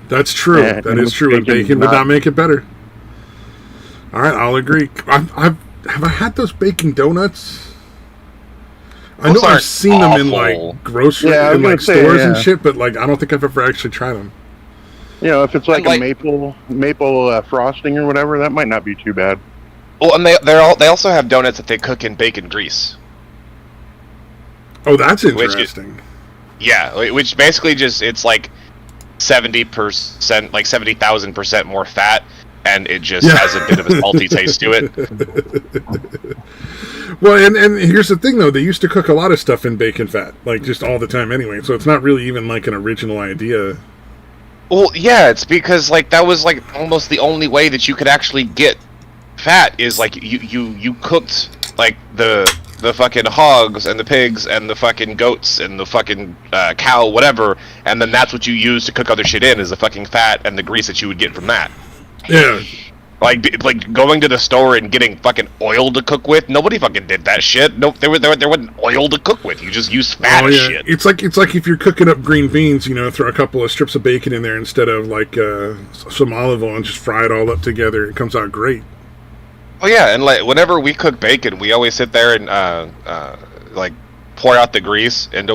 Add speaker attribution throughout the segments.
Speaker 1: That's true. That is true. And bacon would not make it better. All right, I'll agree. Have I had those bacon donuts? I know I've seen them in like grocery in like stores and shit, but like I don't think I've ever actually tried them.
Speaker 2: You know, if it's like a maple frosting or whatever, that might not be too bad.
Speaker 3: Well, and they also have donuts that they cook in bacon grease.
Speaker 1: Oh, that's interesting.
Speaker 3: Which basically just it's like 70%, like 70,000% more fat, and it just has a bit of a salty taste to it.
Speaker 1: Well, and here's the thing though, they used to cook a lot of stuff in bacon fat, like just all the time anyway. So it's not really even like an original idea.
Speaker 3: Well, yeah, it's because like that was like almost the only way that you could actually get fat is like you cooked like the fucking hogs and the pigs and the fucking goats and the fucking cow, whatever, and then that's what you use to cook other shit in is the fucking fat and the grease that you would get from that.
Speaker 1: Yeah.
Speaker 3: Like going to the store and getting fucking oil to cook with. Nobody fucking did that shit. No, there wasn't oil to cook with. You just use fat as shit.
Speaker 1: It's like if you're cooking up green beans, you know, throw a couple of strips of bacon in there instead of like some olive oil and just fry it all up together. It comes out great.
Speaker 3: Oh yeah, and like whenever we cook bacon, we always sit there and like pour out the grease into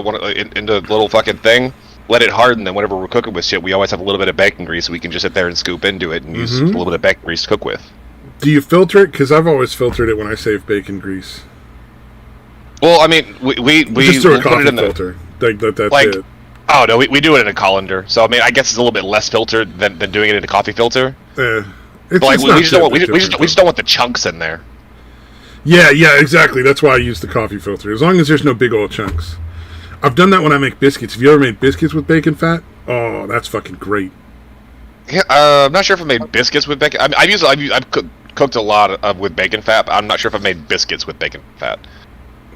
Speaker 3: into a little fucking thing. Let it harden, then whenever we're cooking with shit, we always have a little bit of bacon grease, so we can just sit there and scoop into it and use a little bit of bacon grease to cook with.
Speaker 1: Do you filter it? Because I've always filtered it when I save bacon grease.
Speaker 3: Well, I mean, we
Speaker 1: just throw a coffee filter. That's it.
Speaker 3: Oh no, we do it in a colander. So I mean, I guess it's a little bit less filtered than doing it in a coffee filter.
Speaker 1: We
Speaker 3: just don't want the chunks in there.
Speaker 1: Yeah, exactly. That's why I use the coffee filter. As long as there's no big old chunks. I've done that when I make biscuits. Have you ever made biscuits with bacon fat? Oh, that's fucking great.
Speaker 3: Yeah, I'm not sure if I made biscuits with bacon. I've cooked a lot with bacon fat, but I'm not sure if I've made biscuits with bacon fat.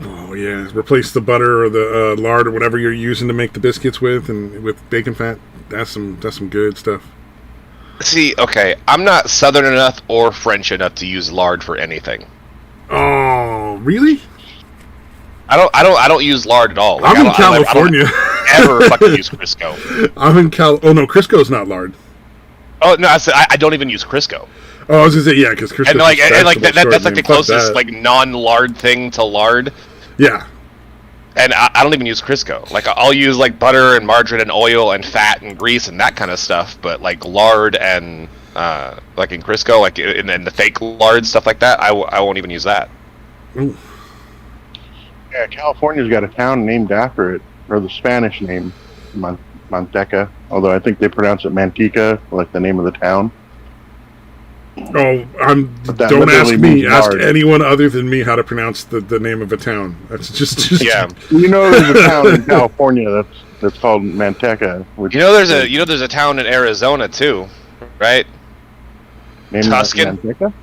Speaker 1: Oh yeah, replace the butter or the lard or whatever you're using to make the biscuits with, and with bacon fat. That's some good stuff.
Speaker 3: See, okay, I'm not Southern enough or French enough to use lard for anything.
Speaker 1: Oh, really?
Speaker 3: I don't use lard at all.
Speaker 1: Like, I'm in California.
Speaker 3: I don't ever fucking use Crisco.
Speaker 1: I'm in Oh no, Crisco's not lard.
Speaker 3: Oh no, I said I don't even use Crisco.
Speaker 1: Oh, I was gonna say yeah, because Crisco.
Speaker 3: That's like the closest like non-lard thing to lard.
Speaker 1: Yeah.
Speaker 3: And I don't even use Crisco. Like I'll use like butter and margarine and oil and fat and grease and that kind of stuff. But like lard and like in Crisco, like in the fake lard stuff like that, I won't even use that.
Speaker 1: Ooh.
Speaker 2: Yeah, California's got a town named after it, or the Spanish name, Manteca. Although I think they pronounce it Manteca, like the name of the town.
Speaker 1: Oh, don't ask me. Ask anyone other than me how to pronounce the name of a town. That's just
Speaker 3: yeah.
Speaker 2: You know, there's a town in California that's called Manteca.
Speaker 3: There's a town in Arizona too, right? Tuscan.
Speaker 2: Manteca?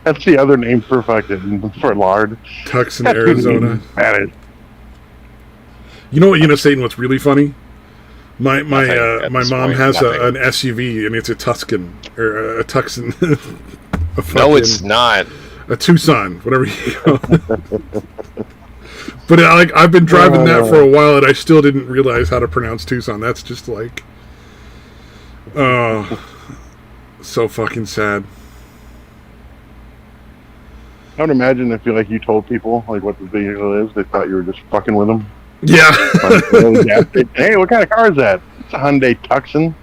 Speaker 2: That's the other name for lard.
Speaker 1: Tucson, Arizona. You know, Satan, what's really funny? My mom has an SUV and it's a Tuscan or a Tucson.
Speaker 3: No, it's not.
Speaker 1: A Tucson, whatever you call it. But I've been driving that for a while and I still didn't realize how to pronounce Tucson. That's just like, so fucking sad.
Speaker 2: I would imagine if you told people like what the vehicle is, they thought you were just fucking with them.
Speaker 1: Yeah.
Speaker 2: Hey, what kind of car is that? It's a Hyundai Tucson.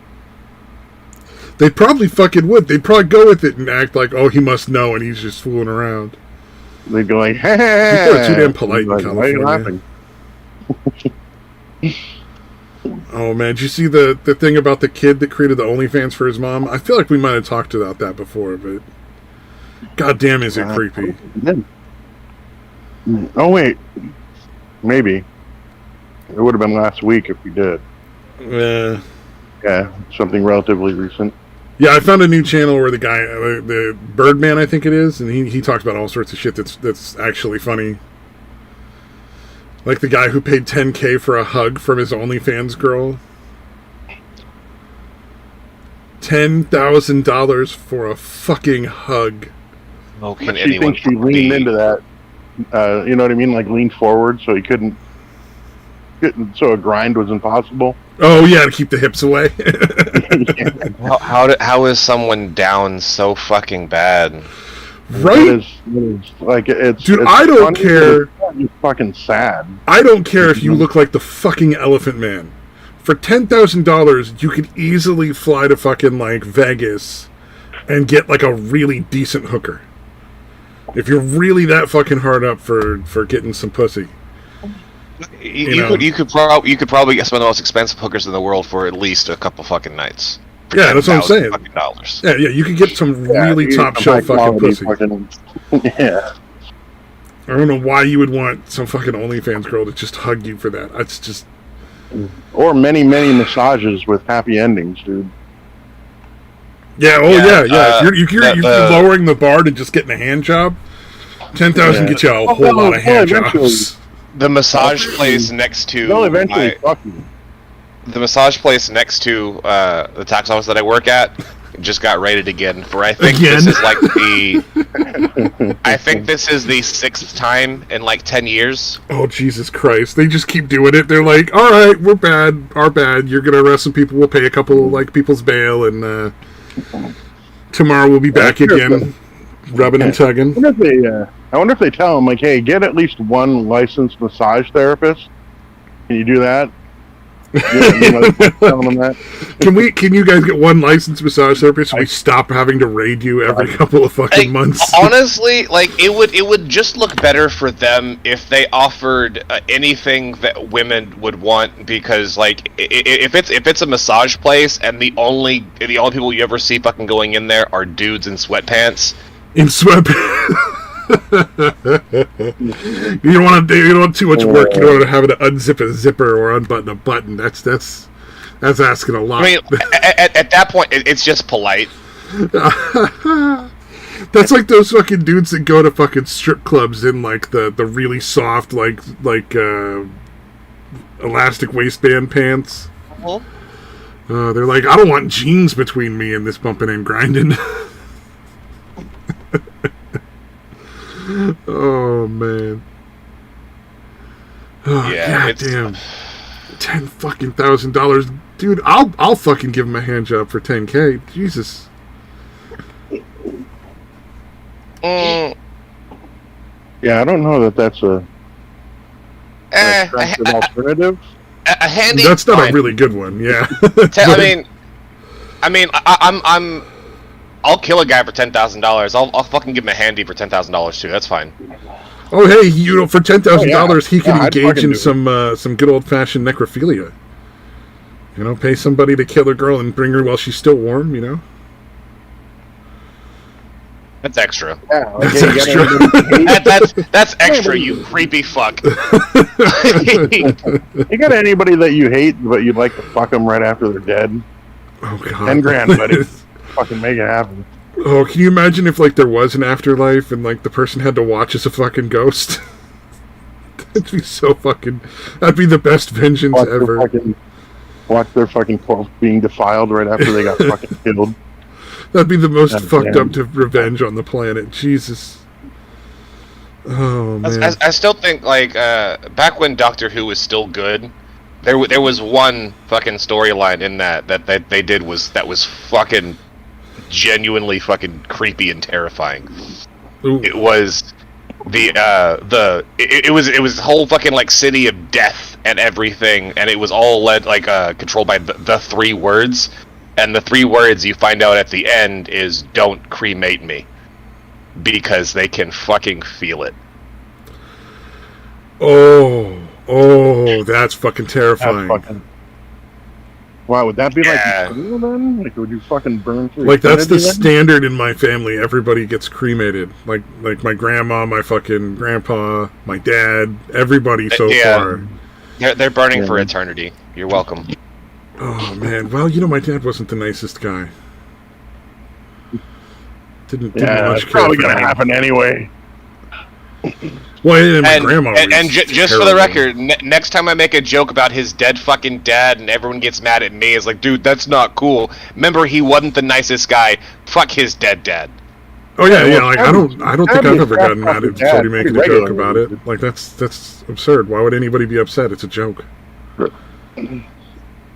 Speaker 1: They probably fucking would. They'd probably go with it and act like, oh, he must know, and he's just fooling around.
Speaker 2: They'd go like, hey.
Speaker 1: People are too damn polite in California. Why are you laughing? Oh man, did you see the thing about the kid that created the OnlyFans for his mom? I feel like we might have talked about that before, but god damn is it creepy.
Speaker 2: Oh wait, maybe. It would have been last week if we did. Yeah, something relatively recent.
Speaker 1: Yeah, I found a new channel where the guy, the Birdman, I think it is, and he talks about all sorts of shit that's actually funny. Like the guy who paid $10,000 for a hug from his OnlyFans girl. $10,000 for a fucking hug.
Speaker 3: Oh,
Speaker 2: can she thinks she leaned into that. You know what I mean? Like leaned forward so he couldn't. so a grind was impossible.
Speaker 1: Oh yeah, to keep the hips away.
Speaker 3: How is someone down so fucking bad?
Speaker 1: Right?
Speaker 2: It's
Speaker 1: dude, I don't care.
Speaker 2: It's fucking sad.
Speaker 1: I don't care if you look like the fucking Elephant Man. For $10,000, you could easily fly to fucking like Vegas and get like a really decent hooker. If you're really that fucking hard up for getting some pussy.
Speaker 3: You could probably spend the most expensive hookers in the world for at least a couple fucking nights.
Speaker 1: Yeah, that's what I'm saying.
Speaker 3: $10,000.
Speaker 1: Yeah, you could get some really top shelf fucking pussy.
Speaker 2: Yeah.
Speaker 1: I don't know why you would want some fucking OnlyFans girl to just hug you for that. It's just.
Speaker 2: Or many massages with happy endings, dude.
Speaker 1: Yeah. Oh yeah. If you're lowering the bar to just getting a hand job, 10,000 get you a whole lot of hand jobs.
Speaker 3: The massage place next to
Speaker 2: they'll eventually fuck you.
Speaker 3: The massage place next to the tax office that I work at just got raided again for this is like I think this is the 6th time in like 10 years.
Speaker 1: Oh Jesus Christ! They just keep doing it. They're like, all right, we're bad. Our bad. You're gonna arrest some people. We'll pay a couple like people's bail, and tomorrow we'll be back again, rubbing and tugging.
Speaker 2: I wonder if they tell them like, hey, get at least one licensed massage therapist. Can you do that? Telling them that.
Speaker 1: Can you guys get one licensed massage therapist so we stop having to raid you every couple of fucking months?
Speaker 3: Honestly, like it would just look better for them if they offered anything that women would want, because like if it's a massage place and the only people you ever see fucking going in there are dudes in sweatpants.
Speaker 1: In sweatpants. You don't want too much work. You don't want to have to unzip a zipper or unbutton a button. That's asking a lot.
Speaker 3: I mean, at that point, it's just polite.
Speaker 1: That's like those fucking dudes that go to fucking strip clubs in like the really soft like elastic waistband pants. They're like, I don't want jeans between me and this bumping and grinding. Oh man! Oh yeah, goddamn! $10,000, dude. I'll fucking give him a hand job for $10K. Jesus.
Speaker 2: Yeah, I don't know that that's an attractive alternative.
Speaker 3: A handy.
Speaker 1: That's not a really good one. Yeah.
Speaker 3: I'll kill a guy for $10,000. I'll fucking give him a handy for $10,000 too. That's fine.
Speaker 1: Oh hey, for $10,000 he can engage in some good old fashioned necrophilia. Pay somebody to kill a girl and bring her while she's still warm.
Speaker 3: That's extra.
Speaker 2: Yeah,
Speaker 1: that's extra.
Speaker 3: That's extra. You creepy fuck.
Speaker 2: You got anybody that you hate but you'd like to fuck them right after they're dead?
Speaker 1: Oh god.
Speaker 2: $10,000, buddy. Fucking make it happen.
Speaker 1: Oh, can you imagine if like there was an afterlife and like the person had to watch as a fucking ghost? That'd be so fucking. That'd be the best vengeance ever.
Speaker 2: Watch their fucking corpse being defiled right after they got fucking killed.
Speaker 1: That'd be the most fucked up revenge on the planet. Jesus. Oh man.
Speaker 3: I still think like back when Doctor Who was still good, there was one fucking storyline in that they did that was fucking genuinely fucking creepy and terrifying. Ooh. It was it was the whole fucking like city of death and everything, and it was all led like controlled by the 3 words, and the 3 words you find out at the end is "Don't cremate me," because they can fucking feel it.
Speaker 1: Oh, that's fucking terrifying.
Speaker 2: Wow, would that be like then? Like, would you fucking burn through?
Speaker 1: Like, that's the standard in my family. Everybody gets cremated. Like my grandma, my fucking grandpa, my dad, everybody so far.
Speaker 3: They're burning for eternity. You're welcome.
Speaker 1: Oh man, well, my dad wasn't the nicest guy. Didn't much care.
Speaker 2: Probably gonna happen anyway.
Speaker 1: Well, and my grandma.
Speaker 3: And just for the record, next time I make a joke about his dead fucking dad and everyone gets mad at me, it's like, dude, that's not cool. Remember, he wasn't the nicest guy. Fuck his dead dad.
Speaker 1: Oh yeah. Like I don't think I've ever gotten mad at somebody making a joke about it. Like that's absurd. Why would anybody be upset? It's a joke.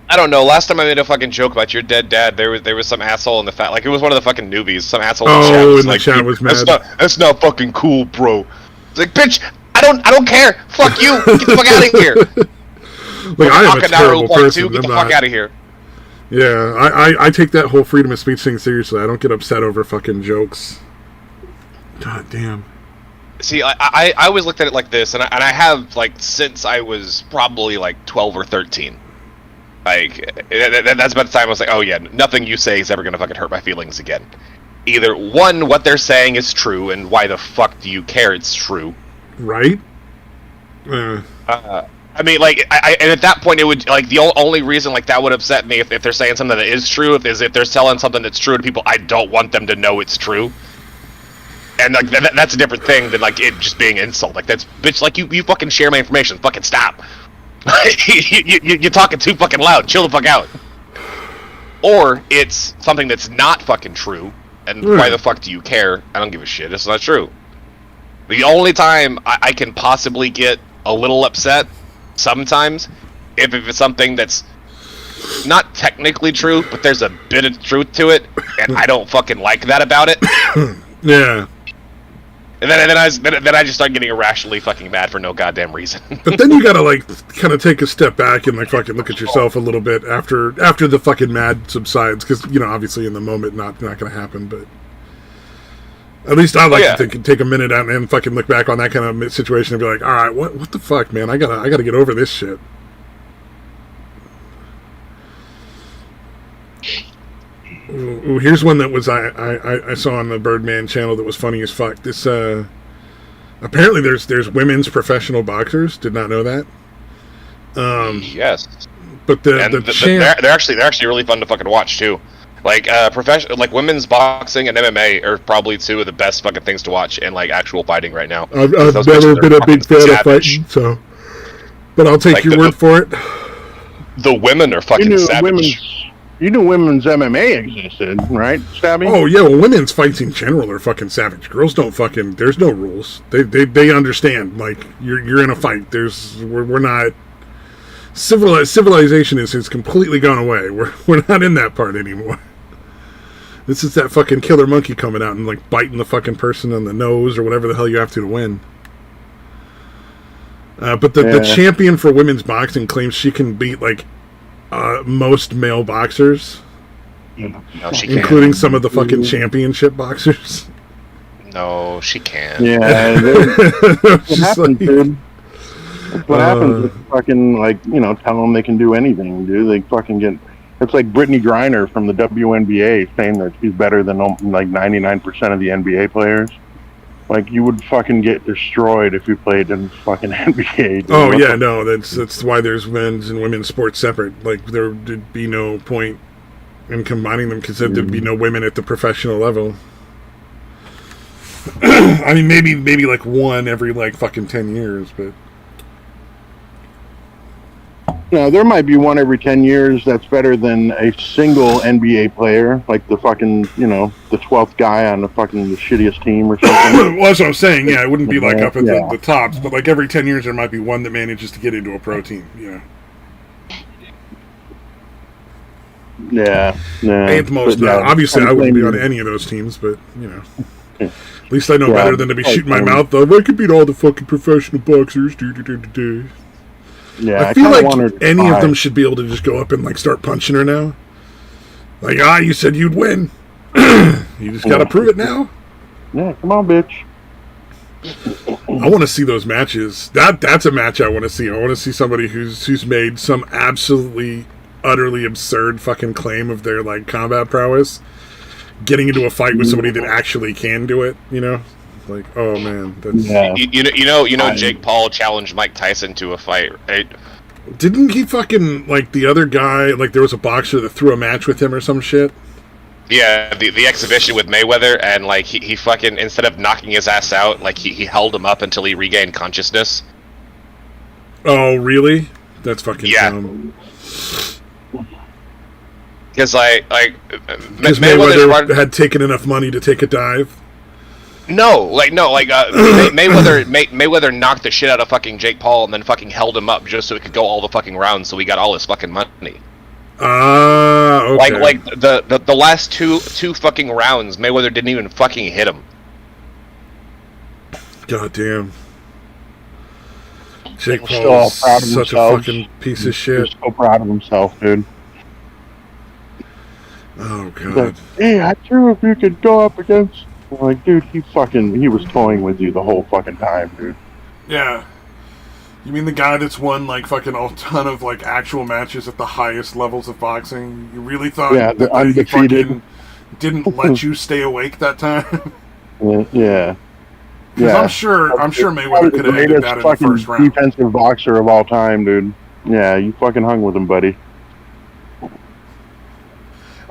Speaker 3: I don't know. Last time I made a fucking joke about your dead dad, there was some asshole in the like it was one of the fucking newbies. Some asshole in the chat was like,
Speaker 1: chat was mad.
Speaker 3: That's not fucking cool, bro. It's like, bitch, I don't care. Fuck you. Get the fuck out of here.
Speaker 1: Like, I am a terrible person.
Speaker 3: Get the fuck out of here.
Speaker 1: Yeah, I take that whole freedom of speech thing seriously. I don't get upset over fucking jokes. God damn.
Speaker 3: See, I always looked at it like this, and I have, like, since I was probably, like, 12 or 13. Like, that's about the time I was like, oh yeah, nothing you say is ever gonna fucking hurt my feelings again. Either, one, what they're saying is true, and why the fuck do you care it's true?
Speaker 1: Right?
Speaker 3: I mean, like, and at that point, it would, like, the only reason, like, that would upset me if they're saying something that is true, if they're selling something that's true to people, I don't want them to know it's true. And, like, that's a different thing than, like, it just being insult. Like, that's, bitch, like, you fucking share my information, fucking stop. You're talking too fucking loud. Chill the fuck out. Or it's something that's not fucking true, and why the fuck do you care? I don't give a shit. It's not true. The only time I can possibly get a little upset, sometimes, if it's something that's not technically true, but there's a bit of truth to it, and I don't fucking like that about it.
Speaker 1: Yeah.
Speaker 3: And then I just start getting irrationally fucking mad for no goddamn reason.
Speaker 1: But then you gotta, like, kind of take a step back and, like, fucking look at yourself a little bit after the fucking mad subsides, because, you know, obviously in the moment not gonna happen, but at least I like to take a minute out and fucking look back on that kind of situation and be like, all right, what the fuck, man? I gotta get over this shit. Ooh, here's one that was I saw on the Birdman channel that was funny as fuck. This apparently there's women's professional boxers. Did not know that.
Speaker 3: Yes,
Speaker 1: but they're
Speaker 3: actually really fun to fucking watch too. Like like women's boxing and MMA are probably two of the best fucking things to watch in like actual fighting right now.
Speaker 1: I've never been a big fan of fighting, so but I'll take your word for it.
Speaker 3: The women are fucking savage.
Speaker 2: You knew women's MMA existed, right, Stabby?
Speaker 1: Oh yeah, well, women's fights in general are fucking savage. Girls don't fucking. There's no rules. They understand. Like you're in a fight. We're not. Civilization is completely gone away. We're not in that part anymore. This is that fucking killer monkey coming out and like biting the fucking person on the nose or whatever the hell you have to win. But the champion for women's boxing claims she can beat like. Most male boxers,
Speaker 3: no, she
Speaker 1: including some of the fucking championship boxers.
Speaker 3: No, she can't.
Speaker 2: Yeah, what happens, dude? What happens is fucking, like, you know, tell them they can do anything, dude. They fucking get... It's like Brittany Griner from the WNBA saying that she's better than, like, 99% of the NBA players. Like, you would fucking get destroyed if you played in fucking NBA. Dude.
Speaker 1: Oh, yeah, no, that's why there's men's and women's sports separate. Like, there would be no point in combining them because there'd be no women at the professional level. I mean, maybe like one every, like, fucking 10 years, but...
Speaker 2: No, there might be one every 10 years that's better than a single NBA player, like the fucking, you know, the 12th guy on the shittiest team or something.
Speaker 1: Well, that's what I'm saying, yeah, it wouldn't be like up at the tops, but like every 10 years there might be one that manages to get into a pro team, yeah.
Speaker 2: Yeah.
Speaker 1: At most, obviously I wouldn't be on any of those teams, but, you know. At least I know better than to be shooting my mouth, though. I could beat all the fucking professional boxers,
Speaker 2: Yeah,
Speaker 1: I feel like any of them should be able to just go up and like start punching her now. Like, you said you'd win. You just gotta prove it now.
Speaker 2: Yeah, come on, bitch.
Speaker 1: I want to see those matches. That's a match I want to see. I want to see somebody who's made some absolutely, utterly absurd fucking claim of their like combat prowess, getting into a fight with somebody that actually can do it. You know. Like, oh man, that's
Speaker 3: you know Jake Paul challenged Mike Tyson to a fight, right?
Speaker 1: Didn't he fucking like the other guy? Like there was a boxer that threw a match with him or some shit.
Speaker 3: Yeah, the exhibition with Mayweather, and like he fucking instead of knocking his ass out, like he held him up until he regained consciousness.
Speaker 1: Oh really? That's fucking dumb.
Speaker 3: Because like
Speaker 1: Mayweather had taken enough money to take a dive.
Speaker 3: No, Mayweather knocked the shit out of fucking Jake Paul and then fucking held him up just so he could go all the fucking rounds, so he got all his fucking money.
Speaker 1: Okay.
Speaker 3: Like the last two fucking rounds, Mayweather didn't even fucking hit him.
Speaker 1: God damn. Jake Paul's such a fucking piece of shit.
Speaker 2: He's so proud of himself, dude.
Speaker 1: Oh god.
Speaker 2: Like, hey, I threw if you could go up against. I'm like, dude, he was toying with you the whole fucking time, dude.
Speaker 1: Yeah. You mean the guy that's won like fucking a ton of like actual matches at the highest levels of boxing? You really thought
Speaker 2: that undefeated
Speaker 1: he didn't let you stay awake that time?
Speaker 2: Yeah.
Speaker 1: I'm sure Mayweather could have ended that in the first round.
Speaker 2: Defensive boxer of all time, dude. Yeah, you fucking hung with him, buddy.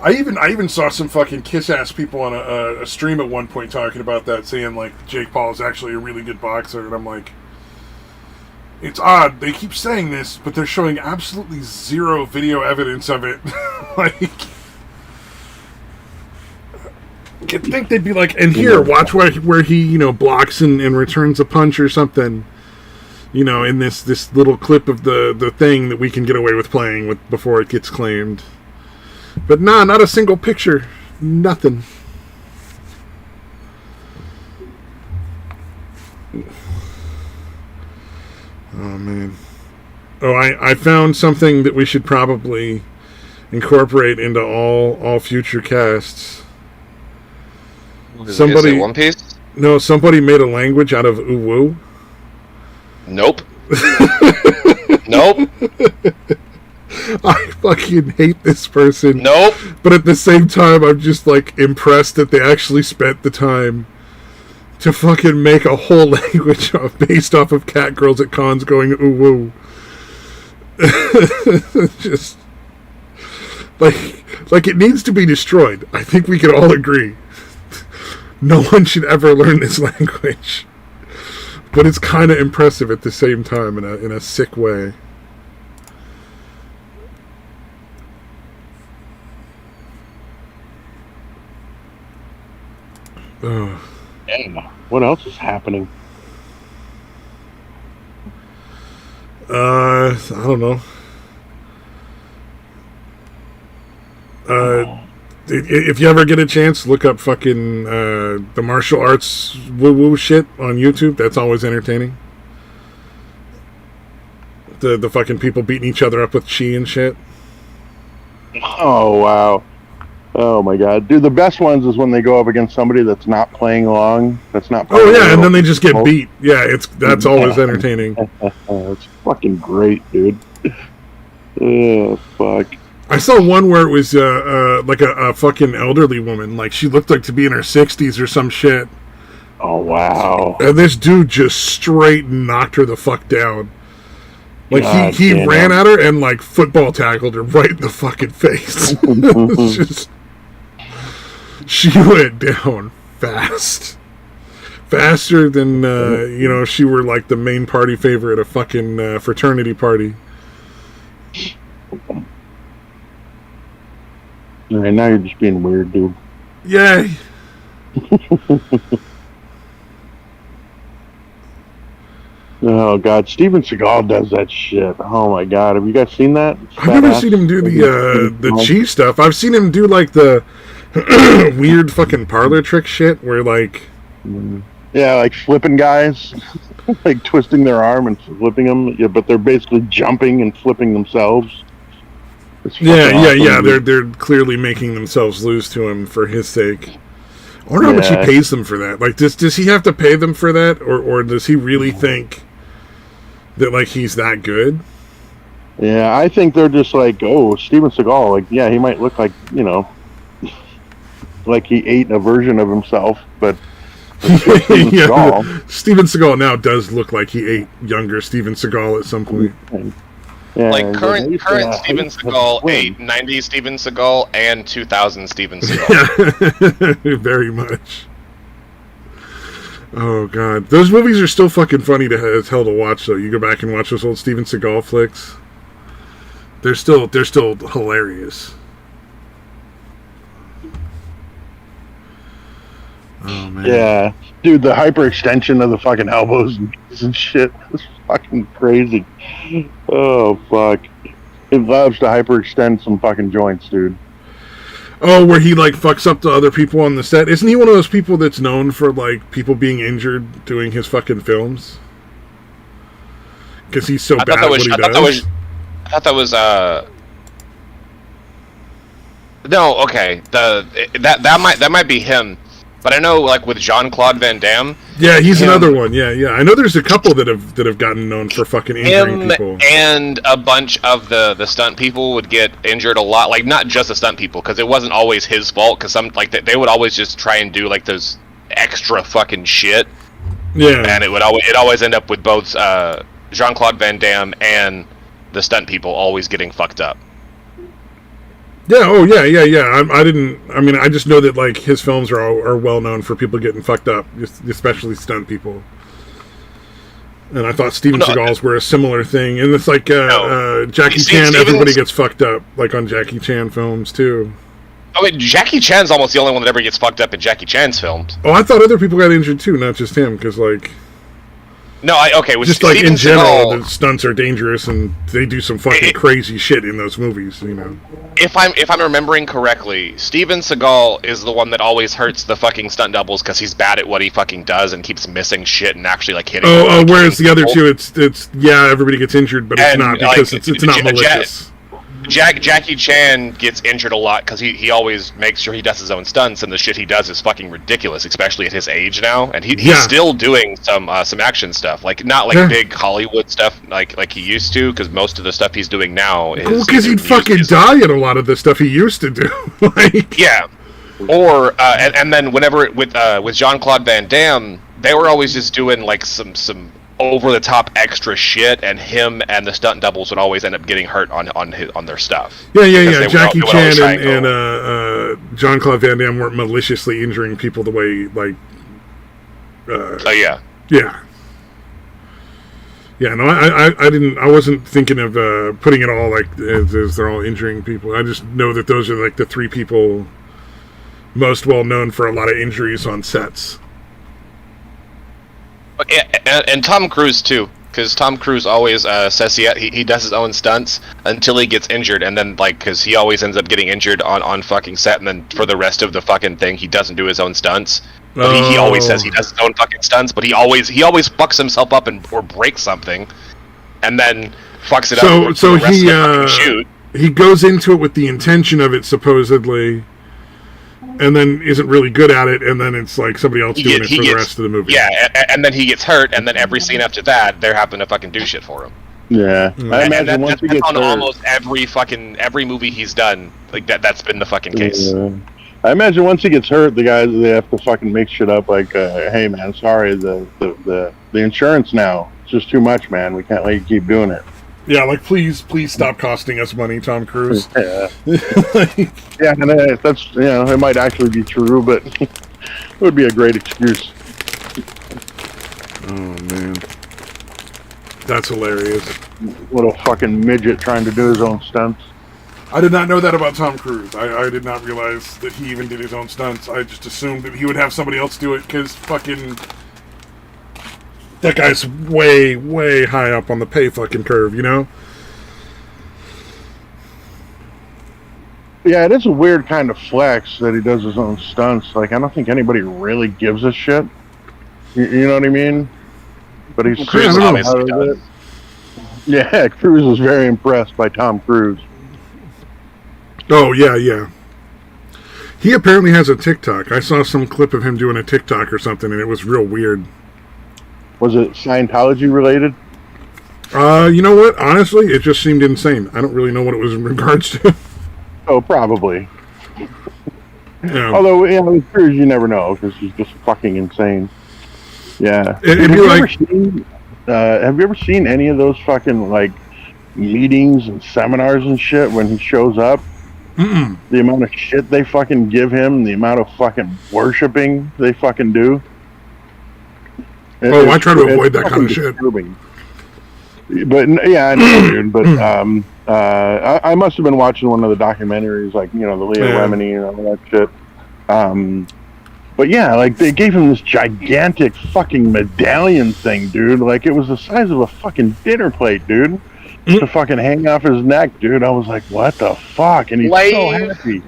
Speaker 1: I even saw some fucking kiss-ass people on a stream at one point talking about that, saying like Jake Paul is actually a really good boxer, and I'm like, it's odd. They keep saying this, but they're showing absolutely zero video evidence of it. Like, you'd think they'd be like, and here, watch where he blocks and returns a punch or something. In this little clip of the thing that we can get away with playing with before it gets claimed. But nah, not a single picture. Nothing. Oh, man. Oh, I found something that we should probably incorporate into all future casts. Somebody,
Speaker 3: One Piece?
Speaker 1: No, somebody made a language out of uwu.
Speaker 3: Nope. Nope.
Speaker 1: I fucking hate this person.
Speaker 3: Nope.
Speaker 1: But at the same time, I'm just like impressed that they actually spent the time to fucking make a whole language based off of cat girls at cons going ooh woo. Just like it needs to be destroyed. I think we can all agree. No one should ever learn this language. But it's kind of impressive at the same time in a sick way.
Speaker 2: Damn. What else is happening?
Speaker 1: I don't know. If you ever get a chance, look up fucking the martial arts woo-woo shit on YouTube. That's always entertaining. The fucking people beating each other up with chi and shit.
Speaker 2: Oh, wow. Oh, my God. Dude, the best ones is when they go up against somebody that's not playing along, that's not playing
Speaker 1: Oh, yeah, and then they just get beat. Yeah, that's always entertaining.
Speaker 2: It's fucking great, dude. Oh, fuck.
Speaker 1: I saw one where it was like a fucking elderly woman. Like, she looked like to be in her 60s or some shit.
Speaker 2: Oh, wow.
Speaker 1: And this dude just straight knocked her the fuck down. Like, he ran at her and, like, football tackled her right in the fucking face. It's just... She went down fast. Faster than, she were, like, the main party favorite at a fucking fraternity party.
Speaker 2: All right, now you're just being weird, dude.
Speaker 1: Yay!
Speaker 2: Oh, God. Steven Seagal does that shit. Oh, my God. Have you guys seen that?
Speaker 1: I've never seen him do the chi stuff. I've seen him do, like, the weird fucking parlor trick shit where, like...
Speaker 2: Yeah, like flipping guys. Like twisting their arm and flipping them. Yeah, but they're basically jumping and flipping themselves.
Speaker 1: Yeah. They're clearly making themselves lose to him for his sake. I wonder how much he pays them for that. Like, does he have to pay them for that, or does he really think that like he's that good?
Speaker 2: Yeah, I think they're just like, oh, Steven Seagal. Like, yeah, he might look like like he ate a version of himself, but Steven Seagal.
Speaker 1: Steven Seagal now does look like he ate younger Steven Seagal at some point.
Speaker 3: Yeah, like current Steven Seagal ate 90s Steven Seagal and 2000 Steven Seagal.
Speaker 1: Yeah, very much. Oh god, those movies are still fucking funny as hell to watch. Though you go back and watch those old Steven Seagal flicks, they're still hilarious. Oh man.
Speaker 2: Yeah, dude, the hyperextension of the fucking elbows and shit is fucking crazy. Oh fuck, it loves to hyperextend some fucking joints, dude.
Speaker 1: Oh, where he like fucks up the other people on the set. Isn't he one of those people that's known for like people being injured doing his fucking films? Because he's so bad at what he does.
Speaker 3: I thought that was no, okay. That might be him. But I know, like with Jean-Claude Van Damme.
Speaker 1: Yeah, he's another one. Yeah. I know there's a couple that have gotten known for fucking injuring people.
Speaker 3: And a bunch of the stunt people would get injured a lot. Like not just the stunt people, because it wasn't always his fault. Because they would always just try and do like those extra fucking shit.
Speaker 1: Yeah.
Speaker 3: And it always end up with both Jean-Claude Van Damme and the stunt people always getting fucked up.
Speaker 1: Yeah. Oh, yeah. I just know that like his films are well known for people getting fucked up, especially stunt people. And I thought Steven Seagal's were a similar thing. And it's like Jackie Chan. Everybody gets fucked up, like on Jackie Chan films too.
Speaker 3: I mean, Jackie Chan's almost the only one that ever gets fucked up in Jackie Chan's films.
Speaker 1: Oh, I thought other people got injured too, not just him, because like.
Speaker 3: No, with
Speaker 1: just
Speaker 3: Steven
Speaker 1: like in general,
Speaker 3: Seagal,
Speaker 1: the stunts are dangerous and they do some fucking crazy shit in those movies, you know.
Speaker 3: If I'm remembering correctly, Steven Seagal is the one that always hurts the fucking stunt doubles because he's bad at what he fucking does and keeps missing shit and actually like hitting.
Speaker 1: Whereas the other two, it's everybody gets injured, but it's not because it's not malicious.
Speaker 3: Jackie Chan gets injured a lot because he always makes sure he does his own stunts, and the shit he does is fucking ridiculous, especially at his age now. And he's still doing some action stuff, like not like big Hollywood stuff like he used to, because most of the stuff he's doing now is
Speaker 1: because he'd fucking die at a lot of the stuff he used to do. Like
Speaker 3: or and then whenever with Jean-Claude Van Damme, they were always just doing like some over-the-top extra shit, and him and the stunt doubles would always end up getting hurt on their stuff.
Speaker 1: Yeah. Jackie Chan and Jean-Claude Van Damme weren't maliciously injuring people the way, like... Yeah. Yeah, no, I wasn't thinking of putting it all, like, as they're all injuring people. I just know that those are, like, the three people most well-known for a lot of injuries on sets.
Speaker 3: And Tom Cruise too, because Tom Cruise always says he does his own stunts until he gets injured, and then like he always ends up getting injured on fucking set, and then for the rest of the fucking thing he doesn't do his own stunts. But he always says he does his own fucking stunts, but he always fucks himself up or breaks something, and then fucks it up.
Speaker 1: So he goes into it with the intention of it supposedly. And then isn't really good at it, and then it's like somebody else doing it for the rest of the movie.
Speaker 3: Yeah, and then he gets hurt, and then every scene after that, they're having to fucking do shit for him.
Speaker 2: Yeah, I imagine once he gets hurt,
Speaker 3: almost every movie he's done, like that's been the fucking case.
Speaker 2: I imagine once he gets hurt, the guys they have to fucking make shit up. Like, hey man, sorry, the insurance now it's just too much, man. We can't let you keep doing it.
Speaker 1: Yeah, like please stop costing us money, Tom Cruise.
Speaker 2: Yeah, and that's it might actually be true, but it would be a great excuse.
Speaker 1: Oh man, that's hilarious.
Speaker 2: Little fucking midget trying to do his own stunts.
Speaker 1: I did not know that about Tom Cruise. I did not realize that he even did his own stunts. I just assumed that he would have somebody else do it because fucking. That guy's way, way high up on the pay fucking curve, you know?
Speaker 2: Yeah, it is a weird kind of flex that he does his own stunts. Like, I don't think anybody really gives a shit. You know what I mean? But he's
Speaker 3: Cruise obviously does.
Speaker 2: Yeah, Cruise was very impressed by Tom Cruise.
Speaker 1: Oh, yeah. He apparently has a TikTok. I saw some clip of him doing a TikTok or something, and it was real weird.
Speaker 2: Was it Scientology related?
Speaker 1: You know what? Honestly, it just seemed insane. I don't really know what it was in regards to.
Speaker 2: Oh, probably.
Speaker 1: Yeah.
Speaker 2: Although, with Cruise, you never know, because he's just fucking insane. Yeah. Have you ever seen any of those fucking, like, meetings and seminars and shit when he shows up?
Speaker 1: Mm-mm.
Speaker 2: The amount of shit they fucking give him, the amount of fucking worshipping they fucking do.
Speaker 1: I try to avoid that kind of shit.
Speaker 2: But yeah, I know, dude. But I must have been watching one of the documentaries, like the Leah Remini and all that shit. But yeah, like they gave him this gigantic fucking medallion thing, dude. Like it was the size of a fucking dinner plate, dude. To fucking hang off his neck, dude. I was like, what the fuck? And he's so happy.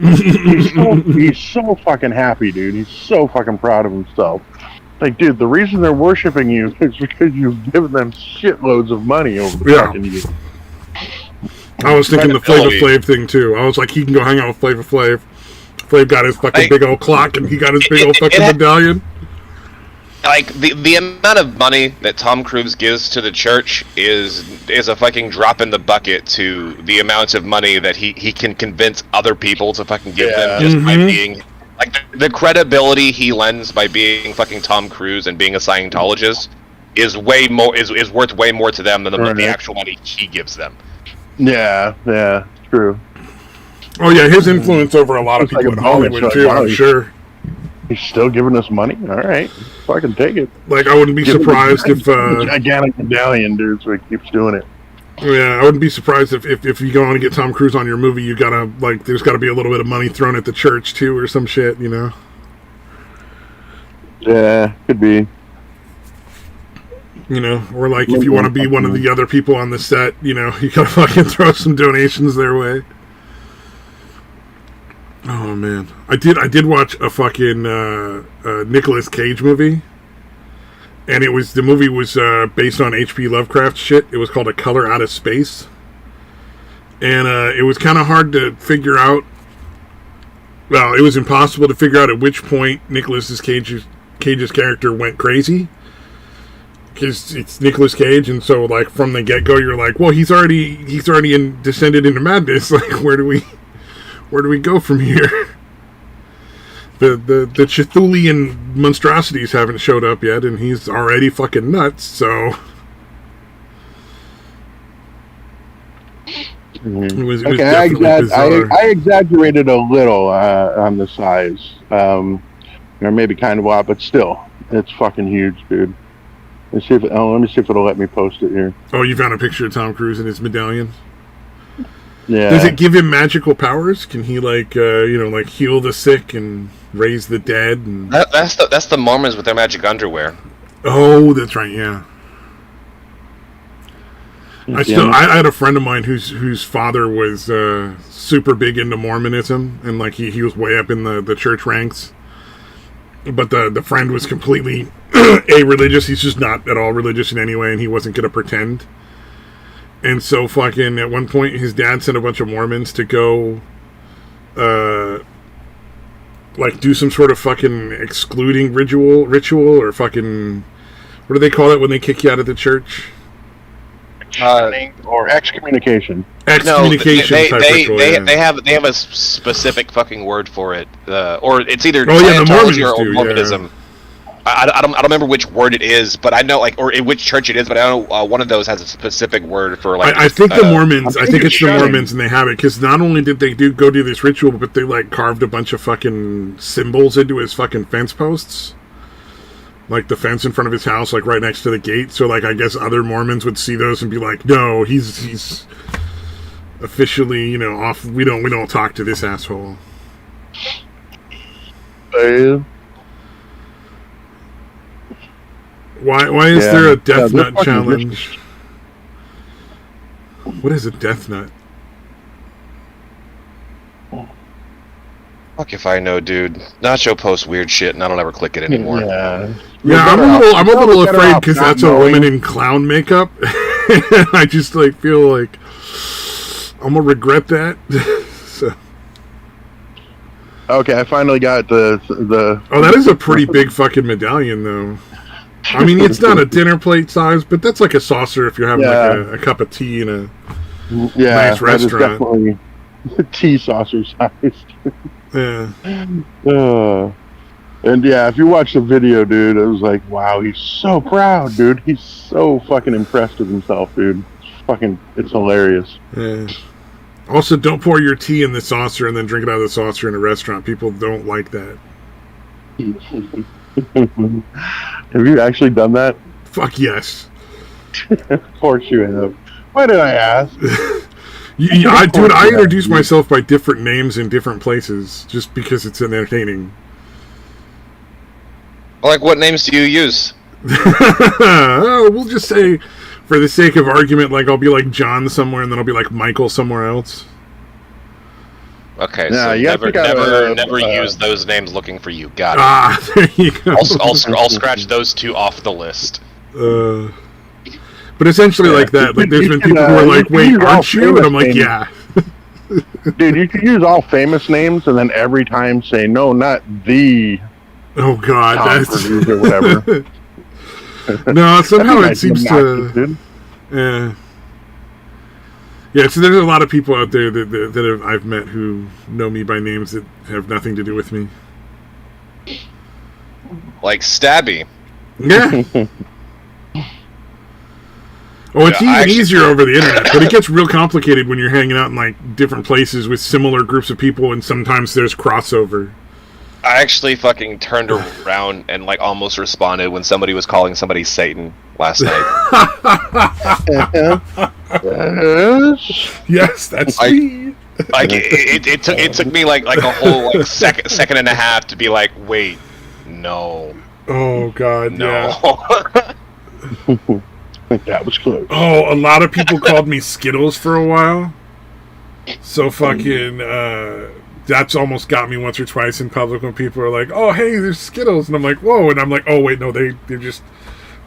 Speaker 2: he's so fucking happy, dude. He's so fucking proud of himself. Like, dude, the reason they're worshiping you is because you've given them shitloads of money over the fucking years.
Speaker 1: I was thinking the Flava Flav thing too. I was like, he can go hang out with Flava Flav. Flav got his fucking big old clock, and he got his big old fucking medallion.
Speaker 3: Like the amount of money that Tom Cruise gives to the church is a fucking drop in the bucket to the amount of money that he can convince other people to fucking give them just by being like the credibility he lends by being fucking Tom Cruise and being a Scientologist is way more is worth way more to them than the actual money he gives them.
Speaker 2: Yeah, true.
Speaker 1: Oh yeah, his influence over a lot of people in Hollywood too, I'm sure.
Speaker 2: He's still giving us money? Alright. Fucking take it.
Speaker 1: Like, I wouldn't be surprised if...
Speaker 2: gigantic medallion, dude, so he keeps doing it.
Speaker 1: Yeah, I wouldn't be surprised if you go on to get Tom Cruise on your movie, you gotta, like, there's gotta be a little bit of money thrown at the church, too, or some shit, you know?
Speaker 2: Yeah, could be.
Speaker 1: You know, or, like, if you want to be one of the other people on the set, you know, you gotta fucking throw some donations their way. Oh man, I did watch a fucking Nicolas Cage movie, and the movie was based on H.P. Lovecraft shit. It was called A Color Out of Space, and it was kind of hard to figure out. Well, it was impossible to figure out at which point Nicolas Cage's character went crazy, because it's Nicolas Cage, and so like from the get go, you're like, well, he's already descended into madness. Like, where do we go from here? The Cthulhian monstrosities haven't showed up yet, and he's already fucking nuts, so... It was definitely bizarre.
Speaker 2: I exaggerated a little on the size. Or maybe kind of a lot, but still. It's fucking huge, dude. Let me see if it'll let me post it here.
Speaker 1: Oh, you found a picture of Tom Cruise and his medallion?
Speaker 2: Yeah.
Speaker 1: Does it give him magical powers? Can he like heal the sick and raise the dead? And...
Speaker 3: That's the Mormons with their magic underwear.
Speaker 1: Oh, that's right. Yeah. I had a friend of mine whose father was super big into Mormonism, and like he was way up in the church ranks. But the friend was completely a-religious. He's just not at all religious in any way, and he wasn't gonna pretend. And so fucking at one point his dad sent a bunch of Mormons to go like do some sort of fucking excluding ritual or fucking what do they call it when they kick you out of the church?
Speaker 2: Or excommunication.
Speaker 1: Excommunication
Speaker 3: type ritual, they have a specific fucking word for it. Or it's either
Speaker 1: Scientology
Speaker 3: or Mormonism. Yeah. I don't remember which word it is, but I know or in which church it is, but I know one of those has a specific word for like.
Speaker 1: I think the Mormons. I think it's the Mormons, and they have it because not only did they go do this ritual, but they like carved a bunch of fucking symbols into his fucking fence posts, like the fence in front of his house, like right next to the gate. So like I guess other Mormons would see those and be like, no, he's officially off. We don't talk to this asshole. Why is there a death nut challenge? What is a death nut?
Speaker 3: Fuck if I know, dude. Nacho posts weird shit, and I don't ever click it anymore.
Speaker 1: Yeah, I'm a little afraid because that's a woman in clown makeup. I just like feel like I'm gonna regret that. So.
Speaker 2: Okay, I finally got the.
Speaker 1: Oh, that is a pretty big fucking medallion, though. I mean, it's not a dinner plate size, but that's like a saucer if you're having like a cup of tea in a nice restaurant. Is
Speaker 2: definitely tea saucer sized.
Speaker 1: Yeah.
Speaker 2: And yeah, if you watch the video, dude, it was like, wow, he's so proud, dude. He's so fucking impressed with himself, dude. It's hilarious.
Speaker 1: Yeah. Also, don't pour your tea in the saucer and then drink it out of the saucer in a restaurant. People don't like that.
Speaker 2: Have you actually done that?
Speaker 1: Fuck yes.
Speaker 2: Of course you have. Why did I ask?
Speaker 1: I introduce myself by different names in different places just because it's entertaining.
Speaker 3: Like, what names do you use?
Speaker 1: We'll just say, for the sake of argument, like I'll be like John somewhere, and then I'll be like Michael somewhere else.
Speaker 3: Okay,
Speaker 2: Yeah,
Speaker 3: so never use those names looking for you. Got it.
Speaker 1: There you go.
Speaker 3: I'll scratch those two off the list.
Speaker 1: But essentially like that. Like, there's been people who are like, "Wait, aren't you?" And I'm like, "Yeah."
Speaker 2: Dude, you could use all famous names and then every time say, "No, not the."
Speaker 1: Oh God,
Speaker 2: Tom
Speaker 1: that's
Speaker 2: Cruise or whatever.
Speaker 1: No, somehow it
Speaker 2: That's
Speaker 1: seems
Speaker 2: obnoxious,
Speaker 1: to.
Speaker 2: dude.
Speaker 1: Yeah, so there's a lot of people out there that I've met who know me by names that have nothing to do with me.
Speaker 3: Like Stabby.
Speaker 1: Yeah. Oh, it's
Speaker 3: Yeah,
Speaker 1: even easier over the internet, but it gets real complicated when you're hanging out in like different places with similar groups of people, and sometimes there's crossover.
Speaker 3: I actually fucking turned around and like almost responded when somebody was calling somebody Satan last night.
Speaker 1: Yes, that's me.
Speaker 3: Like it took me like a whole like second and a half to be like, wait, no.
Speaker 1: Oh God,
Speaker 3: No.
Speaker 1: yeah.
Speaker 2: That was close.
Speaker 1: Oh, a lot of people called me Skittles for a while. So fucking, that's almost got me once or twice in public when people are like, "Oh, hey, there's Skittles," and I'm like, "Whoa!" And I'm like, "Oh, wait, no, they just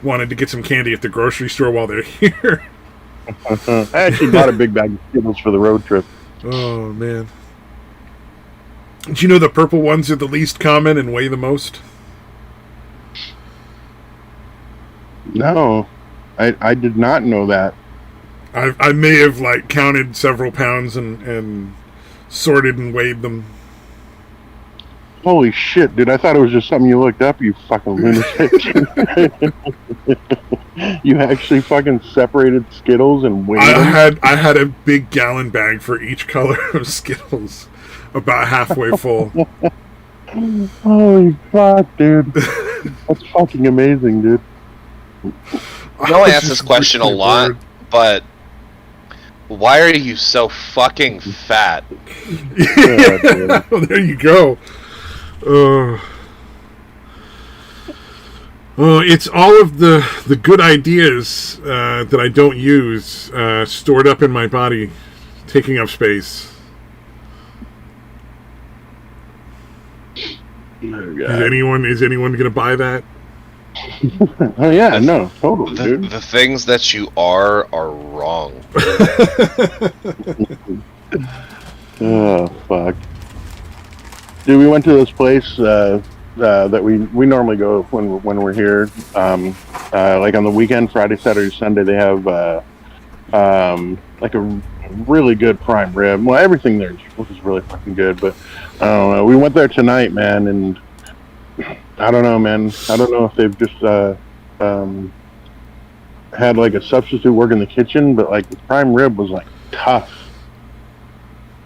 Speaker 1: wanted to get some candy at the grocery store while they're here."
Speaker 2: I actually bought a big bag of Skittles for the road trip.
Speaker 1: Oh man! Do you know the purple ones are the least common and weigh the most?
Speaker 2: No, I did not know that.
Speaker 1: I may have like counted several pounds and sorted and weighed them.
Speaker 2: Holy shit, dude! I thought it was just something you looked up. You fucking lunatic! You actually fucking separated Skittles and weighed them?
Speaker 1: I had a big gallon bag for each color of Skittles, about halfway full.
Speaker 2: Holy fuck, dude! That's fucking amazing, dude.
Speaker 3: I know I ask this question a lot, but why are you so fucking fat?
Speaker 1: Yeah, there you go. It's all of the good ideas that I don't use stored up in my body, taking up space.
Speaker 2: Oh,
Speaker 1: Is anyone gonna buy that?
Speaker 2: oh yeah, no, totally, dude.
Speaker 3: The things that you are wrong.
Speaker 2: Oh fuck, dude. We went to this place that we normally go when we're here. Like on the weekend, Friday, Saturday, Sunday, they have like a really good prime rib. Well, everything there is really fucking good. But I don't know. We went there tonight, man, and I don't know, man. I don't know if they've just had like a substitute work in the kitchen, but like the prime rib was like tough.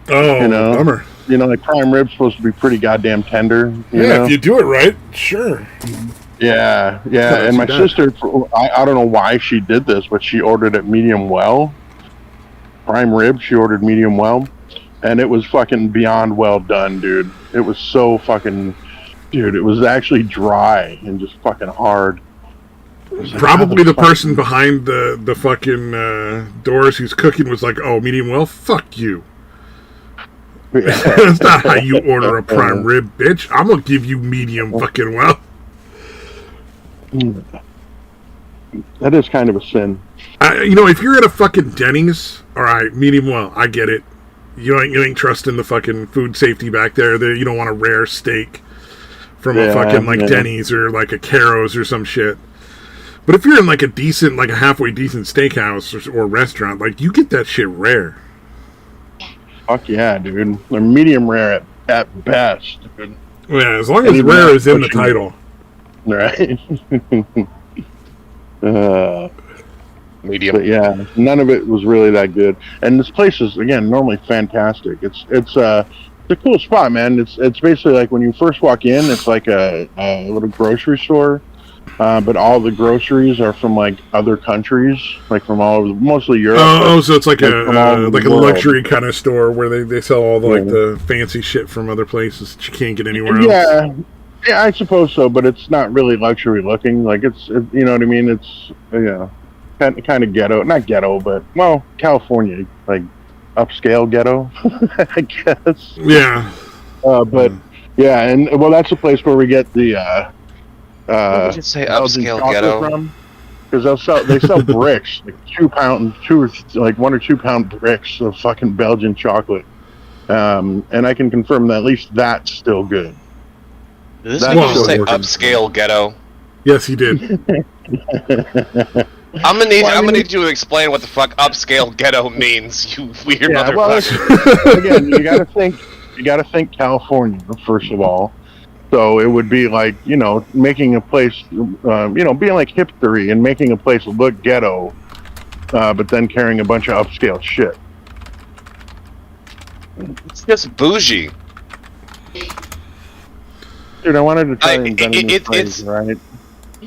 Speaker 1: Oh,
Speaker 2: you know,
Speaker 1: bummer.
Speaker 2: You know, like prime rib's supposed to be pretty goddamn tender. You
Speaker 1: Yeah,
Speaker 2: know?
Speaker 1: if you do it right, sure.
Speaker 2: Yeah. And my sister, I don't know why she did this, but she ordered it medium well. Prime rib, she ordered medium well, and it was fucking beyond well done, dude. It was so fucking, dude. It was actually dry and just fucking hard.
Speaker 1: Probably the person behind the fucking doors who's cooking was like, "Oh, medium well, fuck you." That's not how you order a prime rib, bitch. I'm gonna give you medium fucking well.
Speaker 2: That is kind of a sin.
Speaker 1: If you're at a fucking Denny's, all right, medium well, I get it. You ain't trusting the fucking food safety back there. You don't want a rare steak from a fucking Denny's or like a Caro's or some shit. But if you're in like a halfway decent steakhouse or restaurant, like you get that shit rare.
Speaker 2: Fuck yeah, dude. They're medium rare at best, dude.
Speaker 1: Yeah, as long as rare is in the title.
Speaker 2: Right.
Speaker 3: Medium.
Speaker 2: But yeah, none of it was really that good. And this place is, again, normally fantastic. It's a cool spot, man. It's basically like when you first walk in, it's like a little grocery store. But all the groceries are from like other countries, like from all over, mostly Europe.
Speaker 1: So it's like a luxury kind of store where they sell all the the fancy shit from other places that you can't get anywhere else.
Speaker 2: Yeah, I suppose so, but it's not really luxury looking. Like you know what I mean? It's kind of ghetto, not ghetto, but well, California, like upscale ghetto, I guess.
Speaker 1: Yeah.
Speaker 2: But yeah, and well, that's the place where we get the
Speaker 3: What would you say upscale ghetto?
Speaker 2: From. Because they sell bricks, like 1 or 2 pound bricks of fucking Belgian chocolate, and I can confirm that at least that's still good.
Speaker 3: Did this man just say upscale ghetto?
Speaker 1: Yes, he did.
Speaker 3: I'm gonna need you to explain what the fuck upscale ghetto means. You weird motherfucker.
Speaker 2: Well, again, you gotta think California first of all. So it would be like, making a place, being like hipstery and making a place look ghetto, but then carrying a bunch of upscale shit.
Speaker 3: It's just bougie.
Speaker 2: Dude, I wanted to try and invent a new phrase, right?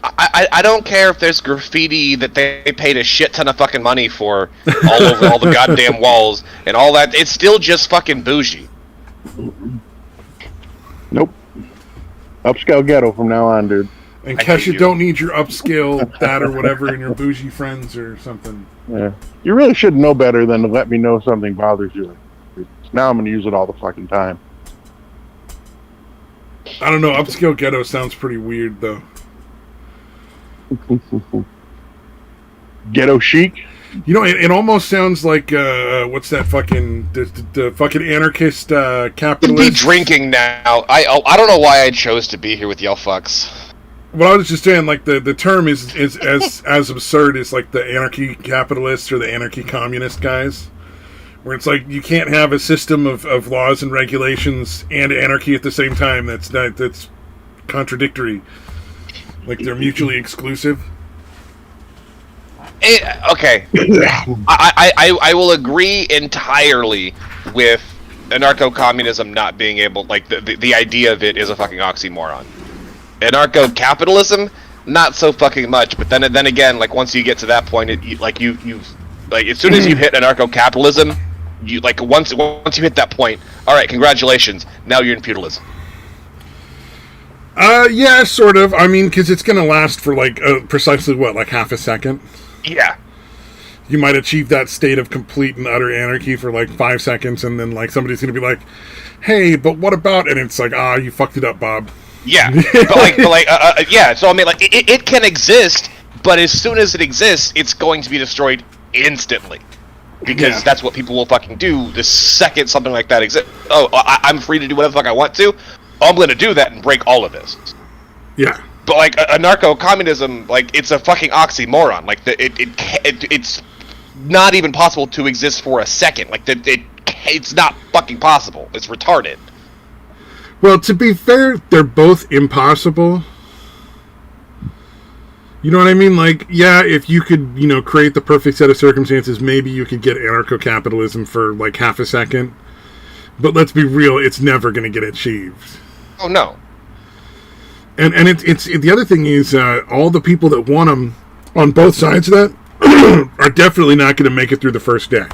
Speaker 3: I don't care if there's graffiti that they paid a shit ton of fucking money for all over all the goddamn walls and all that. It's still just fucking bougie.
Speaker 2: Nope. Upscale ghetto from now on, dude.
Speaker 1: In case you don't need your upscale that or whatever in your bougie friends or something.
Speaker 2: Yeah. You really should know better than to let me know something bothers you. Now I'm going to use it all the fucking time.
Speaker 1: I don't know. Upscale ghetto sounds pretty weird, though.
Speaker 2: Ghetto chic?
Speaker 1: It almost sounds like what's that fucking the fucking anarchist capitalist.
Speaker 3: Be drinking now. I don't know why I chose to be here with y'all fucks.
Speaker 1: Well, I was just saying, like the term is as absurd as like the anarchy capitalists or the anarchy communist guys, where it's like you can't have a system of laws and regulations and anarchy at the same time. That's contradictory. Like they're mutually exclusive.
Speaker 3: Okay, I will agree entirely with anarcho-communism not being able, like the idea of it is a fucking oxymoron. Anarcho-capitalism, not so fucking much. But then again, like once you get to that point, as soon as you hit anarcho-capitalism, you like once you hit that point, all right, congratulations, now you're in feudalism.
Speaker 1: Yeah, sort of. I mean, because it's gonna last for like precisely like half a second.
Speaker 3: Yeah.
Speaker 1: You might achieve that state of complete and utter anarchy for like 5 seconds, and then like somebody's gonna be like, "Hey, but what about?" And it's like, you fucked it up, Bob.
Speaker 3: Yeah, yeah. So I mean, like, it can exist, but as soon as it exists, it's going to be destroyed instantly, because that's what people will fucking do the second something like that exists. Oh, I'm free to do whatever the fuck I want to. I'm gonna do that and break all of this.
Speaker 1: Yeah.
Speaker 3: But like anarcho-communism, like it's a fucking oxymoron. Like it's not even possible to exist for a second. Like it's not fucking possible. It's retarded.
Speaker 1: Well, to be fair, they're both impossible. You know what I mean? Like, yeah, if you could, create the perfect set of circumstances, maybe you could get anarcho-capitalism for like half a second. But let's be real, it's never going to get achieved.
Speaker 3: Oh no.
Speaker 1: And it's the other thing is all the people that want them on both sides of that are definitely not going to make it through the first day.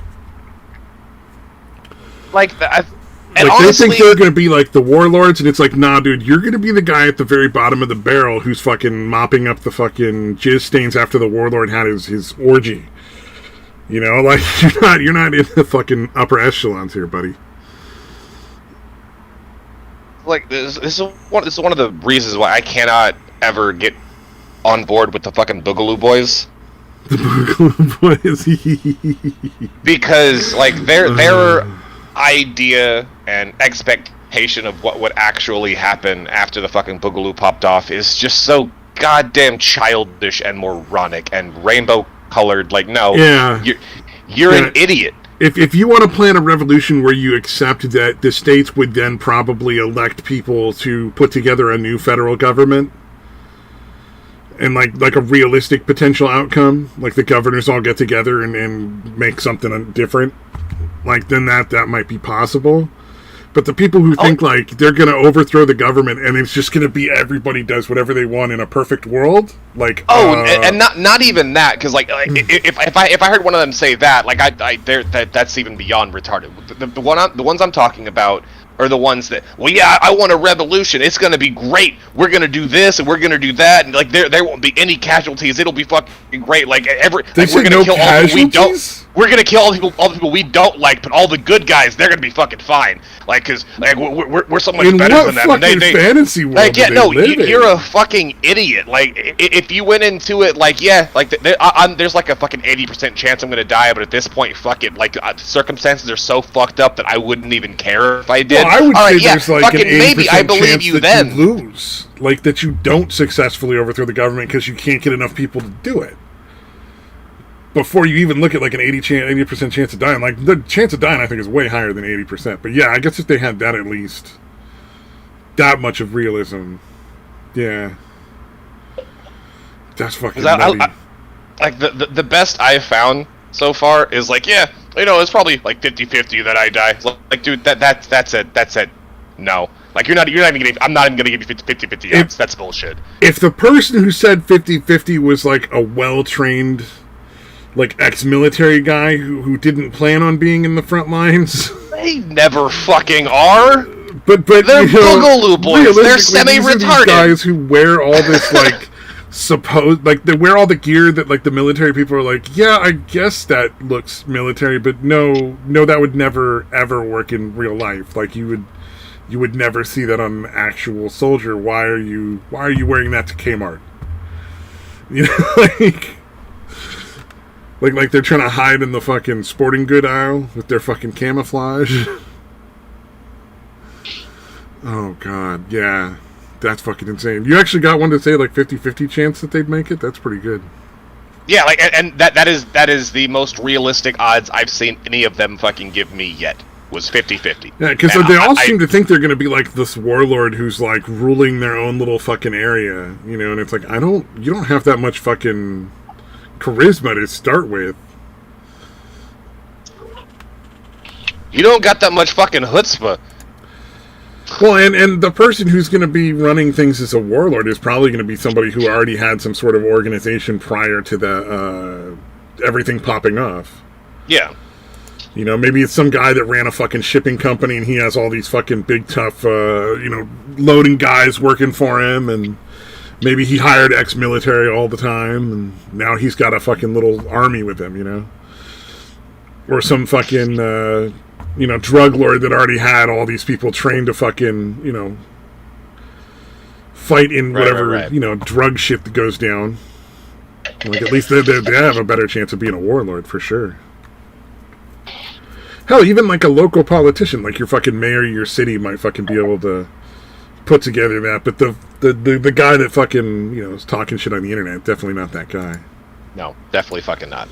Speaker 3: Like that.
Speaker 1: Like honestly, they think they're going to be like the warlords, and it's like, nah, dude, you're going to be the guy at the very bottom of the barrel who's fucking mopping up the fucking jizz stains after the warlord had his orgy. Like you're not in the fucking upper echelons here, buddy.
Speaker 3: Like this is one of the reasons why I cannot ever get on board with the fucking Boogaloo Boys.
Speaker 1: The Boogaloo Boys,
Speaker 3: because like their idea and expectation of what would actually happen after the fucking Boogaloo popped off is just so goddamn childish and moronic and rainbow colored. Like, no, you're an idiot.
Speaker 1: If you want to plan a revolution where you accept that the states would then probably elect people to put together a new federal government and like a realistic potential outcome, like the governors all get together and make something different, like then that might be possible. But the people who think like they're going to overthrow the government and it's just going to be everybody does whatever they want in a perfect world, like
Speaker 3: and not even that, because like if I heard one of them say that, like that's even beyond retarded. The ones I'm talking about are the ones that, well, yeah, I want a revolution. It's gonna be great. We're gonna do this and we're gonna do that, and like there won't be any casualties. It'll be fucking great. Like we're gonna kill all the people we don't. We're gonna kill all the people we don't like, but all the good guys, they're gonna be fucking fine. Like, cause like we're so much better than them.
Speaker 1: In what fucking fantasy world?
Speaker 3: Like, yeah, no, you're a fucking idiot. Like, if you went into it, like, yeah, like there's like a fucking 80% chance I'm gonna die, but at this point, fuck it. Like, circumstances are so fucked up that I wouldn't even care if I did.
Speaker 1: Well, I would say there's like an 80%
Speaker 3: maybe I believe
Speaker 1: chance
Speaker 3: you
Speaker 1: that
Speaker 3: then.
Speaker 1: you lose, like that you don't successfully overthrow the government because you can't get enough people to do it. Before you even look at like an 80% chance of dying, like the chance of dying, I think is way higher than 80%. But yeah, I guess if they had that at least, that much of realism, yeah, that's fucking nutty.
Speaker 3: Like the best I've found so far is like, yeah, you know, it's probably like 50-50 that I die. Like, dude, that's it. No. Like, I'm not even gonna give you 50-50 odds. That's bullshit.
Speaker 1: If the person who said 50-50 was like a well-trained, like, ex-military guy who didn't plan on being in the front lines,
Speaker 3: they never fucking are.
Speaker 1: But
Speaker 3: they're boogaloo boys. They're
Speaker 1: semi-retarded. These are these guys who wear all this like they wear all the gear that like the military people are like, yeah, I guess that looks military, but no, that would never ever work in real life. Like you would never see that on an actual soldier. Why are you wearing that to Kmart? You know, like they're trying to hide in the fucking sporting good aisle with their fucking camouflage. Oh god, yeah. That's fucking insane. You actually got one to say like 50-50 chance that they'd make it? That's pretty good.
Speaker 3: Yeah, like, and that is the most realistic odds I've seen any of them fucking give me yet. Was 50-50.
Speaker 1: Yeah, because they all seem to think they're going to be like this warlord who's like ruling their own little fucking area, you know, and it's like, you don't have that much fucking charisma to start with.
Speaker 3: You don't got that much fucking chutzpah.
Speaker 1: Well, and the person who's going to be running things as a warlord is probably going to be somebody who already had some sort of organization prior to the everything popping off.
Speaker 3: Yeah.
Speaker 1: You know, maybe it's some guy that ran a fucking shipping company and he has all these fucking big, tough, loading guys working for him, and maybe he hired ex-military all the time, and now he's got a fucking little army with him, you know? Or some fucking, drug lord that already had all these people trained to fucking, fight in whatever, drug shit that goes down. Like, at least they have a better chance of being a warlord, for sure. Hell, even like a local politician, like your fucking mayor of your city might fucking be able to put together that, but the guy that fucking, is talking shit on the internet, definitely not that guy.
Speaker 3: No, definitely fucking not.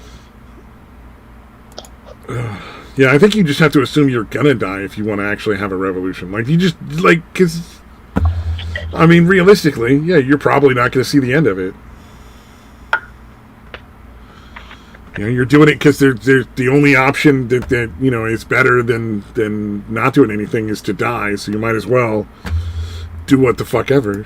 Speaker 1: Yeah, I think you just have to assume you're gonna die if you want to actually have a revolution. Like, you just, because, I mean, realistically, yeah, you're probably not gonna see the end of it. You're doing it because they're the only option that is better than not doing anything is to die. So you might as well do what the fuck ever.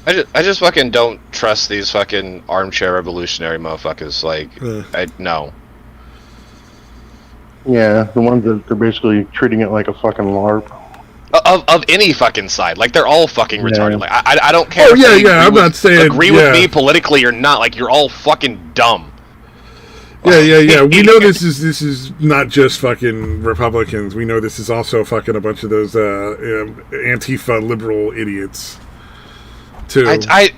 Speaker 3: I just fucking don't trust these fucking armchair revolutionary motherfuckers. Like, no.
Speaker 2: Yeah, the ones that are basically treating it like a fucking LARP.
Speaker 3: Of any fucking side, like they're all fucking retarded. Like I don't care.
Speaker 1: Oh yeah. I'm not saying
Speaker 3: agree with me politically or not. Like you're all fucking dumb.
Speaker 1: Yeah. We know this is not just fucking Republicans. We know this is also fucking a bunch of those Antifa liberal idiots too.
Speaker 3: I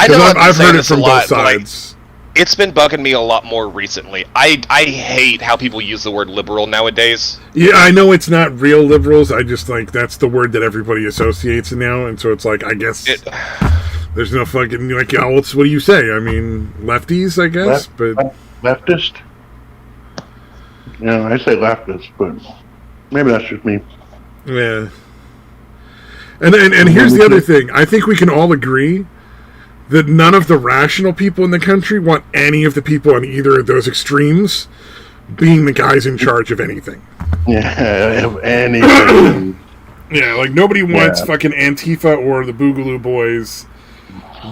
Speaker 3: know
Speaker 1: I've heard it from both sides.
Speaker 3: It's been bugging me a lot more recently. I hate how people use the word liberal nowadays.
Speaker 1: Yeah, I know it's not real liberals. I just that's the word that everybody associates now, and so it's like, I guess there's no fucking what do you say? I mean, lefties, I guess, but
Speaker 2: leftist. Yeah, I say leftist, but maybe that's just me.
Speaker 1: Yeah. And here's the other thing. I think we can all agree that none of the rational people in the country want any of the people on either of those extremes being the guys in charge of anything.
Speaker 2: Yeah, of anything.
Speaker 1: Yeah, like nobody wants fucking Antifa or the Boogaloo Boys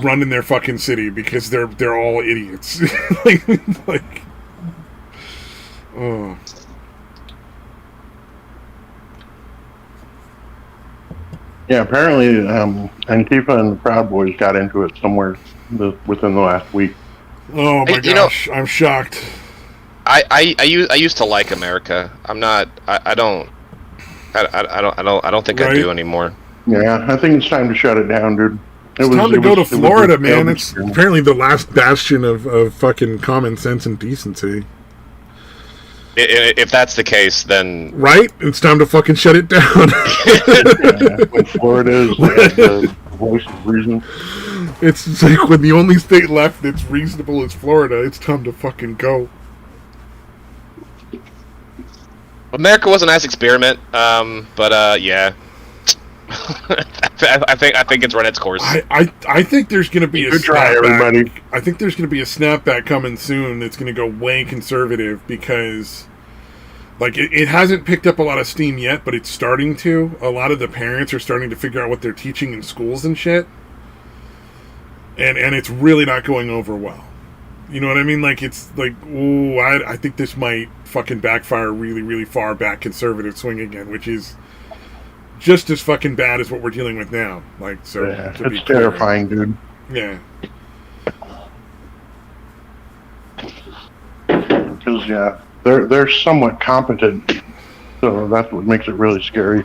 Speaker 1: running their fucking city because they're all idiots. like Oh.
Speaker 2: Yeah, apparently Antifa and the Proud Boys got into it somewhere within the last week.
Speaker 1: Oh my gosh, I'm shocked.
Speaker 3: I used to like America. I'm not. I don't think I do anymore.
Speaker 2: Yeah, I think it's time to shut it down, dude.
Speaker 1: It's time to go to Florida, man. It's apparently the last bastion of fucking common sense and decency.
Speaker 3: If that's the case, then...
Speaker 1: Right? It's time to fucking shut it down.
Speaker 2: Yeah, when Florida is the voice of reason.
Speaker 1: It's like when the only state left that's reasonable is Florida, it's time to fucking go.
Speaker 3: America was a nice experiment, but yeah. I think it's run its course.
Speaker 1: I think there's going to be a
Speaker 2: snapback. Everybody.
Speaker 1: I think there's going to be a snapback coming soon that's going to go way conservative because, like, it hasn't picked up a lot of steam yet, but it's starting to. A lot of the parents are starting to figure out what they're teaching in schools and shit, and it's really not going over well. You know what I mean? Like, it's like, ooh, I think this might fucking backfire really, really far back conservative swing again, which is just as fucking bad as what we're dealing with now. Like, so
Speaker 2: yeah, it's terrifying, dude.
Speaker 1: Yeah.
Speaker 2: Because yeah, they're somewhat competent, so that's what makes it really scary.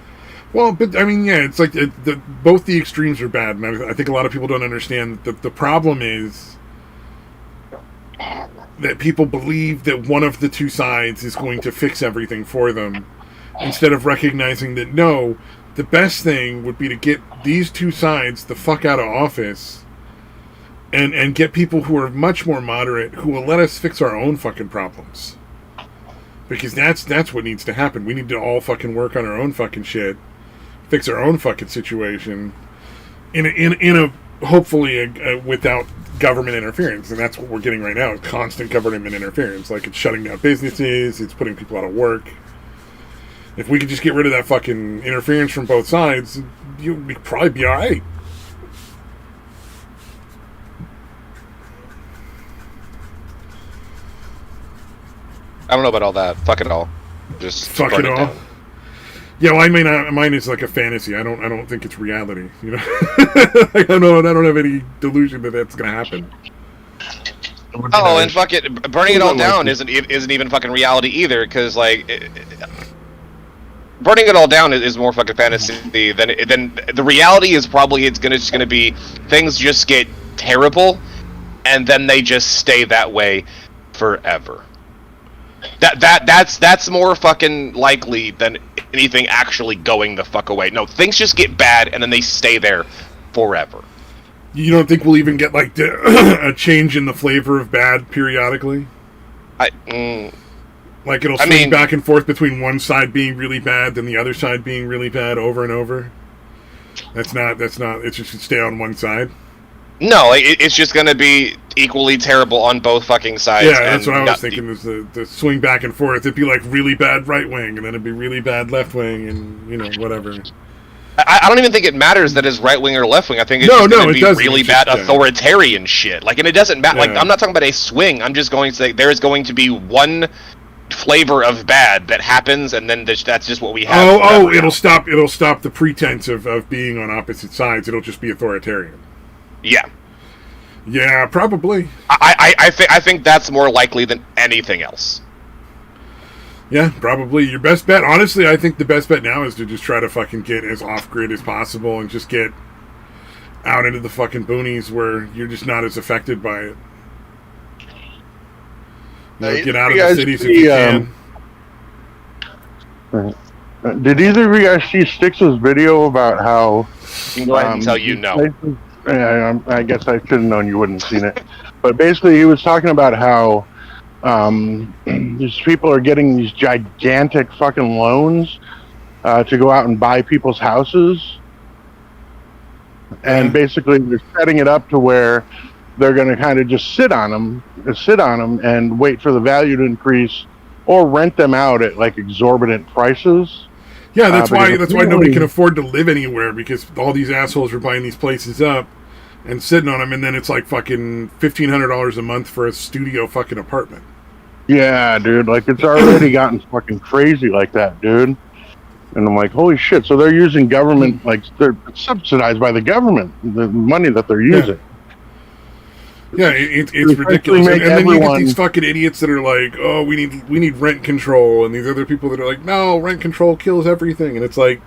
Speaker 1: Well, but I mean, yeah, it's like both the extremes are bad, and I think a lot of people don't understand that the problem is that people believe that one of the two sides is going to fix everything for them, instead of recognizing that no. The best thing would be to get these two sides the fuck out of office and get people who are much more moderate who will let us fix our own fucking problems. Because that's what needs to happen. We need to all fucking work on our own fucking shit, fix our own fucking situation in a hopefully without government interference. And that's what we're getting right now, constant government interference. Like, it's shutting down businesses, it's putting people out of work. If we could just get rid of that fucking interference from both sides, we'd probably be alright.
Speaker 3: I don't know about all that. Fuck it all. Just
Speaker 1: fuck it all. Down. Yeah, well, I mean, mine is like a fantasy. I don't think it's reality. You know, I don't have any delusion that that's gonna happen.
Speaker 3: Oh, and fuck it, burning it all down isn't even fucking reality either. Because like. Burning it all down is more fucking fantasy than the reality is probably it's just gonna be things just get terrible, and then they just stay that way forever. That's more fucking likely than anything actually going the fuck away. No, things just get bad and then they stay there forever.
Speaker 1: You don't think we'll even get like a change in the flavor of bad periodically? Like it'll swing back and forth between one side being really bad than the other side being really bad over and over? That's not, it's just stay on one side?
Speaker 3: No, it's just going to be equally terrible on both fucking sides.
Speaker 1: Yeah, that's what I was thinking, is the swing back and forth. It'd be like really bad right wing, and then it'd be really bad left wing, and, you know, whatever.
Speaker 3: I don't even think it matters that it's right wing or left wing. I think it's going to be really bad authoritarian shit. Like, and it doesn't matter. Like, I'm not talking about a swing. I'm just going to say there is going to be one flavor of bad that happens, and then that's just what we have.
Speaker 1: It'll stop the pretense of being on opposite sides. It'll just be authoritarian. Yeah, probably.
Speaker 3: I think that's more likely than anything else.
Speaker 1: Yeah, probably. Your best bet, honestly, I think the best bet now is to just try to fucking get as off-grid as possible and just get out into the fucking boonies where you're just not as affected by it. Get out of the cities if you can.
Speaker 2: Did either of you guys see Styx's video about how...
Speaker 3: You can go ahead and tell you no.
Speaker 2: I guess I should have known you wouldn't have seen it. But basically, he was talking about how these people are getting these gigantic fucking loans to go out and buy people's houses. And basically, they're setting it up to where they're going to kind of just sit on them and wait for the value to increase, or rent them out at like exorbitant prices.
Speaker 1: Yeah, that's why nobody can afford to live anywhere, because all these assholes are buying these places up and sitting on them, and then it's like fucking $1,500 a month for a studio fucking apartment.
Speaker 2: Yeah, dude. Like, it's already gotten fucking crazy like that, dude. And I'm like, holy shit. So they're using government, like, they're subsidized by the government, the money that they're using.
Speaker 1: Yeah, it's ridiculous. And then you get these fucking idiots that are like, oh, we need rent control. And these other people that are like, no, rent control kills everything. And it's like,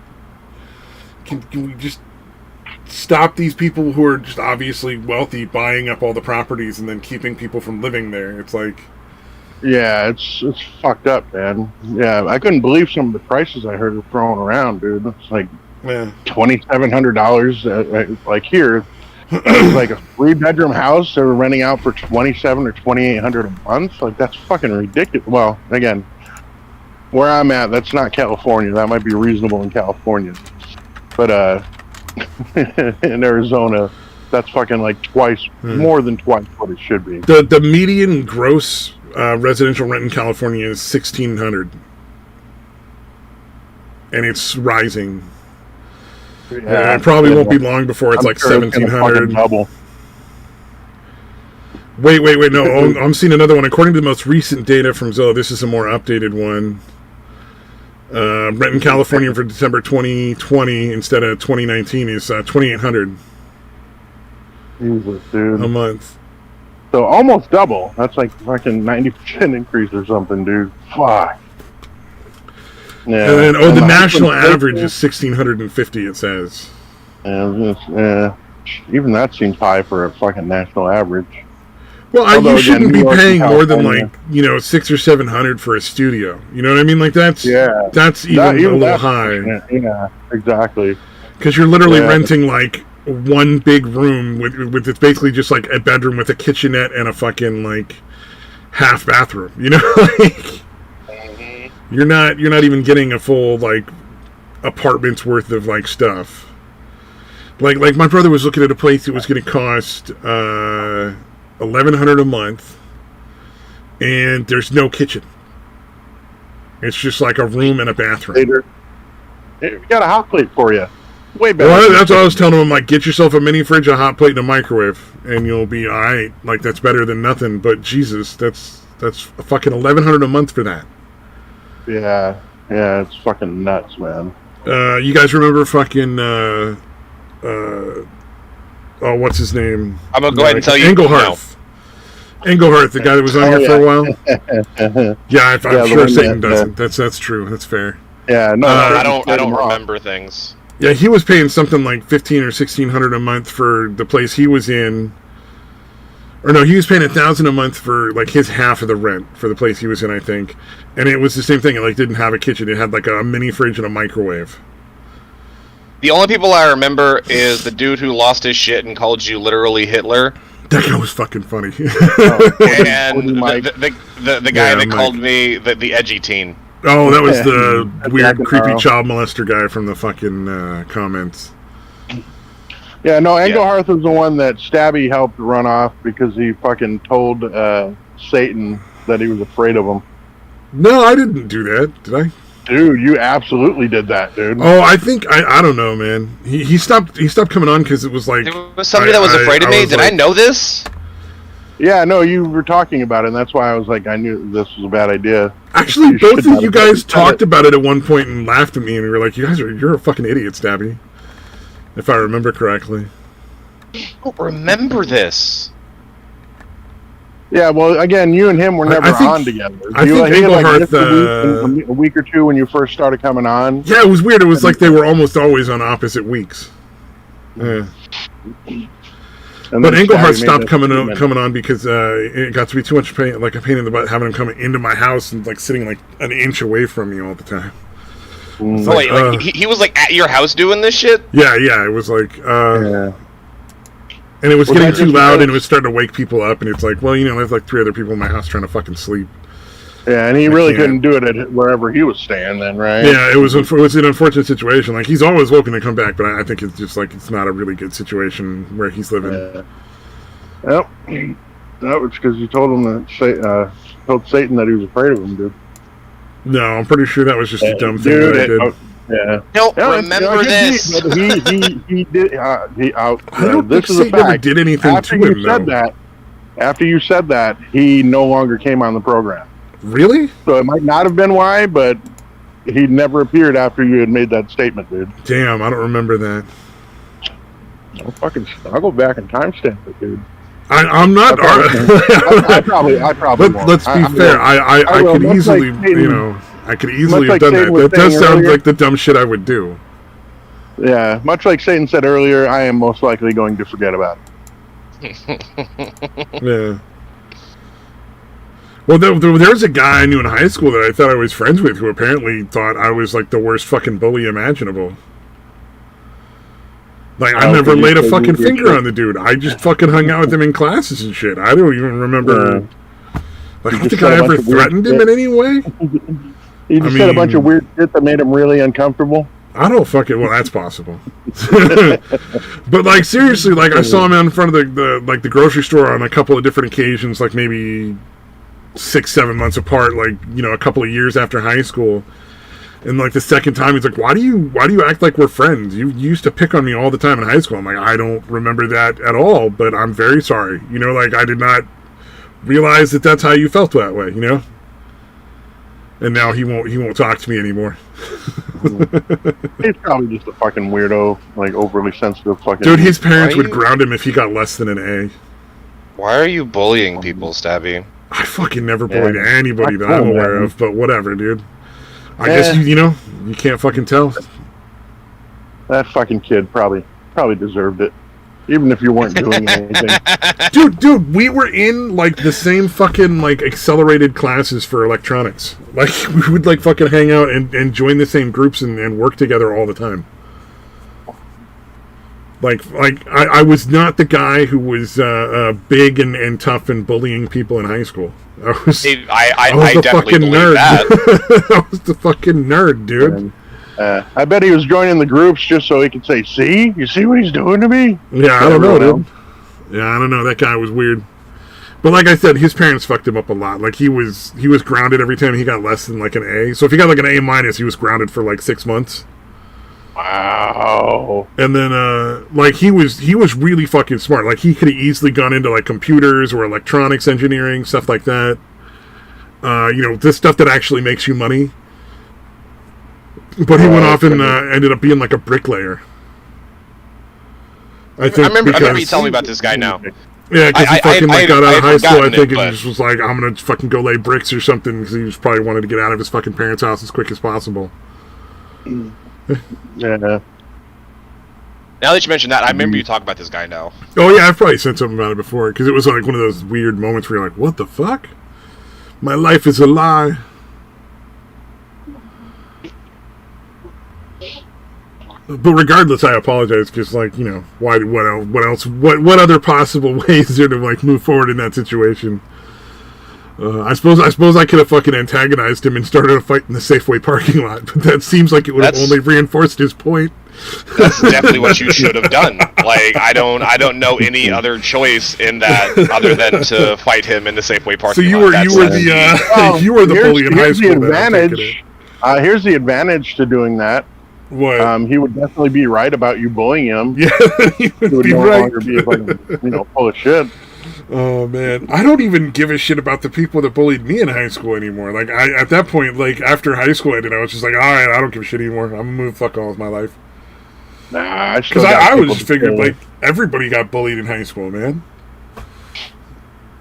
Speaker 1: can we just stop these people who are just obviously wealthy buying up all the properties and then keeping people from living there? It's like...
Speaker 2: Yeah, it's fucked up, man. Yeah, I couldn't believe some of the prices I heard thrown around, dude. It's like $2,700. Like here, it's like a 3-bedroom house they were renting out for $2,700 or $2,800 a month. Like, that's fucking ridiculous. Well, again, where I'm at, that's not California. That might be reasonable in California, but in Arizona, that's fucking like more than twice what it should be.
Speaker 1: The median gross residential rent in California is $1,600, and it's rising. Yeah, it probably won't be long before it's like $1,700.
Speaker 2: Double.
Speaker 1: Wait, no, I'm seeing another one. According to the most recent data from Zillow, this is a more updated one. Rent in California for December 2020 instead of 2019 is $2,800 a month.
Speaker 2: So almost double. That's like fucking 90% increase or something, dude. Fuck. Yeah.
Speaker 1: And then, the national average is $1,650. It says.
Speaker 2: Yeah, even that seems high for a fucking national average.
Speaker 1: Well, you shouldn't be paying more than like $600 or $700 for a studio. You know what I mean? Like that's even a little high.
Speaker 2: Yeah, exactly.
Speaker 1: Because you're literally renting like one big room with it's basically just like a bedroom with a kitchenette and a fucking like half bathroom. You know, like you're not even getting a full like apartment's worth of like stuff. Like my brother was looking at a place that was going to cost $1,100 a month, and there's no kitchen. It's just like a room and a bathroom.
Speaker 2: We got a hot plate for you. Way better.
Speaker 1: Well, that's what I was telling him. I'm like, get yourself a mini fridge, a hot plate, and a microwave, and you'll be all right. Like, that's better than nothing. But Jesus, that's fucking $1,100 a month for that.
Speaker 2: Yeah, it's fucking nuts, man.
Speaker 1: You guys remember fucking what's his name?
Speaker 3: I'm gonna go ahead and tell you.
Speaker 1: Engelhardt, the guy that was on here for a while. Yeah, I'm sure Satan doesn't. That's true. That's fair.
Speaker 2: Yeah, no,
Speaker 3: I don't remember things.
Speaker 1: Yeah, he was paying something like $1,500 or $1,600 a month for the place he was in. Or no, he was paying $1,000 a month for like his half of the rent for the place he was in, I think. And it was the same thing. It like didn't have a kitchen. It had like a mini fridge and a microwave.
Speaker 3: The only people I remember is the dude who lost his shit and called you literally Hitler.
Speaker 1: That guy was fucking funny.
Speaker 3: And the guy that called me the edgy teen.
Speaker 1: Oh, that was the weird, creepy child molester guy from the fucking comments.
Speaker 2: Yeah, no, Engelhardt was the one that Stabby helped run off because he fucking told Satan that he was afraid of him.
Speaker 1: No, I didn't do that, did I?
Speaker 2: Dude, you absolutely did that, dude.
Speaker 1: Oh, I think I don't know, man. He stopped coming on because it was like
Speaker 3: there was somebody that was afraid of me. Did I know this?
Speaker 2: Yeah, no, you were talking about it, and that's why I was like, I knew this was a bad idea.
Speaker 1: Actually, both of you guys talked about it at one point and laughed at me, and you were like, you're a fucking idiot, Stabby. If I remember correctly.
Speaker 3: I don't remember this.
Speaker 2: Yeah, well, again, you and him were never on together.
Speaker 1: I think Engelhardt,
Speaker 2: a week or two when you first started coming on.
Speaker 1: Yeah, it was weird. It was like they were almost always on opposite weeks. Yeah. But Engelhardt stopped coming on because it got to be too much pain, like a pain in the butt, having him come into my house and like sitting like an inch away from me all the time.
Speaker 3: He was like at your house doing this shit?
Speaker 1: Yeah, it was like, and it was getting too loud and it was starting to wake people up, and it's like, well, there's like 3 other people in my house trying to fucking sleep.
Speaker 2: Yeah, and he really couldn't do it at wherever he was staying then, right?
Speaker 1: Yeah, it was an unfortunate situation. Like, he's always welcome to come back, but I think it's just like, it's not a really good situation where he's living.
Speaker 2: Yep. That was because you told him that told Satan that he was afraid of him, dude.
Speaker 1: No, I'm pretty sure that was just a dumb thing that I did.
Speaker 3: Don't remember this.
Speaker 2: He did.
Speaker 1: I don't think Satan ever did anything to him, though.
Speaker 2: After you said that, he no longer came on the program.
Speaker 1: Really?
Speaker 2: So it might not have been why, but he never appeared after you had made that statement, dude.
Speaker 1: Damn, I don't remember that.
Speaker 2: I'll go back and timestamp it, dude.
Speaker 1: I'm not.
Speaker 2: I probably.
Speaker 1: Let's be fair. I could easily, I could easily have done that. That does sound like the dumb shit I would do.
Speaker 2: Yeah, much like Satan said earlier, I am most likely going to forget about it.
Speaker 1: Yeah. Well, there was a guy I knew in high school that I thought I was friends with who apparently thought I was like the worst fucking bully imaginable. Like, I never laid a fucking finger on the dude. I just fucking hung out with him in classes and shit. I don't even remember. Like, I don't think I ever threatened him in any way.
Speaker 2: He just said a bunch of weird shit that made him really uncomfortable.
Speaker 1: I don't fucking. Well, that's possible. But like, seriously, like, I saw him out in front of the grocery store on a couple of different occasions, like maybe 6-7 months apart, like, a couple of years after high school. And like the second time, he's like, "Why do you act like we're friends? You used to pick on me all the time in high school." I'm like, "I don't remember that at all, but I'm very sorry. Like, I did not realize that that's how you felt that way. And now he won't talk to me anymore."
Speaker 2: He's probably just a fucking weirdo, like overly sensitive fucking.
Speaker 1: Dude, his parents would ground him if he got less than an A.
Speaker 3: Why are you bullying people, Stabby?
Speaker 1: I fucking never bullied anybody that I'm aware of, but whatever, dude. I guess you can't fucking tell.
Speaker 2: That fucking kid probably deserved it, even if you weren't doing anything.
Speaker 1: Dude, we were in like the same fucking like accelerated classes for electronics. Like, we would like fucking hang out and join the same groups and work together all the time. Like I was not the guy who was big and tough and bullying people in high school. I was the fucking nerd. I was the fucking nerd, dude.
Speaker 2: I bet he was joining the groups just so he could say, "See, you see what he's doing to me?"
Speaker 1: Yeah, I don't know, dude. Yeah, I don't know. That guy was weird. But like I said, his parents fucked him up a lot. Like, he was grounded every time he got less than like an A. So if he got like an A-, he was grounded for like 6 months.
Speaker 2: Wow.
Speaker 1: And then like he was really fucking smart. Like, he could have easily gone into like computers or electronics engineering, stuff like that. This stuff that actually makes you money. But he went off and ended up being like a bricklayer. I
Speaker 3: remember you telling me about this guy now.
Speaker 1: Yeah, because he fucking got out of high school, I think, and just was like, "I'm gonna fucking go lay bricks or something," because he just probably wanted to get out of his fucking parents' house as quick as possible.
Speaker 2: Yeah.
Speaker 3: Now that you mention that, I remember you talking about this guy now.
Speaker 1: Oh yeah, I've probably said something about it before, because it was like one of those weird moments where you're like, "What the fuck? My life is a lie." But regardless, I apologize, because like, why? What else? What other possible ways is there to like move forward in that situation? I suppose I could have fucking antagonized him and started a fight in the Safeway parking lot, but that seems like it would have only reinforced his point.
Speaker 3: That's definitely what you should have done. Like, I don't know any other choice in that other than to fight him in the Safeway parking lot.
Speaker 1: So you were the bully in high school.
Speaker 2: Here's the advantage to doing that.
Speaker 1: What?
Speaker 2: He would definitely be right about you bullying him.
Speaker 1: Yeah, he would be
Speaker 2: no
Speaker 1: right.
Speaker 2: longer be full of shit.
Speaker 1: Oh man, I don't even give a shit about the people that bullied me in high school anymore. Like, at that point, like after high school ended, I was just like, all right, I don't give a shit anymore. I'm gonna move fuck all with my life.
Speaker 2: Nah,
Speaker 1: because I was just figured like everybody got bullied in high school, man.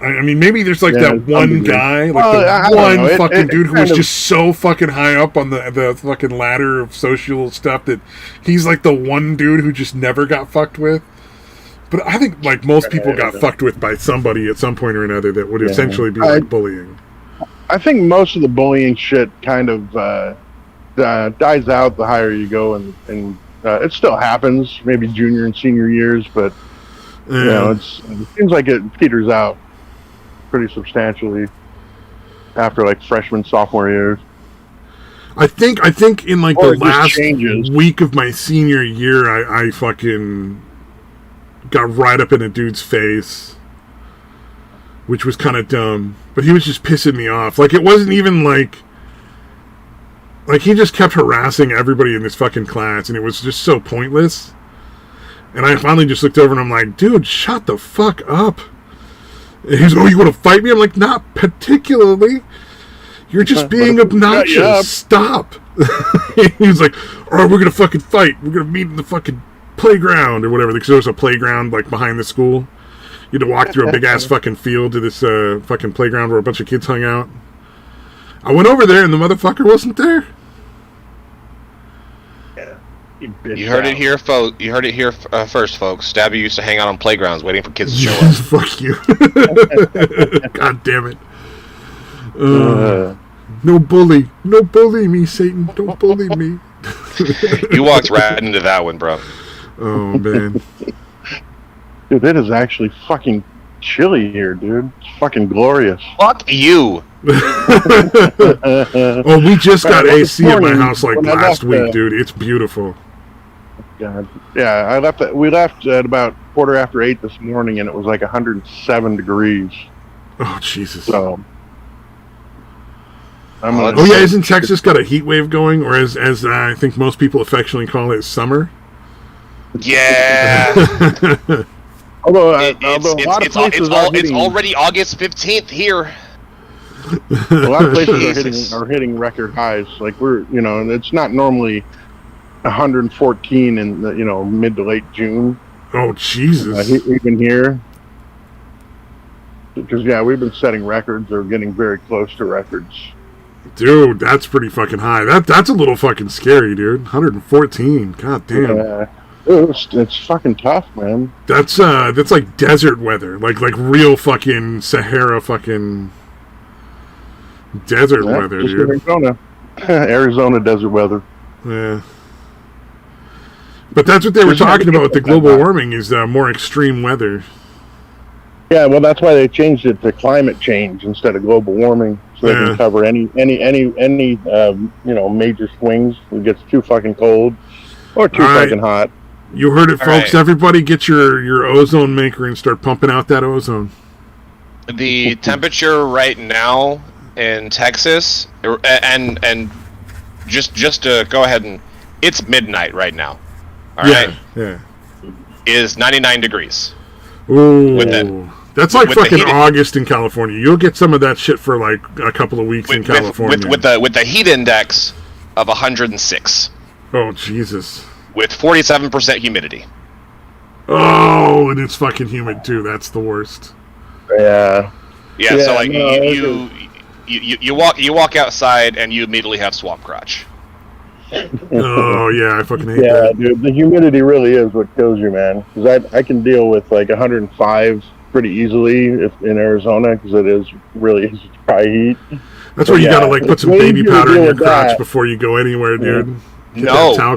Speaker 1: I mean, maybe there's like that one guy, like the one fucking dude who was just so fucking high up on the fucking ladder of social stuff that he's like the one dude who just never got fucked with. But I think like most people got fucked with by somebody at some point or another that would essentially be like bullying.
Speaker 2: I think most of the bullying shit kind of dies out the higher you go, and it still happens, maybe junior and senior years, but it seems like it peters out pretty substantially after like freshman, sophomore years.
Speaker 1: I think in like the last week of my senior year, I fucking got right up in a dude's face, which was kind of dumb, but he was just pissing me off. Like, it wasn't even like he just kept harassing everybody in this fucking class, and it was just so pointless. And I finally just looked over and I'm like, dude, shut the fuck up. And he's like, "Oh, you want to fight me?" I'm like, not particularly. You're just being obnoxious. Stop. He was like, all right, we're going to fucking fight. We're going to meet in the fucking playground or whatever. Because there was a playground like behind the school. You had to walk through a big ass fucking field to this fucking playground where a bunch of kids hung out. I went over there and the motherfucker wasn't there.
Speaker 3: You heard it here, folks. You heard it here first, folks. Stabby used to hang out on playgrounds waiting for kids to show up.
Speaker 1: Fuck you. God damn it. No bully. No bully me, Satan. Don't bully me.
Speaker 3: You walked right into that one, bro.
Speaker 1: Oh, man.
Speaker 2: Dude, it is actually fucking chilly here, dude. It's fucking glorious.
Speaker 3: Fuck you.
Speaker 1: Oh, we just got AC at my house like last week, dude. It's beautiful.
Speaker 2: God. Yeah, we left at about 8:15 this morning, and it was like 107 degrees.
Speaker 1: Oh, Jesus.
Speaker 2: So,
Speaker 1: yeah, isn't Texas got a heat wave going, or as I think most people affectionately call it, summer?
Speaker 3: Yeah.
Speaker 2: Although a lot of places
Speaker 3: it's already August 15th here.
Speaker 2: A lot of places are hitting record highs. Like and it's not normally 114 in the, mid to late June.
Speaker 1: Oh, Jesus.
Speaker 2: Even here. Because, we've been setting records or getting very close to records.
Speaker 1: Dude, that's pretty fucking high. That's a little fucking scary, dude. 114. God damn.
Speaker 2: Yeah. It's fucking tough, man.
Speaker 1: That's like desert weather. Like real fucking Sahara fucking desert weather, dude.
Speaker 2: Arizona desert weather.
Speaker 1: Yeah. But that's what they were talking about with the global warming is more extreme weather.
Speaker 2: Yeah, well, that's why they changed it to climate change instead of global warming, so they can cover any major swings. It gets too fucking cold or too fucking hot.
Speaker 1: You heard it, folks. Right. Everybody get your ozone maker and start pumping out that ozone.
Speaker 3: The temperature right now in Texas, and just to go ahead and it's midnight right now. All right.
Speaker 1: Yeah.
Speaker 3: Is 99 degrees.
Speaker 1: Ooh. That's like fucking August in California. You'll get some of that shit for like a couple of weeks in California.
Speaker 3: With the heat index of 106.
Speaker 1: Oh, Jesus.
Speaker 3: With 47% humidity.
Speaker 1: Oh, and it's fucking humid too. That's the worst.
Speaker 2: Yeah.
Speaker 3: Yeah. So like you walk outside and you immediately have swamp crotch.
Speaker 1: Oh yeah, I fucking hate that.
Speaker 2: Yeah, dude, the humidity really is what kills you, man. Because I can deal with like 105 pretty easily in Arizona because it is really dry heat.
Speaker 1: That's where you gotta like put some baby powder in your crotch before you go anywhere, dude.
Speaker 3: No,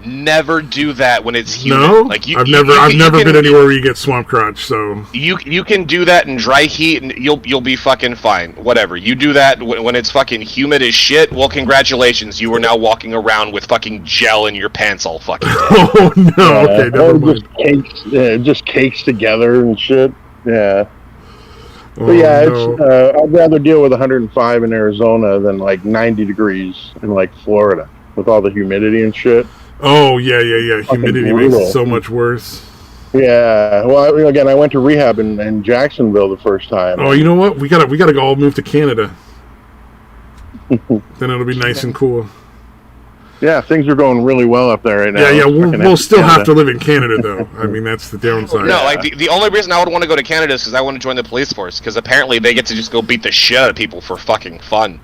Speaker 3: never do that when it's humid.
Speaker 1: No,
Speaker 3: like
Speaker 1: I've never been anywhere where you get swamp crotch. So
Speaker 3: you can do that in dry heat and you'll be fucking fine. Whatever you do that when it's fucking humid as shit. Well, congratulations, you are now walking around with fucking gel in your pants all fucking day.
Speaker 1: Oh no, okay, never mind.
Speaker 2: Just cakes together and shit. Yeah.
Speaker 1: Oh,
Speaker 2: but yeah, it's I'd rather deal with 105 in Arizona than like 90 degrees in like Florida with all the humidity and shit.
Speaker 1: Oh, yeah. Humidity makes it so much worse.
Speaker 2: Yeah. Well, again, I went to rehab in Jacksonville the first time.
Speaker 1: Oh, you know what? We gotta all move to Canada. Then it'll be nice and cool.
Speaker 2: Yeah, things are going really well up there right now.
Speaker 1: Yeah, we'll still have to live in Canada, though. I mean, that's the downside.
Speaker 3: No, like, the only reason I would want to go to Canada is because I want to join the police force, because apparently they get to just go beat the shit out of people for fucking fun.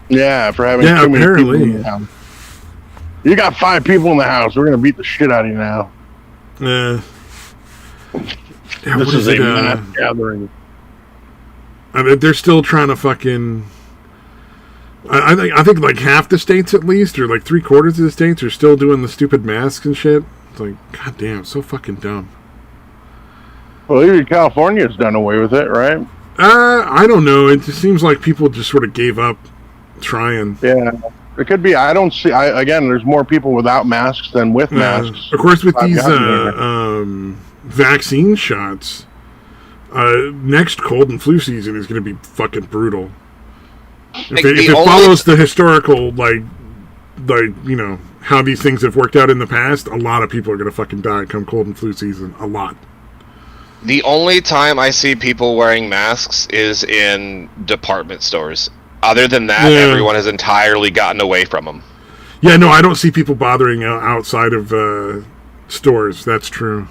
Speaker 2: Yeah, for having too many people in the house. You got 5 people in the house. We're going to beat the shit out of you now.
Speaker 1: Yeah,
Speaker 2: this is a mass gathering.
Speaker 1: I mean, they're still trying to fucking... I think like half the states at least, or like 3/4 of the states are still doing the stupid masks and shit. It's like, goddamn, so fucking dumb.
Speaker 2: Well, even California's done away with it, right?
Speaker 1: I don't know. It just seems like people just sort of gave up trying.
Speaker 2: Yeah, it could be. I don't see. Again, there's more people without masks than with masks.
Speaker 1: Of course, with these vaccine shots, next cold and flu season is going to be fucking brutal. If it follows the historical, like how these things have worked out in the past, a lot of people are going to fucking die come cold and flu season. A lot.
Speaker 3: The only time I see people wearing masks is in department stores. Other than that, everyone has entirely gotten away from them.
Speaker 1: Yeah, no, I don't see people bothering outside of stores. That's true.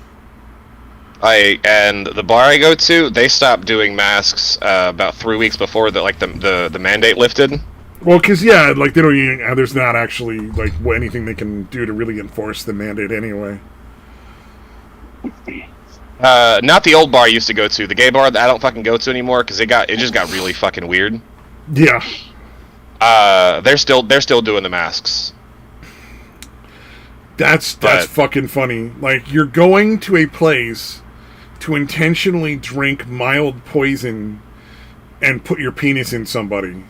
Speaker 3: And the bar I go to, they stopped doing masks about 3 weeks before the mandate lifted.
Speaker 1: Well, because they don't even, there's not actually anything they can do to really enforce the mandate anyway.
Speaker 3: Not the old bar I used to go to, the gay bar that I don't fucking go to anymore because it just got really fucking weird.
Speaker 1: Yeah.
Speaker 3: They're still doing the masks.
Speaker 1: That's fucking funny. Like, you're going to a place to intentionally drink mild poison and put your penis in somebody,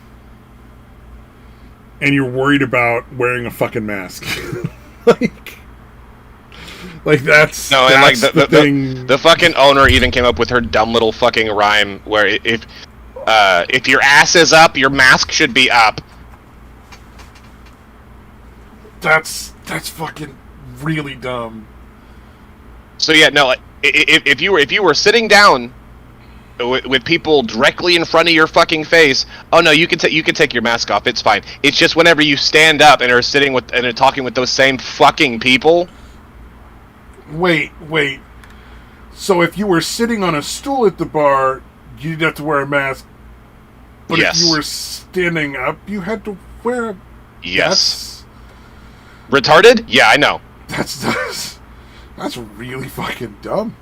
Speaker 1: and you're worried about wearing a fucking mask. that's the thing.
Speaker 3: The fucking owner even came up with her dumb little fucking rhyme where if your ass is up, your mask should be up.
Speaker 1: That's fucking really dumb.
Speaker 3: So yeah, no. If you were sitting down with people directly in front of your fucking face, oh no, you can take your mask off. It's fine. It's just whenever you stand up and are sitting with and are talking with those same fucking people.
Speaker 1: Wait. So if you were sitting on a stool at the bar, you'd have to wear a mask. But
Speaker 3: yes.
Speaker 1: If you were standing up, you had to wear a...
Speaker 3: Yes. Retarded? Yeah, I know.
Speaker 1: That's really fucking dumb.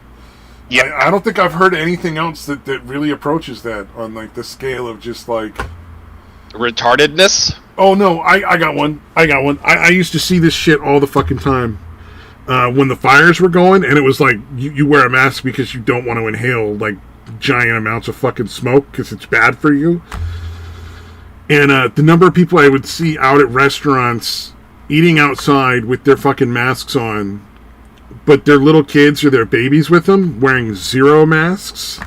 Speaker 3: Yeah.
Speaker 1: I don't think I've heard anything else that really approaches that on the scale of just
Speaker 3: retardedness.
Speaker 1: Oh no, I got one. I used to see this shit all the fucking time when the fires were going, and it was you wear a mask because you don't want to inhale giant amounts of fucking smoke because it's bad for you. And the number of people I would see out at restaurants eating outside with their fucking masks on, but their little kids or their babies with them wearing zero masks,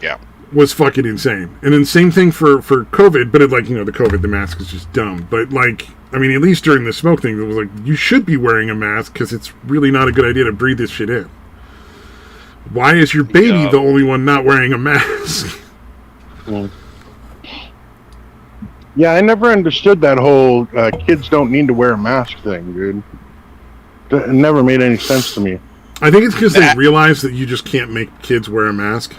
Speaker 3: yeah,
Speaker 1: was fucking insane. And then same thing for COVID, but the mask is just dumb. But at least during the smoke thing, it was you should be wearing a mask because it's really not a good idea to breathe this shit in. Why is your baby the only one not wearing a mask?
Speaker 2: Yeah, I never understood that whole kids don't need to wear a mask thing, dude. It never made any sense to me.
Speaker 1: I think it's because they realize that you just can't make kids wear a mask.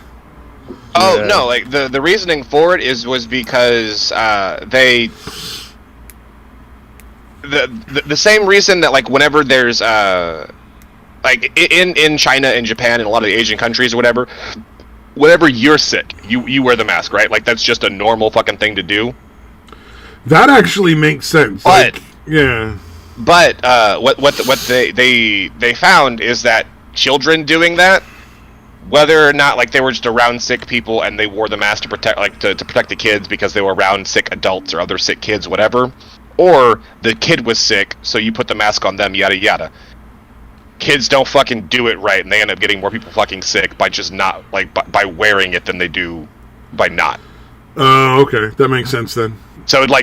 Speaker 3: Oh, yeah. No, the reasoning for it was because they... The same reason that, whenever there's... in China and Japan and a lot of the Asian countries or whatever, whenever you're sick, you wear the mask, right? That's just a normal fucking thing to do. That
Speaker 1: actually makes sense.
Speaker 3: But...
Speaker 1: yeah.
Speaker 3: But what they found is that children doing that, whether or not they were just around sick people and they wore the mask to protect to protect the kids because they were around sick adults or other sick kids, whatever, or the kid was sick, so you put the mask on them, yada yada. Kids don't fucking do it right, and they end up getting more people fucking sick by just not by wearing it than they do by not.
Speaker 1: Oh, okay, that makes sense then.
Speaker 3: So if you,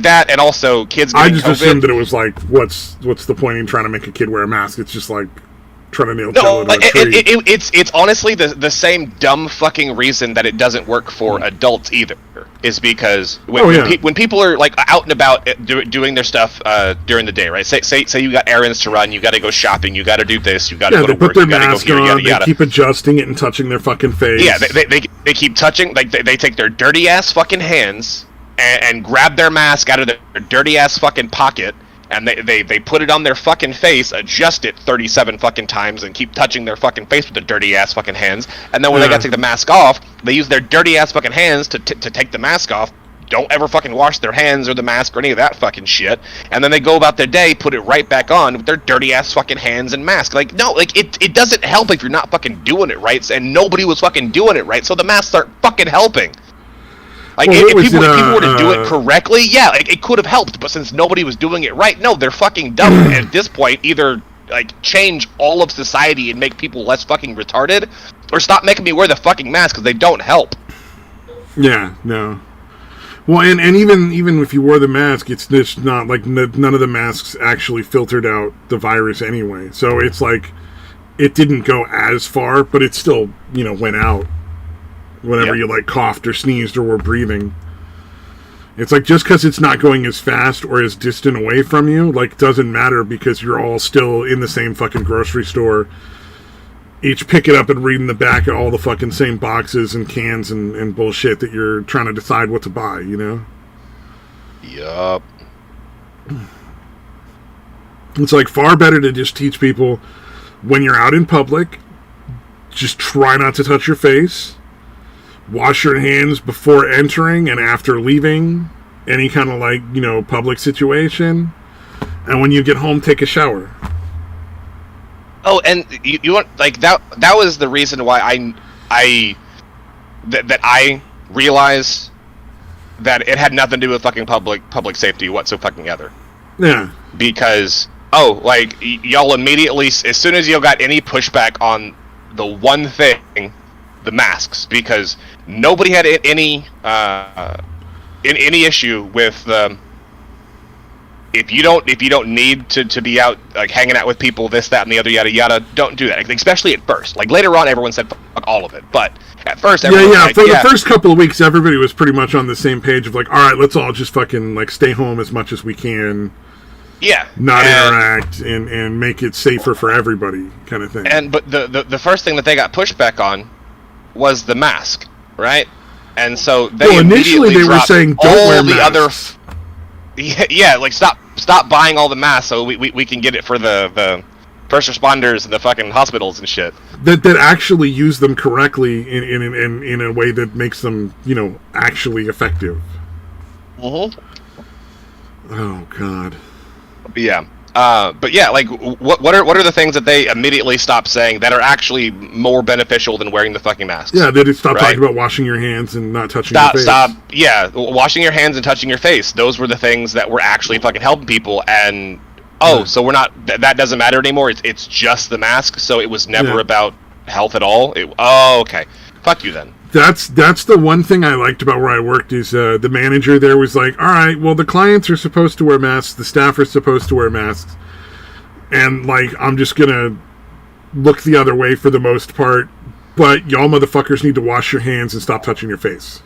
Speaker 3: that, and also kids getting
Speaker 1: I just
Speaker 3: COVID, assumed
Speaker 1: that it was what's the point in trying to make a kid wear a mask? It's just trying to nail jello to a tree.
Speaker 3: It's honestly the same dumb fucking reason that it doesn't work for adults either. Is because when people are out and about doing their stuff during the day, right? Say you got errands to run, you got to go shopping, you got to do this, you got to go to work, you got to go here, yada yada.
Speaker 1: They keep adjusting it and touching their fucking face.
Speaker 3: Yeah, they keep touching. They take their dirty ass fucking hands and grab their mask out of their dirty ass fucking pocket. And they put it on their fucking face, adjust it 37 fucking times, and keep touching their fucking face with their dirty ass fucking hands. And then when they gotta take the mask off, they use their dirty ass fucking hands to take the mask off. Don't ever fucking wash their hands or the mask or any of that fucking shit. And then they go about their day, put it right back on with their dirty ass fucking hands and mask. It doesn't help if you're not fucking doing it right. And nobody was fucking doing it right, so the masks aren't fucking helping. If people were to do it correctly, it could have helped. But since nobody was doing it right, no, they're fucking dumb. And at this point, either change all of society and make people less fucking retarded, or stop making me wear the fucking mask because they don't help.
Speaker 1: Yeah, no. Well, and even if you wore the mask, it's just not none of the masks actually filtered out the virus anyway. So it's it didn't go as far, but it still went out. whenever you like coughed or sneezed or were breathing. It's like just because it's not going as fast or as distant away from you, like doesn't matter because you're all still in the same fucking grocery store. Each pick it up and reading the back of all the fucking same boxes and cans and bullshit that you're trying to decide what to buy, you know?
Speaker 3: Yup.
Speaker 1: It's like far better to just teach people when you're out in public, just try not to touch your face, wash your hands before entering and after leaving any kind of like, you know, public situation, and when you get home, take a shower.
Speaker 3: Oh, and you want like that was the reason why I realized that it had nothing to do with fucking public safety whatsoever.
Speaker 1: Yeah.
Speaker 3: Because like y'all immediately, as soon as y'all got any pushback on the one thing, the masks, because nobody had any issue with if you don't need to be out like hanging out with people, this, that, and the other, yada yada, don't do that. Especially at first. Like later on, everyone said fuck all of it, but at first, everyone was like,
Speaker 1: for the first couple of weeks, everybody was pretty much on the same page of like, all right, let's all just fucking like stay home as much as we can.
Speaker 3: Yeah,
Speaker 1: not interact and make it safer for everybody, kind of thing.
Speaker 3: But the first thing that they got pushback on was the mask, right? And so they
Speaker 1: initially they were saying don't wear masks.
Speaker 3: Like stop buying all the masks so we can get it for the first responders and the fucking hospitals and shit.
Speaker 1: That actually use them correctly in a way that makes them, you know, actually effective.
Speaker 3: Mm-hmm.
Speaker 1: Oh God.
Speaker 3: Yeah. But yeah, like what are the things that they immediately stopped saying that are actually more beneficial than wearing the fucking masks?
Speaker 1: Yeah, they stopped talking about washing your hands and not touching your face.
Speaker 3: Yeah, washing your hands and touching your face. Those were the things that were actually fucking helping people. And so we're not. That doesn't matter anymore. It's just the mask. So it was never about health at all. Okay. Fuck you then.
Speaker 1: That's the one thing I liked about where I worked is the manager there was like, all right, well, the clients are supposed to wear masks, the staff are supposed to wear masks, and like I'm just gonna look the other way for the most part, but y'all motherfuckers need to wash your hands and stop touching your face.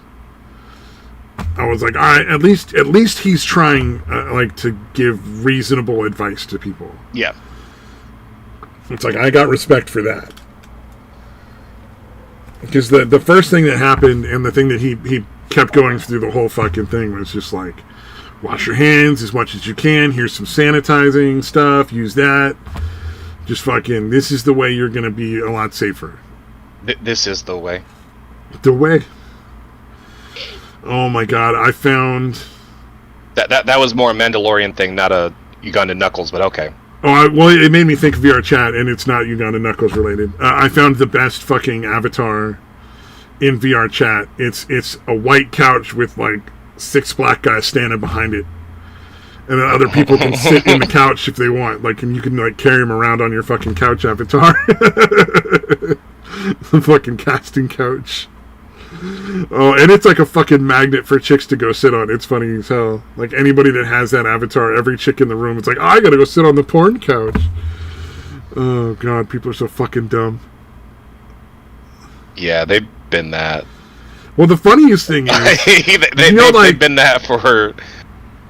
Speaker 1: I was like, all right, at least he's trying like to give reasonable advice to people.
Speaker 3: Yeah,
Speaker 1: it's like I got respect for that. Because the first thing that happened and the thing that he kept going through the whole fucking thing was just like, wash your hands as much as you can. Here's some sanitizing stuff. Use that. Just fucking, this is the way you're going to be a lot safer.
Speaker 3: This is the way.
Speaker 1: The way. Oh my God, I found...
Speaker 3: That was more a Mandalorian thing, not a Uganda Knuckles, but okay.
Speaker 1: Oh, well, it made me think of VR chat, and it's not Uganda Knuckles related. I found the best fucking avatar in VR chat. It's a white couch with like 6 black guys standing behind it, and then other people can sit in the couch if they want. Like, and you can like carry them around on your fucking couch avatar. The fucking casting couch. Oh, and it's like a fucking magnet for chicks to go sit on. It's funny as hell. Like, anybody that has that avatar, every chick in the room, it's like, I gotta go sit on the porn couch. Oh, God, people are so fucking dumb.
Speaker 3: Yeah, they've been that.
Speaker 1: Well, the funniest thing is...
Speaker 3: they've been that for...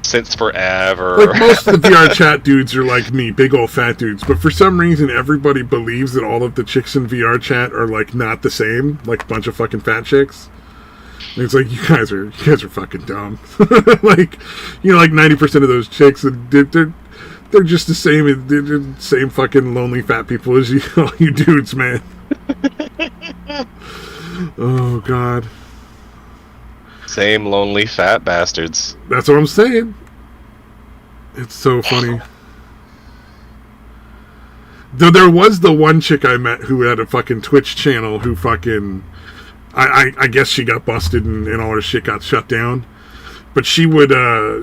Speaker 3: since forever.
Speaker 1: Like, most of the VR chat dudes are like me, big old fat dudes, but for some reason everybody believes that all of the chicks in VR chat are like not the same, like a bunch of fucking fat chicks. And it's like, you guys are fucking dumb. Like, you know, like 90% of those chicks, they're just the same, they're the same fucking lonely fat people as you, all you dudes, man. Oh God.
Speaker 3: Same lonely fat bastards.
Speaker 1: That's what I'm saying. It's so funny. Though there was the one chick I met who had a fucking Twitch channel who fucking... I guess she got busted and all her shit got shut down. But she would...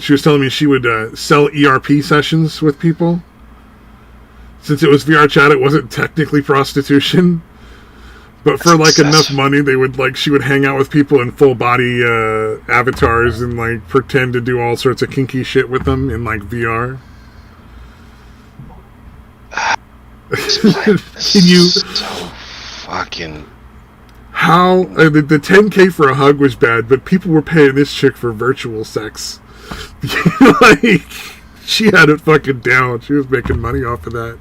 Speaker 1: she was telling me she would sell ERP sessions with people. Since it was VR chat, it wasn't technically prostitution. But for like enough money, they would like she would hang out with people in full body avatars and like pretend to do all sorts of kinky shit with them in like VR.
Speaker 3: Can you so fucking
Speaker 1: how the 10K for a hug was bad, but people were paying this chick for virtual sex. Like, she had it fucking down. She was making money off of that.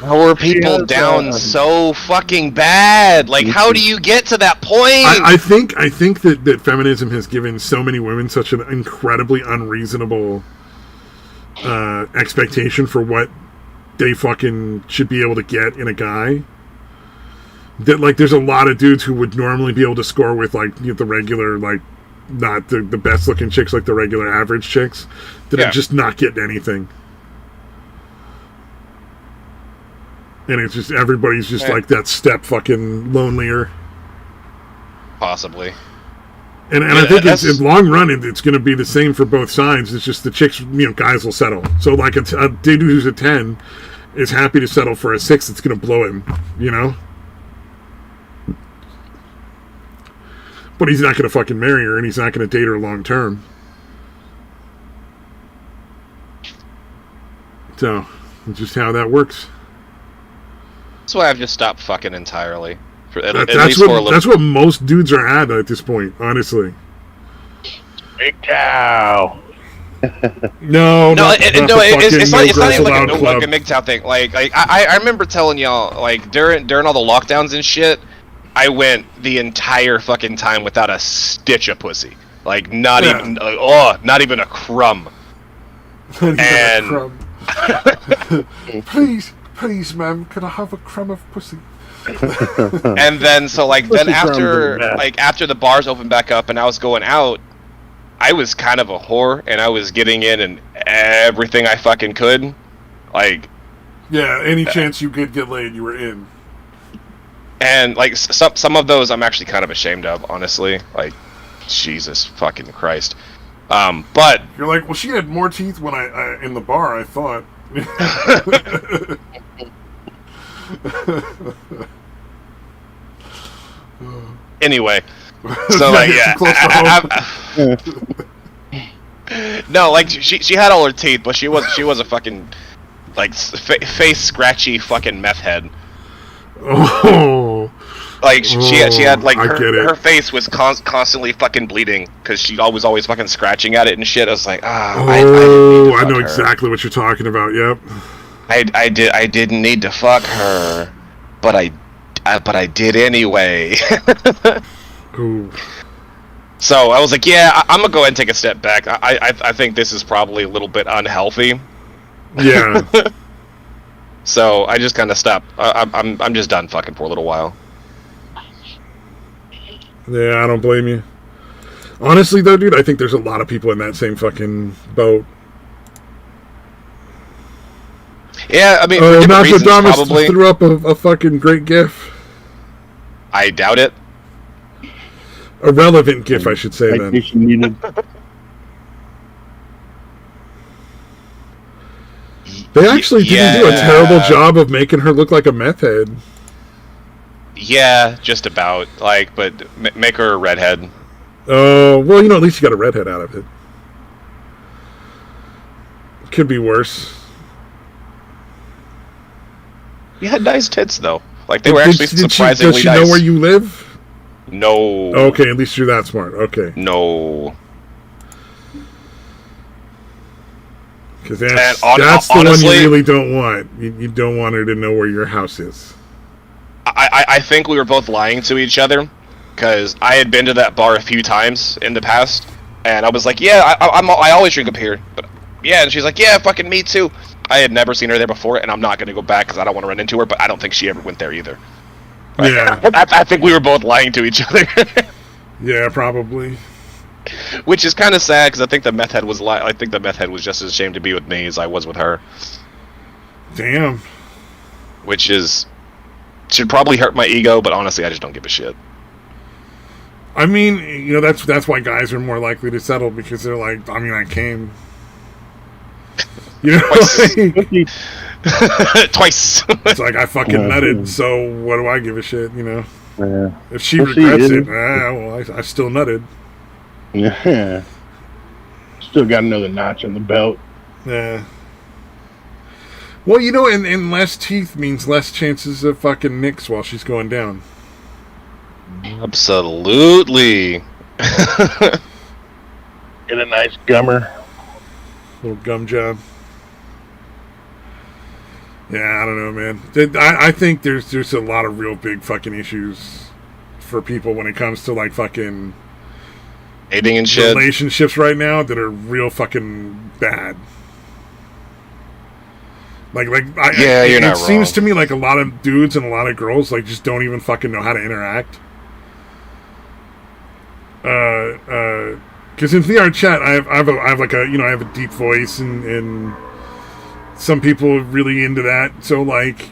Speaker 3: How are people down so fucking bad? Like, how do you get to that point?
Speaker 1: I think that feminism has given so many women such an incredibly unreasonable expectation for what they fucking should be able to get in a guy, that like there's a lot of dudes who would normally be able to score with like the regular, like not the best looking chicks, like the regular average chicks, that are just not getting anything. And it's just everybody's just like that step fucking lonelier.
Speaker 3: Possibly.
Speaker 1: And I think it's in long run it's going to be the same for both sides. It's just the chicks, guys will settle. So like a dude who's a 10 is happy to settle for a 6 that's going to blow him, But he's not going to fucking marry her, and he's not going to date her long term. So, it's just how that works.
Speaker 3: That's why I've just stopped fucking entirely.
Speaker 1: That's what most dudes are at this point, honestly.
Speaker 2: Big cow.
Speaker 1: No,
Speaker 3: it's not even like a MGTOW thing. Like I remember telling y'all, like during all the lockdowns and shit, I went the entire fucking time without a stitch of pussy. Like not even a crumb. And please, ma'am, can I have a crumb of pussy? And then after the bars opened back up and I was going out, I was kind of a whore and I was getting in and everything I fucking could. Like,
Speaker 1: yeah, any chance you could get laid, you were in.
Speaker 3: And like some of those I'm actually kind of ashamed of, honestly. Like, Jesus fucking Christ. But
Speaker 1: you're like, well, she had more teeth when I in the bar, I thought.
Speaker 3: Anyway, so like no, like she had all her teeth, but she was a fucking like face scratchy fucking meth head.
Speaker 1: Oh,
Speaker 3: like she had like her face was constantly fucking bleeding because she was always fucking scratching at it and shit. I was like, I
Speaker 1: know exactly what you're talking about. Yep.
Speaker 3: I didn't need to fuck her, but I did anyway.
Speaker 1: Ooh.
Speaker 3: So I was like, yeah, I'm gonna go ahead and take a step back. I think this is probably a little bit unhealthy.
Speaker 1: Yeah.
Speaker 3: So I just kind of stopped. I'm just done fucking for a little while.
Speaker 1: Yeah, I don't blame you. Honestly, though, dude, I think there's a lot of people in that same fucking boat.
Speaker 3: Yeah, I mean, for different reasons, probably.
Speaker 1: Threw up a fucking great gif.
Speaker 3: I doubt it.
Speaker 1: A relevant gif, I should say, then. They actually didn't do a terrible job of making her look like a meth head.
Speaker 3: Yeah, just about. Like, but make her a redhead.
Speaker 1: Oh, well, at least you got a redhead out of it. Could be worse.
Speaker 3: You had nice tits, though. Like, they were actually surprisingly nice.
Speaker 1: Does she know where you live?
Speaker 3: No.
Speaker 1: Okay, at least you're that smart. Okay.
Speaker 3: No.
Speaker 1: Because that's the honestly, one you really don't want. You don't want her to know where your house is.
Speaker 3: I think we were both lying to each other, because I had been to that bar a few times in the past, and I was like, yeah, I always drink up here. But yeah, and she's like, yeah, fucking me too. I had never seen her there before, and I'm not going to go back because I don't want to run into her, but I don't think she ever went there either.
Speaker 1: Yeah.
Speaker 3: I think we were both lying to each other.
Speaker 1: Yeah, probably.
Speaker 3: Which is kind of sad, because I think the meth head was just as ashamed to be with me as I was with her.
Speaker 1: Damn.
Speaker 3: Which should probably hurt my ego, but honestly, I just don't give a shit.
Speaker 1: I mean, that's why guys are more likely to settle, because they're like, I came.
Speaker 3: Twice. Twice.
Speaker 1: It's like, I fucking nutted, so what do I give a shit,
Speaker 2: Yeah.
Speaker 1: If she regrets it, I still nutted.
Speaker 2: Yeah. Still got another notch on the belt.
Speaker 1: Yeah. Well, and less teeth means less chances of fucking nicks while she's going down.
Speaker 3: Absolutely.
Speaker 2: Get a nice gummer.
Speaker 1: Little gum job. Yeah, I don't know, man. I think there's a lot of real big fucking issues for people when it comes to like fucking
Speaker 3: dating and shit.
Speaker 1: Relationships right now that are real fucking bad. You're not wrong. It seems to me like a lot of dudes and a lot of girls like just don't even fucking know how to interact. Because in VR chat, I have a deep voice and some people are really into that. So like,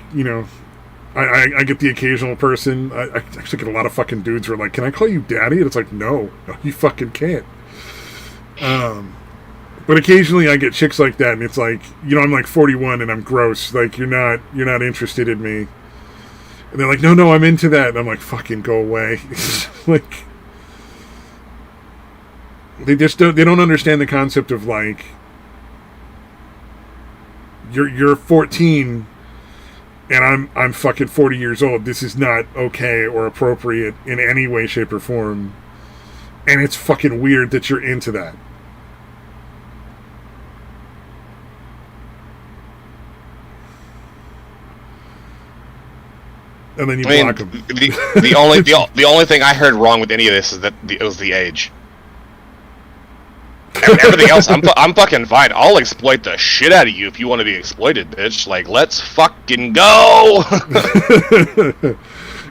Speaker 1: I get the occasional person. I actually get a lot of fucking dudes who are like, "Can I call you daddy?" And it's like, no, you fucking can't. But occasionally I get chicks like that, and it's like, I'm like 41 and I'm gross. Like you're not interested in me. And they're like, no, I'm into that. And I'm like, fucking go away. Like they don't understand the concept of like you're 14 and I'm fucking 40 years old. This is not okay or appropriate in any way, shape, or form. And it's fucking weird that you're into that. And then you block them.
Speaker 3: The only thing I heard wrong with any of this is that it was the age. Everything else, I'm fucking fine. I'll exploit the shit out of you if you want to be exploited, bitch. Like, let's fucking go.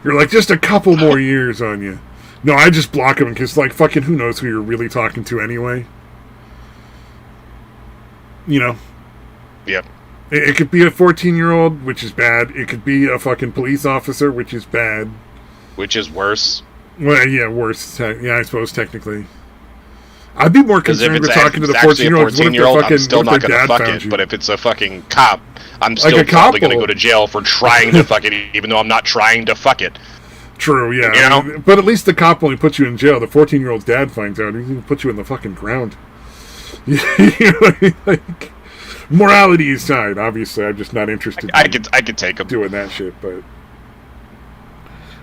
Speaker 1: You're like, just a couple more years on you. No, I just block them because, like, fucking who knows who you're really talking to anyway.
Speaker 3: Yep.
Speaker 1: It could be a 14-year-old, which is bad. It could be a fucking police officer, which is bad.
Speaker 3: Which is worse.
Speaker 1: Well, yeah, worse. Yeah, I suppose, technically. I'd be more concerned with talking to the 14-year-old.
Speaker 3: I'm still not going to fuck it. But if it's a fucking cop, I'm still probably going to go to jail for trying to fuck it, even though I'm not trying to fuck it.
Speaker 1: True, yeah. But at least the cop only puts you in jail. The 14-year-old's dad finds out. He can put you in the fucking ground. Like, morality aside, obviously, I'm just not interested.
Speaker 3: I could take him
Speaker 1: doing that shit, but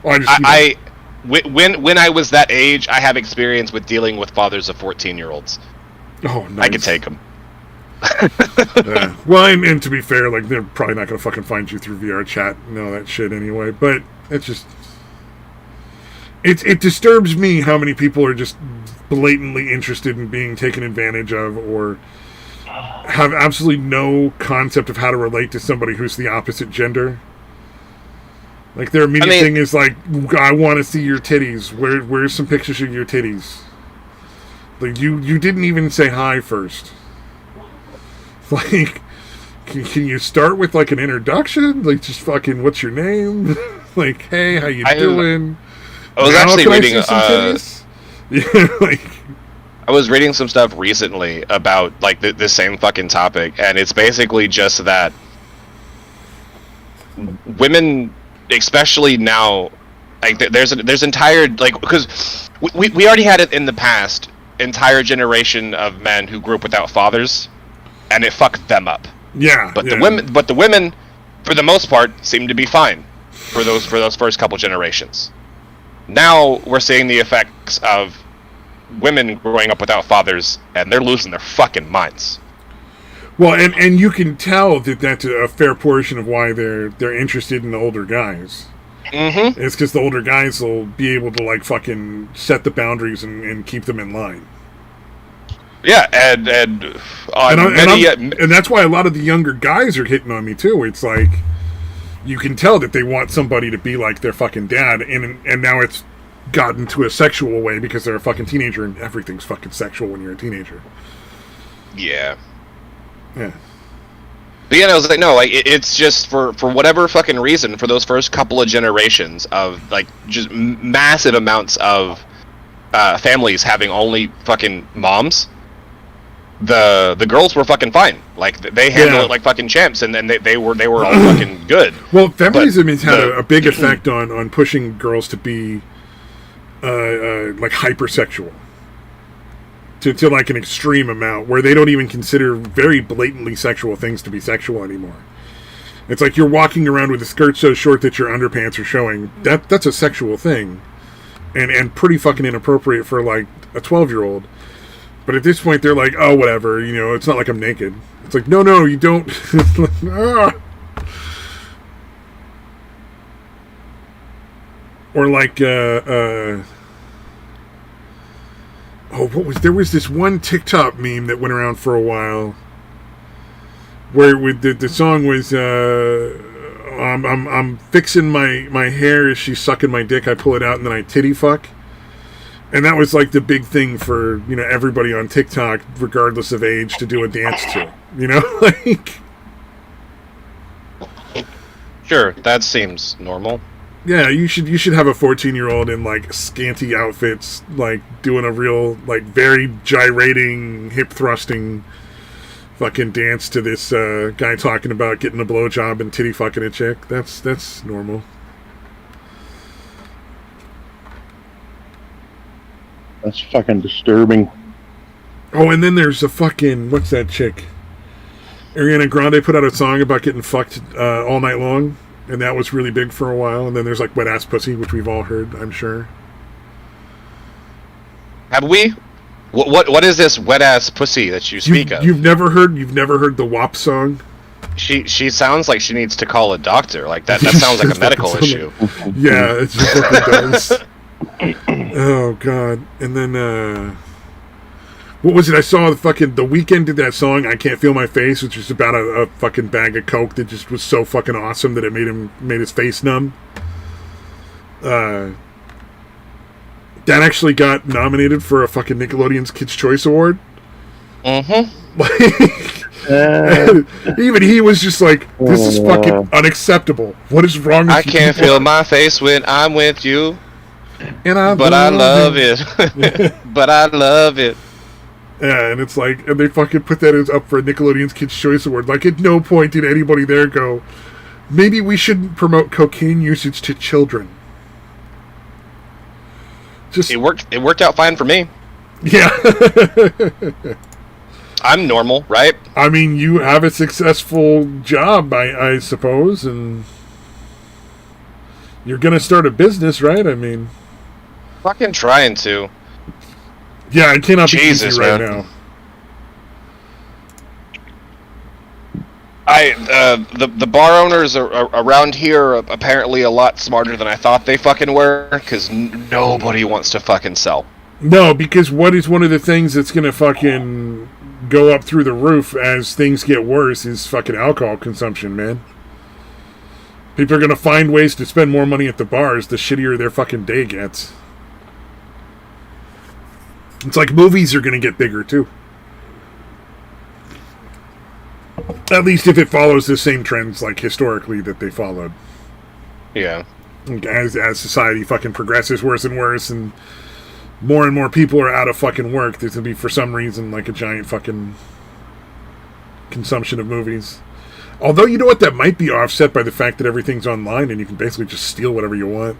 Speaker 3: when I was that age, I have experience with dealing with fathers of 14-year-olds.
Speaker 1: Oh, nice.
Speaker 3: I could take them.
Speaker 1: Yeah. Well, and to be fair, like they're probably not gonna fucking find you through VR chat and all that shit anyway. But it's just it disturbs me how many people are just blatantly interested in being taken advantage of or have absolutely no concept of how to relate to somebody who's the opposite gender. Like their immediate thing is like, I want to see your titties. Where's some pictures of your titties? Like you didn't even say hi first. Like, can you start with like an introduction? Like just fucking, what's your name? Like, hey, how you doing?
Speaker 3: I was actually reading
Speaker 1: like.
Speaker 3: I was reading some stuff recently about like the same fucking topic, and it's basically just that women, especially now, like there's entire like because we already had it in the past, entire generation of men who grew up without fathers, and it fucked them up.
Speaker 1: Yeah,
Speaker 3: but the women, for the most part, seem to be fine for those first couple generations. Now we're seeing the effects of women growing up without fathers, and they're losing their fucking minds.
Speaker 1: Well, and you can tell that that's a fair portion of why they're interested in the older guys.
Speaker 3: Mm-hmm.
Speaker 1: It's because the older guys will be able to like fucking set the boundaries and keep them in line.
Speaker 3: Yeah, and
Speaker 1: that's why a lot of the younger guys are hitting on me too. It's like you can tell that they want somebody to be like their fucking dad, and now it's gotten to a sexual way because they're a fucking teenager, and everything's fucking sexual when you're a teenager.
Speaker 3: Yeah.
Speaker 1: Yeah.
Speaker 3: But yeah, I was like, no, like it's just for whatever fucking reason, for those first couple of generations of like just massive amounts of families having only fucking moms. The girls were fucking fine. Like they handled it like fucking champs, and then they were all fucking good.
Speaker 1: Well, feminism has had a big effect on pushing girls to be like hypersexual to like an extreme amount where they don't even consider very blatantly sexual things to be sexual anymore. It's like you're walking around with a skirt so short that your underpants are showing. That's a sexual thing. and pretty fucking inappropriate for like a 12-year-old. But at this point, they're like, oh, whatever, you know, it's not like I'm naked. It's like, no, you don't. Or like, there was this one TikTok meme that went around for a while, where the song was, I'm fixing my hair as she's sucking my dick, I pull it out and then I titty fuck. And that was like the big thing for, you know, everybody on TikTok, regardless of age, to do a dance to. You know, like.
Speaker 3: Sure, that seems normal.
Speaker 1: Yeah, you should have a 14-year-old in like scanty outfits, like doing a real, like, very gyrating, hip thrusting fucking dance to this guy talking about getting a blowjob and titty fucking a chick. That's normal.
Speaker 2: That's fucking disturbing.
Speaker 1: Oh, and then there's a fucking, what's that chick? Ariana Grande put out a song about getting fucked all night long, and that was really big for a while. And then there's like Wet Ass Pussy, which we've all heard, I'm sure.
Speaker 3: Have we? What is this Wet Ass Pussy that you speak of?
Speaker 1: You've never heard the WAP song?
Speaker 3: She sounds like she needs to call a doctor. Like that sounds like a medical issue.
Speaker 1: Yeah, it just fucking does. Oh god. And then what was it? I saw The Weeknd did that song "I Can't Feel My Face," which is about a fucking bag of coke that just was so fucking awesome that it made his face numb. That actually got nominated for a fucking Nickelodeon's Kids' Choice Award. Even he was just like, "This is fucking unacceptable. What is wrong with you?"
Speaker 3: I can't feel my face when I'm with you. I love it. But I love it.
Speaker 1: Yeah, and it's like, and they fucking put that as up for Nickelodeon's Kids' Choice Award. Like, at no point did anybody there go, maybe we shouldn't promote cocaine usage to children. Just
Speaker 3: it worked out fine for me.
Speaker 1: Yeah.
Speaker 3: I'm normal, right?
Speaker 1: I mean, you have a successful job, I suppose, and you're gonna start a business, right? I mean,
Speaker 3: fucking trying to.
Speaker 1: Yeah, it cannot be
Speaker 3: Jesus,
Speaker 1: easy right
Speaker 3: man.
Speaker 1: now.
Speaker 3: The bar owners are around here are apparently a lot smarter than I thought they fucking were, because nobody wants to fucking sell.
Speaker 1: No, because what is one of the things that's gonna fucking go up through the roof as things get worse is fucking alcohol consumption, man. People are gonna find ways to spend more money at the bars the shittier their fucking day gets. It's like movies are gonna get bigger too. At least if it follows the same trends like historically that they followed.
Speaker 3: Yeah.
Speaker 1: As society fucking progresses worse and worse and more people are out of fucking work, there's gonna be for some reason like a giant fucking consumption of movies. Although, you know what, that might be offset by the fact that everything's online and you can basically just steal whatever you want.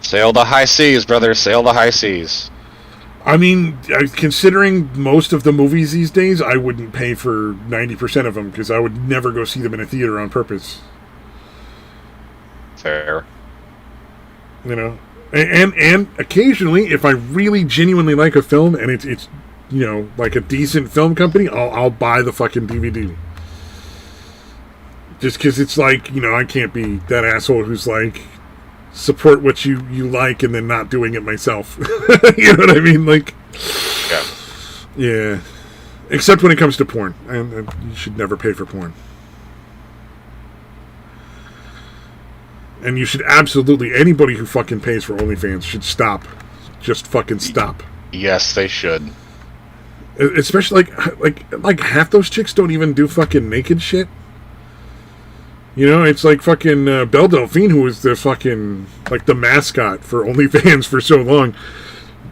Speaker 3: Sail the high seas, brother. Sail the high seas.
Speaker 1: I mean, considering most of the movies these days, I wouldn't pay for 90% of them because I would never go see them in a theater on purpose.
Speaker 3: Fair.
Speaker 1: You know? And occasionally, if I really genuinely like a film and it's you know, like a decent film company, I'll buy the fucking DVD. Just because it's like, you know, I can't be that asshole who's like, support what you like and then not doing it myself. You know what I mean? Like, yeah. Except when it comes to porn. And you should never pay for porn. And you should absolutely, anybody who fucking pays for OnlyFans should stop. Just fucking stop.
Speaker 3: Yes, they should.
Speaker 1: Especially like half those chicks don't even do fucking naked shit. You know, it's like fucking Belle Delphine, who was the fucking like the mascot for OnlyFans for so long.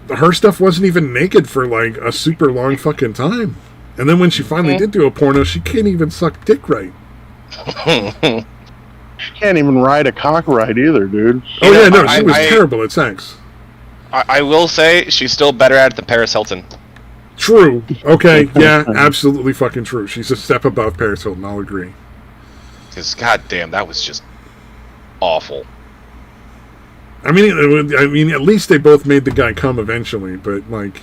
Speaker 1: Her stuff wasn't even naked for like a super long fucking time. And then when she finally did do a porno, she can't even suck dick right.
Speaker 2: She can't even ride a cock right either, dude.
Speaker 1: Oh yeah, no, she was terrible at sex.
Speaker 3: I will say she's still better at it than Paris Hilton.
Speaker 1: True. Okay, yeah, absolutely fucking true. She's a step above Paris Hilton, I'll agree.
Speaker 3: Because, goddamn, that was just... awful.
Speaker 1: I mean, at least they both made the guy come eventually, but like,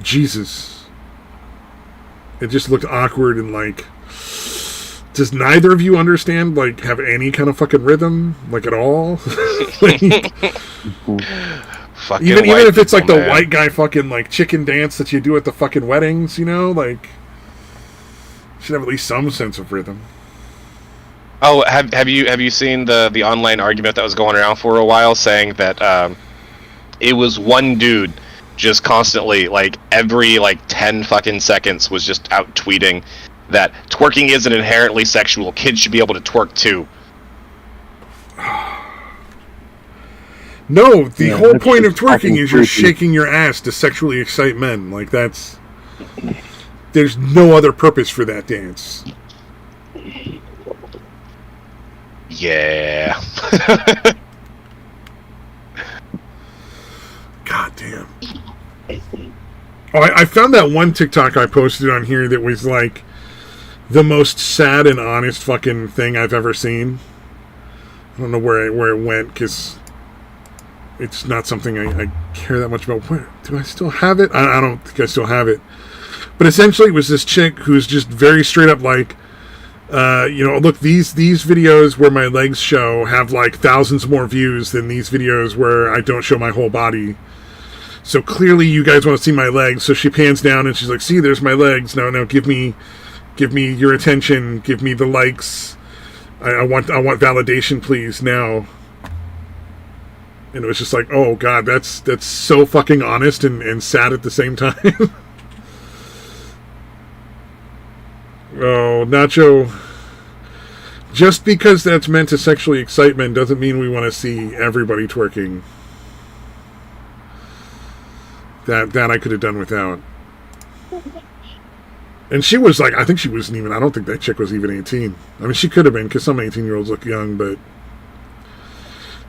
Speaker 1: Jesus, it just looked awkward and like, does neither of you understand, like, have any kind of fucking rhythm, like, at all? Like, even if it's like the white guy fucking like chicken dance that you do at the fucking weddings, you know, like, should have at least some sense of rhythm.
Speaker 3: Oh, have you seen the online argument that was going around for a while, saying that it was one dude just constantly, like, every like 10 fucking seconds was just out tweeting that twerking isn't inherently sexual. Kids should be able to twerk too.
Speaker 1: No, the whole point of twerking is you're shaking your ass to sexually excite men. Like, that's... There's no other purpose for that dance.
Speaker 3: Yeah.
Speaker 1: God damn. Oh, I found that one TikTok I posted on here that was like the most sad and honest fucking thing I've ever seen. I don't know where it went, because it's not something I care that much about. Where do I still have it? I don't think I still have it. But essentially, it was this chick who's just very straight up like, look, these videos where my legs show have like thousands more views than these videos where I don't show my whole body. So clearly, you guys want to see my legs. So she pans down and she's like, "See, there's my legs. Now, give me your attention. Give me the likes. I want validation, please, now." And it was just like, oh god, that's so fucking honest and sad at the same time. Oh, Nacho. Just because that's meant to sexually excite men doesn't mean we want to see everybody twerking. That I could have done without. And she was like, I think she wasn't even, I don't think that chick was even 18. I mean, she could have been, because some 18-year-olds look young, but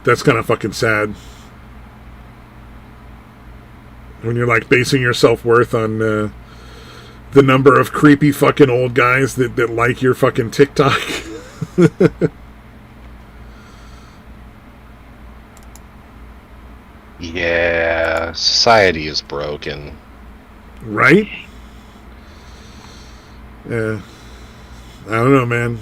Speaker 1: that's kind of fucking sad. When you're like basing your self-worth on the number of creepy fucking old guys that like your fucking TikTok.
Speaker 3: Yeah, society is broken.
Speaker 1: Right? Yeah. I don't know, man.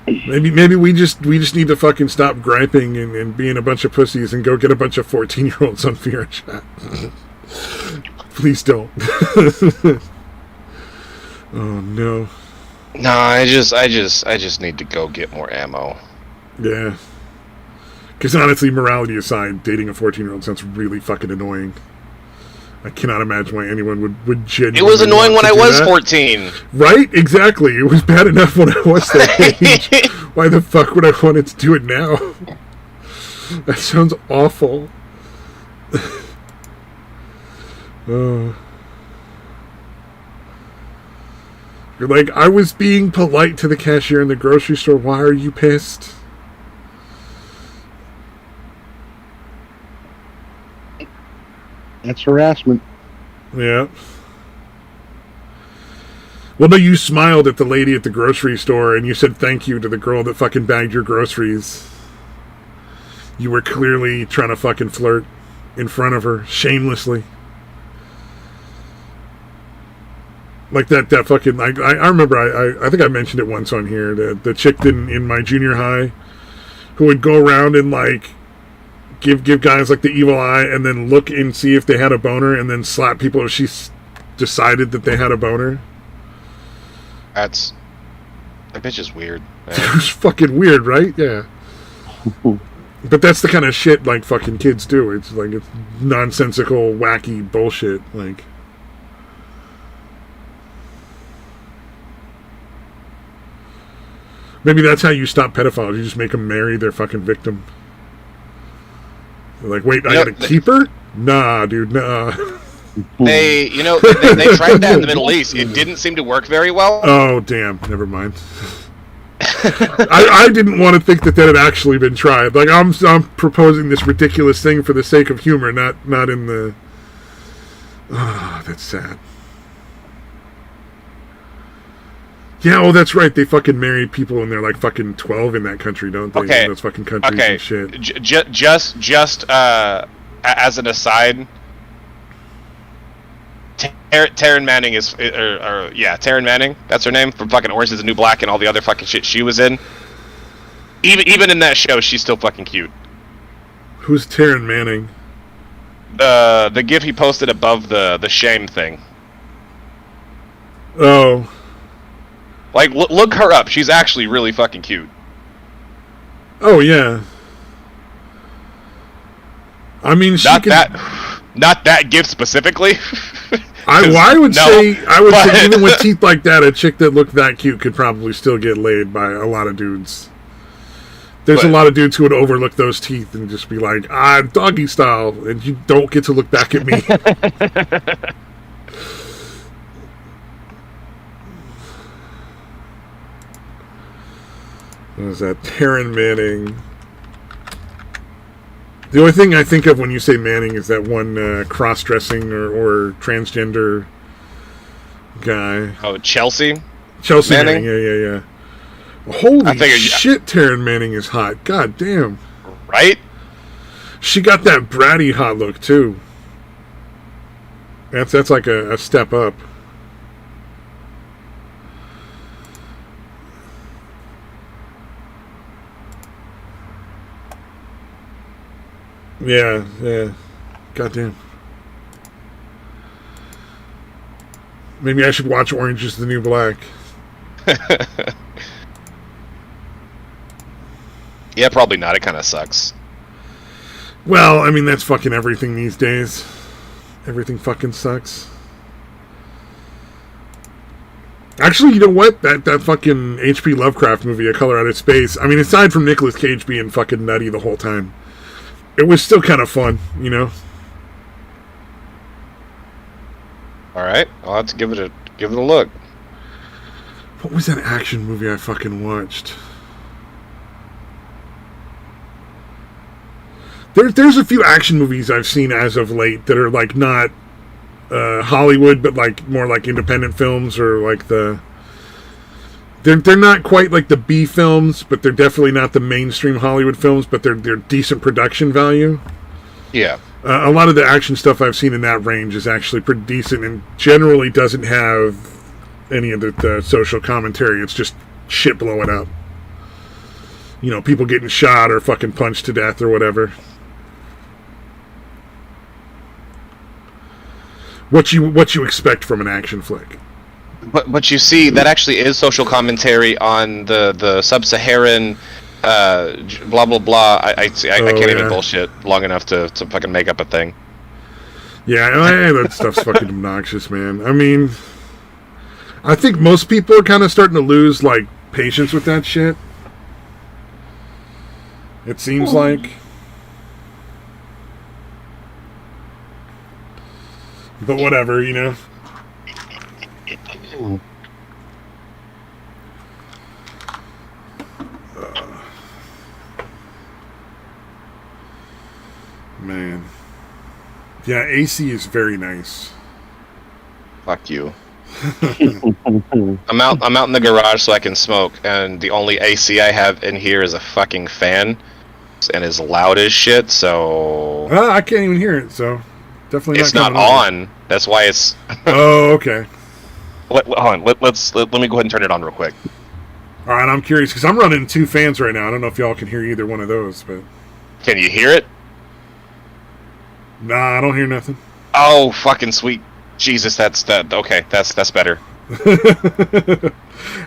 Speaker 1: Maybe we just need to fucking stop griping and being a bunch of pussies and go get a bunch of 14-year-olds on VR chat. Please don't. Oh no.
Speaker 3: No, I just need to go get more ammo.
Speaker 1: Yeah. Because honestly, morality aside, dating a 14-year-old sounds really fucking annoying. I cannot imagine why anyone would genuinely.
Speaker 3: It was annoying when I was
Speaker 1: that.
Speaker 3: 14.
Speaker 1: Right? Exactly. It was bad enough when I was that age. Why the fuck would I want it to do it now? That sounds awful. Oh. You're like, I was being polite to the cashier in the grocery store. Why are you pissed?
Speaker 2: That's harassment.
Speaker 1: Yeah. Well, no, you smiled at the lady at the grocery store and you said thank you to the girl that fucking bagged your groceries. You were clearly trying to fucking flirt in front of her, shamelessly. Like that fucking... I remember, I think I mentioned it once on here, the chick in my junior high who would go around and, like, give guys, like, the evil eye and then look and see if they had a boner and then slap people if she decided that they had a boner.
Speaker 3: That bitch is weird.
Speaker 1: It was fucking weird, right? Yeah. But that's the kind of shit, like, fucking kids do. It's, like, it's nonsensical, wacky bullshit, like... Maybe that's how you stop pedophiles. You just make them marry their fucking victim. They're like, wait, I gotta keep her? Nah, dude, nah.
Speaker 3: They tried that in the Middle East. It didn't seem to work very well.
Speaker 1: Oh, damn. Never mind. I didn't want to think that had actually been tried. Like, I'm proposing this ridiculous thing for the sake of humor, not in the... Oh, that's sad. Yeah, oh, that's right. They fucking marry people and they're like fucking 12 in that country, don't they?
Speaker 3: Okay.
Speaker 1: In those fucking countries and shit.
Speaker 3: Just as an aside, Taryn Manning is, Taryn Manning. That's her name from fucking Orange Is the New Black and all the other fucking shit she was in. Even in that show, she's still fucking cute.
Speaker 1: Who's Taryn Manning?
Speaker 3: The gif he posted above the shame thing.
Speaker 1: Oh.
Speaker 3: Like, look her up. She's actually really fucking cute.
Speaker 1: Oh, yeah. I mean, she
Speaker 3: not that gif specifically.
Speaker 1: I would say even with teeth like that, a chick that looked that cute could probably still get laid by a lot of dudes. There's a lot of dudes who would overlook those teeth and just be like, doggy style, and you don't get to look back at me. What is that? Taryn Manning. The only thing I think of when you say Manning is that one cross-dressing or transgender guy.
Speaker 3: Oh, Chelsea
Speaker 1: Manning? Yeah. Holy shit, Taryn Manning is hot. God damn.
Speaker 3: Right?
Speaker 1: She got that bratty hot look, too. That's like a step up. Yeah. Goddamn. Maybe I should watch Orange Is the New Black.
Speaker 3: Yeah, probably not. It kind of sucks.
Speaker 1: Well, I mean, that's fucking everything these days. Everything fucking sucks. Actually, you know what? That fucking H.P. Lovecraft movie, A Color Out of Space, I mean, aside from Nicolas Cage being fucking nutty the whole time, it was still kind of fun, you know?
Speaker 3: Alright, I'll have to give it a look.
Speaker 1: What was that action movie I fucking watched? There's a few action movies I've seen as of late that are like not Hollywood, but like more like independent films, or like they're not quite like the B films, but they're definitely not the mainstream Hollywood films, but they're decent production value.
Speaker 3: Yeah.
Speaker 1: A lot of the action stuff I've seen in that range is actually pretty decent and generally doesn't have any of the social commentary. It's just shit blowing up. You know, people getting shot or fucking punched to death or whatever. What you expect from an action flick.
Speaker 3: But you see, that actually is social commentary on the sub-Saharan blah blah blah. I can't even bullshit long enough to fucking make up a thing.
Speaker 1: Yeah, that stuff's fucking obnoxious, man. I mean, I think most people are kind of starting to lose like patience with that shit. It seems like. But whatever, you know. Man. Yeah, AC is very nice.
Speaker 3: Fuck you. I'm out in the garage so I can smoke, and the only AC I have in here is a fucking fan, and is loud as shit. So
Speaker 1: I can't even hear it. So definitely
Speaker 3: it's not on. That's why it's.
Speaker 1: Oh, okay.
Speaker 3: Hold on. Let me go ahead and turn it on real quick.
Speaker 1: All right, I'm curious because I'm running 2 fans right now. I don't know if y'all can hear either one of those, but
Speaker 3: can you hear it?
Speaker 1: Nah, I don't hear nothing.
Speaker 3: Oh, fucking sweet Jesus! Okay, that's better.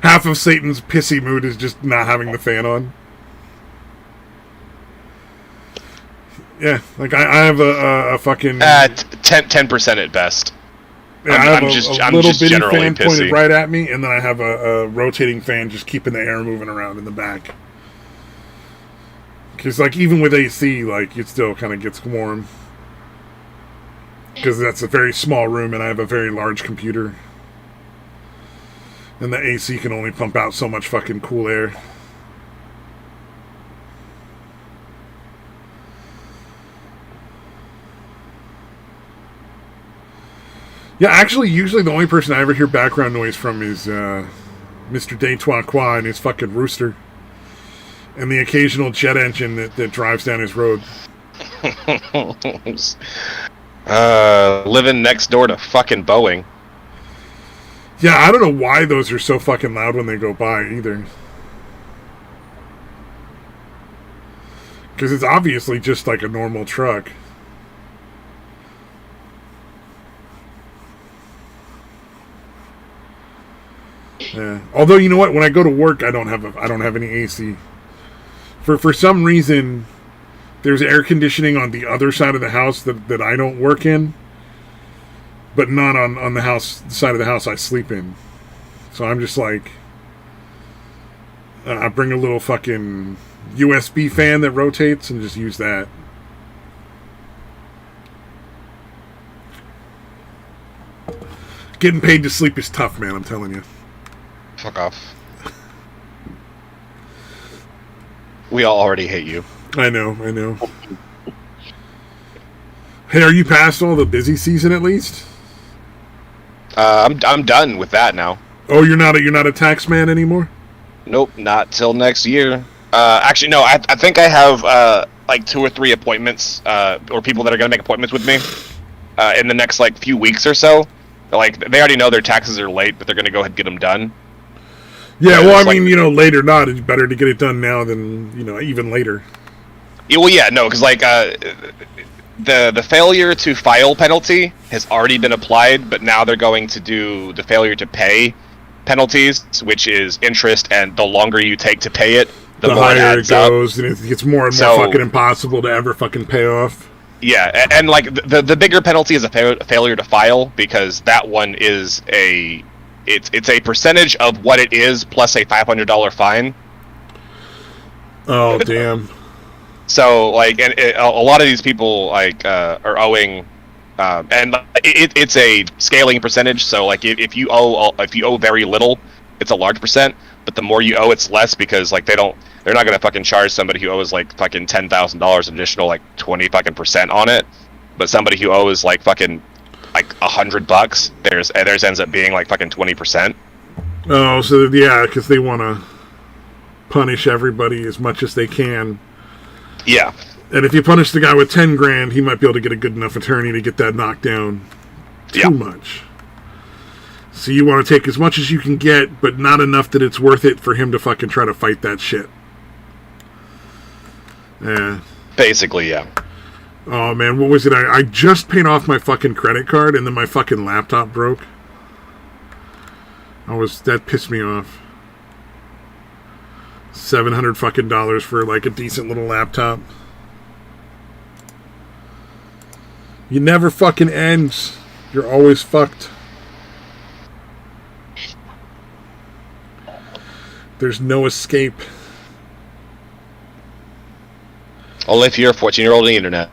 Speaker 1: Half of Satan's pissy mood is just not having the fan on. Yeah, like I have a fucking
Speaker 3: 10% at best.
Speaker 1: Yeah, I have a little bitty fan
Speaker 3: pissy.
Speaker 1: pointed right at me, and then I have a rotating fan just keeping the air moving around in the back. Because like even with AC, like it still kind of gets warm. Because that's a very small room, and I have a very large computer, and the AC can only pump out so much fucking cool air. Yeah, actually, usually the only person I ever hear background noise from is Mr. Day Trois Qua and his fucking rooster. And the occasional jet engine that drives down his road.
Speaker 3: Living next door to fucking Boeing.
Speaker 1: Yeah, I don't know why those are so fucking loud when they go by either. Because it's obviously just like a normal truck. Yeah. Although, you know what? When I go to work, I don't have any AC. For some reason, there's air conditioning on the other side of the house that I don't work in, but not on the side of the house I sleep in. So I'm just like, I bring a little fucking USB fan that rotates and just use that. Getting paid to sleep is tough, man, I'm telling you.
Speaker 3: Fuck off. We all already hate you.
Speaker 1: I know. Hey, are you past all the busy season at least?
Speaker 3: I'm done with that now.
Speaker 1: Oh, you're not a tax man anymore?
Speaker 3: Nope, not till next year. Actually, no. I think I have like 2 or 3 appointments, or people that are gonna make appointments with me in the next like few weeks or so. Like they already know their taxes are late, but they're gonna go ahead and get them done.
Speaker 1: Yeah, well, I mean, late or not, it's better to get it done now than even later.
Speaker 3: Yeah, well, yeah, no, because like the failure to file penalty has already been applied, but now they're going to do the failure to pay penalties, which is interest, and the longer you take to pay it, the more
Speaker 1: higher it goes, and it gets more and more fucking impossible to ever fucking pay off.
Speaker 3: Yeah, and like the bigger penalty is a failure to file, because that one is it's a percentage of what it is plus a $500 fine.
Speaker 1: Oh damn!
Speaker 3: So like, and a lot of these people like are owing, and it's a scaling percentage. So like, if you owe very little, it's a large percent. But the more you owe, it's less, because like they're not gonna fucking charge somebody who owes like fucking $10,000 additional like 20% on it. But somebody who owes like fucking like $100, theirs ends up being like fucking 20%.
Speaker 1: Oh, so yeah, because they want to punish everybody as much as they can.
Speaker 3: Yeah.
Speaker 1: And if you punish the guy with 10 grand, he might be able to get a good enough attorney to get that knocked down. Too much. So you want to take as much as you can get, but not enough that it's worth it for him to fucking try to fight that shit. Yeah.
Speaker 3: Basically, yeah.
Speaker 1: Oh man, what was it? I just paid off my fucking credit card, and then my fucking laptop broke. That pissed me off. $700 fucking dollars for like a decent little laptop. You never fucking ends. You're always fucked. There's no escape.
Speaker 3: Only if you're a 14-year-old on the internet.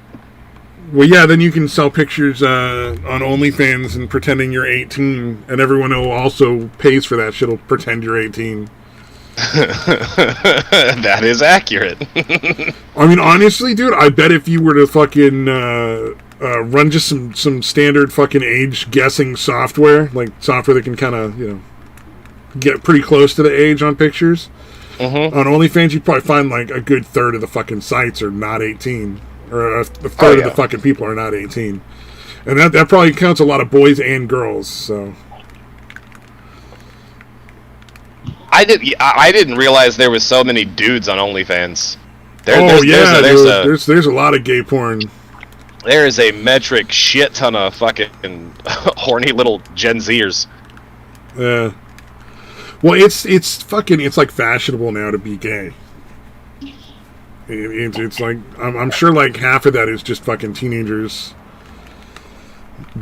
Speaker 1: Well, yeah, then you can sell pictures on OnlyFans and pretending you're 18, and everyone who also pays for that shit will pretend you're 18.
Speaker 3: That is accurate.
Speaker 1: I mean, honestly, dude, I bet if you were to fucking run just some standard fucking age guessing software, like software that can kind of, get pretty close to the age on pictures, on OnlyFans, you'd probably find like a good third of the fucking sites are not 18. Or a third of the fucking people are not 18. And that probably counts a lot of boys and girls, so.
Speaker 3: I didn't realize there was so many dudes on OnlyFans.
Speaker 1: There's a lot of gay porn.
Speaker 3: There is a metric shit ton of fucking horny little Gen Zers.
Speaker 1: Yeah. Well, it's like fashionable now to be gay. It's like I'm sure like half of that is just fucking teenagers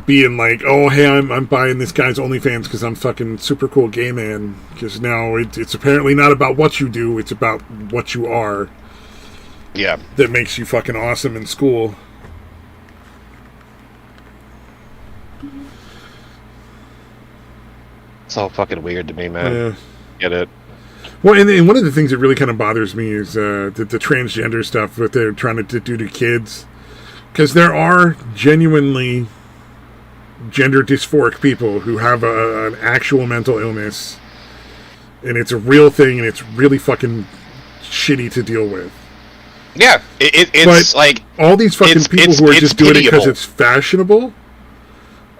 Speaker 1: being like, oh hey, I'm buying this guy's OnlyFans because I'm fucking super cool gay man. Because now it's apparently not about what you do, it's about what you are.
Speaker 3: Yeah.
Speaker 1: That makes you fucking awesome in school.
Speaker 3: It's all fucking weird to me, man.
Speaker 1: Yeah.
Speaker 3: Get it?
Speaker 1: Well, and one of the things that really kind of bothers me is the transgender stuff that they're trying to do to kids. Because there are genuinely gender dysphoric people who have an actual mental illness And it's a real thing, and it's really fucking shitty to deal with.
Speaker 3: Yeah, it's
Speaker 1: but
Speaker 3: like...
Speaker 1: all these fucking people who are just doing it because it's fashionable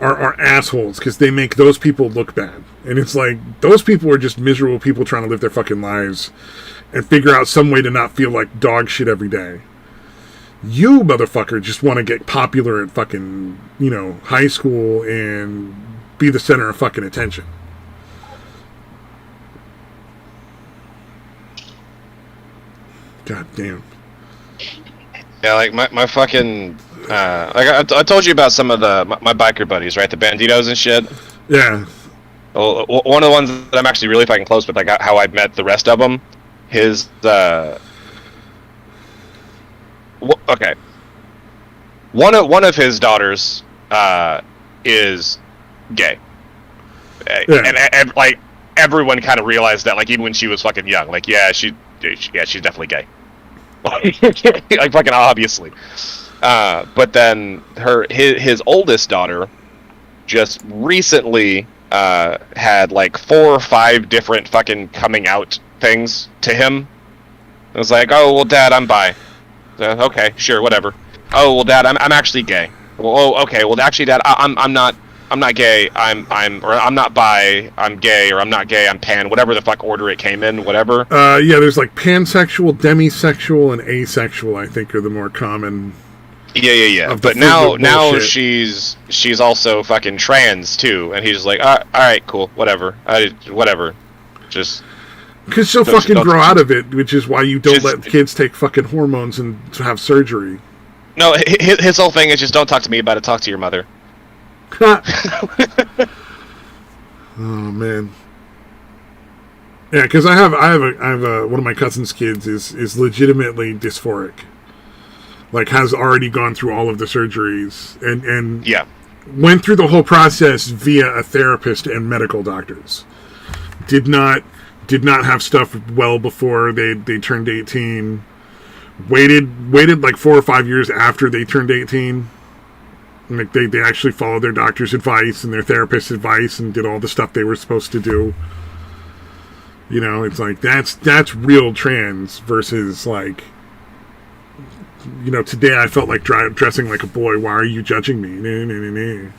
Speaker 1: are assholes, because they make those people look bad. And it's like, those people are just miserable people trying to live their fucking lives and figure out some way to not feel like dog shit every day. You, motherfucker, just want to get popular at fucking, high school and be the center of fucking attention. God damn.
Speaker 3: Yeah, like my fucking... like I told you about some of my biker buddies, right? The banditos and shit.
Speaker 1: Yeah.
Speaker 3: Well, one of the ones that I'm actually really fucking close with, like how I met the rest of them, his... okay. One of his daughters is gay.
Speaker 1: Yeah.
Speaker 3: And like, everyone kind of realized that, like, even when she was fucking young. Like, she's definitely gay. Like, fucking obviously. But then his oldest daughter just recently had like 4 or 5 different fucking coming out things to him. It was like, oh well, Dad, I'm bi. Okay, sure, whatever. Oh well, Dad, I'm actually gay. Well, oh, okay. Well, actually, Dad, I'm not gay. I'm not bi. I'm gay, or I'm not gay. I'm pan. Whatever the fuck order it came in, whatever.
Speaker 1: Yeah, there's like pansexual, demisexual, and asexual. I think are the more common.
Speaker 3: Yeah. But now she's also fucking trans too, and he's like, all right, cool, whatever, whatever, just.
Speaker 1: Because she'll fucking grow out of it, which is why you don't let kids take fucking hormones and have surgery.
Speaker 3: No, his whole thing is just don't talk to me about it. Talk to your mother.
Speaker 1: Oh man. Yeah, because I have one of my cousin's kids is legitimately dysphoric. Like, has already gone through all of the surgeries and
Speaker 3: yeah,
Speaker 1: went through the whole process via a therapist and medical doctors. Did not have stuff well before they turned 18. Waited like 4 or 5 years after they turned 18. Like they actually followed their doctor's advice and their therapist's advice and did all the stuff they were supposed to do. It's like that's real trans versus like, today I felt like dressing like a boy. Why are you judging me?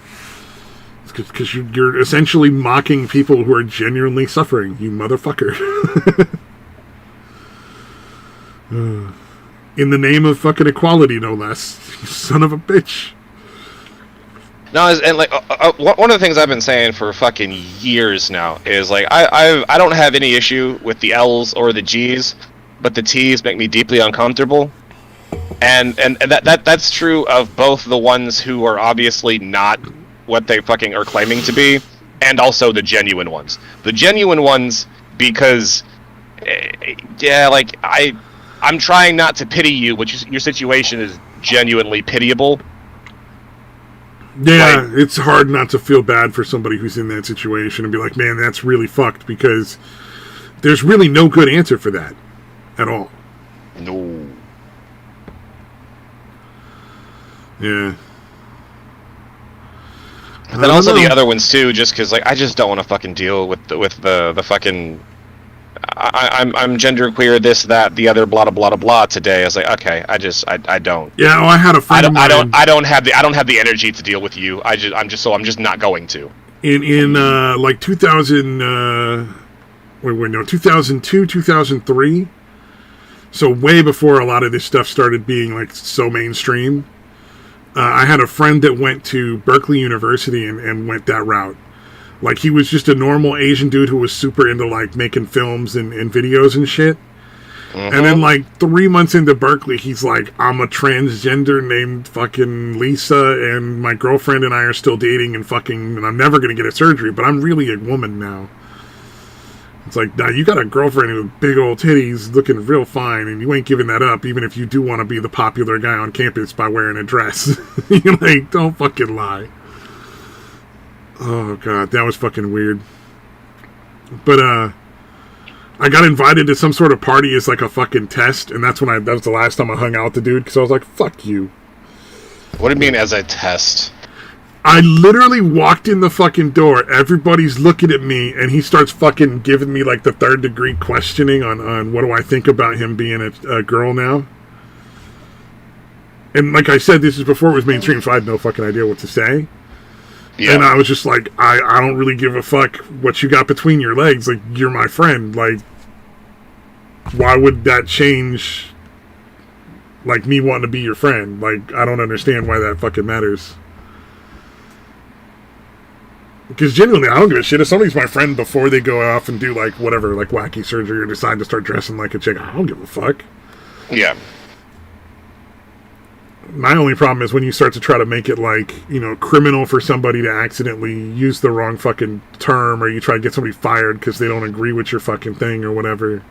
Speaker 1: It's because you're essentially mocking people who are genuinely suffering, you motherfucker. In the name of fucking equality, no less. You son of a bitch.
Speaker 3: No, and like one of the things I've been saying for fucking years now is like I don't have any issue with the L's or the G's, but the T's make me deeply uncomfortable. And that's true of both the ones who are obviously not what they fucking are claiming to be, and also the genuine ones. The genuine ones, because like I'm trying not to pity you, but your situation is genuinely pitiable.
Speaker 1: Yeah, like, it's hard not to feel bad for somebody who's in that situation and be like, man, that's really fucked, because there's really no good answer for that at all.
Speaker 3: No.
Speaker 1: Yeah.
Speaker 3: And then also the other ones too, just because like I just don't want to fucking deal with the fucking. I'm genderqueer, this, that, the other, blah blah blah blah today. I was like, okay, I don't.
Speaker 1: Yeah, I had a friend.
Speaker 3: I don't have the energy to deal with you. I'm just not going to.
Speaker 1: In like 2002, 2003. So way before a lot of this stuff started being like so mainstream. I had a friend that went to Berkeley University and went that route. Like, he was just a normal Asian dude who was super into, like, making films and videos and shit. Mm-hmm. And then, like, 3 months into Berkeley, he's like, I'm a transgender named fucking Lisa, and my girlfriend and I are still dating and I'm never going to get a surgery, but I'm really a woman now. It's like, nah, you got a girlfriend with big old titties looking real fine, and you ain't giving that up, even if you do want to be the popular guy on campus by wearing a dress. You're like, don't fucking lie. Oh, God, that was fucking weird. But, I got invited to some sort of party as, like, a fucking test, and that was the last time I hung out with the dude, because I was like, fuck you.
Speaker 3: What do you mean as a test?
Speaker 1: I literally walked in the fucking door. Everybody's looking at me, and he starts fucking giving me like the 3rd degree questioning on what do I think about him being a girl now. And like I said, this is before it was mainstream, so I had no fucking idea what to say. Yeah. And I was just like, I don't really give a fuck what you got between your legs. Like, you're my friend. Like, why would that change, like, me wanting to be your friend? Like, I don't understand why that fucking matters. Because genuinely, I don't give a shit. If somebody's my friend before they go off and do, like, whatever, like, wacky surgery or decide to start dressing like a chick, I don't give a fuck.
Speaker 3: Yeah.
Speaker 1: My only problem is when you start to try to make it like, you know, criminal for somebody to accidentally use the wrong fucking term, or you try to get somebody fired because they don't agree with your fucking thing or whatever.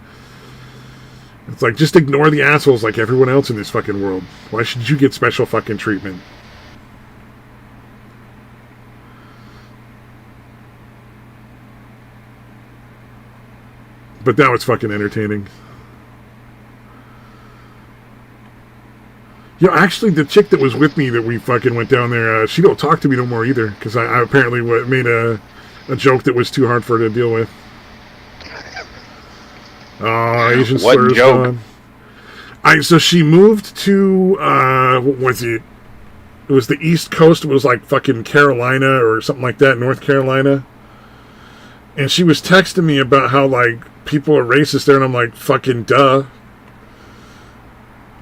Speaker 1: It's like, just ignore the assholes like everyone else in this fucking world. Why should you get special fucking treatment? But now it's fucking entertaining. Yeah, actually, the chick that was with me that we fucking went down there, she don't talk to me no more either, because I apparently made a joke that was too hard for her to deal with. Oh, Asian slurs. What joke? So she moved to, what was it? It was the East Coast. It was like fucking Carolina or something like that, North Carolina. And she was texting me about how, like, people are racist there, and I'm like, fucking duh.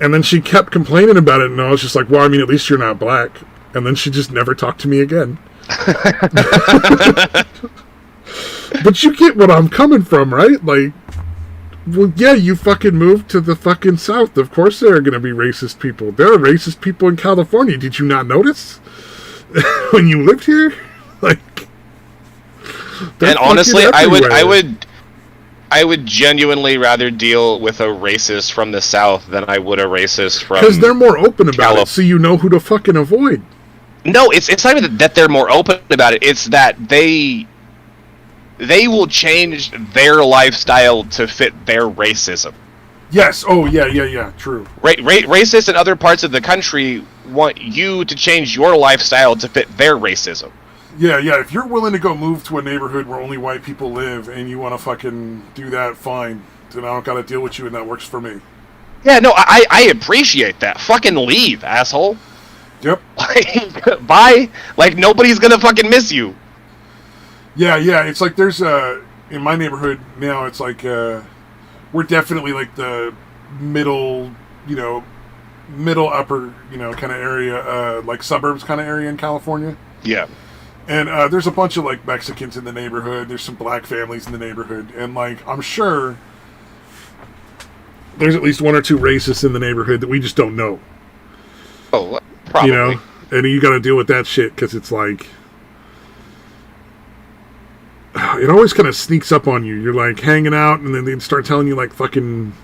Speaker 1: And then she kept complaining about it, and I was just like, well, I mean, at least you're not black. And then she just never talked to me again. But you get what I'm coming from, right? Like, well, yeah, you fucking moved to the fucking South. Of course there are going to be racist people. There are racist people in California. Did you not notice? When you lived here? Like...
Speaker 3: And honestly, I would genuinely rather deal with a racist from the South than I would a racist from...
Speaker 1: Because they're more open about it, so you know who to fucking avoid.
Speaker 3: No, it's not even that they're more open about it. It's that they will change their lifestyle to fit their racism.
Speaker 1: Yes. Oh, yeah. True.
Speaker 3: Racists in other parts of the country want you to change your lifestyle to fit their racism.
Speaker 1: Yeah, if you're willing to go move to a neighborhood where only white people live and you want to fucking do that, fine. Then I don't got to deal with you, and that works for me.
Speaker 3: Yeah, no, I appreciate that. Fucking leave, asshole.
Speaker 1: Yep.
Speaker 3: Like, bye. Like, nobody's gonna fucking miss you.
Speaker 1: Yeah, it's like there's in my neighborhood now, it's like we're definitely like the middle upper, kind of area, like suburbs kind of area in California.
Speaker 3: Yeah.
Speaker 1: And there's a bunch of, like, Mexicans in the neighborhood. There's some black families in the neighborhood. And, like, I'm sure there's at least one or two racists in the neighborhood that we just don't know.
Speaker 3: Oh, probably.
Speaker 1: And you got to deal with that shit because it's like... It always kind of sneaks up on you. You're, like, hanging out, and then they start telling you, like, fucking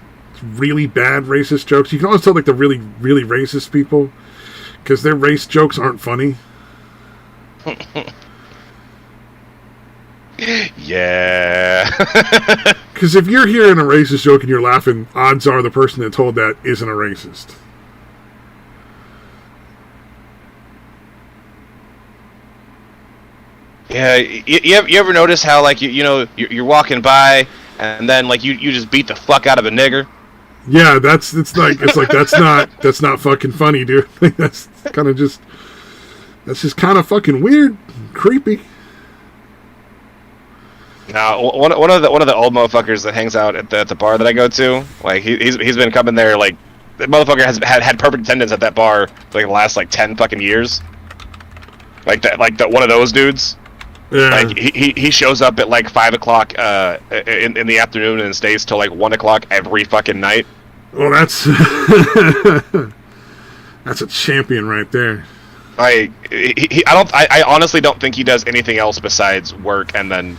Speaker 1: really bad racist jokes. You can always tell, like, the really, really racist people because their race jokes aren't funny.
Speaker 3: Yeah.
Speaker 1: Because if you're hearing a racist joke and you're laughing, odds are the person that told that isn't a racist.
Speaker 3: Yeah, you ever notice how, like, you're walking by and then, like, you just beat the fuck out of a nigger?
Speaker 1: Yeah, it's like that's not fucking funny, dude. That's just kind of fucking weird, creepy.
Speaker 3: Now, one of the old motherfuckers that hangs out at the bar that I go to, like, he's been coming there, like, the motherfucker has had perfect attendance at that bar for, like, the last, like, 10 fucking years. Like one of those dudes. Yeah. Like, he shows up at, like, 5 o'clock in the afternoon and stays till, like, 1 o'clock every fucking night.
Speaker 1: Well, that's that's a champion right there.
Speaker 3: I honestly don't think he does anything else besides work and then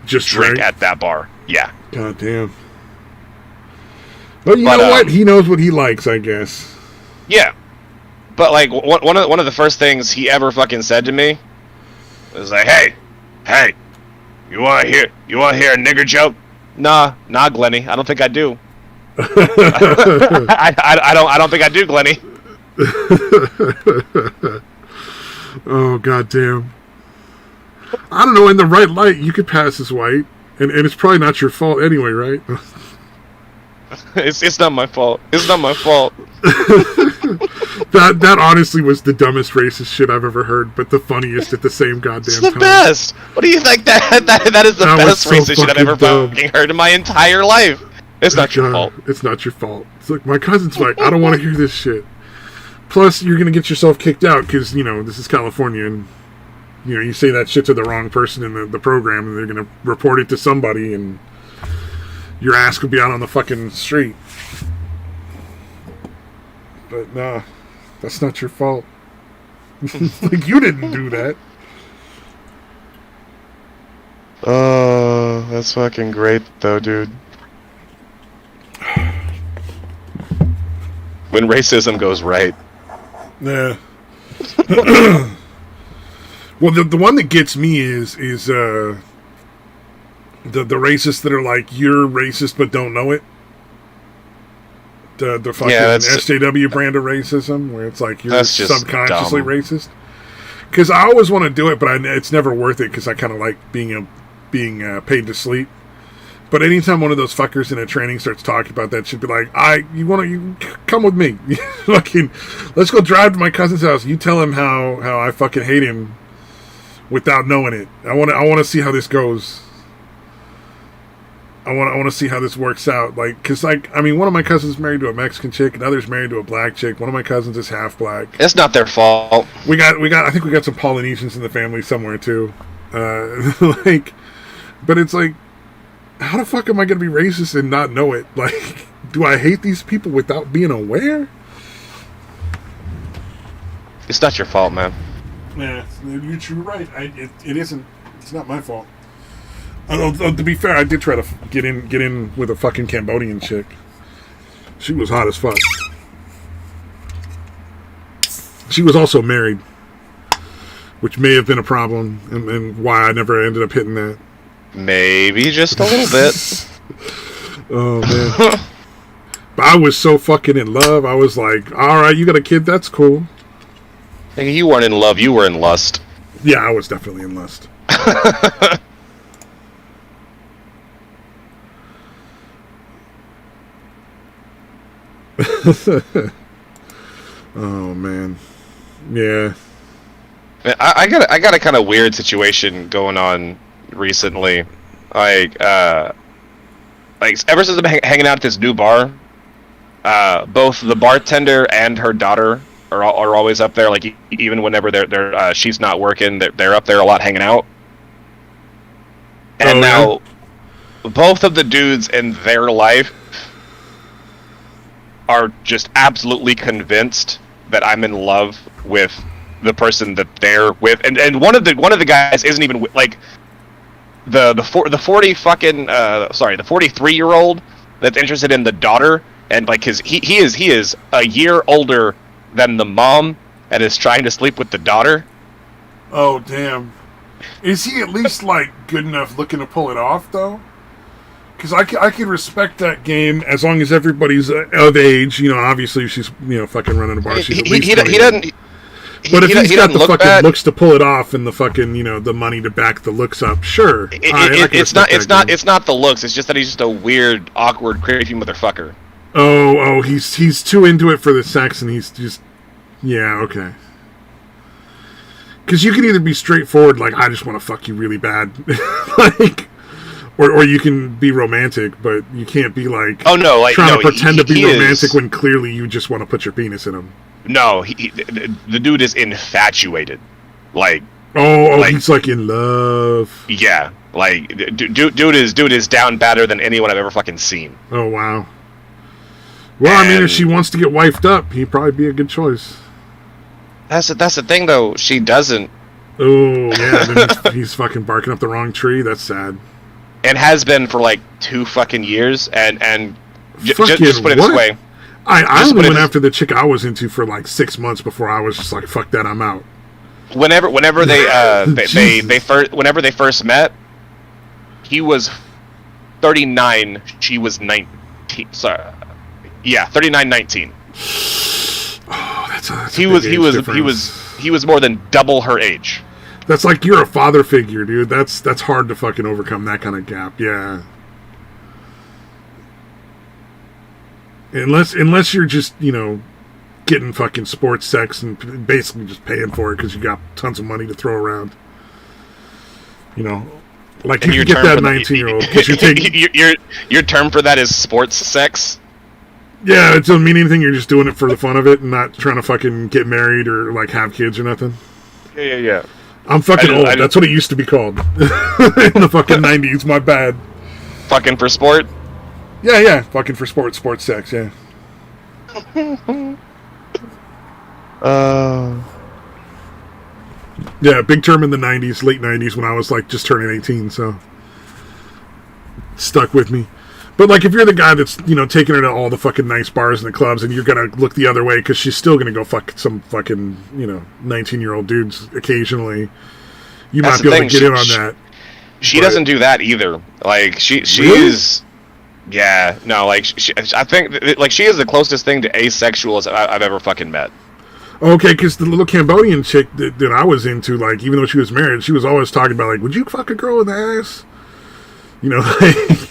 Speaker 1: just
Speaker 3: drink at that bar. Yeah.
Speaker 1: God damn. But you know what? He knows what he likes, I guess.
Speaker 3: Yeah. But, like, one of the first things he ever fucking said to me was like, hey, you wanna hear a nigger joke? Nah, Glenny. I don't think I do. I don't think I do, Glenny.
Speaker 1: Oh, goddamn. I don't know, in the right light, you could pass as white. And it's probably not your fault anyway, right?
Speaker 3: It's not my fault. It's not my fault.
Speaker 1: That honestly was the dumbest racist shit I've ever heard, but the funniest at the same goddamn time.
Speaker 3: It's the best. What do you think? That is the best
Speaker 1: so
Speaker 3: racist shit I've ever fucking heard in my entire life. It's not your fault.
Speaker 1: It's not your fault. It's like, my cousin's like, I don't want to hear this shit. Plus, you're going to get yourself kicked out because, this is California, and, you say that shit to the wrong person in the program, and they're going to report it to somebody, and your ass could be out on the fucking street. But, nah, that's not your fault. Like, you didn't do that.
Speaker 3: Oh, that's fucking great, though, dude. When racism goes right.
Speaker 1: Yeah. Well, the one that gets me is the racists that are like, you're racist but don't know it. The fucking SJW brand of racism, where it's like you're subconsciously racist. Because I always want to do it, but it's never worth it because I kind of like being paid to sleep. But anytime one of those fuckers in a training starts talking about that, should be like, you come with me. Fucking, let's go drive to my cousin's house. You tell him how I fucking hate him without knowing it. I want to see how this goes. I want to see how this works out. Like, cause one of my cousins is married to a Mexican chick, another's married to a black chick. One of my cousins is half black.
Speaker 3: It's not their fault.
Speaker 1: I think we got some Polynesians in the family somewhere too. But it's like, how the fuck am I going to be racist and not know it? Like, do I hate these people without being aware?
Speaker 3: It's not your fault, man.
Speaker 1: Yeah, you're right. It isn't. It's not my fault. To be fair, I did try to get in with a fucking Cambodian chick. She was hot as fuck. She was also married, which may have been a problem, and why I never ended up hitting that.
Speaker 3: Maybe just a little bit.
Speaker 1: Oh, man. But I was so fucking in love. I was like, alright, you got a kid? That's cool.
Speaker 3: You weren't in love, you were in lust.
Speaker 1: Yeah, I was definitely in lust. Oh, man. Yeah.
Speaker 3: I got a kind of weird situation going on recently. Like ever since I've been hanging out at this new bar, both the bartender and her daughter are always up there. Like even whenever they're she's not working, they're up there a lot hanging out. And now, both of the dudes in their life are just absolutely convinced that I'm in love with the person that they're with, and one of the guys isn't even like the 43-year-old that's interested in the daughter, and like he is a year older than the mom and is trying to sleep with the daughter.
Speaker 1: Oh damn! Is he at least like good enough looking to pull it off though? Because I can respect that game as long as everybody's of age. Obviously if she's fucking running a bar. She's at least he doesn't. But if he's got the fucking bad looks to pull it off and the fucking the money to back the looks up, sure.
Speaker 3: It's not the looks. It's just that he's just a weird, awkward, creepy motherfucker.
Speaker 1: Oh, he's too into it for the sex, and he's just okay. Because you can either be straightforward, like I just want to fuck you really bad, like. Or you can be romantic, but you can't be like trying to pretend to be romantic when clearly you just want to put your penis in him.
Speaker 3: No, the dude is infatuated. Like
Speaker 1: he's like in love.
Speaker 3: Yeah, like dude is down badder than anyone I've ever fucking seen.
Speaker 1: Oh wow. Well, if she wants to get wifed up, he'd probably be a good choice.
Speaker 3: That's the thing though. She doesn't.
Speaker 1: Oh yeah, then he's fucking barking up the wrong tree. That's sad.
Speaker 3: And has been for like 2 fucking years, and just put it this way.
Speaker 1: I only went after the chick I was into for like 6 months before I was just like, fuck that, I'm out.
Speaker 3: Whenever they first met, he was 39, she was 19. Sorry, yeah, 39, 19.
Speaker 1: Oh,
Speaker 3: he was more than double her age.
Speaker 1: That's like you're a father figure, dude. That's hard to fucking overcome that kind of gap. Yeah. Unless you're just, getting fucking sports sex and basically just paying for it because you got tons of money to throw around. Like and you can get that 19-year-old.
Speaker 3: Your term for that is sports sex?
Speaker 1: Yeah, it doesn't mean anything. You're just doing it for the fun of it and not trying to fucking get married or like have kids or nothing.
Speaker 3: Yeah.
Speaker 1: I'm fucking old. That's what it used to be called. In the fucking 90s, my bad. Fucking
Speaker 3: for sport?
Speaker 1: Yeah. Fucking for sports sex, yeah. Yeah, big term in the 90s, late 90s when I was like just turning 18, so stuck with me. But like if you're the guy that's, taking her to all the fucking nice bars and the clubs and you're going to look the other way because she's still going to go fuck some fucking, 19-year-old dudes occasionally, you might be able to get in on that.
Speaker 3: She doesn't do that either. Like she
Speaker 1: really?
Speaker 3: is... Yeah, no, like, I think, like, she is the closest thing to asexual as I've ever fucking met.
Speaker 1: Okay, because the little Cambodian chick that I was into, like, even though she was married, she was always talking about, like, would you fuck a girl in the ass? Like,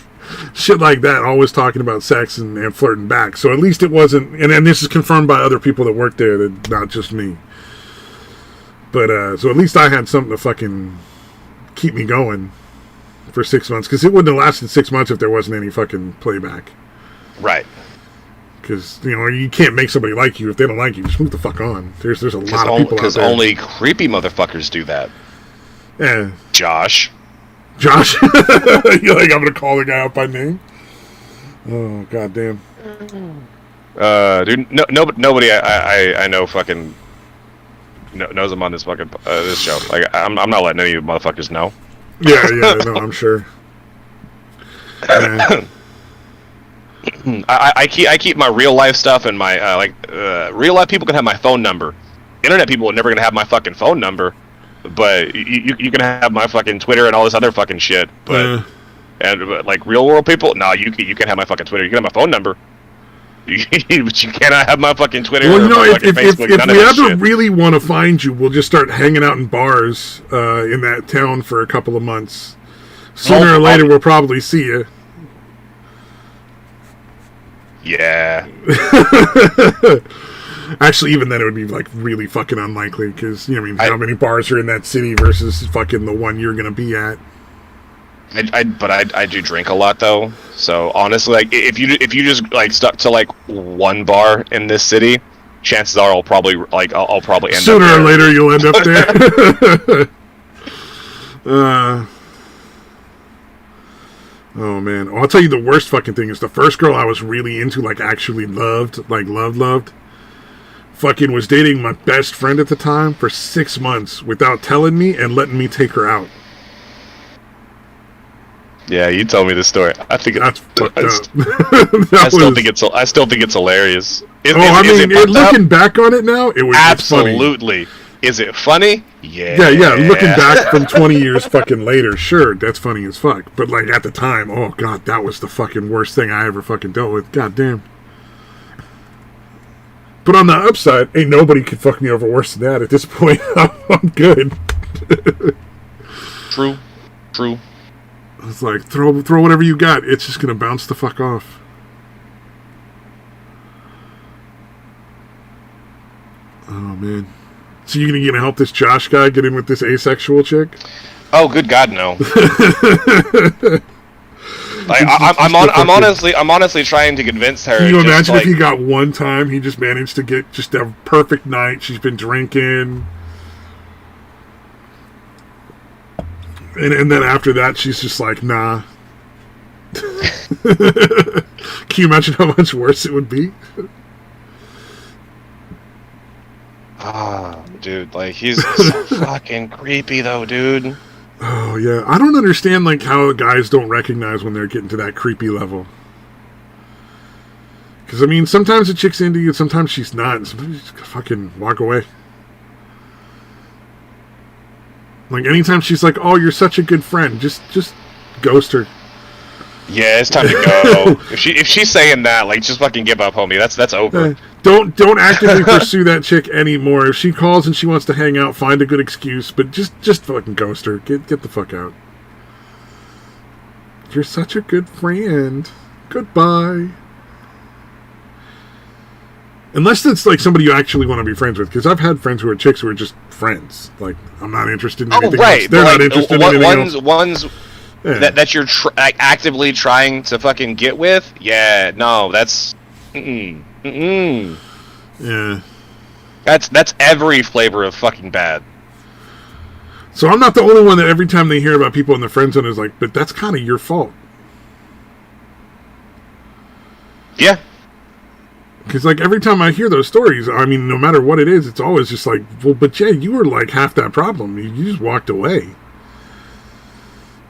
Speaker 1: shit like that, always talking about sex and flirting back. So at least it wasn't, and this is confirmed by other people that worked there, that not just me. But, so at least I had something to fucking keep me going for 6 months, because it wouldn't have lasted 6 months if there wasn't any fucking playback.
Speaker 3: Right.
Speaker 1: Because, you can't make somebody like you if they don't like you. Just move the fuck on. There's a lot of people out there.
Speaker 3: Because only creepy motherfuckers do that.
Speaker 1: Yeah.
Speaker 3: Josh?
Speaker 1: You're like, I'm going to call the guy out by name? Oh, goddamn.
Speaker 3: Dude, nobody I know fucking knows I'm on this fucking this show. Like, I'm not letting any of you motherfuckers know.
Speaker 1: Yeah, no, I'm sure. Yeah.
Speaker 3: I keep my real life stuff and my real life people can have my phone number. Internet people are never gonna have my fucking phone number, but you can have my fucking Twitter and all this other fucking shit. But like real world people, no, you can have my fucking Twitter. You can have my phone number. But you cannot have my fucking Twitter.
Speaker 1: Well, if we ever really want to find you, we'll just start hanging out in bars in that town for a couple of months. Sooner or later, we'll probably see you.
Speaker 3: Yeah.
Speaker 1: Actually, even then, it would be like really fucking unlikely because how many bars are in that city versus fucking the one you're gonna be at.
Speaker 3: I do drink a lot though, so honestly, like if you just like stuck to like one bar in this city, chances are I'll probably end up there.
Speaker 1: Sooner or later you'll end up there. Oh man, I'll tell you the worst fucking thing is the first girl I was really into, like actually loved, fucking was dating my best friend at the time for 6 months without telling me and letting me take her out.
Speaker 3: Yeah, you told me this story. I think
Speaker 1: that's fucked up.
Speaker 3: I still think it's hilarious.
Speaker 1: Looking back on it now, it was
Speaker 3: absolutely.
Speaker 1: Funny.
Speaker 3: Is it funny? Yeah.
Speaker 1: Looking back from 20 years fucking later, sure, that's funny as fuck. But like at the time, oh god, that was the fucking worst thing I ever fucking dealt with. God damn. But on the upside, ain't nobody could fuck me over worse than that at this point. I'm good.
Speaker 3: True.
Speaker 1: It's like, throw whatever you got. It's just going to bounce the fuck off. Oh, man. So you going to help this Josh guy get in with this asexual chick?
Speaker 3: Oh, good God, no. Like, I'm honestly trying to convince her.
Speaker 1: Can you imagine if he got one time, he just managed to get just a perfect night. She's been drinking. And then after that, she's just like, nah. Can you imagine how much worse it would be?
Speaker 3: Ah, dude, like, he's so fucking creepy, though, dude.
Speaker 1: Oh, yeah. I don't understand, like, how guys don't recognize when they're getting to that creepy level. Because, I mean, sometimes a chick's into you, sometimes she's not, and sometimes you just fucking walk away. Like, anytime she's like, oh, you're such a good friend, just ghost her.
Speaker 3: Yeah, it's time to go. If she's saying that, like, just fucking give up, homie. That's over.
Speaker 1: Don't actively pursue that chick anymore. If she calls and she wants to hang out, find a good excuse, but just fucking ghost her. Get the fuck out. You're such a good friend. Goodbye. Unless it's like somebody you actually want to be friends with, because I've had friends who are chicks who are just friends. Like, I'm not interested in anything else. They're not interested in anything else.
Speaker 3: Ones that you're actively trying to fucking get with? Yeah, no, that's... Yeah. That's every flavor of fucking bad.
Speaker 1: So I'm not the only one that every time they hear about people in the friend zone is like, but that's kind of your fault.
Speaker 3: Yeah.
Speaker 1: Because, like, every time I hear those stories, I mean, no matter what it is, it's always just like, well, but Jay, you were like half that problem. You just walked away.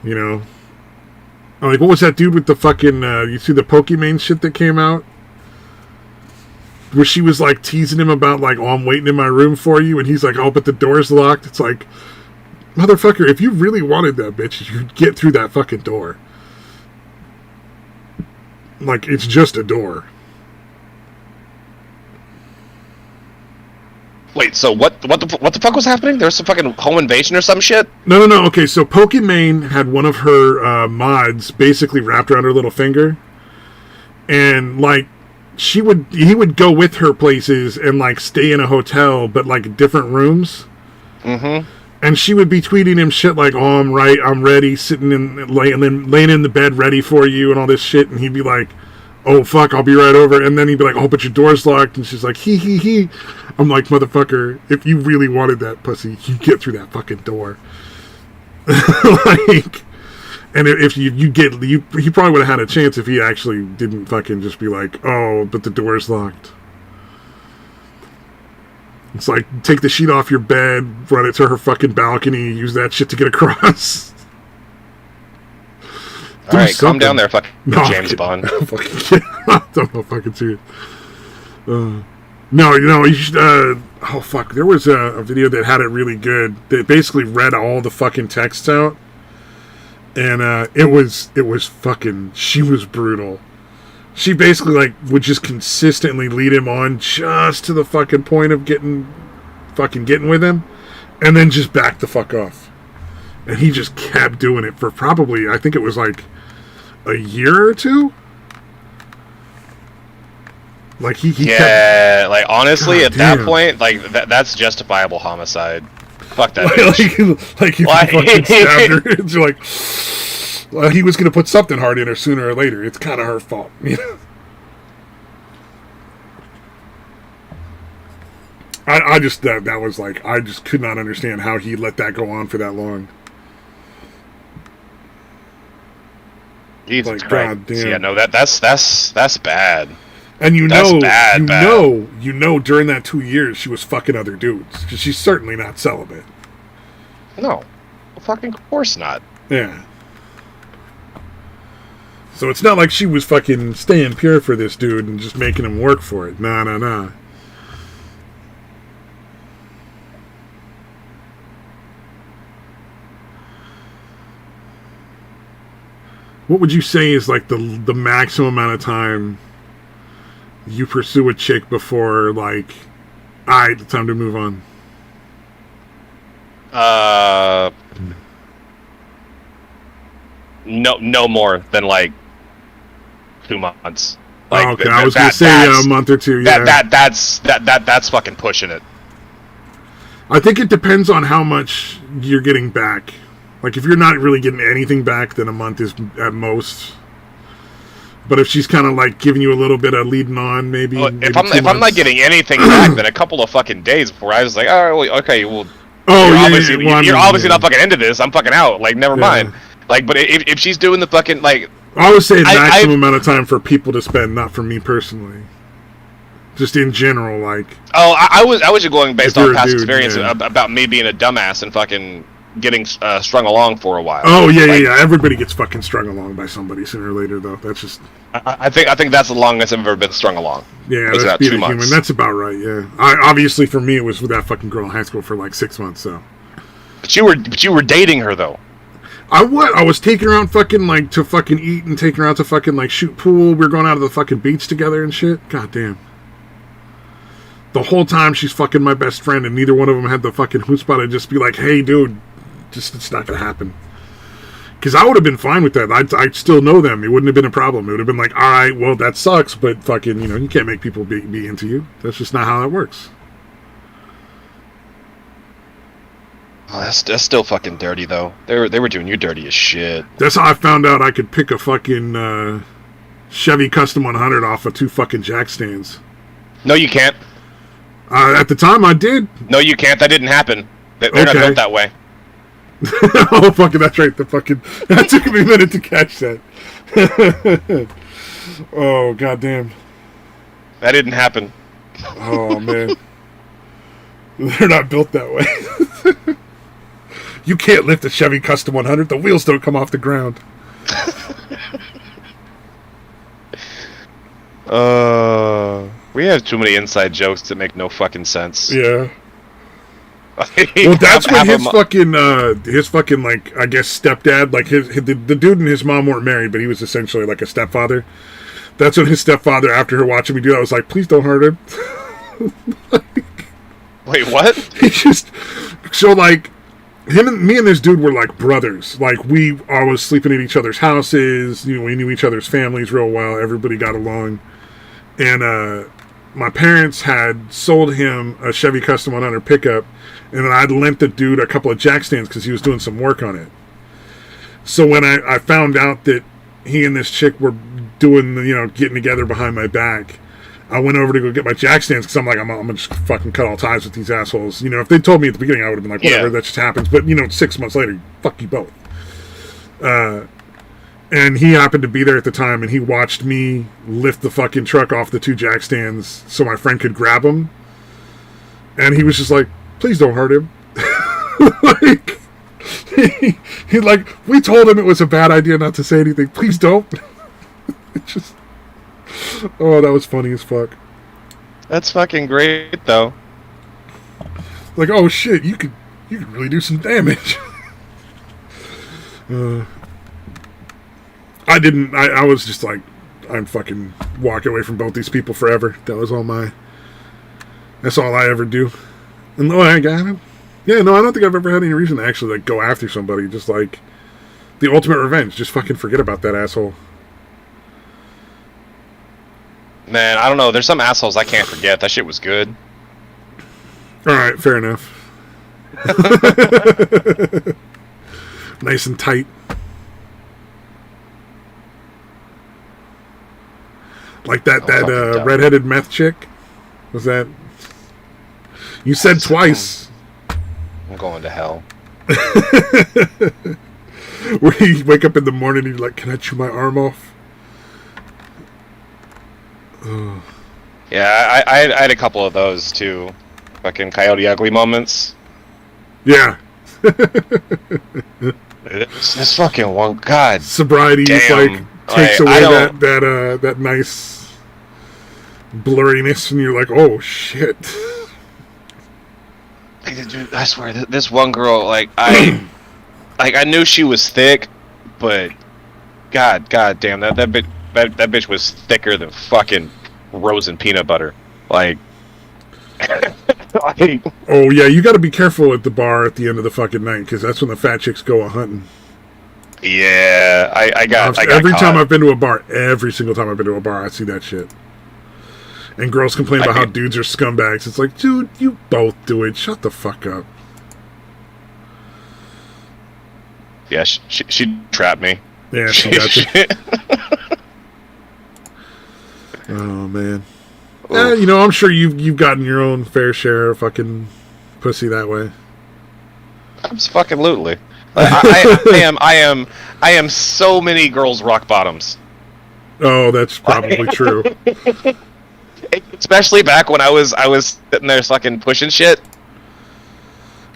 Speaker 1: You know? Like, what was that dude with the fucking, you see the Pokimane shit that came out? Where she was, like, teasing him about, like, oh, I'm waiting in my room for you, and he's like, oh, but the door's locked. It's like, motherfucker, if you really wanted that bitch, you'd get through that fucking door. Like, it's just a door.
Speaker 3: Wait, so what the fuck was happening? There was some fucking home invasion or some shit?
Speaker 1: No. Okay, so Pokimane had one of her mods basically wrapped around her little finger, and like he would go with her places and like stay in a hotel, but like different rooms.
Speaker 3: Mm-hmm.
Speaker 1: And she would be tweeting him shit like, "Oh, I'm right, I'm ready, laying in the bed ready for you," and all this shit, and he'd be like, "Oh fuck, I'll be right over," and then he'd be like, "Oh, but your door's locked," and she's like, "He." I'm like, motherfucker, if you really wanted that pussy, you get through that fucking door. Like, and if he probably would have had a chance if he actually didn't fucking just be like, "Oh, but the door's locked." It's like, take the sheet off your bed, run it to her fucking balcony, use that shit to get across.
Speaker 3: All right, calm down there, fucking James Bond.
Speaker 1: I'm not fucking serious. No, you should, oh fuck, there was a video that had it really good, that basically read all the fucking texts out, and it was fucking, she was brutal. She basically, like, would just consistently lead him on just to the fucking point of getting with him, and then just back the fuck off. And he just kept doing it for probably, I think it was like a year or two. Like he kept,
Speaker 3: like honestly, at that point, like that's justifiable homicide. Fuck that bitch.
Speaker 1: like if you fucking stabbed her, it's like, well, he was gonna put something hard in her sooner or later. It's kind of her fault, you know. I just that was like, I just could not understand how he let that go on for that long.
Speaker 3: Jesus
Speaker 1: like,
Speaker 3: Christ.
Speaker 1: God damn.
Speaker 3: Yeah, no, that's bad.
Speaker 1: And you
Speaker 3: That's
Speaker 1: know,
Speaker 3: bad.
Speaker 1: during that 2 years she was fucking other dudes, because she's certainly not celibate.
Speaker 3: No, well, fucking course not.
Speaker 1: Yeah. So it's not like she was fucking staying pure for this dude and just making him work for it. Nah. What would you say is like the maximum amount of time you pursue a chick before, like, alright, it's time to move on?
Speaker 3: No more than like 2 months. Like,
Speaker 1: okay, I was gonna say a month or two. Yeah,
Speaker 3: that's fucking pushing it.
Speaker 1: I think it depends on how much you're getting back. Like, if you're not really getting anything back, then a month is at most. But if she's kind of like giving you a little bit of leading on, maybe.
Speaker 3: Well,
Speaker 1: maybe
Speaker 3: if I'm not getting anything back, then a couple of fucking days before I was like, oh, well, okay, well, you're obviously not fucking into this. I'm fucking out. Like, never mind. Like, but if she's doing the fucking like,
Speaker 1: I would say maximum amount of time for people to spend, not for me personally. Just in general, like.
Speaker 3: Oh, I was just going based on past experience about me being a dumbass and fucking getting strung along for a while.
Speaker 1: Oh yeah. Everybody gets fucking strung along by somebody sooner or later, though. That's just.
Speaker 3: I think that's the longest I've ever been strung along.
Speaker 1: Yeah, that's being 2 months. Human. That's about right. Yeah. Obviously, for me, it was with that fucking girl in high school for like 6 months. So.
Speaker 3: But you were dating her though.
Speaker 1: I was taking her out fucking like to fucking eat and taking her out to fucking like shoot pool. We were going out to the fucking beach together and shit. God damn. the whole time she's fucking my best friend, and neither one of them had the fucking chutzpah to just be like, hey, dude, just it's not gonna happen. Because I would have been fine with that. I'd still know them. It wouldn't have been a problem. It would have been like, all right, well, that sucks, but fucking, you know, you can't make people be into you. That's just not how that works.
Speaker 3: Oh, that's still fucking dirty, though. They were doing you dirty as shit.
Speaker 1: That's how I found out I could pick a fucking Chevy Custom 100 off of 2 fucking jack stands.
Speaker 3: No, you can't.
Speaker 1: At the time, I did.
Speaker 3: No, you can't. That didn't happen. They're not built that way.
Speaker 1: Oh, fucking, that's right. That took me a minute to catch that. Oh, goddamn.
Speaker 3: That didn't happen.
Speaker 1: Oh, man. They're not built that way. You can't lift a Chevy Custom 100. The wheels don't come off the ground.
Speaker 3: We have too many inside jokes that make no fucking sense.
Speaker 1: Yeah. Well, that's when his fucking, like, I guess, stepdad, like, the dude and his mom weren't married, but he was essentially like a stepfather. That's when his stepfather, after her watching me do that, was like, please don't hurt him.
Speaker 3: Wait, what?
Speaker 1: He just, so, like, me and this dude were like brothers. Like, we always sleeping at each other's houses. You know, we knew each other's families real well. Everybody got along. And my parents had sold him a Chevy Custom 100 pickup, and then I'd lent the dude a couple of jack stands because he was doing some work on it. So when I found out that he and this chick were doing, you know, getting together behind my back, I went over to go get my jack stands because I'm like, I'm gonna just fucking cut all ties with these assholes. You know, if they told me at the beginning, I would have been like, whatever, that just happens. But, you know, 6 months later, fuck you both. And he happened to be there at the time, and he watched me lift the fucking truck off the 2 jack stands so my friend could grab them. And he was just like, please don't hurt him. Like, he like, we told him it was a bad idea not to say anything. Please don't. It just, oh, that was funny as fuck.
Speaker 3: That's fucking great, though.
Speaker 1: Like, oh shit, you could really do some damage. I was just like, I'm fucking walking away from both these people forever. That's all I ever do. And no, I got him. Yeah, no, I don't think I've ever had any reason to actually, like, go after somebody. Just like the ultimate revenge. Just fucking forget about that asshole.
Speaker 3: Man, I don't know. There's some assholes I can't forget. That shit was good.
Speaker 1: Alright, fair enough. Nice and tight. Like that redheaded meth chick? Was that... You said twice.
Speaker 3: I'm going to hell.
Speaker 1: Where you wake up in the morning and you're like, can I chew my arm off? Oh.
Speaker 3: Yeah, I had a couple of those, too. Fucking Coyote Ugly moments.
Speaker 1: Yeah.
Speaker 3: This fucking one, god.
Speaker 1: Sobriety
Speaker 3: damn.
Speaker 1: Just, like, takes away that nice blurriness, and you're like, oh shit.
Speaker 3: Dude, I swear, this one girl, like I knew she was thick, but god damn, that bitch was thicker than fucking frozen peanut butter. Like,
Speaker 1: oh yeah, you got to be careful at the bar at the end of the fucking night, because that's when the fat chicks go a hunting.
Speaker 3: Yeah, I got
Speaker 1: every
Speaker 3: caught.
Speaker 1: time I've been to a bar, every single time I've been to a bar, I see that shit. And girls complain about how dudes are scumbags. It's like, dude, you both do it. Shut the fuck up.
Speaker 3: Yeah, she trapped me.
Speaker 1: Yeah, she got you. Oh man. Yeah, you know, I'm sure you've gotten your own fair share of fucking pussy that way.
Speaker 3: Absolutely. I am so many girls' rock bottoms.
Speaker 1: Oh, that's probably true.
Speaker 3: Especially back when I was sitting there fucking pushing shit.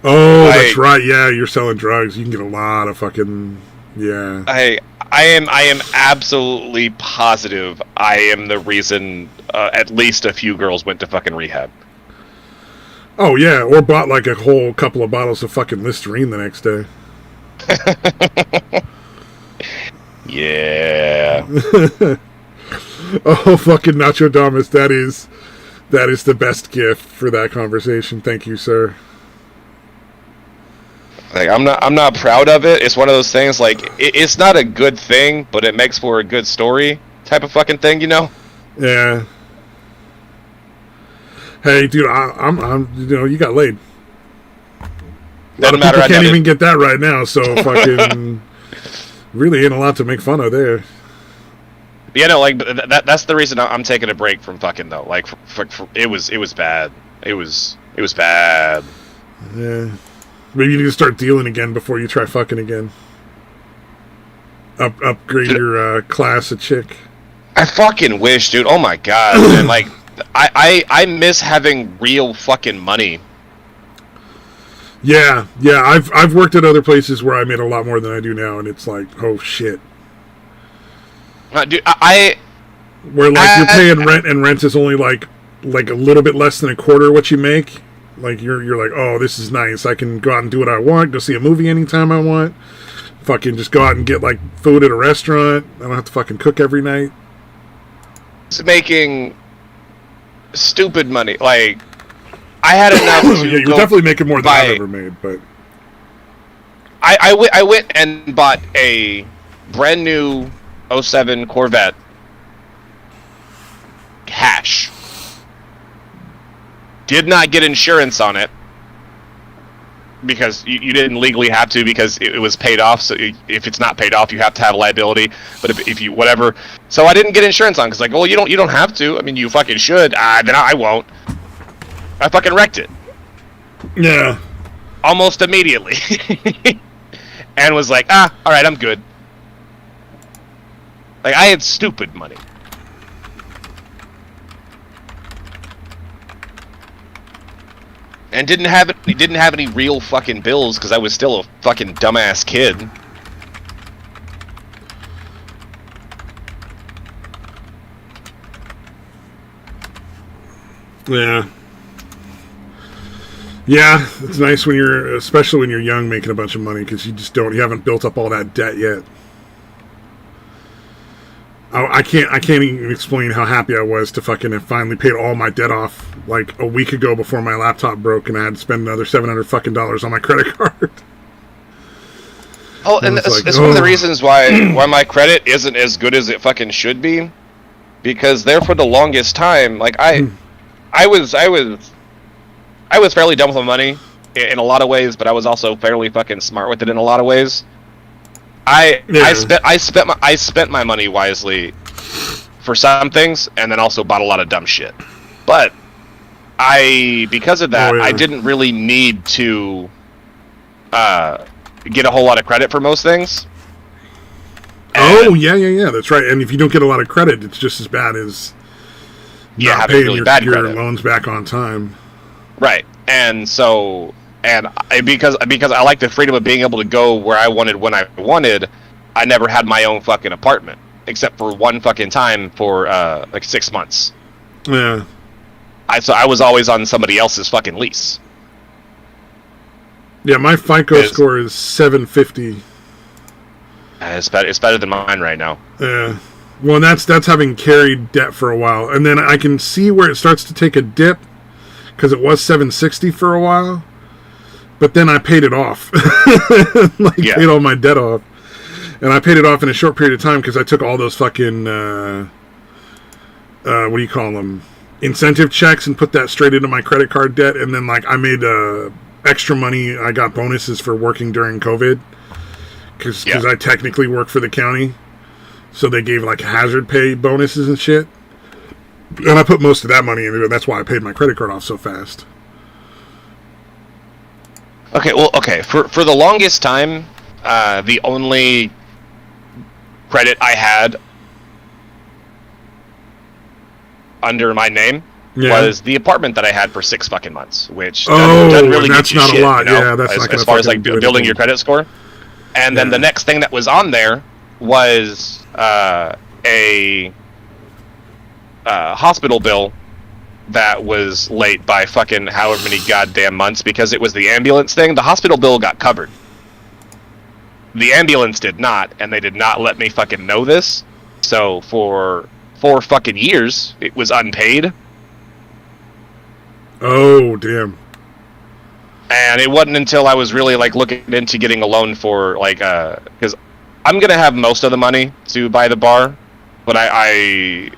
Speaker 1: Oh, that's right. Yeah, you're selling drugs. You can get a lot of fucking I am absolutely positive I am the reason at least a few girls went to fucking rehab. Oh yeah, or bought like a whole couple of bottles of fucking Listerine the next day.
Speaker 3: Yeah.
Speaker 1: Oh, fucking Nacho Damas, that is That is the best gift for that conversation. Thank you, sir.
Speaker 3: Like, I'm not proud of it. It's one of those things, like, it's not a good thing, but it makes for a good story type of fucking thing, you know?
Speaker 1: Yeah. Hey, dude, I'm you got laid.
Speaker 3: Doesn't matter.
Speaker 1: I can't even get that right now, so fucking really ain't a lot to make fun of there.
Speaker 3: Yeah, no, like that's the reason I'm taking a break from fucking though. Like, it was bad. It was bad.
Speaker 1: Yeah, maybe you need to start dealing again before you try fucking again. Upgrade your class of chick.
Speaker 3: I fucking wish, dude. Oh my god, man. Like, I miss having real fucking money.
Speaker 1: Yeah. I've worked at other places where I made a lot more than I do now, and it's like, oh shit.
Speaker 3: Dude,
Speaker 1: where like you're paying rent, and rent is only like a little bit less than a quarter of what you make. Like you're like, oh, this is nice. I can go out and do what I want. Go see a movie anytime I want. Fucking just go out and get like food at a restaurant. I don't have to fucking cook every night.
Speaker 3: It's making stupid money. Like, I had enough to
Speaker 1: yeah, you're definitely making more than I've ever made, but
Speaker 3: I went and bought a brand new 07 Corvette cash. Did not get insurance on it because you didn't legally have to, because it was paid off. So if it's not paid off, you have to have liability. But if you whatever, so I didn't get insurance on, because like, well, you don't have to. I mean, you fucking should. Then I won't. I fucking wrecked it.
Speaker 1: Yeah.
Speaker 3: Almost immediately. And was like, all right, I'm good. Like, I had stupid money. And didn't have any real fucking bills, because I was still a fucking dumbass kid.
Speaker 1: Yeah. Yeah, it's nice when especially when you're young, making a bunch of money, because you haven't built up all that debt yet. I can't even explain how happy I was to fucking have finally paid all my debt off like a week ago before my laptop broke, and I had to spend another $700 fucking on my credit card.
Speaker 3: Oh, and it's one of the reasons why my credit isn't as good as it fucking should be, because there for the longest time, like I was fairly dumb with my money in a lot of ways, but I was also fairly fucking smart with it in a lot of ways. I spent my money wisely for some things, and then also bought a lot of dumb shit. But because of that, I didn't really need to get a whole lot of credit for most things.
Speaker 1: And yeah, that's right. And if you don't get a lot of credit, it's just as bad as not paying really your loans back on time. Right.
Speaker 3: And so, because I like the freedom of being able to go where I wanted when I wanted, I never had my own fucking apartment, except for one fucking time for like 6 months.
Speaker 1: Yeah.
Speaker 3: So I was always on somebody else's fucking lease.
Speaker 1: Yeah, my FICO score is 750.
Speaker 3: It's better than mine right now.
Speaker 1: Yeah. Well, and that's having carried debt for a while, and then I can see where it starts to take a dip, because it was 760 for a while, but then I paid it off. Paid all my debt off, and I paid it off in a short period of time because I took all those fucking what do you call them, incentive checks, and put that straight into my credit card debt, and then I made extra money. I got bonuses for working during COVID because I technically work for the county, so they gave hazard pay bonuses and shit. And I put most of that money into it. That's why I paid my credit card off so fast.
Speaker 3: Okay, well, for the longest time, the only credit I had under my name was the apartment that I had for 6 fucking months, which doesn't really get you shit.
Speaker 1: Lot. You know, yeah, that's not
Speaker 3: as far as building your credit score. And then the next thing that was on there was a hospital bill that was late by fucking however many goddamn months, because it was the ambulance thing. The hospital bill got covered. The ambulance did not, and they did not let me fucking know this. So for 4 fucking years, it was unpaid.
Speaker 1: Oh, damn.
Speaker 3: And it wasn't until I was really like looking into getting a loan for like because I'm gonna have most of the money to buy the bar, but I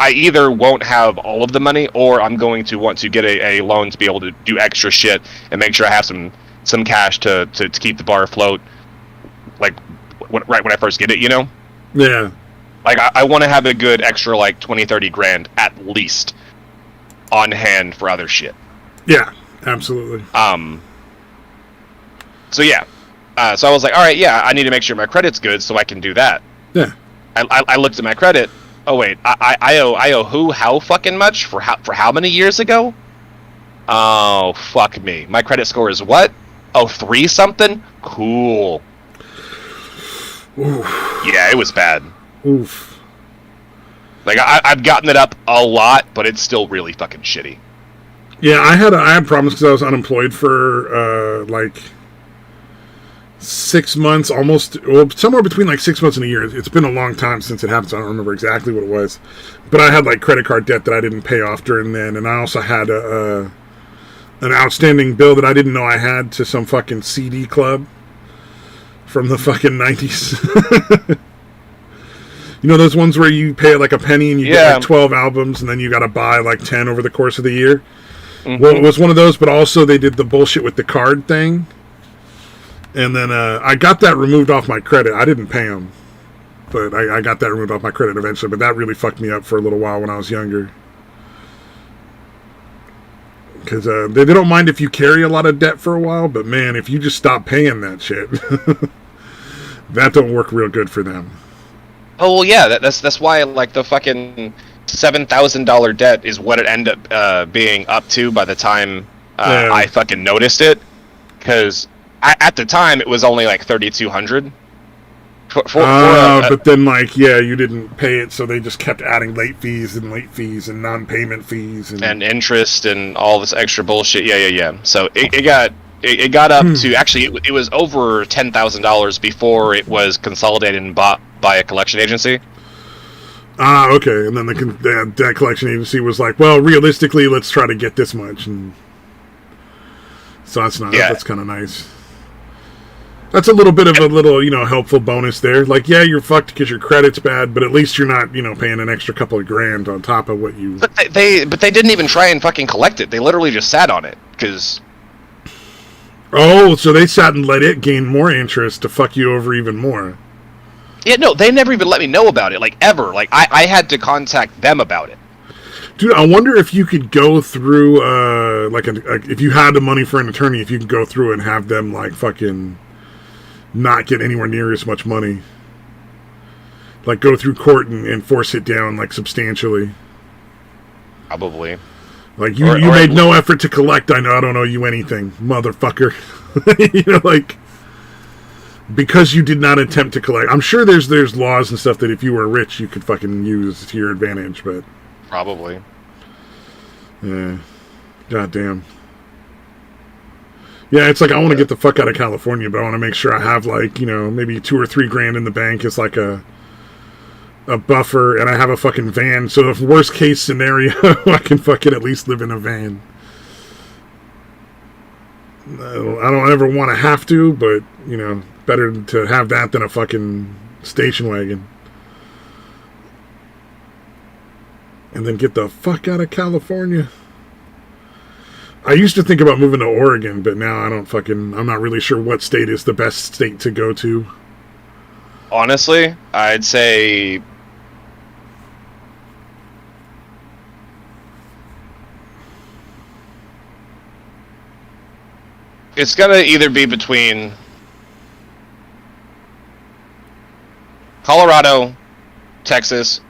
Speaker 3: either won't have all of the money, or I'm going to want to get a loan to be able to do extra shit and make sure I have some cash to keep the bar afloat, like right when I first get it, you know?
Speaker 1: Yeah.
Speaker 3: Like I want to have a good extra like 20-30 grand at least on hand for other shit.
Speaker 1: Yeah. Absolutely.
Speaker 3: So yeah. So I was like, all right, yeah, I need to make sure my credit's good so I can do that.
Speaker 1: Yeah.
Speaker 3: I looked at my credit. Oh wait, I owe who? How fucking much for how many years ago? Oh fuck me. My credit score is what? Oh, 3 something? Cool.
Speaker 1: Oof.
Speaker 3: Yeah, it was bad.
Speaker 1: Oof.
Speaker 3: Like I've gotten it up a lot, but it's still really fucking shitty.
Speaker 1: Yeah, I had problems because I was unemployed for like 6 months, somewhere between like 6 months and a year. It's been a long time since it happened, so I don't remember exactly what it was. But I had like credit card debt that I didn't pay off during then, and I also had an outstanding bill that I didn't know I had to some fucking CD club from the fucking 90s. You know those ones where you pay like a penny and you get like 12 albums, and then you got to buy like 10 over the course of the year? Mm-hmm. Well, it was one of those, but also they did the bullshit with the card thing. And then I got that removed off my credit. I didn't pay them, but I got that removed off my credit eventually. But that really fucked me up for a little while when I was younger. Because they don't mind if you carry a lot of debt for a while, but man, if you just stop paying that shit, that don't work real good for them.
Speaker 3: Oh well, yeah, that's why like the fucking $7,000 debt is what it ended up being up to by the time I fucking noticed it, because at the time it was only like $3,200.
Speaker 1: But then like you didn't pay it, so they just kept adding late fees and non-payment fees and interest
Speaker 3: and all this extra bullshit. Yeah. So it got up to actually it was over $10,000 before it was consolidated and bought by a collection agency.
Speaker 1: Okay, and then the debt collection agency was like, well, realistically, let's try to get this much, and so that's kind of nice. That's a little bit of a helpful bonus there. Like, yeah, you're fucked because your credit's bad, but at least you're not, paying an extra couple of grand on top of what you.
Speaker 3: But they didn't even try and fucking collect it. They literally just sat on it because.
Speaker 1: Oh, so they sat and let it gain more interest to fuck you over even more.
Speaker 3: Yeah, no, they never even let me know about it, like, ever. Like, I had to contact them about it.
Speaker 1: Dude, I wonder if you could go through, if you had the money for an attorney, if you could go through and have them, like, fucking not get anywhere near as much money. Like, go through court and force it down, like, substantially.
Speaker 3: Probably.
Speaker 1: Like, you made no effort to collect, I don't owe you anything, motherfucker. Like, because you did not attempt to collect. I'm sure there's laws and stuff that if you were rich, you could fucking use to your advantage, but...
Speaker 3: Probably.
Speaker 1: Yeah. Goddamn. Yeah, it's like, I want to get the fuck out of California, but I want to make sure I have, like, maybe 2 or 3 grand in the bank as, like, a buffer, and I have a fucking van, so if worst case scenario, I can fucking at least live in a van. I don't ever want to have to, but, better to have that than a fucking station wagon. And then get the fuck out of California. I used to think about moving to Oregon, but now I'm not really sure what state is the best state to go to.
Speaker 3: Honestly, I'd say... It's gonna either be between Colorado, Texas,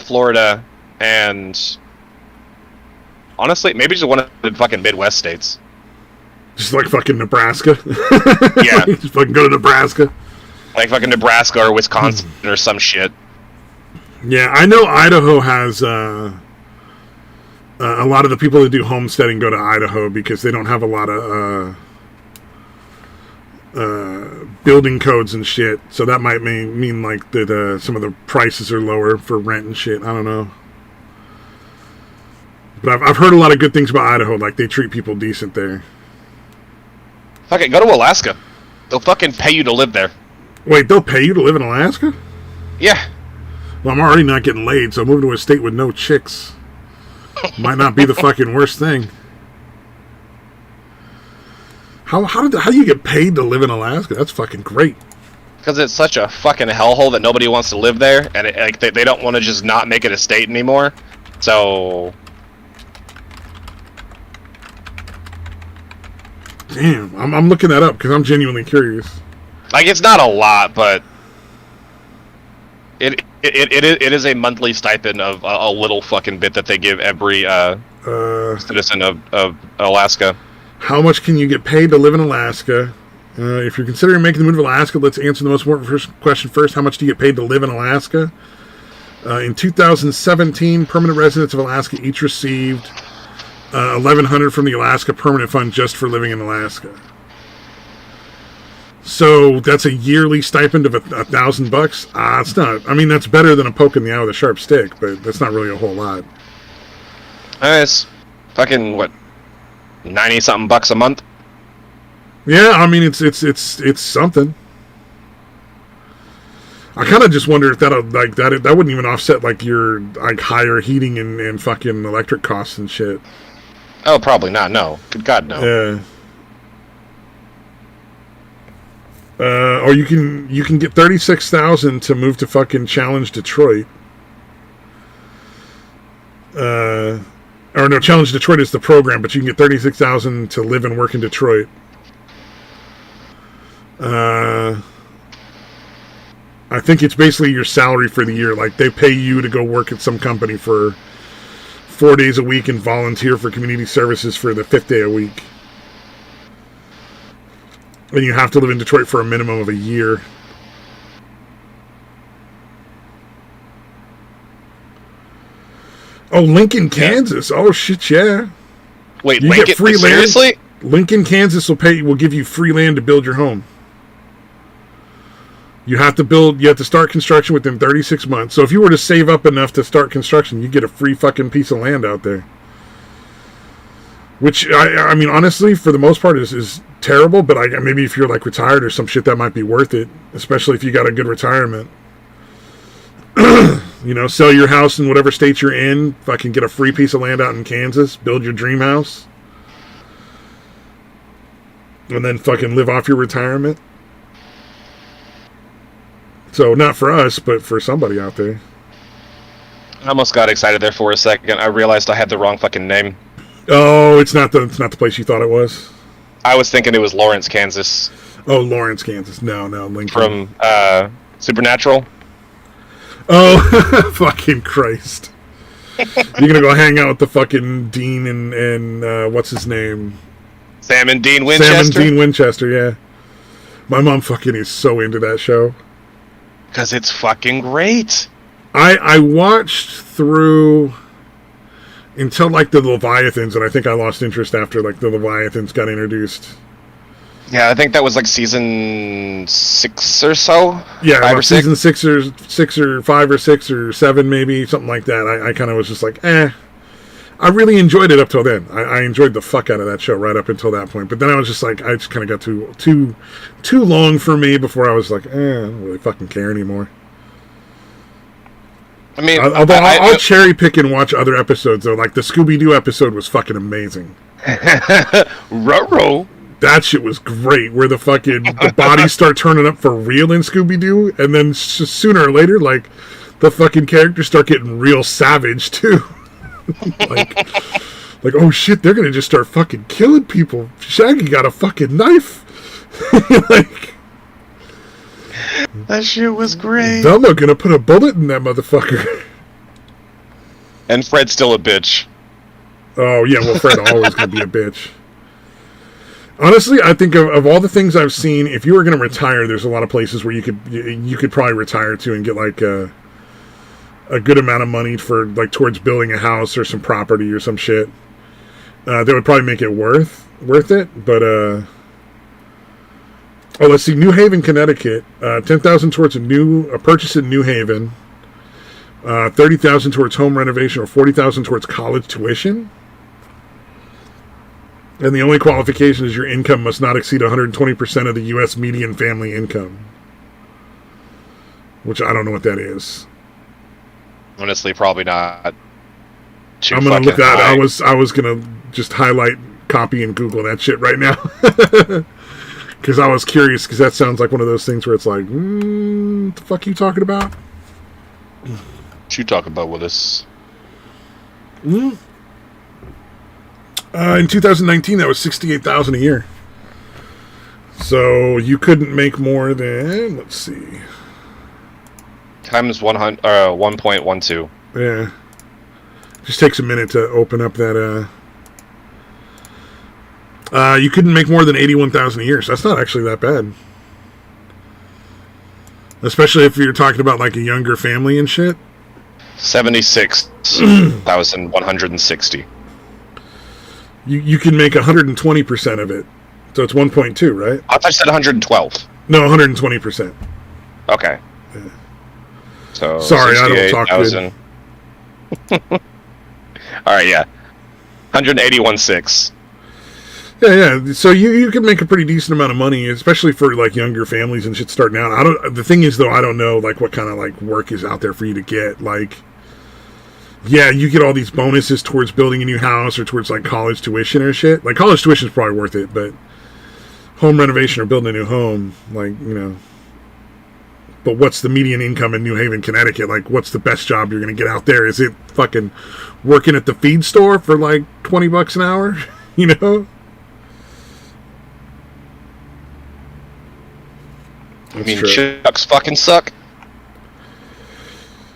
Speaker 3: Florida, and honestly, maybe just one of the fucking Midwest states.
Speaker 1: Just like fucking Nebraska?
Speaker 3: Yeah.
Speaker 1: Just fucking go to Nebraska?
Speaker 3: Like fucking Nebraska or Wisconsin or some shit.
Speaker 1: Yeah, I know Idaho has a lot of the people that do homesteading go to Idaho because they don't have a lot of building codes and shit, so that might mean like that some of the prices are lower for rent and shit. I don't know, But I've heard a lot of good things about Idaho. Like, they treat people decent there.
Speaker 3: Fuck it, go to Alaska. They'll fucking pay you to live there.
Speaker 1: Wait, they'll pay you to live in Alaska?
Speaker 3: Yeah.
Speaker 1: Well, I'm already not getting laid, so moving to a state with no chicks might not be the fucking worst thing. How do you get paid to live in Alaska? That's fucking great.
Speaker 3: Because it's such a fucking hellhole that nobody wants to live there, and they don't want to just not make it a state anymore. So...
Speaker 1: Damn, I'm looking that up because I'm genuinely curious.
Speaker 3: Like, it's not a lot, but it is a monthly stipend of a little fucking bit that they give every citizen of Alaska.
Speaker 1: How much can you get paid to live in Alaska? If you're considering making the move to Alaska, let's answer the most important question first. How much do you get paid to live in Alaska? In 2017, permanent residents of Alaska each received $1,100 from the Alaska Permanent Fund just for living in Alaska. So that's a yearly stipend of $1,000. It's not. I mean, that's better than a poke in the eye with a sharp stick, but that's not really a whole lot.
Speaker 3: It's fucking what, 90-something bucks a month.
Speaker 1: Yeah, I mean it's something. I kind of just wonder if that wouldn't even offset like your like higher heating and fucking electric costs and shit.
Speaker 3: Oh, probably not. No, good God, no.
Speaker 1: Yeah. Or you can get $36,000 to move to fucking Challenge Detroit. Or no, Challenge Detroit is the program, but you can get $36,000 to live and work in Detroit. I think it's basically your salary for the year. Like, they pay you to go work at some company for 4 days a week and volunteer for community services for the 5th day a week. And you have to live in Detroit for a minimum of a year. Oh, Lincoln, Kansas. Oh, shit, yeah.
Speaker 3: Wait,
Speaker 1: you
Speaker 3: Lincoln?
Speaker 1: Get free land.
Speaker 3: Seriously?
Speaker 1: Lincoln, Kansas will give you free land to build your home. You have to start construction within 36 months. So if you were to save up enough to start construction, you get a free fucking piece of land out there. Which, I mean, honestly, for the most part, is terrible. But maybe if you're, like, retired or some shit, that might be worth it. Especially if you got a good retirement. You know, sell your house in whatever state you're in. Fucking get a free piece of land out in Kansas. Build your dream house. And then fucking live off your retirement. So, not for us, but for somebody out there.
Speaker 3: I almost got excited there for a second. I realized I had the wrong fucking name.
Speaker 1: Oh, it's not the place you thought it was?
Speaker 3: I was thinking it was Lawrence, Kansas.
Speaker 1: Oh, Lawrence, Kansas. No, Lincoln.
Speaker 3: From Supernatural.
Speaker 1: Oh, fucking Christ. You're gonna go hang out with the fucking Dean and what's his name?
Speaker 3: Sam and Dean Winchester?
Speaker 1: Sam and Dean Winchester, yeah. My mom fucking is so into that show.
Speaker 3: Because it's fucking great.
Speaker 1: I watched through until like the Leviathans, and I think I lost interest after like the Leviathans got introduced.
Speaker 3: Yeah, I think that was like season 6 or so.
Speaker 1: Yeah, like season 6 or 5 or 6 or 7 maybe, something like that. I kind of was just like, I really enjoyed it up till then. I enjoyed the fuck out of that show right up until that point. But then I was just like, I just kind of got too long for me before I was like, I don't really fucking care anymore.
Speaker 3: I mean,
Speaker 1: although I'll cherry pick and watch other episodes though. Like the Scooby-Doo episode was fucking amazing.
Speaker 3: Ruh-roh.
Speaker 1: That shit was great. Where the bodies start turning up for real in Scooby-Doo, and then sooner or later, like the fucking characters start getting real savage too. like, oh shit, they're gonna just start fucking killing people. Shaggy got a fucking knife. Like,
Speaker 3: that shit was great.
Speaker 1: Velma gonna put a bullet in that motherfucker.
Speaker 3: And Fred's still a bitch.
Speaker 1: Oh yeah, well Fred always gonna be a bitch. Honestly, I think of all the things I've seen, if you were gonna retire, there's a lot of places where you could probably retire to and get like a good amount of money for like towards building a house or some property or some shit. That would probably make it worth it. But let's see, New Haven, Connecticut, $10,000 towards a purchase in New Haven. $30,000 towards home renovation or $40,000 towards college tuition. And the only qualification is your income must not exceed 120% of the U.S. median family income. Which I don't know what that is.
Speaker 3: Honestly, probably not.
Speaker 1: I'm gonna look that. I was gonna just highlight, copy, and Google that shit right now because I was curious. Because that sounds like one of those things where it's like, what the fuck are you talking about?
Speaker 3: What you talking about with us?
Speaker 1: In 2019, that was $68,000 a year. So you couldn't make more than, let's see,
Speaker 3: times 1.12.
Speaker 1: Yeah. Just takes a minute to open up that. You couldn't make more than $81,000 a year, so that's not actually that bad. Especially if you're talking about like a younger family and shit.
Speaker 3: 76,160.
Speaker 1: You can make 120% of it, so it's 1.2, right?
Speaker 3: I thought you said 112.
Speaker 1: No, 120%.
Speaker 3: Okay.
Speaker 1: Yeah.
Speaker 3: So
Speaker 1: sorry, I don't talk good.
Speaker 3: All right, yeah, 181.6.
Speaker 1: Yeah. So you can make a pretty decent amount of money, especially for like younger families and shit starting out. The thing is though, I don't know like what kind of like work is out there for you to get. Like, yeah, you get all these bonuses towards building a new house or towards like college tuition or shit. Like college tuition is probably worth it, but home renovation or building a new home, like, you know. But what's the median income in New Haven, Connecticut? Like, what's the best job you're going to get out there? Is it fucking working at the feed store for like $20 an hour? You know?
Speaker 3: I mean, Chucks fucking suck.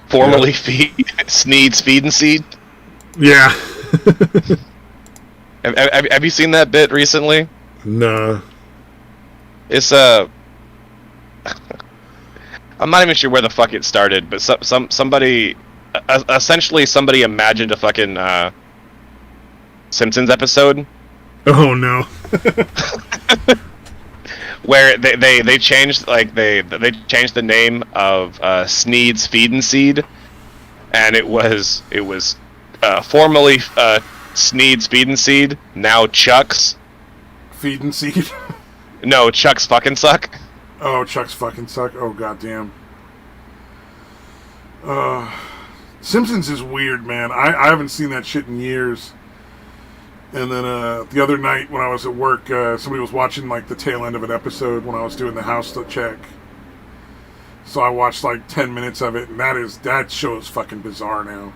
Speaker 3: Formerly Sneed's Feed and Seed.
Speaker 1: Yeah.
Speaker 3: have you seen that bit recently?
Speaker 1: Nah.
Speaker 3: It's I'm not even sure where the fuck it started, but somebody, essentially somebody imagined a fucking Simpsons episode.
Speaker 1: Oh no.
Speaker 3: Where they changed they changed the name of Sneed's Feed and Seed, and it was formerly Sneed's Feed and Seed, now Chuck's
Speaker 1: Feed and Seed.
Speaker 3: No, Chuck's fucking suck.
Speaker 1: Oh, Chuck's fucking suck. Oh, goddamn. Simpsons is weird, man. I haven't seen that shit in years. And then the other night when I was at work, somebody was watching like the tail end of an episode when I was doing the house check. So I watched like 10 minutes of it, and that show is fucking bizarre now.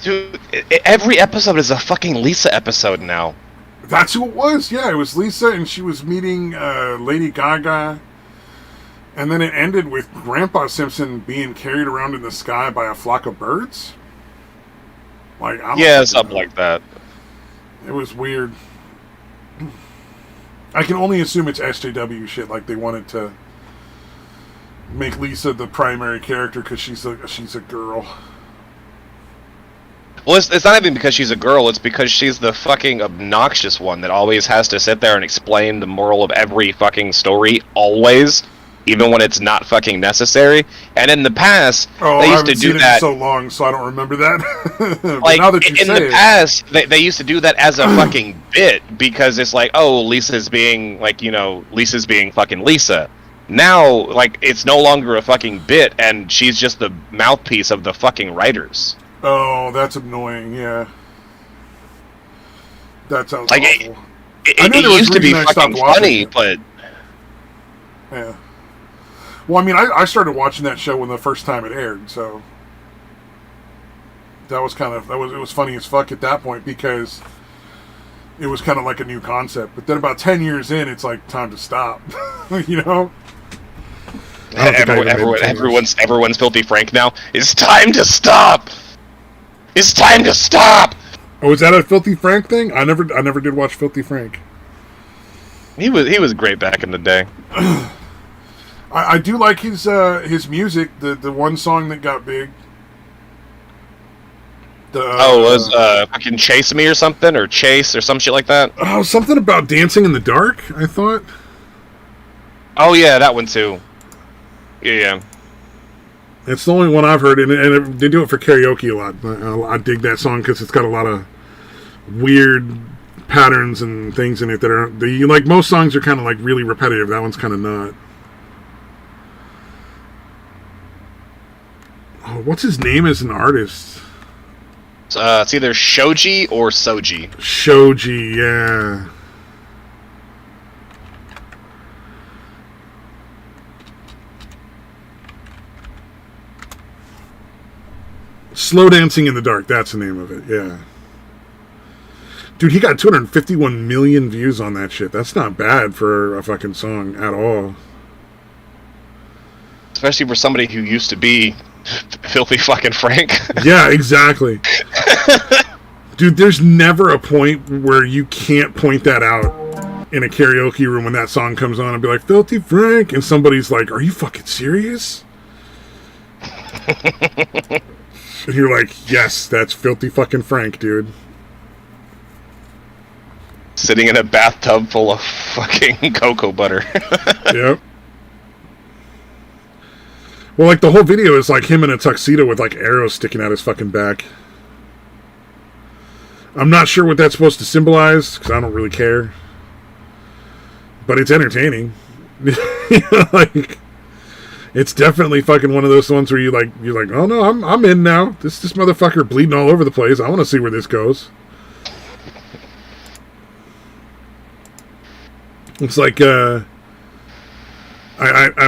Speaker 3: Dude, every episode is a fucking Lisa episode now.
Speaker 1: That's who it was. Yeah, it was Lisa, and she was meeting Lady Gaga. And then it ended with Grandpa Simpson being carried around in the sky by a flock of birds. Like,
Speaker 3: yeah, something like that.
Speaker 1: It was weird. I can only assume it's SJW shit. Like they wanted to make Lisa the primary character because she's a girl.
Speaker 3: Well, it's not even because she's a girl. It's because she's the fucking obnoxious one that always has to sit there and explain the moral of every fucking story, always, even when it's not fucking necessary. And in the past, they used to do that.
Speaker 1: It so long, so I don't remember that. But
Speaker 3: like
Speaker 1: now that you
Speaker 3: in the past, they used to do that as a fucking bit because it's like, oh, Lisa's being like, you know, Lisa's being fucking Lisa. Now, like, it's no longer a fucking bit, and she's just the mouthpiece of the fucking writers.
Speaker 1: Oh, that's annoying. Yeah, that sounds
Speaker 3: like
Speaker 1: awful.
Speaker 3: It used to be fucking funny, but
Speaker 1: yeah. Well, I mean, I started watching that show when the first time it aired, so it was funny as fuck at that point because it was kind of like a new concept. But then about 10 years in, it's like time to stop. You know.
Speaker 3: Everyone's Filthy Frank now. It's time to stop. It's time to stop.
Speaker 1: Oh, is that a Filthy Frank thing? I never did watch Filthy Frank.
Speaker 3: He was great back in the day.
Speaker 1: I do like his music. The one song that got big.
Speaker 3: Was fucking Chase Me or something, or Chase or some shit like that.
Speaker 1: Oh, something about dancing in the dark. I thought.
Speaker 3: Oh yeah, that one too. Yeah.
Speaker 1: It's the only one I've heard, and they do it for karaoke a lot. I dig that song because it's got a lot of weird patterns and things in it that are like most songs are kind of like really repetitive. That one's kind of not. Oh, what's his name as an artist?
Speaker 3: It's either Shoji or Soji.
Speaker 1: Shoji, yeah. Slow Dancing in the Dark, that's the name of it, yeah. Dude, he got 251 million views on that shit. That's not bad for a fucking song at all.
Speaker 3: Especially for somebody who used to be Filthy fucking Frank.
Speaker 1: Yeah, exactly. Dude, there's never a point where you can't point that out in a karaoke room when that song comes on and be like, Filthy Frank, and somebody's like, are you fucking serious? And you're like, yes, that's Filthy fucking Frank, dude.
Speaker 3: Sitting in a bathtub full of fucking cocoa butter.
Speaker 1: Yep. Well, like, the whole video is like him in a tuxedo with like arrows sticking out his fucking back. I'm not sure what that's supposed to symbolize, because I don't really care. But it's entertaining. Like, it's definitely fucking one of those ones where you're like, oh no, I'm in now. This motherfucker bleeding all over the place. I want to see where this goes. It's like, I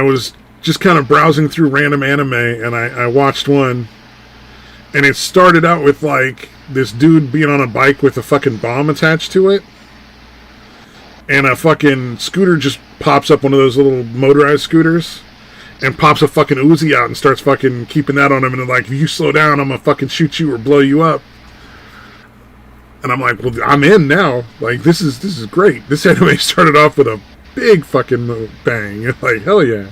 Speaker 1: was just kind of browsing through random anime, and I watched one, and it started out with like this dude being on a bike with a fucking bomb attached to it, and a fucking scooter just pops up, one of those little motorized scooters, and pops a fucking Uzi out and starts fucking keeping that on him, and like, if you slow down, I'm gonna fucking shoot you or blow you up. And I'm like, well, I'm in now. Like, this is great. This anime started off with a big fucking bang. Like, hell yeah.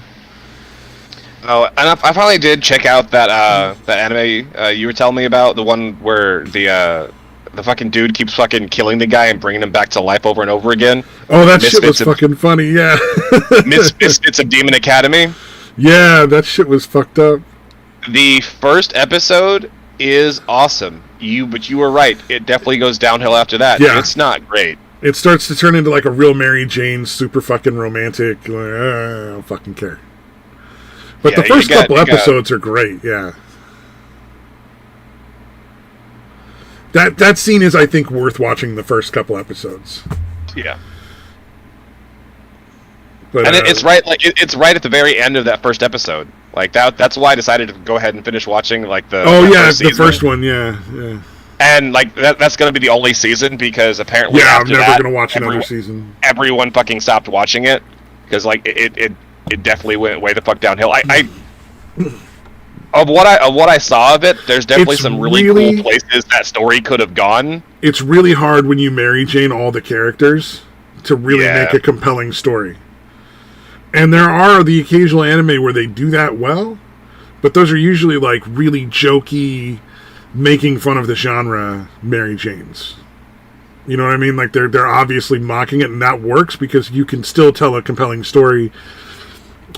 Speaker 3: Oh, and I finally did check out that anime you were telling me about, the one where the fucking dude keeps fucking killing the guy and bringing him back to life over and over again.
Speaker 1: Oh, that shit was fucking funny, yeah.
Speaker 3: Misfits of Demon Academy.
Speaker 1: Yeah, that shit was fucked up.
Speaker 3: The first episode is awesome. But you were right. It definitely goes downhill after that.
Speaker 1: Yeah.
Speaker 3: It's not great.
Speaker 1: It starts to turn into like a real Mary Jane, super fucking romantic. Like, I don't fucking care. But the first couple episodes are great, yeah. That scene is, I think, worth watching the first couple episodes.
Speaker 3: Yeah.
Speaker 1: But,
Speaker 3: and it's right, like it's right at the very end of that first episode. Like that's why I decided to go ahead and finish watching like the.
Speaker 1: Oh yeah, the first one, yeah.
Speaker 3: And like that's gonna be the only season, because apparently
Speaker 1: I'm
Speaker 3: after
Speaker 1: never gonna watch another season.
Speaker 3: Everyone fucking stopped watching it because like it definitely went way the fuck downhill. Of what I saw of it, there's definitely some really cool places that story could have gone.
Speaker 1: It's really hard when you Mary Jane all the characters to really make a compelling story. And there are the occasional anime where they do that well, but those are usually like really jokey, making fun of the genre Mary Janes. You know what I mean? Like they're obviously mocking it, and that works because you can still tell a compelling story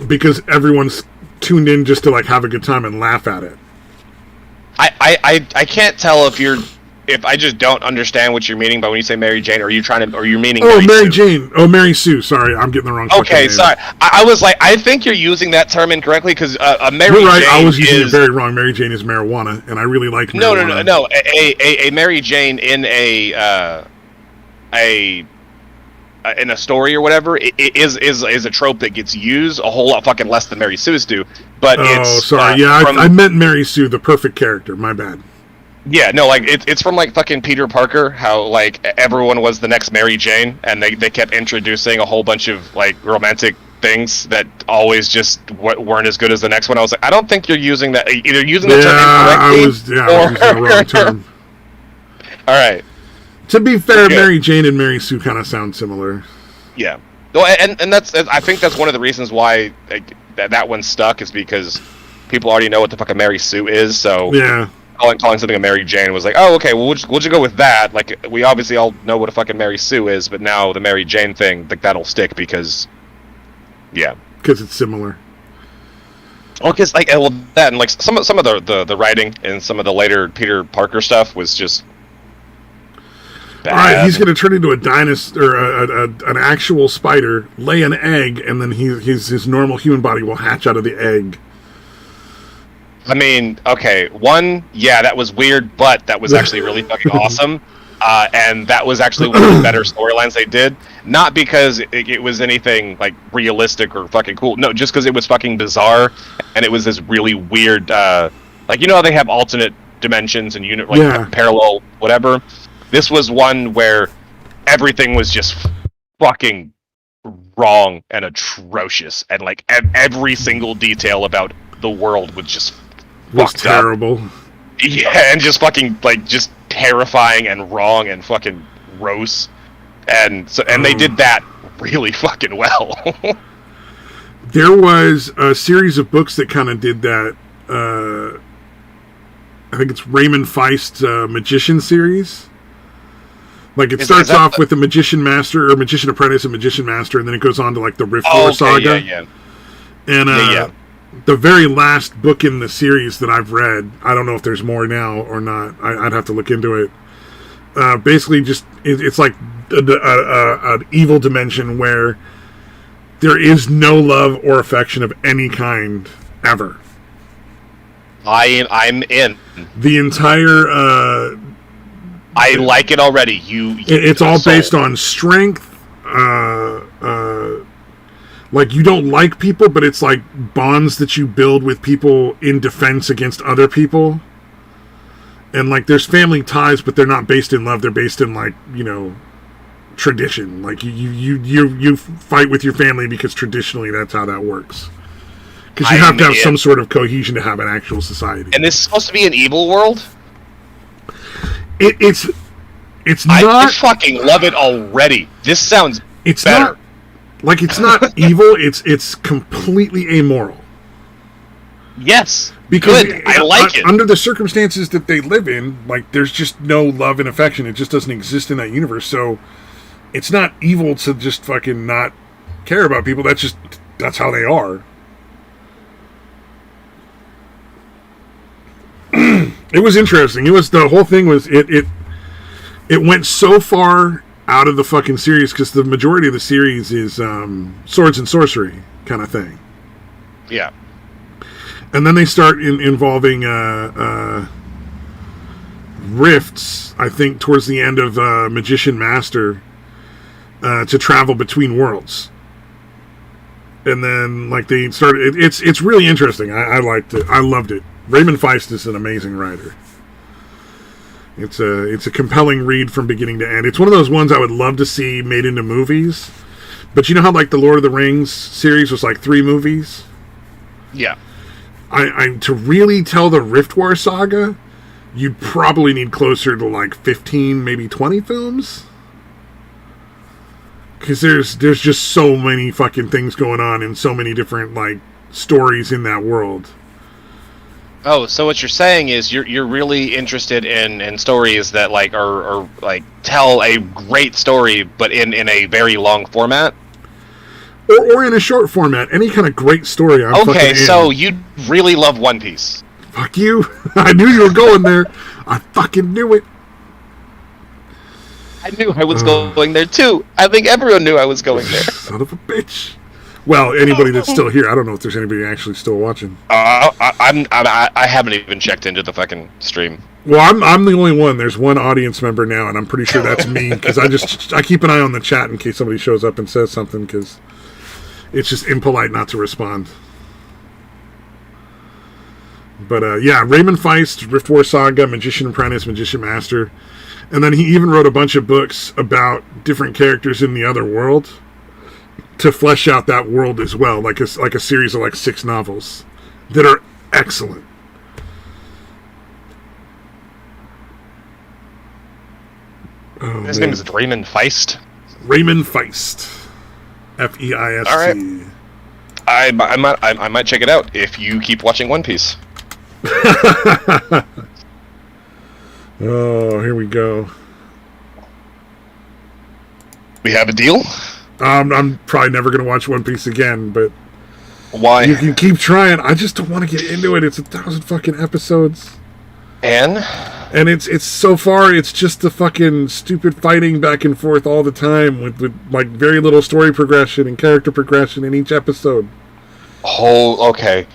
Speaker 1: because everyone's tuned in just to like have a good time and laugh at it.
Speaker 3: I can't tell if I just don't understand what you're meaning by when you say Mary Jane. Are you meaning?
Speaker 1: Oh, Mary Jane. Oh, Mary Sue. Sorry, I'm getting the wrong.
Speaker 3: Okay, sorry. I was like, I think you're using that term incorrectly because a Mary
Speaker 1: You're right.
Speaker 3: Jane
Speaker 1: I was using it very wrong. Mary Jane is marijuana, and I really like marijuana.
Speaker 3: No. A Mary Jane in in a story or whatever is a trope that gets used a whole lot fucking less than Mary Sue's do. But
Speaker 1: sorry. I meant Mary Sue, the perfect character. My bad.
Speaker 3: Yeah, no, like it's from like fucking Peter Parker, how like everyone was the next Mary Jane, and they kept introducing a whole bunch of like romantic things that always just weren't as good as the next one. I was like, I don't think you're using that, either using the term incorrectly.
Speaker 1: I was using the wrong term.
Speaker 3: All right.
Speaker 1: To be fair, Mary Jane and Mary Sue kind of sound similar.
Speaker 3: Yeah. Well, and I think that's one of the reasons why like, that one stuck, is because people already know what the fuck a Mary Sue is. So
Speaker 1: yeah.
Speaker 3: Calling something a Mary Jane was like, oh, okay, well, we'll just go with that. Like, we obviously all know what a fucking Mary Sue is, but now the Mary Jane thing, like, that'll stick because, yeah.
Speaker 1: Because it's similar.
Speaker 3: Well, because like that and like some of the writing and some of the later Peter Parker stuff was just bad.
Speaker 1: All right, he's going to turn into a dinosaur, or an actual spider, lay an egg, and then his normal human body will hatch out of the egg.
Speaker 3: I mean, okay, that was weird, but that was actually really fucking awesome. And that was actually one of the better storylines they did. Not because it was anything like realistic or fucking cool. No, just because it was fucking bizarre, and it was this really weird, like how they have alternate dimensions and parallel whatever. This was one where everything was just fucking wrong and atrocious, and like every single detail about the world was just
Speaker 1: terrible.
Speaker 3: Yeah, and just fucking just terrifying and wrong and fucking gross, and they did that really fucking well.
Speaker 1: There was a series of books that kind of did that. I think it's Raymond Feist's Magician series. Like it starts off with the Magician Master or Magician Apprentice and Magician Master, and then it goes on to like the Rift War saga.
Speaker 3: Yeah.
Speaker 1: And the very last book in the series that I've read, I don't know if there's more now or not. I'd have to look into it. Basically, just it's like an evil dimension where there is no love or affection of any kind ever.
Speaker 3: I'm in.
Speaker 1: The entire.
Speaker 3: I like it already.
Speaker 1: It's all based on strength. Like you don't like people, but it's like bonds that you build with people in defense against other people. And like there's family ties, but they're not based in love. They're based in like tradition. Like you fight with your family because traditionally that's how that works. Because you have to have some sort of cohesion to have an actual society.
Speaker 3: And this is supposed to be an evil world?
Speaker 1: It's not.
Speaker 3: I fucking love it already. This sounds better.
Speaker 1: It's not evil. It's completely amoral.
Speaker 3: Yes,
Speaker 1: because
Speaker 3: I like it.
Speaker 1: Under the circumstances that they live in, like there's just no love and affection. It just doesn't exist in that universe. So it's not evil to just fucking not care about people. That's how they are. It was interesting. The whole thing was it went so far out of the fucking series because the majority of the series is swords and sorcery kind of thing.
Speaker 3: Yeah.
Speaker 1: And then they start involving rifts, I think, towards the end of Magician Master to travel between worlds. And then, like, they started... It's really interesting. I liked it. I loved it. Raymond Feist is an amazing writer. It's a compelling read from beginning to end. It's one of those ones I would love to see made into movies. But you know how, like, the Lord of the Rings series was, like, 3 movies?
Speaker 3: Yeah.
Speaker 1: To really tell the Rift War saga, you'd probably need closer to, like, 15, maybe 20 films. Because there's just so many fucking things going on and so many different, like, stories in that world.
Speaker 3: Oh, so what you're saying is you're really interested in stories that like are like tell a great story but in a very long format?
Speaker 1: Or in a short format. Any kind of great story.
Speaker 3: Okay, so you really love One Piece.
Speaker 1: Fuck you. I knew you were going there. I fucking knew it.
Speaker 3: I knew I was going there too. I think everyone knew I was going there.
Speaker 1: Son of a bitch. Well, anybody that's still here, I don't know if there's anybody actually still watching.
Speaker 3: I haven't even checked into the fucking stream.
Speaker 1: Well, I'm the only one. There's one audience member now, and I'm pretty sure that's me because I keep an eye on the chat in case somebody shows up and says something because it's just impolite not to respond. But yeah, Raymond Feist, Rift War Saga, Magician Apprentice, Magician Master, and then he even wrote a bunch of books about different characters in the other world to flesh out that world as well, like a series of like 6 novels that are excellent.
Speaker 3: His name is Raymond Feist.
Speaker 1: Raymond Feist, Feist.
Speaker 3: All right, I might check it out if you keep watching One Piece.
Speaker 1: Oh, here we go.
Speaker 3: We have a deal.
Speaker 1: I'm probably never going to watch One Piece again, but
Speaker 3: Why?
Speaker 1: You can keep trying. I just don't want to get into it. It's 1,000 fucking episodes.
Speaker 3: And
Speaker 1: it's so far, it's just the fucking stupid fighting back and forth all the time with like very little story progression and character progression in each episode.
Speaker 3: Oh, okay.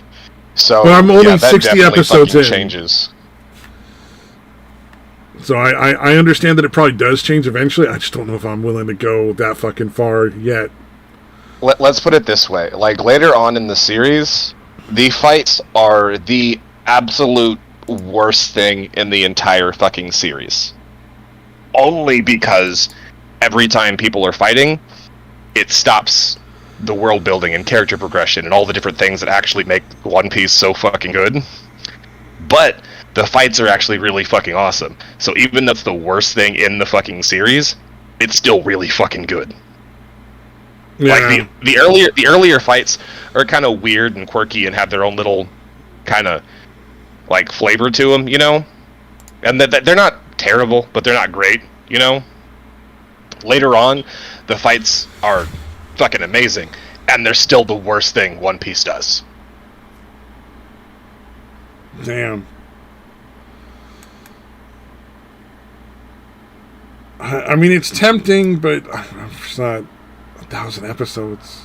Speaker 3: So,
Speaker 1: but I'm only
Speaker 3: that
Speaker 1: 60 episodes in.
Speaker 3: Changes.
Speaker 1: So I understand that it probably does change eventually. I just don't know if I'm willing to go that fucking far yet.
Speaker 3: Let's put it this way. Like, later on in the series, the fights are the absolute worst thing in the entire fucking series. Only because every time people are fighting, it stops the world building and character progression and all the different things that actually make One Piece so fucking good. But the fights are actually really fucking awesome. So even though it's the worst thing in the fucking series, it's still really fucking good. Yeah. Like the earlier fights are kind of weird and quirky and have their own little kind of like flavor to them, you know? And that they're not terrible, but they're not great, you know? Later on, the fights are fucking amazing, and they're still the worst thing One Piece does.
Speaker 1: Damn. I mean, it's tempting, but it's not 1,000 episodes.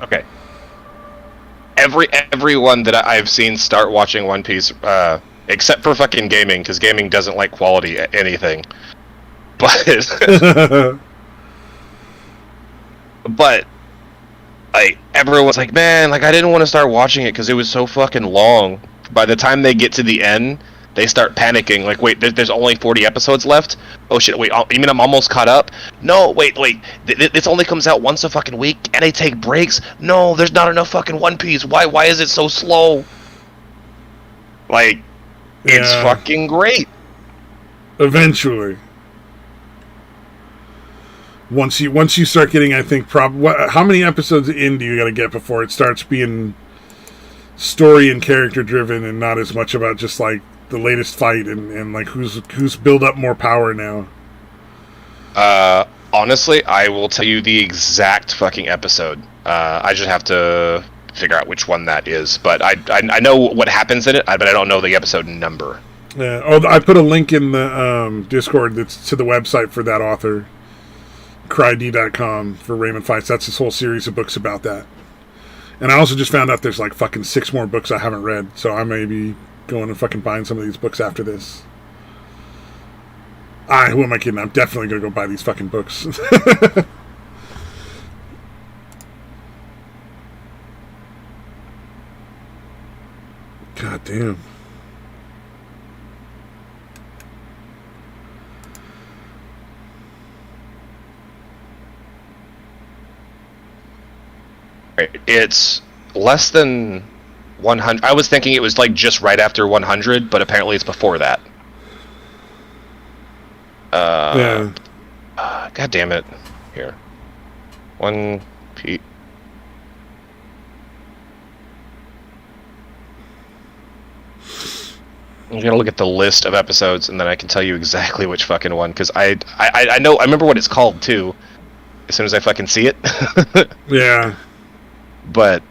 Speaker 3: Okay. Everyone that I've seen start watching One Piece, except for fucking gaming, because gaming doesn't like quality anything. But but like everyone's like, man, like I didn't want to start watching it because it was so fucking long. By the time they get to the end, they start panicking. Like, wait, there's only 40 episodes left? Oh shit, wait, you mean I'm almost caught up? No, wait, this only comes out once a fucking week, and they take breaks? No, there's not enough fucking One Piece. Why is it so slow? Like, it's fucking great.
Speaker 1: Eventually. Once you start getting, I think, how many episodes in do you gotta get before it starts being story and character driven and not as much about just like the latest fight and like who's build up more power now?
Speaker 3: Honestly, I will tell you the exact fucking episode. I just have to figure out which one that is. But I know what happens in it, but I don't know the episode number.
Speaker 1: Yeah. Oh, I put a link in the Discord that's to the website for that author, cryd.com, for Raymond Fights. That's his whole series of books about that. And I also just found out there's like fucking 6 more books I haven't read, so I may be going and fucking buying some of these books after this. Who am I kidding? I'm definitely gonna go buy these fucking books. God damn.
Speaker 3: It's less than 100. I was thinking it was like just right after 100, but apparently it's before that.
Speaker 1: Yeah.
Speaker 3: God damn it. Here. 1 P. I'm gonna look at the list of episodes and then I can tell you exactly which fucking one, because I know, I remember what it's called too, as soon as I fucking see it.
Speaker 1: Yeah.
Speaker 3: But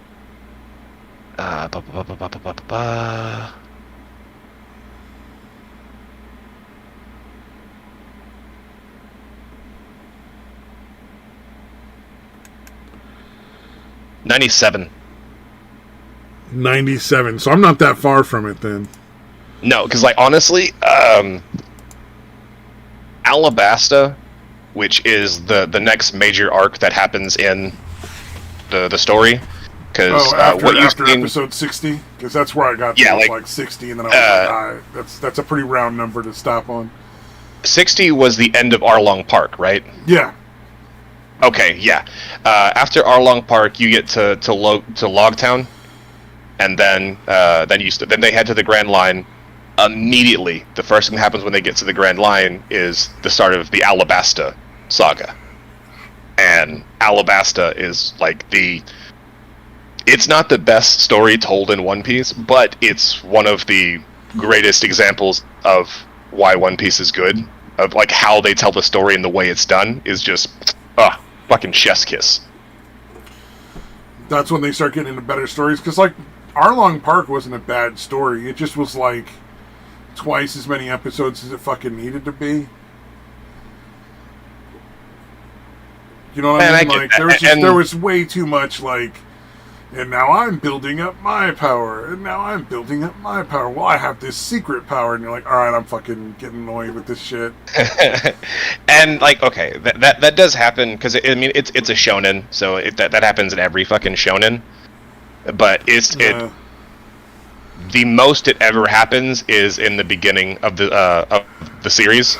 Speaker 3: 97.
Speaker 1: 97. So I'm not that far from it then.
Speaker 3: No, because like honestly, Alabasta, which is the next major arc that happens in the story, because
Speaker 1: after episode 60, because that's where I got to, like 60, and then I was like, that's a pretty round number to stop on.
Speaker 3: 60 was the end of Arlong Park, right?
Speaker 1: Yeah.
Speaker 3: Okay, yeah. After Arlong Park, you get to Logtown, and then they head to the Grand Line. Immediately, the first thing that happens when they get to the Grand Line is the start of the Alabasta saga. And Alabasta is like it's not the best story told in One Piece, but it's one of the greatest examples of why One Piece is good. Of like how they tell the story and the way it's done is just fucking chef's kiss.
Speaker 1: that's when they start getting into better stories. Because, like, Arlong Park wasn't a bad story. It just was, like, twice as many episodes as it fucking needed to be. You know what I mean? Like, there was way too much, like, and now I'm building up my power, and now I'm building up my power. Well, I have this secret power, and you're like, all right, I'm fucking getting annoyed with this shit.
Speaker 3: And, like, okay, that does happen, because, I mean, it's a shonen, so that happens in every fucking shonen. But the most it ever happens is in the beginning of the series,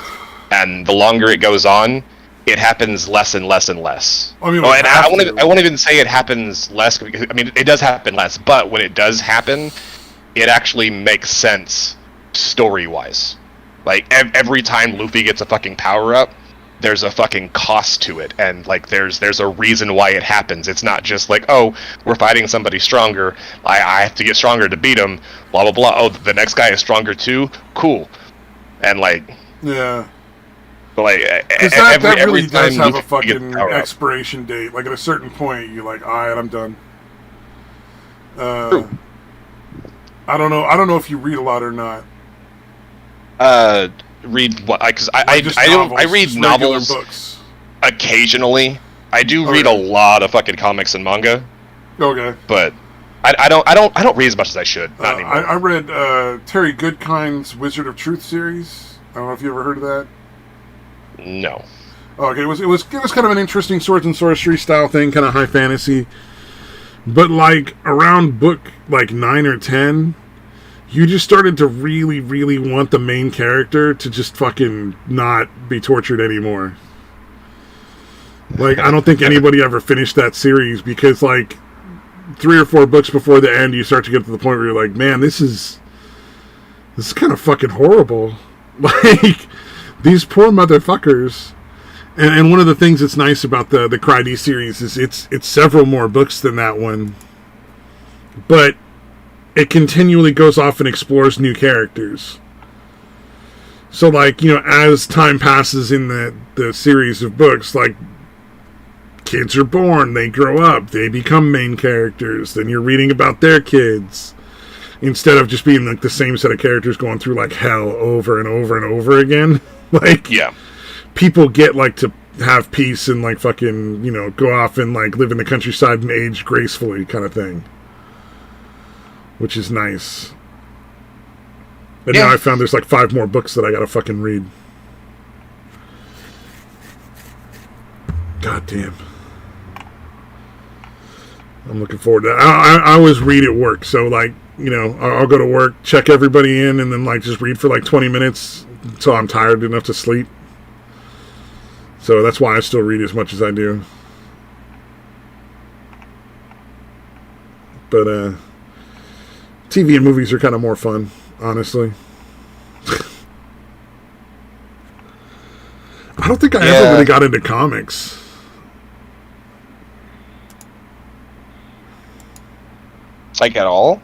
Speaker 3: and the longer it goes on, it happens less and less and less. I mean, and I won't even say it happens less. Because, I mean, it does happen less, but when it does happen, it actually makes sense story-wise. Like, every time Luffy gets a fucking power-up, there's a fucking cost to it, and, like, there's a reason why it happens. It's not just like, oh, we're fighting somebody stronger, I have to get stronger to beat him, blah, blah, blah. Oh, the next guy is stronger too? Cool. And, like...
Speaker 1: Yeah.
Speaker 3: But, like,
Speaker 1: that really does have a fucking expiration date. Like, at a certain point, you're like, alright, I'm done.
Speaker 3: True.
Speaker 1: I don't know if you read a lot or not.
Speaker 3: Read what? Because I read novels books occasionally. I do read a lot of fucking comics and manga.
Speaker 1: Okay.
Speaker 3: But I don't read as much as I should. Not anymore.
Speaker 1: I read Terry Goodkind's Wizard of Truth series. I don't know if you ever heard of that.
Speaker 3: No.
Speaker 1: Okay, it was kind of an interesting swords and sorcery style thing, kind of high fantasy. But, like, around book, like, 9 or 10, you just started to really, really want the main character to just fucking not be tortured anymore. Like, I don't think anybody ever finished that series because, like, 3 or 4 books before the end, you start to get to the point where you're like, man, this is kind of fucking horrible. Like... These poor motherfuckers. And one of the things that's nice about the Cry-D series is it's several more books than that one. But it continually goes off and explores new characters. So, like, you know, as time passes in the series of books, like, kids are born, they grow up, they become main characters, then you're reading about their kids. Instead of just being, like, the same set of characters going through, like, hell over and over and over again. Like,
Speaker 3: yeah,
Speaker 1: people get, like, to have peace and, like, fucking, you know, go off and, like, live in the countryside and age gracefully kind of thing. Which is nice. And now I found there's, like, 5 more books that I gotta fucking read. God damn. I'm looking forward to that. I always read at work, so, like, you know, I'll go to work, check everybody in, and then, like, just read for, like, 20 minutes until I'm tired enough to sleep. So that's why I still read as much as I do. But, TV and movies are kind of more fun, honestly. I don't think I ever really got into comics.
Speaker 3: Like, at all?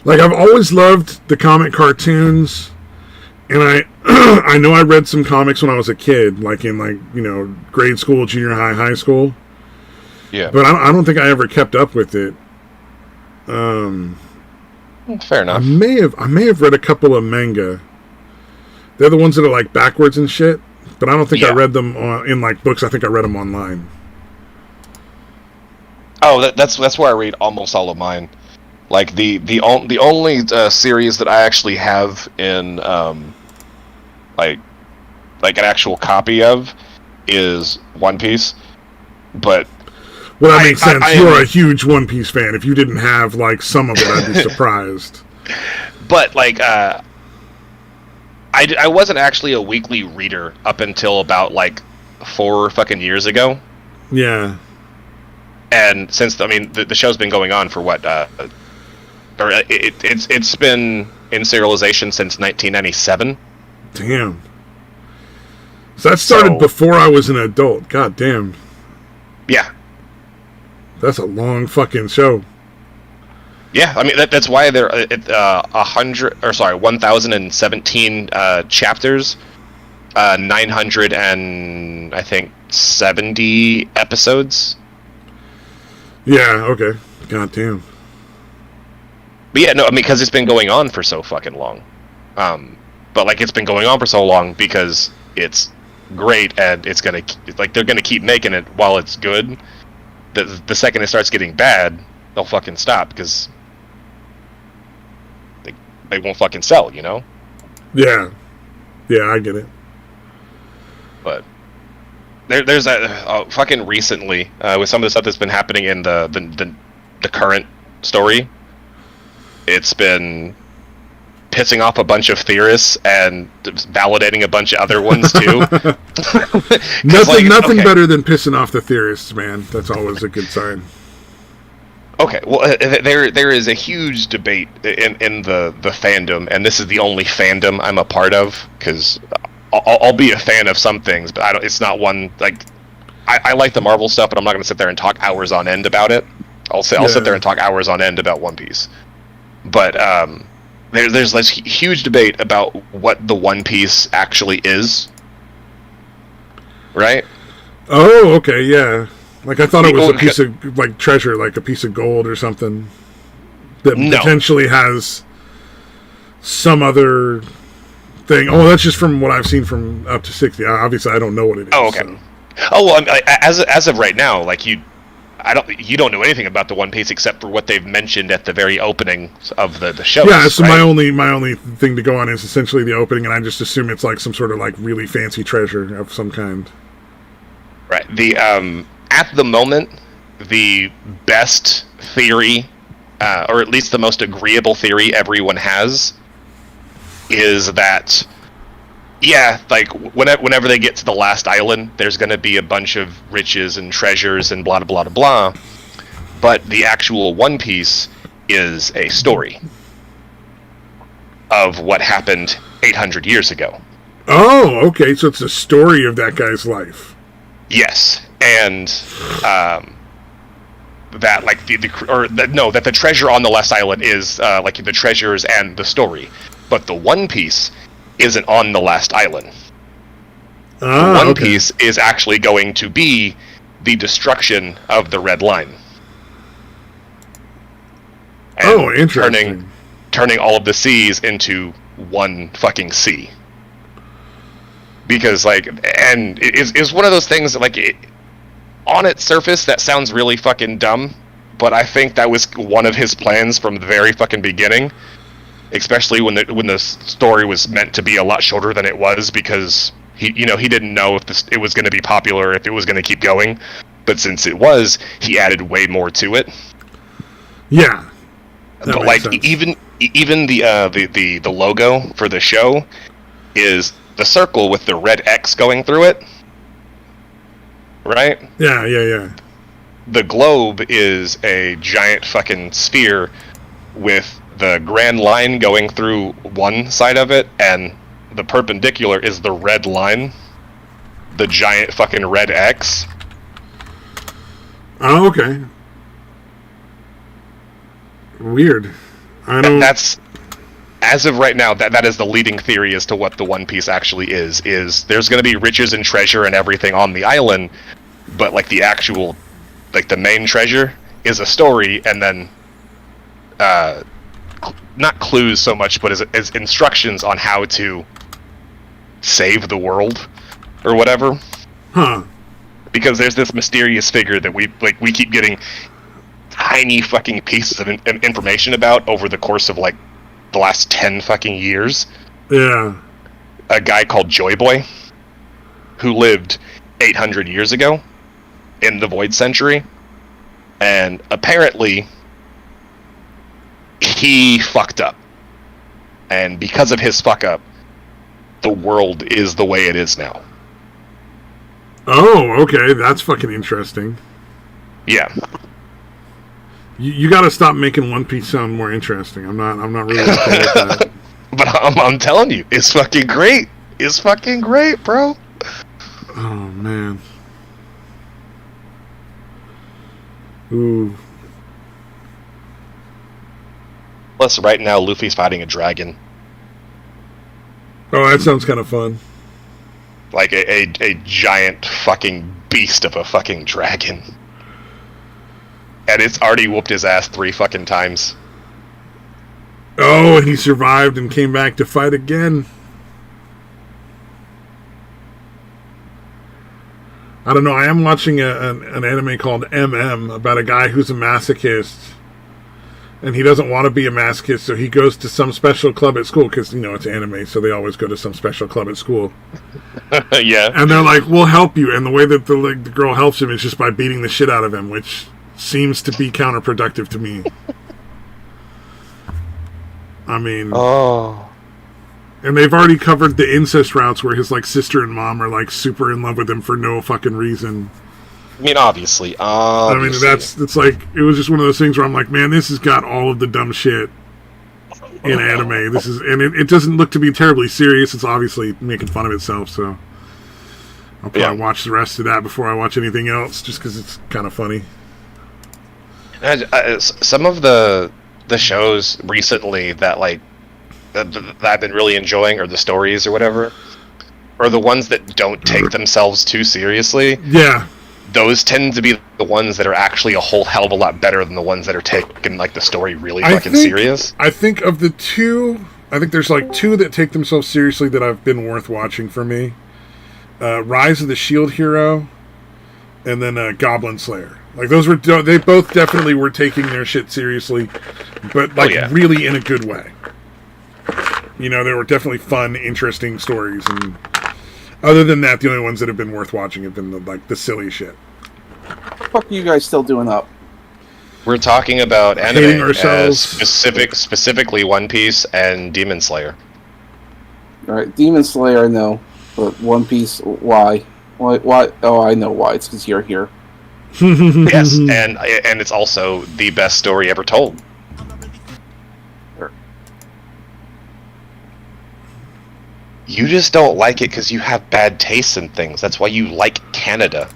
Speaker 1: Like, I've always loved the comic cartoons, and I know I read some comics when I was a kid, like in, like, you know, grade school, junior high, high school.
Speaker 3: Yeah.
Speaker 1: But I don't think I ever kept up with it.
Speaker 3: Fair enough.
Speaker 1: I may have read a couple of manga. They're the ones that are, like, backwards and shit, but I don't think I read them in, like, books. I think I read them online.
Speaker 3: Oh, that's where I read almost all of mine. Like, the only series that I actually have in like an actual copy of is One Piece. But
Speaker 1: well, that makes sense. You're a huge One Piece fan. If you didn't have, like, some of it, I'd be surprised.
Speaker 3: But, like, I wasn't actually a weekly reader up until about, like, 4 fucking years ago.
Speaker 1: Yeah.
Speaker 3: And since, I mean, the show's been going on for what, it's been in serialization since 1997.
Speaker 1: Damn. So that started before I was an adult. God damn.
Speaker 3: Yeah.
Speaker 1: That's a long fucking show.
Speaker 3: Yeah, I mean, that's why there 1,017 chapters, 900 and I think 70 episodes.
Speaker 1: Yeah, okay. God damn.
Speaker 3: But yeah, no, I mean, because it's been going on for so fucking long. But like, it's been going on for so long because it's great, and it's gonna, like, they're gonna keep making it while it's good. The second it starts getting bad, they'll fucking stop, because they won't fucking sell, you know?
Speaker 1: Yeah. Yeah, I get it.
Speaker 3: But there's that fucking recently, with some of the stuff that's been happening in the current story, it's been pissing off a bunch of theorists and validating a bunch of other ones too.
Speaker 1: Nothing better than pissing off the theorists, man. That's always a good sign.
Speaker 3: Okay, well, there is a huge debate in the fandom, and this is the only fandom I'm a part of, because I'll be a fan of some things, but it's not one, like, I like the Marvel stuff, but I'm not going to sit there and talk hours on end about it. I'll sit there and talk hours on end about One Piece. But there's this huge debate about what the One Piece actually is. Right?
Speaker 1: Oh, okay, yeah. Like, I thought it was a piece of, like, treasure, like a piece of gold or something that potentially has some other thing. Oh, that's just from what I've seen from up to 60. Obviously, I don't know what it is.
Speaker 3: Oh, okay.
Speaker 1: So.
Speaker 3: Oh, well, as of right now, like, you don't know anything about the One Piece except for what they've mentioned at the very opening of the show.
Speaker 1: Yeah, so right? my only thing to go on is essentially the opening, and I just assume it's like some sort of, like, really fancy treasure of some kind.
Speaker 3: Right. The at the moment, the best theory, or at least the most agreeable theory everyone has, is that, yeah, like, whenever they get to the last island, there's going to be a bunch of riches and treasures and blah, blah, blah, blah, but the actual One Piece is a story of what happened 800 years ago.
Speaker 1: Oh, okay, so it's a story of that guy's life.
Speaker 3: Yes, and that, like, that the treasure on the last island is like the treasures and the story, but the One Piece isn't on the last island. The One Piece is actually going to be the destruction of the Red Line. And
Speaker 1: interesting.
Speaker 3: Turning all of the seas into one fucking sea. Because, like, and it's one of those things that, like, on its surface, that sounds really fucking dumb, but I think that was one of his plans from the very fucking beginning, especially when the story was meant to be a lot shorter than it was, because he didn't know if it was going to be popular, if it was going to keep going, but since it was, he added way more to it.
Speaker 1: Yeah,
Speaker 3: but, like, sense. even the logo for the show is the circle with the red X going through it, right?
Speaker 1: Yeah.
Speaker 3: The globe is a giant fucking sphere with the grand line going through one side of it, and the perpendicular is the red line, the giant fucking red X.
Speaker 1: Oh, okay. Weird.
Speaker 3: That's, as of right now, that is the leading theory as to what the One Piece actually is there's going to be riches and treasure and everything on the island, but, like, the actual, like, the main treasure is a story, and then not clues so much, but as instructions on how to save the world or whatever.
Speaker 1: Huh.
Speaker 3: Because there's this mysterious figure that we keep getting tiny fucking pieces of information about over the course of, like, the last 10 fucking years.
Speaker 1: Yeah.
Speaker 3: A guy called Joy Boy, who lived 800 years ago in the Void Century, and apparently he fucked up. And because of his fuck up, the world is the way it is now.
Speaker 1: Oh, okay, that's fucking interesting.
Speaker 3: Yeah.
Speaker 1: You got to stop making One Piece sound more interesting. I'm not really okay with that.
Speaker 3: But I'm telling you, it's fucking great. It's fucking great, bro.
Speaker 1: Oh man. Ooh.
Speaker 3: Plus, right now, Luffy's fighting a dragon.
Speaker 1: Oh, that sounds kind of fun.
Speaker 3: Like a giant fucking beast of a fucking dragon. and it's already whooped his ass 3 fucking times.
Speaker 1: Oh, and he survived and came back to fight again. I don't know. I am watching an anime called MM about a guy who's a masochist. And he doesn't want to be a masochist, so he goes to some special club at school. Because, it's anime, so they always go to some special club at school.
Speaker 3: Yeah.
Speaker 1: And they're like, we'll help you. And the way that the girl helps him is just by beating the shit out of him, which seems to be counterproductive to me. I mean...
Speaker 3: Oh...
Speaker 1: And they've already covered the incest routes where his sister and mom are super in love with him for no fucking reason.
Speaker 3: I mean, obviously.
Speaker 1: I mean, it was just one of those things where I'm like, man, this has got all of the dumb shit in anime. And it doesn't look to be terribly serious. It's obviously making fun of itself, so I'll probably watch the rest of that before I watch anything else, just because it's kind of funny.
Speaker 3: Some of the shows recently that that I've been really enjoying, or the stories or whatever, or the ones that don't take themselves too seriously.
Speaker 1: Yeah.
Speaker 3: Those tend to be the ones that are actually a whole hell of a lot better than the ones that are taking the story really fucking serious.
Speaker 1: I think of the two, I think there's 2 that take themselves seriously that have been worth watching for me. Rise of the Shield Hero, and then Goblin Slayer. Those were, they both definitely were taking their shit seriously, but really in a good way. They were definitely fun, interesting stories, and other than that, the only ones that have been worth watching have been the silly shit.
Speaker 4: What the fuck are you guys still doing up?
Speaker 3: We're talking about anime,
Speaker 1: hating ourselves.
Speaker 3: Specifically One Piece and Demon Slayer.
Speaker 4: Alright, Demon Slayer, I know, but One Piece, why? Why? Oh, I know why. It's because you're here.
Speaker 3: Yes, and it's also the best story ever told. You just don't like it because you have bad taste in things. That's why you like Canada.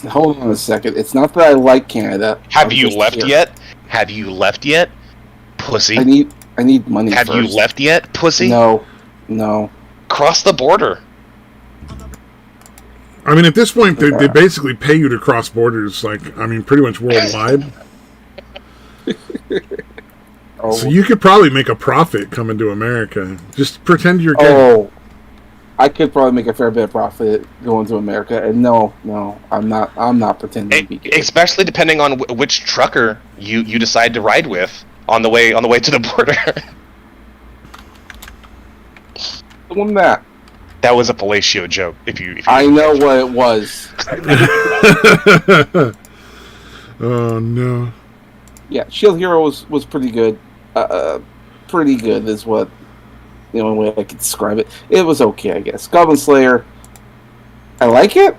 Speaker 4: Hold on a second. It's not that I like Canada.
Speaker 3: Have you left yet? Have you left yet, pussy?
Speaker 4: I need money.
Speaker 3: Have you left yet, pussy?
Speaker 4: No.
Speaker 3: Cross the border.
Speaker 1: I mean, at this point, they basically pay you to cross borders, pretty much worldwide. So you could probably make a profit coming to America. Just pretend you're gay.
Speaker 4: Oh, I could probably make a fair bit of profit going to America. And no, I'm not pretending to be gay.
Speaker 3: Especially depending on which trucker you decide to ride with on the way to the border.
Speaker 4: Doing that.
Speaker 3: That was a fellatio joke. If you
Speaker 4: I know what it was.
Speaker 1: Oh no.
Speaker 4: Yeah, Shield Hero was pretty good. Pretty good is what the only way I could describe it. It was okay, I guess. Goblin Slayer, I like it.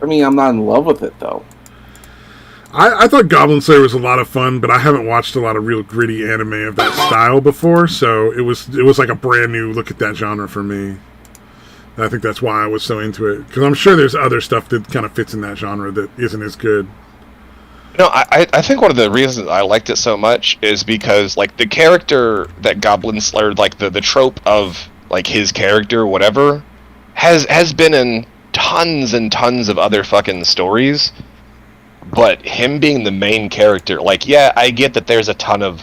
Speaker 4: I mean, I'm not in love with it though.
Speaker 1: I thought Goblin Slayer was a lot of fun, but I haven't watched a lot of real gritty anime of that style before, so it was like a brand new look at that genre for me. And I think that's why I was so into it, because I'm sure there's other stuff that kind of fits in that genre that isn't as good.
Speaker 3: I think one of the reasons I liked it so much is because the character that Goblin Slayer, the trope of his character or whatever, has been in tons and tons of other fucking stories. But him being the main character, I get that there's a ton of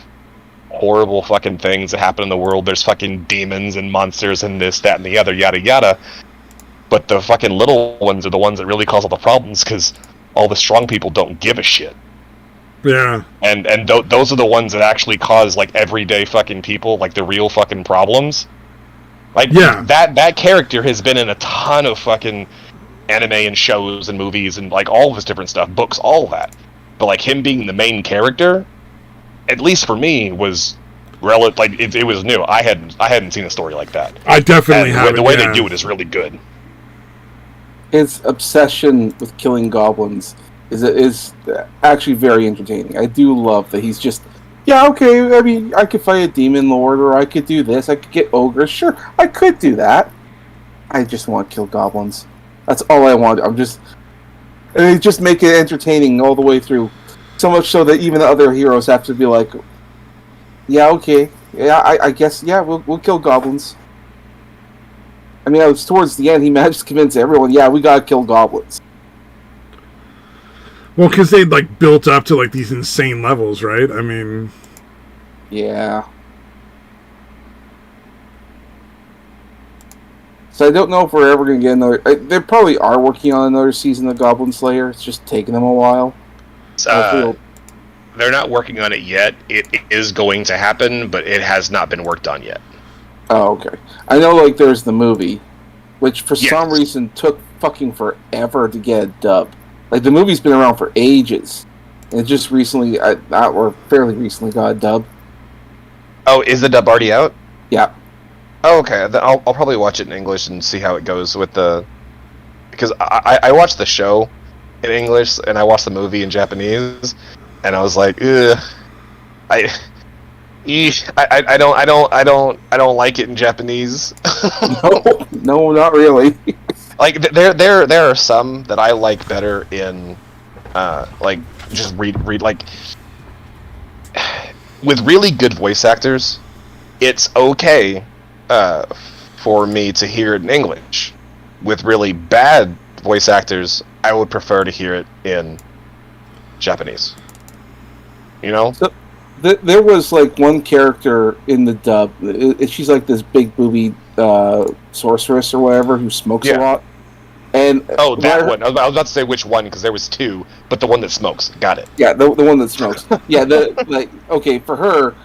Speaker 3: horrible fucking things that happen in the world. There's fucking demons and monsters and this, that, and the other, yada yada. But the fucking little ones are the ones that really cause all the problems, because all the strong people don't give a shit.
Speaker 1: Yeah.
Speaker 3: And those are the ones that actually cause everyday fucking people the real fucking problems. That character has been in a ton of fucking anime and shows and movies and all of this different stuff, books, all that. But him being the main character, at least for me, was it was new. I hadn't seen a story like that.
Speaker 1: I definitely haven't.
Speaker 3: The way they do it is really good.
Speaker 4: His obsession with killing goblins is actually very entertaining. I do love that he's just, okay, I mean, I could fight a demon lord, or I could do this, I could get ogres, sure, I could do that. I just want to kill goblins. That's all I want. And they just make it entertaining all the way through. So much so that even the other heroes have to be like, okay, I guess, we'll kill goblins. I mean, it was towards the end, he managed to convince everyone, we gotta kill goblins.
Speaker 1: Well, because they'd like built up to like these insane levels, right? I mean,
Speaker 4: Yeah. So I don't know if we're ever going to get another... They probably are working on another season of Goblin Slayer. It's just taking them a while.
Speaker 3: They're not working on it yet. It is going to happen, but it has not been worked on yet.
Speaker 4: Oh, okay. I know, like, there's the movie, which for some reason took fucking forever to get a dub. Like, the movie's been around for ages. And it just recently, or fairly recently, got a dub.
Speaker 3: Oh, is the dub already out?
Speaker 4: Yeah.
Speaker 3: Oh, okay. Then I'll probably watch it in English and see how it goes with the... Because I watched the show in English, and I watched the movie in Japanese, and I was like, ugh. I don't like it in Japanese.
Speaker 4: No, not really.
Speaker 3: Like there are some that I like better in like just read like with really good voice actors. It's okay for me to hear it in English. With really bad voice actors, I would prefer to hear it in Japanese. You know?
Speaker 4: So, there was like one character in the dub. She's like this big booby sorceress or whatever who smokes a lot. And
Speaker 3: that one. I was about to say which one because there was two, but the one that smokes. Got it.
Speaker 4: Yeah, the one that smokes. Yeah, okay for her,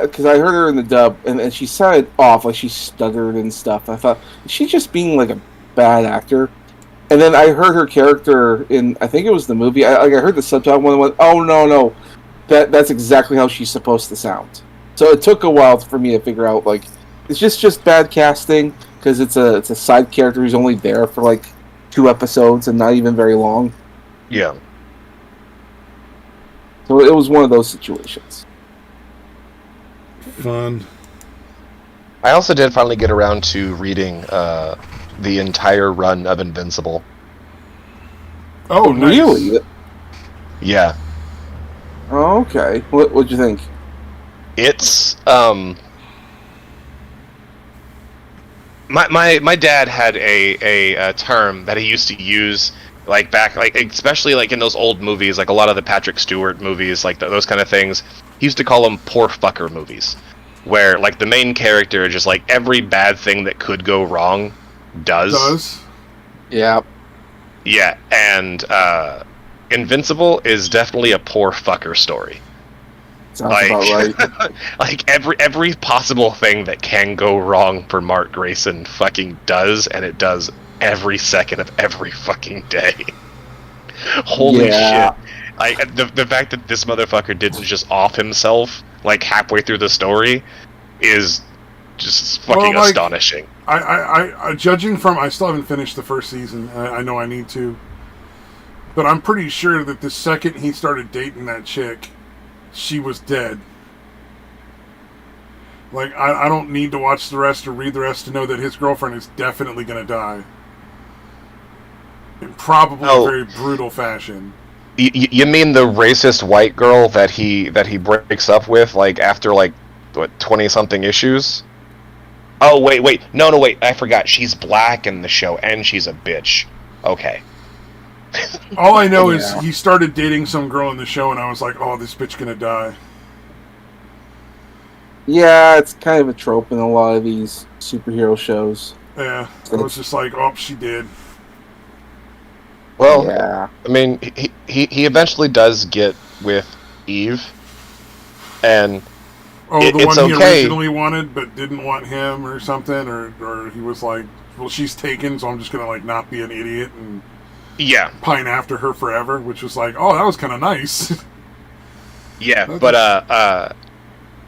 Speaker 4: because I heard her in the dub and she sounded off, like she stuttered and stuff. I thought, is she just being like a bad actor? And then I heard her character in, I think it was the movie. I heard the subtitle one and went, oh no. That's exactly how she's supposed to sound. So it took a while for me to figure out, like, it's just bad casting because it's a side character who's only there for like 2 episodes and not even very long.
Speaker 3: Yeah.
Speaker 4: So it was one of those situations.
Speaker 1: Fun.
Speaker 3: I also did finally get around to reading the entire run of Invincible.
Speaker 1: Oh, nice.
Speaker 4: Really?
Speaker 3: Yeah.
Speaker 4: Oh, okay. What'd you think?
Speaker 3: It's my dad had a term that he used to use like back, like especially like in those old movies, like a lot of the Patrick Stewart movies, like those kind of things. He used to call them poor fucker movies, where like the main character just like every bad thing that could go wrong does.
Speaker 4: Yeah.
Speaker 3: Yeah, and Invincible is definitely a poor fucker story.
Speaker 4: Sounds about right.
Speaker 3: Like every possible thing that can go wrong for Mark Grayson fucking does, and it does every second of every fucking day. Holy shit. Like the fact that this motherfucker didn't just off himself like halfway through the story is just fucking astonishing.
Speaker 1: I judging from, I still haven't finished the first season. I know I need to. But I'm pretty sure that the second he started dating that chick, she was dead. Like, I don't need to watch the rest or read the rest to know that his girlfriend is definitely going to die. In probably a very brutal fashion.
Speaker 3: You mean the racist white girl that he breaks up with, like, after, like, what, 20-something issues? Oh, wait. No, wait. I forgot. She's black in the show, and she's a bitch. Okay.
Speaker 1: All I know is he started dating some girl in the show, and I was like, oh, this bitch gonna die.
Speaker 4: Yeah, it's kind of a trope in a lot of these superhero shows.
Speaker 1: Yeah, I was just like, oh, she did.
Speaker 3: Well, yeah. I mean, he eventually does get with Eve, and
Speaker 1: the
Speaker 3: it's
Speaker 1: one he
Speaker 3: okay.
Speaker 1: originally wanted but didn't want him or something, or he was like, well, she's taken, so I'm just gonna like not be an idiot and pine after her forever, which was like, oh, that was kind of nice.
Speaker 3: Yeah, but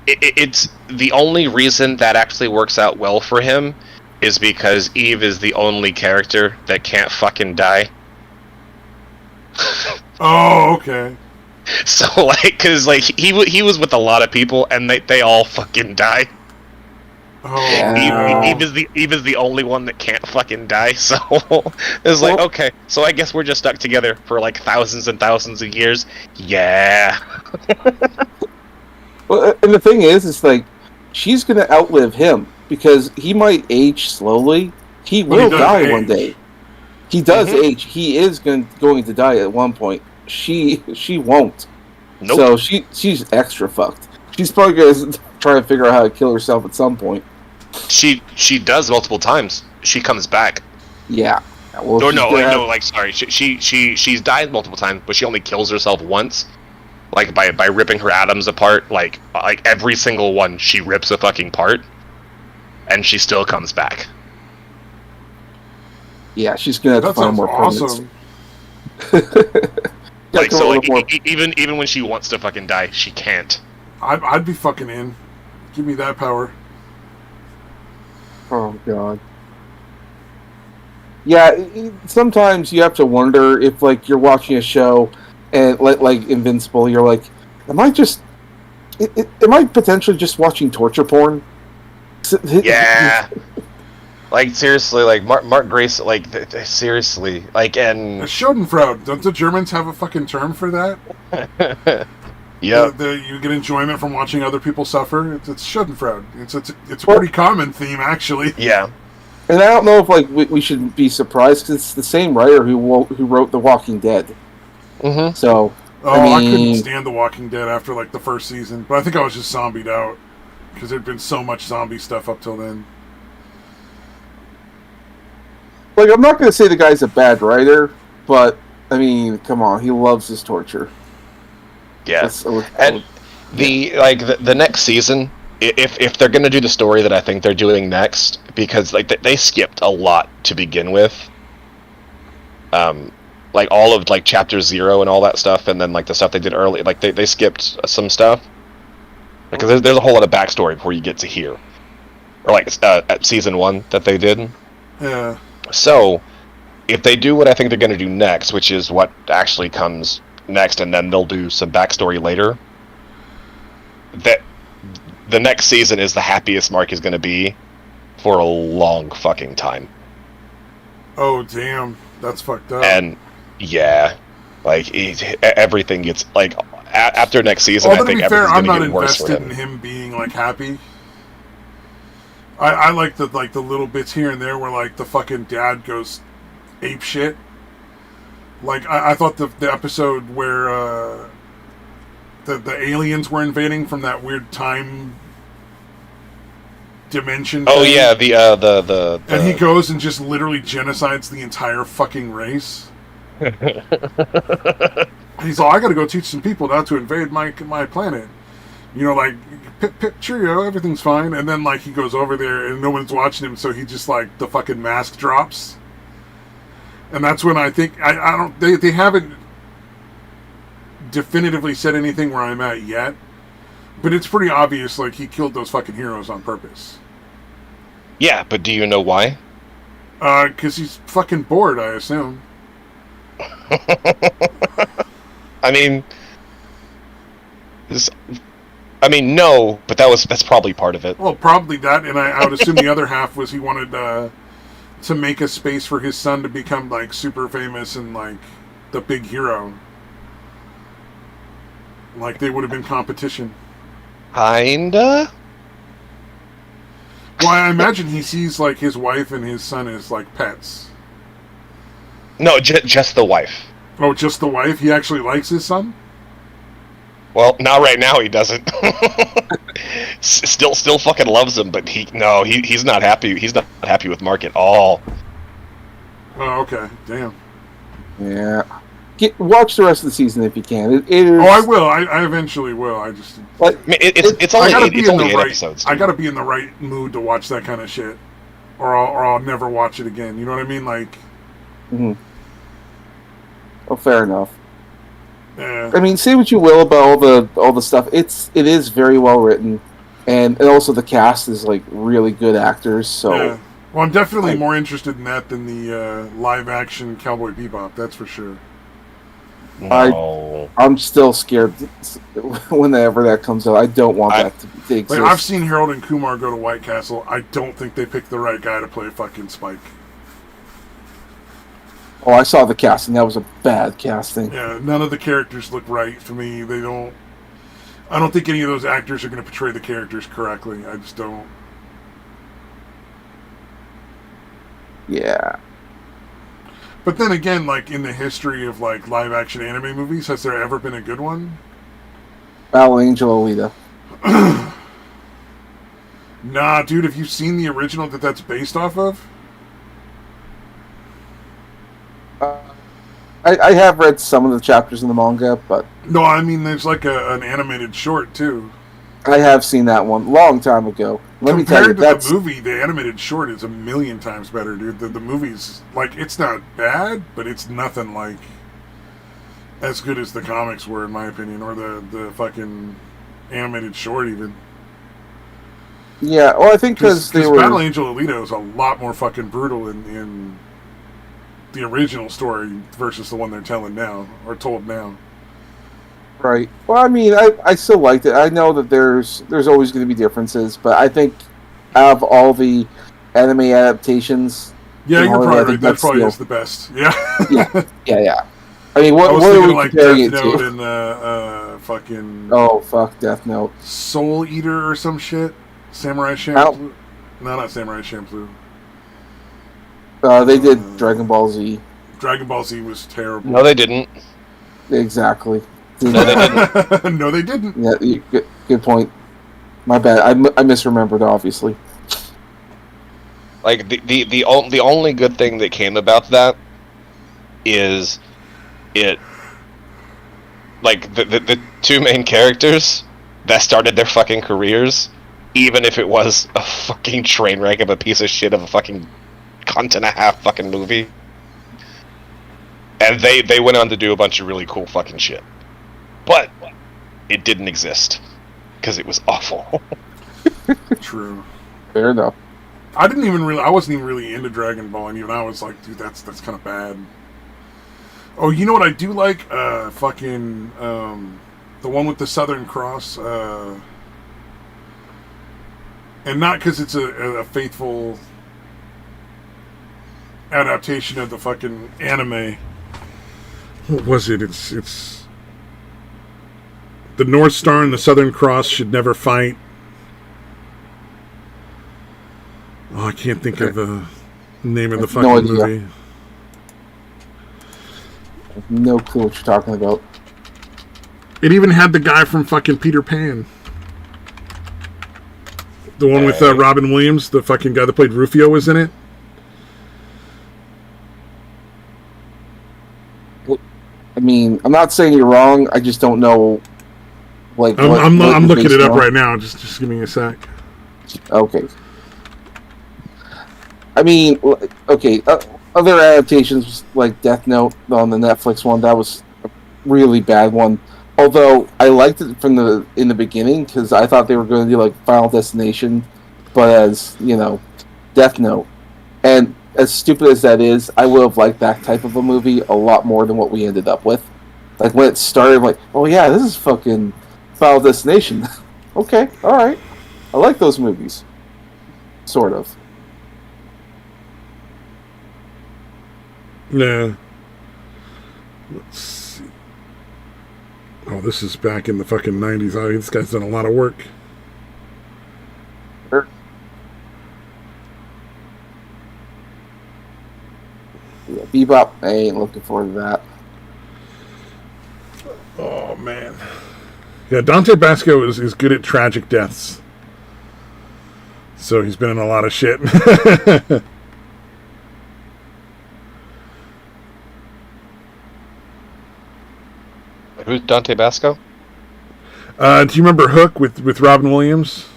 Speaker 3: it's the only reason that actually works out well for him is because Eve is the only character that can't fucking die.
Speaker 1: Oh, okay.
Speaker 3: So, like, because, like, he was with a lot of people, and they all fucking die.
Speaker 1: Oh,
Speaker 3: Eve is the only one that can't fucking die, so it's like, okay, so I guess we're just stuck together for, like, thousands and thousands of years. Yeah.
Speaker 4: Well, and the thing is, it's like, she's gonna outlive him, because he might age slowly. He will die one day. He does age. He is going to die at one point. she won't.
Speaker 3: Nope.
Speaker 4: So she's extra fucked. She's probably gonna try to figure out how to kill herself at some point.
Speaker 3: She does multiple times. She comes back.
Speaker 4: Yeah. Well,
Speaker 3: Sorry. She's died multiple times, but she only kills herself once. Like by ripping her atoms apart. Like every single one, she rips a fucking part, and she still comes back.
Speaker 4: Yeah, she's gonna have to find more
Speaker 1: awesome.
Speaker 3: Even when she wants to fucking die, she can't.
Speaker 1: I'd be fucking in. Give me that power.
Speaker 4: Oh god. Yeah, sometimes you have to wonder if, like, you're watching a show and like Invincible, you're like, am I potentially just watching torture porn?
Speaker 3: Yeah. Like, seriously, like, Mark Grace, like, seriously, like, and...
Speaker 1: Schadenfreude. Don't the Germans have a fucking term for that?
Speaker 3: Yeah.
Speaker 1: You get enjoyment from watching other people suffer. It's Schadenfreude. It's a pretty common theme, actually.
Speaker 3: Yeah.
Speaker 4: And I don't know if, like, we should be surprised, because it's the same writer who wrote The Walking Dead.
Speaker 3: Mm-hmm.
Speaker 4: So,
Speaker 1: I couldn't stand The Walking Dead after, like, the first season. But I think I was just zombied out. Because there'd been so much zombie stuff up till then.
Speaker 4: Like, I'm not going to say the guy's a bad writer, but, I mean, come on, he loves his torture.
Speaker 3: Yeah. And the next season, if they're going to do the story that I think they're doing next, because, like, they skipped a lot to begin with. Like, all of, like, Chapter 0 and all that stuff, and then, like, the stuff they did early, like, they skipped some stuff. Because there's a whole lot of backstory before you get to here. Or, like, at Season 1 that they did.
Speaker 1: Yeah.
Speaker 3: So, if they do what I think they're going to do next, which is what actually comes next, and then they'll do some backstory later, that the next season is the happiest Mark is going to be for a long fucking time.
Speaker 1: Oh, damn. That's fucked up.
Speaker 3: And, yeah, like, everything gets, like, after next season, I think everything's going to get worse for him.
Speaker 1: I'm not invested in him being, like, happy. I like the little bits here and there where, like, the fucking dad goes ape shit. Like, I thought the episode where the aliens were invading from that weird time dimension
Speaker 3: Oh
Speaker 1: thing.
Speaker 3: yeah, the
Speaker 1: and he goes and just literally genocides the entire fucking race. He's all, I gotta go teach some people not to invade my planet. You know, like, pip, pip, cheerio, everything's fine. And then, like, he goes over there and no one's watching him, so he just, like, the fucking mask drops. And that's when I think, they haven't definitively said anything where I'm at yet. But it's pretty obvious, like, he killed those fucking heroes on purpose.
Speaker 3: Yeah, but do you know why?
Speaker 1: 'Cause he's fucking bored, I assume.
Speaker 3: I mean, no, but that's probably part of it.
Speaker 1: Well, probably that, and I would assume the other half was he wanted to make a space for his son to become, like, super famous and, like, the big hero. Like, they would have been competition.
Speaker 3: Kinda?
Speaker 1: Well, I imagine he sees, like, his wife and his son as, like, pets.
Speaker 3: No, just the wife.
Speaker 1: Oh, just the wife? He actually likes his son?
Speaker 3: Well, not right now. He doesn't. Still fucking loves him, but he's not happy. He's not happy with Mark at all.
Speaker 1: Oh, okay. Damn.
Speaker 4: Yeah. Watch the rest of the season if you can. It is...
Speaker 1: Oh, I will. I eventually will. I just.
Speaker 3: Like, it's only 8 episodes.
Speaker 1: I gotta be in the right mood to watch that kind of shit, or I'll never watch it again. You know what I mean? Like.
Speaker 4: Mm-hmm. Oh, fair enough.
Speaker 1: Yeah.
Speaker 4: I mean, say what you will about all the stuff. It is very well written, and also the cast is, like, really good actors. So.
Speaker 1: Yeah. Well, I'm definitely more interested in that than the live action Cowboy Bebop. That's for sure.
Speaker 3: No.
Speaker 4: I'm still scared whenever that comes out. I don't want that to exist.
Speaker 1: Like, I've seen Harold and Kumar go to White Castle. I don't think they picked the right guy to play fucking Spike.
Speaker 4: Oh, I saw the casting. That was a bad casting.
Speaker 1: Yeah, none of the characters look right to me. I don't think any of those actors are going to portray the characters correctly. I just don't.
Speaker 4: Yeah.
Speaker 1: But then again, like, in the history of, like, live-action anime movies, has there ever been a good one?
Speaker 4: Battle Angel Alita.
Speaker 1: Nah, dude, have you seen the original that's based off of?
Speaker 4: I have read some of the chapters in the manga, but...
Speaker 1: No, I mean, there's, like, an animated short, too.
Speaker 4: I have seen that one long time ago. Let me tell you,
Speaker 1: Compared to the movie, the animated short is a million times better, dude. The movie's, like, it's not bad, but it's nothing like as good as the comics were, in my opinion, or the fucking animated short, even.
Speaker 4: Yeah, well, I think because they were...
Speaker 1: Battle Angel Alita is a lot more fucking brutal in the original story versus the one they're telling now, or told now.
Speaker 4: Right. Well, I mean, I still liked it. I know that there's always going to be differences, but I think out of all the anime adaptations...
Speaker 1: Yeah, you're probably right. That probably is the best. Yeah.
Speaker 4: Yeah. I mean, what are we comparing it to?
Speaker 1: And fucking...
Speaker 4: Oh, fuck, Death Note.
Speaker 1: Soul Eater or some shit? Samurai Champloo? No, not Samurai Champloo.
Speaker 4: They did Dragon Ball Z.
Speaker 1: Dragon Ball Z was terrible.
Speaker 3: No, they didn't.
Speaker 4: Exactly.
Speaker 3: No, they didn't.
Speaker 1: No, they didn't.
Speaker 4: Yeah, good point. My bad. I misremembered, obviously.
Speaker 3: Like, the only good thing that came about that is it... Like, the two main characters that started their fucking careers, even if it was a fucking train wreck of a piece of shit of a fucking content and a half fucking movie. And they went on to do a bunch of really cool fucking shit. But it didn't exist. Because it was awful.
Speaker 1: True.
Speaker 4: Fair enough.
Speaker 1: I wasn't even really into Dragon Ball, and even I was like, dude, that's kind of bad. Oh, you know what I do like? Fucking, the one with the Southern Cross, and not because it's a faithful adaptation of the fucking anime. What was it? It's the North Star and the Southern Cross should never fight. Oh, I can't think of the name of the fucking movie.
Speaker 4: I have no clue what you're talking about.
Speaker 1: It even had the guy from fucking Peter Pan. The one with Robin Williams, the fucking guy that played Rufio, was in it.
Speaker 4: I mean, I'm not saying you're wrong. I just don't know. Like,
Speaker 1: I'm looking it up right now. Just give me a sec.
Speaker 4: Okay. I mean, okay. Other adaptations like Death Note on the Netflix one, that was a really bad one. Although I liked it in the beginning because I thought they were going to do like Final Destination, but as Death Note. And as stupid as that is, I would have liked that type of a movie a lot more than what we ended up with. Like when it started, I'm like, oh yeah, this is fucking Final Destination. Okay, all right, I like those movies, sort of.
Speaker 1: Yeah. Let's see. Oh, this is back in the fucking 90s. Oh, this guy's done a lot of work.
Speaker 4: Sure. Yeah, Bebop, I ain't looking forward to that.
Speaker 1: Oh, man. Yeah, Dante Basco is good at tragic deaths. So he's been in a lot of shit.
Speaker 3: Who's Dante Basco?
Speaker 1: Do you remember Hook with Robin Williams?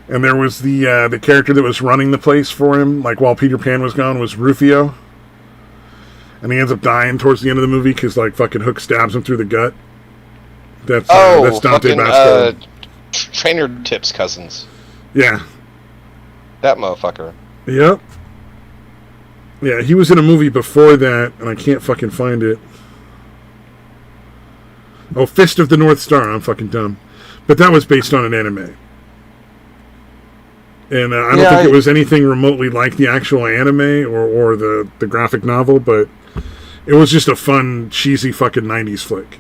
Speaker 1: And there was the character that was running the place for him, like while Peter Pan was gone, was Rufio. And he ends up dying towards the end of the movie because like fucking Hook stabs him through the gut. That's Dante Basco.
Speaker 3: Trainer Tip's cousins.
Speaker 1: Yeah.
Speaker 3: That motherfucker.
Speaker 1: Yep. Yeah, he was in a movie before that, and I can't fucking find it. Oh, Fist of the North Star. I'm fucking dumb. But that was based on an anime. And I don't think it was anything remotely like the actual anime or the graphic novel, but it was just a fun, cheesy fucking 90s flick.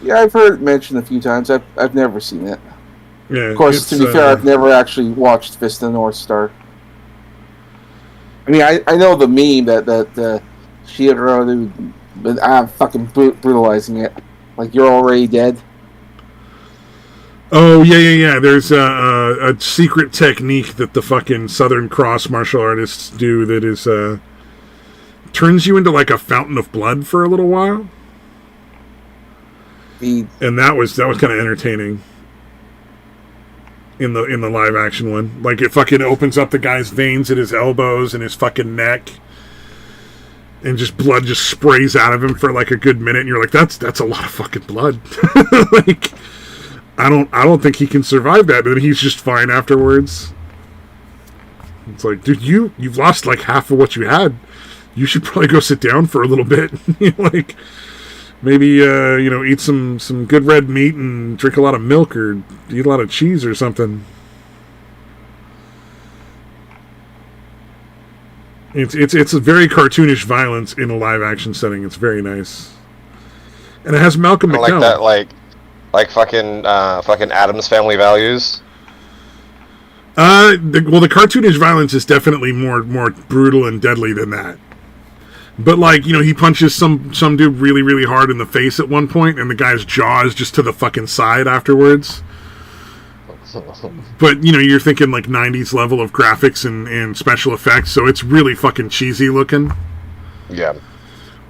Speaker 4: Yeah, I've heard it mentioned a few times. I've never seen it.
Speaker 1: Yeah,
Speaker 4: of course, to be fair, I've never actually watched Fist of the North Star. I mean, I know the meme that she had already been fucking brutalizing it. Like, you're already dead.
Speaker 1: Oh, yeah. There's a secret technique that the fucking Southern Cross martial artists do that is, turns you into like a fountain of blood for a little while. And that was kind of entertaining. In the live action one. Like, it fucking opens up the guy's veins at his elbows and his fucking neck. And just blood just sprays out of him for like a good minute, and you're like, that's a lot of fucking blood. Like, I don't think he can survive that, but he's just fine afterwards. It's like, dude, you've lost like half of what you had. You should probably go sit down for a little bit. Like, maybe eat some good red meat and drink a lot of milk or eat a lot of cheese or something. It's a very cartoonish violence in a live action setting. It's very nice, and it has Malcolm McDowell.
Speaker 3: Like that, like fucking Addams Family Values.
Speaker 1: The cartoonish violence is definitely more brutal and deadly than that. But like, he punches some dude really, really hard in the face at one point, and the guy's jaw is just to the fucking side afterwards. But, you're thinking like 90s level of graphics and special effects, so it's really fucking cheesy looking.
Speaker 3: Yeah.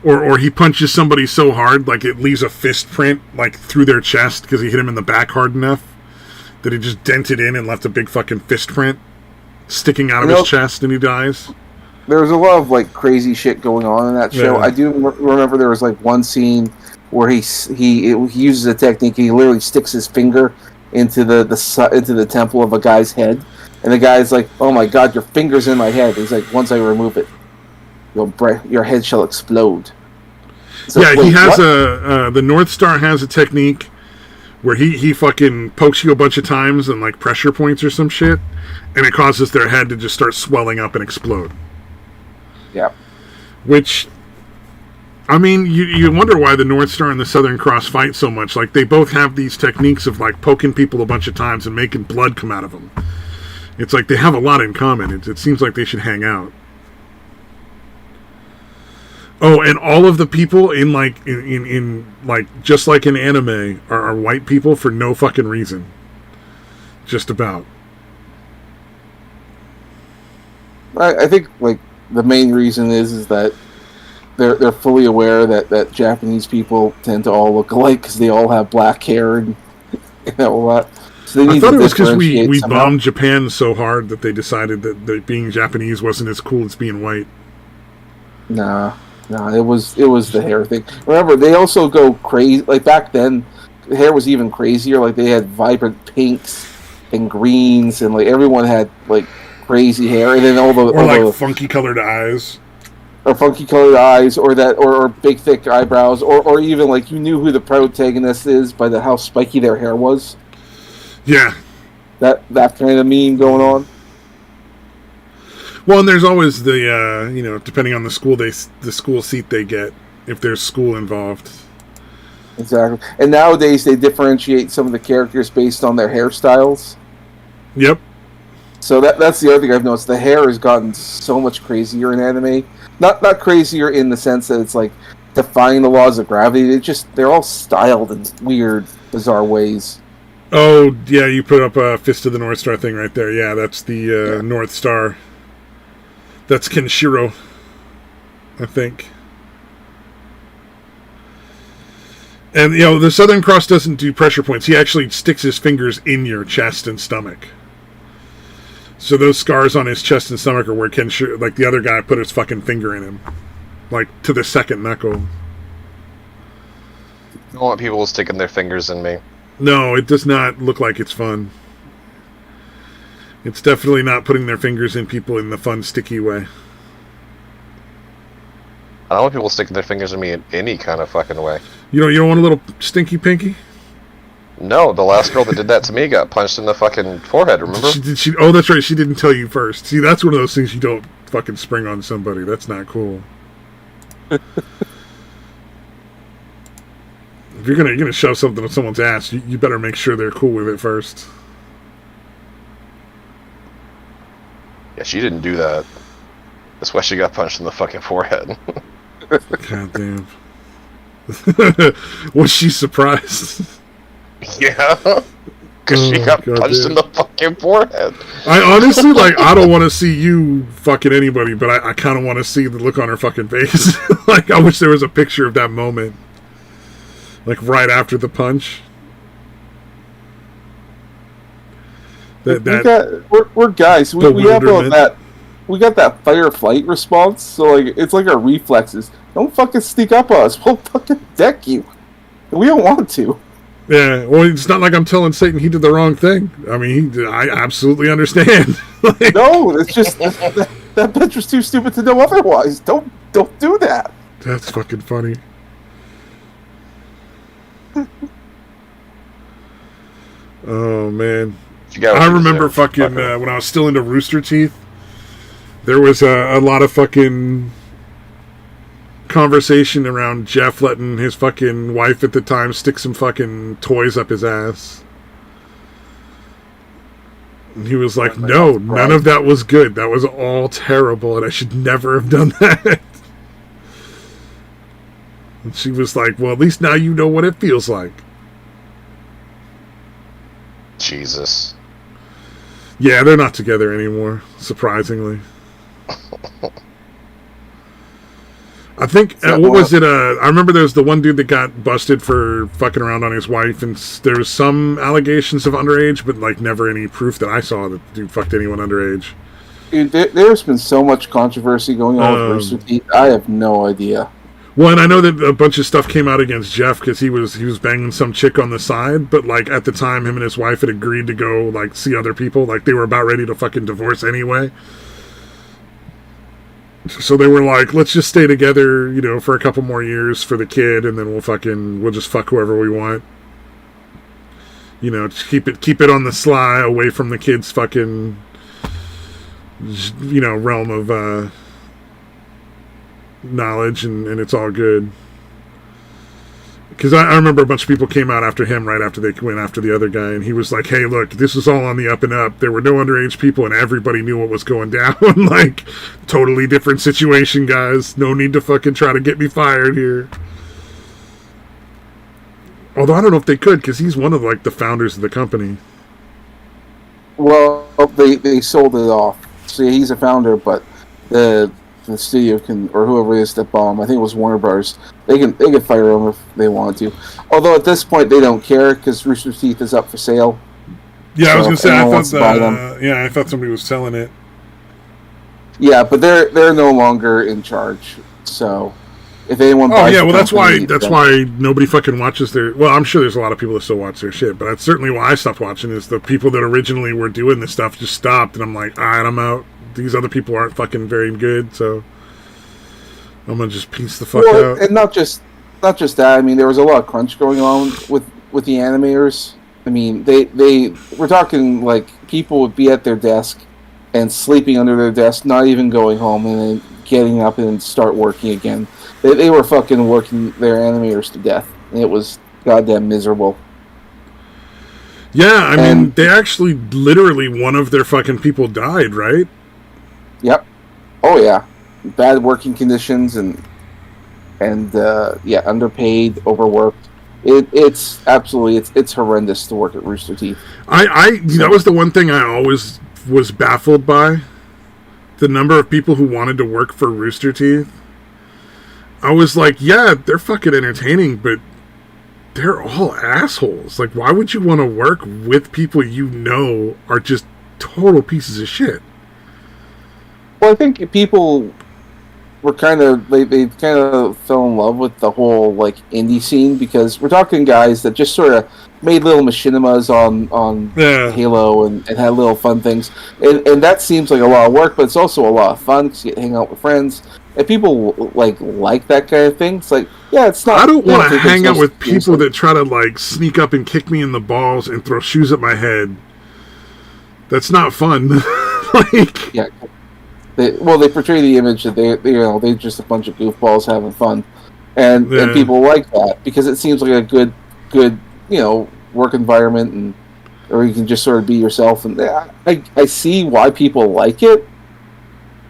Speaker 1: Or he punches somebody so hard, like it leaves a fist print like through their chest because he hit him in the back hard enough that it just dented in and left a big fucking fist print sticking out of his chest, and he dies.
Speaker 4: There's a lot of like crazy shit going on in that show. Yeah. I do remember there was like one scene where he uses a technique. He literally sticks his finger into the temple of a guy's head, and the guy's like, "Oh my god, your finger's in my head." He's like, "Once I remove it, your head shall explode." So,
Speaker 1: yeah, he has the North Star has a technique where he fucking pokes you a bunch of times and like pressure points or some shit, and it causes their head to just start swelling up and explode.
Speaker 4: Yeah.
Speaker 1: Which, I mean, you wonder why the North Star and the Southern Cross fight so much. Like, they both have these techniques of, like, poking people a bunch of times and making blood come out of them. It's like they have a lot in common. It seems like they should hang out. Oh, and all of the people in just like in anime are white people for no fucking reason. Just about.
Speaker 4: I think, like, the main reason is that they're fully aware that Japanese people tend to all look alike because they all have black hair and all that. So
Speaker 1: I thought it was because we bombed Japan so hard that they decided that being Japanese wasn't as cool as being white.
Speaker 4: Nah, it was the hair thing. Remember, they also go crazy. Like, back then, the hair was even crazier. Like, they had vibrant pinks and greens, and like everyone had like crazy hair, and then all the
Speaker 1: funky colored eyes,
Speaker 4: or big thick eyebrows, or even like you knew who the protagonist is by how spiky their hair was.
Speaker 1: Yeah,
Speaker 4: that kind of meme going on.
Speaker 1: Well, and there's always the depending on the school seat they get, if there's school involved.
Speaker 4: Exactly, and nowadays they differentiate some of the characters based on their hairstyles.
Speaker 1: Yep.
Speaker 4: So that's the other thing I've noticed. The hair has gotten so much crazier in anime. Not crazier in the sense that it's like defying the laws of gravity. They're all styled in weird, bizarre ways.
Speaker 1: Oh yeah, you put up a Fist of the North Star thing right there. Yeah, that's the North Star. That's Kenshiro, I think. And the Southern Cross doesn't do pressure points. He actually sticks his fingers in your chest and stomach. So those scars on his chest and stomach are where like the other guy put his fucking finger in him. Like, to the second knuckle.
Speaker 3: I don't want people sticking their fingers in me.
Speaker 1: No, it does not look like it's fun. It's definitely not putting their fingers in people in the fun, sticky way.
Speaker 3: I don't want people sticking their fingers in me in any kind of fucking way.
Speaker 1: You don't want a little stinky pinky?
Speaker 3: No, the last girl that did that to me got punched in the fucking forehead, remember?
Speaker 1: Oh, that's right, she didn't tell you first. See, that's one of those things you don't fucking spring on somebody. That's not cool. If you're gonna shove something up someone's ass, you better make sure they're cool with it first.
Speaker 3: Yeah, she didn't do that. That's why she got punched in the fucking forehead.
Speaker 1: God damn. Was she surprised?
Speaker 3: Yeah. Because she got punched in the fucking forehead.
Speaker 1: I honestly, like, I don't want to see you fucking anybody, but I kind of want to see the look on her fucking face. Like, I wish there was a picture of that moment. Like, right after the punch.
Speaker 4: We're guys. We have that. We got that fight or flight response, so like it's like our reflexes. Don't fucking sneak up on us. We'll fucking deck you. We don't want to.
Speaker 1: Yeah, well, it's not like I'm telling Satan he did the wrong thing. I mean, I absolutely understand. Like,
Speaker 4: no, it's just that bitch was too stupid to know otherwise. Don't do that.
Speaker 1: That's fucking funny. Oh man, I remember fucking when I was still into Rooster Teeth. There was a lot of fucking conversation around Jeff letting his fucking wife at the time stick some fucking toys up his ass. And he was like, no, none of that was good. That was all terrible, and I should never have done that. And she was like, well, at least now you know what it feels like.
Speaker 3: Jesus.
Speaker 1: Yeah, they're not together anymore, surprisingly. I think, what was it? I remember there was the one dude that got busted for fucking around on his wife, and there was some allegations of underage, but like never any proof that I saw that the dude fucked anyone underage.
Speaker 4: Dude, there's been so much controversy going on with Rooster Teeth. I have no idea.
Speaker 1: Well, and I know that a bunch of stuff came out against Jeff because he was banging some chick on the side, but like at the time, him and his wife had agreed to go like see other people, like they were about ready to fucking divorce anyway. So they were like, let's just stay together, you know, for a couple more years for the kid, and then we'll just fuck whoever we want. You know, just keep it on the sly, away from the kid's fucking, you know, realm of knowledge, and it's all good. Because I remember a bunch of people came out after him right after they went after the other guy, and he was like, hey, look, this is all on the up and up. There were no underage people, and everybody knew what was going down. Like, totally different situation, guys. No need to fucking try to get me fired here. Although I don't know if they could, because he's one of, like, the founders of the company.
Speaker 4: Well, they sold it off. So he's a founder, but the studio can, or whoever it is that bought him, I think it was Warner Bros. They can fire him if they want to. Although at this point they don't care because Rooster Teeth is up for sale.
Speaker 1: Yeah, so I was gonna say I thought somebody was selling it.
Speaker 4: Yeah, but they're no longer in charge. So if anyone buys
Speaker 1: that's why nobody fucking watches their. Well, I'm sure there's a lot of people that still watch their shit, but that's certainly why I stopped watching. Is the people that originally were doing this stuff just stopped, and I'm like, all right, I'm out. These other people aren't fucking very good, so I'm gonna just piece the fuck out.
Speaker 4: And not just that. I mean, there was a lot of crunch going on with the animators. I mean, they we're talking like people would be at their desk and sleeping under their desk, not even going home, and then getting up and start working again. They were fucking working their animators to death, and it was goddamn miserable.
Speaker 1: Yeah, I mean, they actually literally one of their fucking people died, right?
Speaker 4: Yep. Oh yeah, bad working conditions and underpaid, overworked. It's absolutely it's horrendous to work at Rooster Teeth.
Speaker 1: That was the one thing I always was baffled by, the number of people who wanted to work for Rooster Teeth. I was like, yeah, they're fucking entertaining, but they're all assholes. Like, why would you want to work with people you know are just total pieces of shit?
Speaker 4: Well, I think people were they kind of fell in love with the whole like indie scene because we're talking guys that just sort of made little machinimas on Halo and had little fun things, and that seems like a lot of work, but it's also a lot of fun because you get to hang out with friends. And people like that kind of thing. It's like, yeah, it's not.
Speaker 1: I don't want to hang out with people that try to like sneak up and kick me in the balls and throw shoes at my head. That's not fun. Like,
Speaker 4: yeah. They portray the image that they're just a bunch of goofballs having fun, and people like that because it seems like a good work environment, or you can just sort of be yourself. And I see why people like it,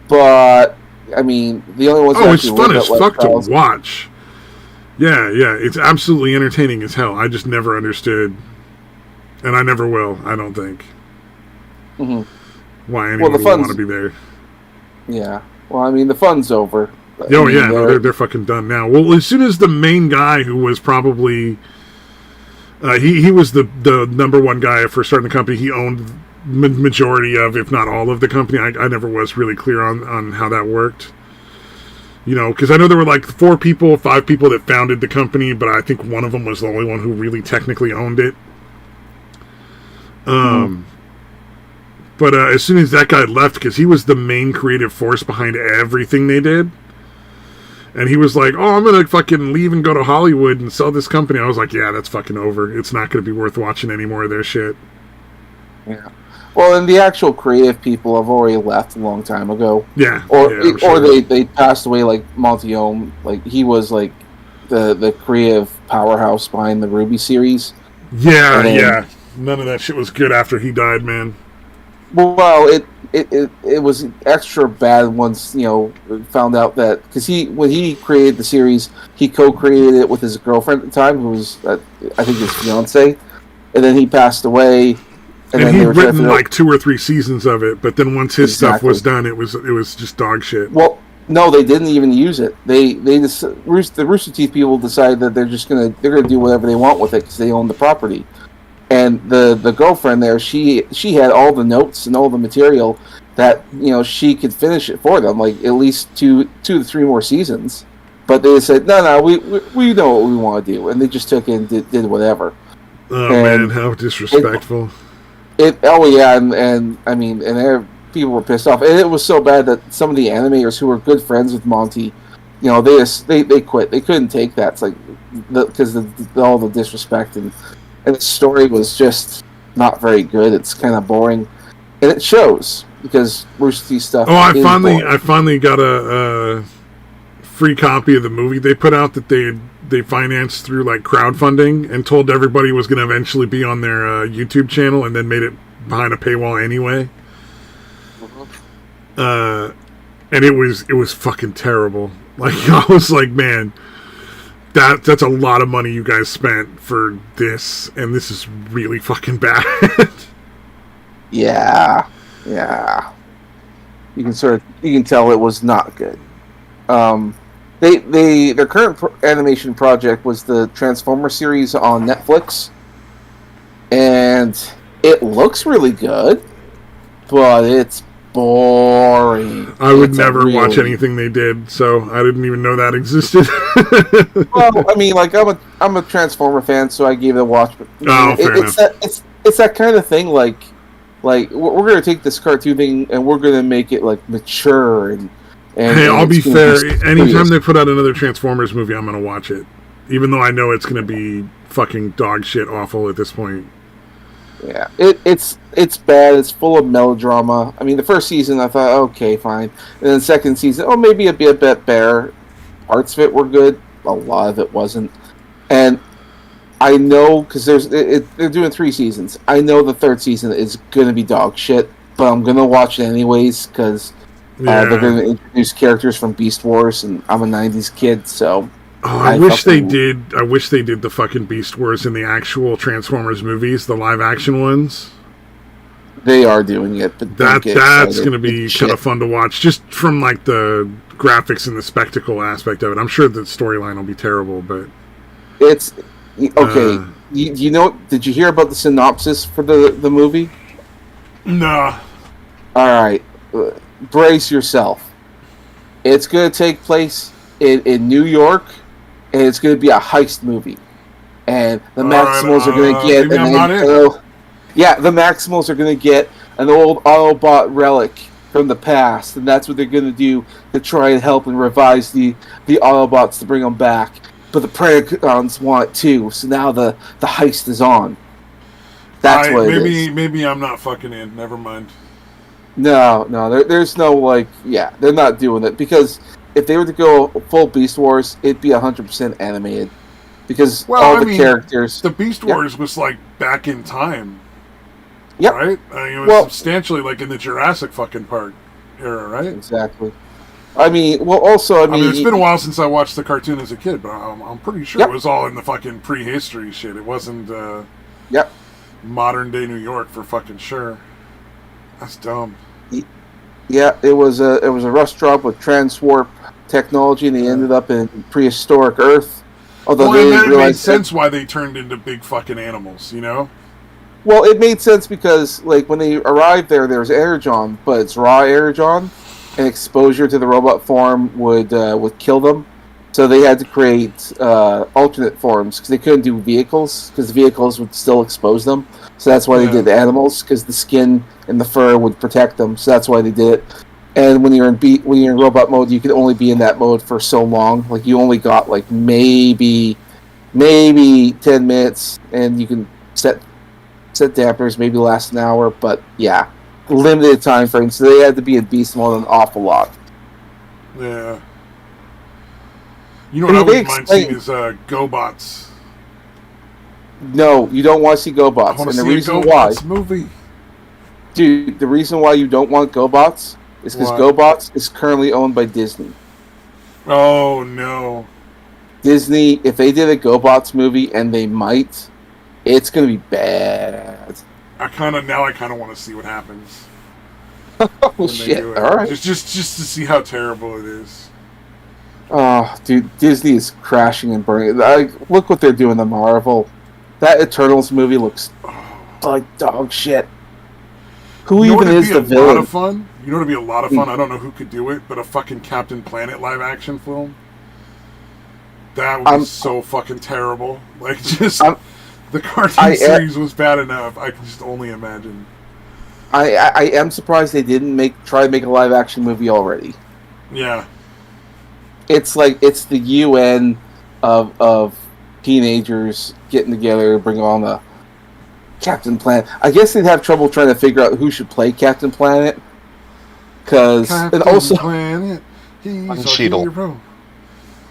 Speaker 4: but I mean, the only ones.
Speaker 1: Oh, it's fun as fuck to watch. Yeah, it's absolutely entertaining as hell. I just never understood, and I never will. I don't think why anyone would want to be there.
Speaker 4: Yeah. Well, I mean, the fun's over.
Speaker 1: Oh, yeah, no, they're fucking done now. Well, as soon as the main guy who was probably... he was the number one guy for starting the company. He owned majority of, if not all of the company. I never was really clear on how that worked. You know, because I know there were like 5 people that founded the company, but I think one of them was the only one who really technically owned it. But as soon as that guy left, because he was the main creative force behind everything they did, and he was like, "Oh, I'm gonna fucking leave and go to Hollywood and sell this company," I was like, "Yeah, that's fucking over. It's not gonna be worth watching any more of their shit."
Speaker 4: Yeah. Well, and the actual creative people have already left a long time ago.
Speaker 1: Yeah.
Speaker 4: Or they passed away, like Monty Ohm. Like, he was like the creative powerhouse behind the Ruby series.
Speaker 1: Yeah. None of that shit was good after he died, man.
Speaker 4: Well, it was extra bad once, you know, found out that, because when he created the series, he co-created it with his girlfriend at the time, who was I think his fiance, and then he passed away.
Speaker 1: And he'd written like 2 or 3 seasons of it, but then once his stuff was done, it was just dog shit.
Speaker 4: Well, no, they didn't even use it. The Rooster Teeth people decided that they're gonna do whatever they want with it because they own the property. And the girlfriend there, she had all the notes and all the material that, you know, she could finish it for them, like at least 2 to 3 more seasons. But they said, no, we know what we want to do, and they just took it and did whatever.
Speaker 1: Oh, man, how disrespectful!
Speaker 4: And I mean, people were pissed off, and it was so bad that some of the animators who were good friends with Monty, you know, they quit. They couldn't take that. It's like because all the disrespect and the story was just not very good. It's kind of boring, and it shows because Rooster Teeth stuff.
Speaker 1: Oh, I finally got a free copy of the movie they put out that they financed through like crowdfunding, and told everybody it was going to eventually be on their YouTube channel, and then made it behind a paywall anyway. And it was fucking terrible. Like, I was like, man, that's a lot of money you guys spent for this, and this is really fucking bad.
Speaker 4: Yeah. You can tell it was not good. Their current animation project was the Transformer series on Netflix, and it looks really good, but it's boring.
Speaker 1: I would never watch anything they did, so I didn't even know that existed.
Speaker 4: Well, I mean, like, I'm a Transformer fan, so I gave it a watch. But it's that kind of thing. Like we're gonna take this cartoon thing and we're gonna make it like mature and hey,
Speaker 1: I'll be fair. Anytime they put out another Transformers movie, I'm gonna watch it, even though I know it's gonna be fucking dog shit awful at this point.
Speaker 4: Yeah, it's bad. It's full of melodrama. I mean, the first season I thought, okay, fine, and then the second season, maybe a bit better. Parts of it were good. A lot of it wasn't. And I know, because they're doing 3 seasons. I know the 3rd season is gonna be dog shit, but I'm gonna watch it anyways because they're gonna introduce characters from Beast Wars, and I'm a '90s kid, so.
Speaker 1: Oh, I wish they did the fucking Beast Wars in the actual Transformers movies, the live action ones.
Speaker 4: They are doing it, but
Speaker 1: that's going to be kind of fun to watch, just from like the graphics and the spectacle aspect of it. I'm sure the storyline will be terrible, but
Speaker 4: it's okay. You know? Did you hear about the synopsis for the movie?
Speaker 1: Nah.
Speaker 4: All right, brace yourself. It's going to take place in New York. And it's going to be a heist movie, and the Maximals are going to get the Maximals are going to get an old Autobot relic from the past, and that's what they're going to do to try and help and revise the Autobots to bring them back. But the Predacons want it too, so now the heist is on. That's what it is.
Speaker 1: Maybe I'm not fucking in. Never mind.
Speaker 4: No, there's no they're not doing it because. If they were to go full Beast Wars, it'd be 100% animated. Because characters...
Speaker 1: The Beast Wars was like back in time.
Speaker 4: Yep.
Speaker 1: Right? I mean, it was substantially like in the Jurassic fucking Park era, right?
Speaker 4: Exactly. I mean, well, also,
Speaker 1: I mean, it's been a while since I watched the cartoon as a kid, but I'm pretty sure it was all in the fucking prehistory shit. It wasn't modern day New York for fucking sure. That's dumb.
Speaker 4: Yeah, it was a restaurant with transwarp technology, and they ended up in prehistoric Earth. Although they didn't realize,
Speaker 1: it made sense why they turned into big fucking animals, you know?
Speaker 4: Well, it made sense because, like, when they arrived there's energon, but it's raw energon, and exposure to the robot form would kill them. So they had to create alternate forms because they couldn't do vehicles because the vehicles would still expose them. So that's why they did the animals, because the skin and the fur would protect them. So that's why they did it. And when you're in robot mode, you can only be in that mode for so long. Like, you only got like maybe 10 minutes, and you can set dampers, maybe last an hour. But yeah, limited time frame. So they had to be in beast mode an awful lot.
Speaker 1: Yeah. You know what I wouldn't mind seeing is GoBots.
Speaker 4: No, you don't want to see GoBots.
Speaker 1: I want to see a GoBots movie.
Speaker 4: Dude, the reason why you don't want GoBots is because GoBots is currently owned by Disney.
Speaker 1: Oh, no.
Speaker 4: Disney, if they did a GoBots movie, and they might, it's going to be bad.
Speaker 1: I kind of want to see what happens.
Speaker 4: Oh, shit. All right.
Speaker 1: Just to see how terrible it is.
Speaker 4: Oh, dude, Disney is crashing and burning. Look what they're doing to Marvel. That Eternals movie looks like dog shit. Who even is the villain?
Speaker 1: Lot of fun? You know what would be a lot of fun? I don't know who could do it, but a fucking Captain Planet live-action film? That would be so fucking terrible. Like, just... the cartoon series was bad enough. I can just only imagine.
Speaker 4: I am surprised they didn't try to make a live-action movie already.
Speaker 1: Yeah.
Speaker 4: It's like, it's the UN of teenagers getting together and bringing on the Captain Planet. I guess they'd have trouble trying to figure out who should play Captain Planet. And also,
Speaker 1: Planet, he's
Speaker 3: Don Cheadle.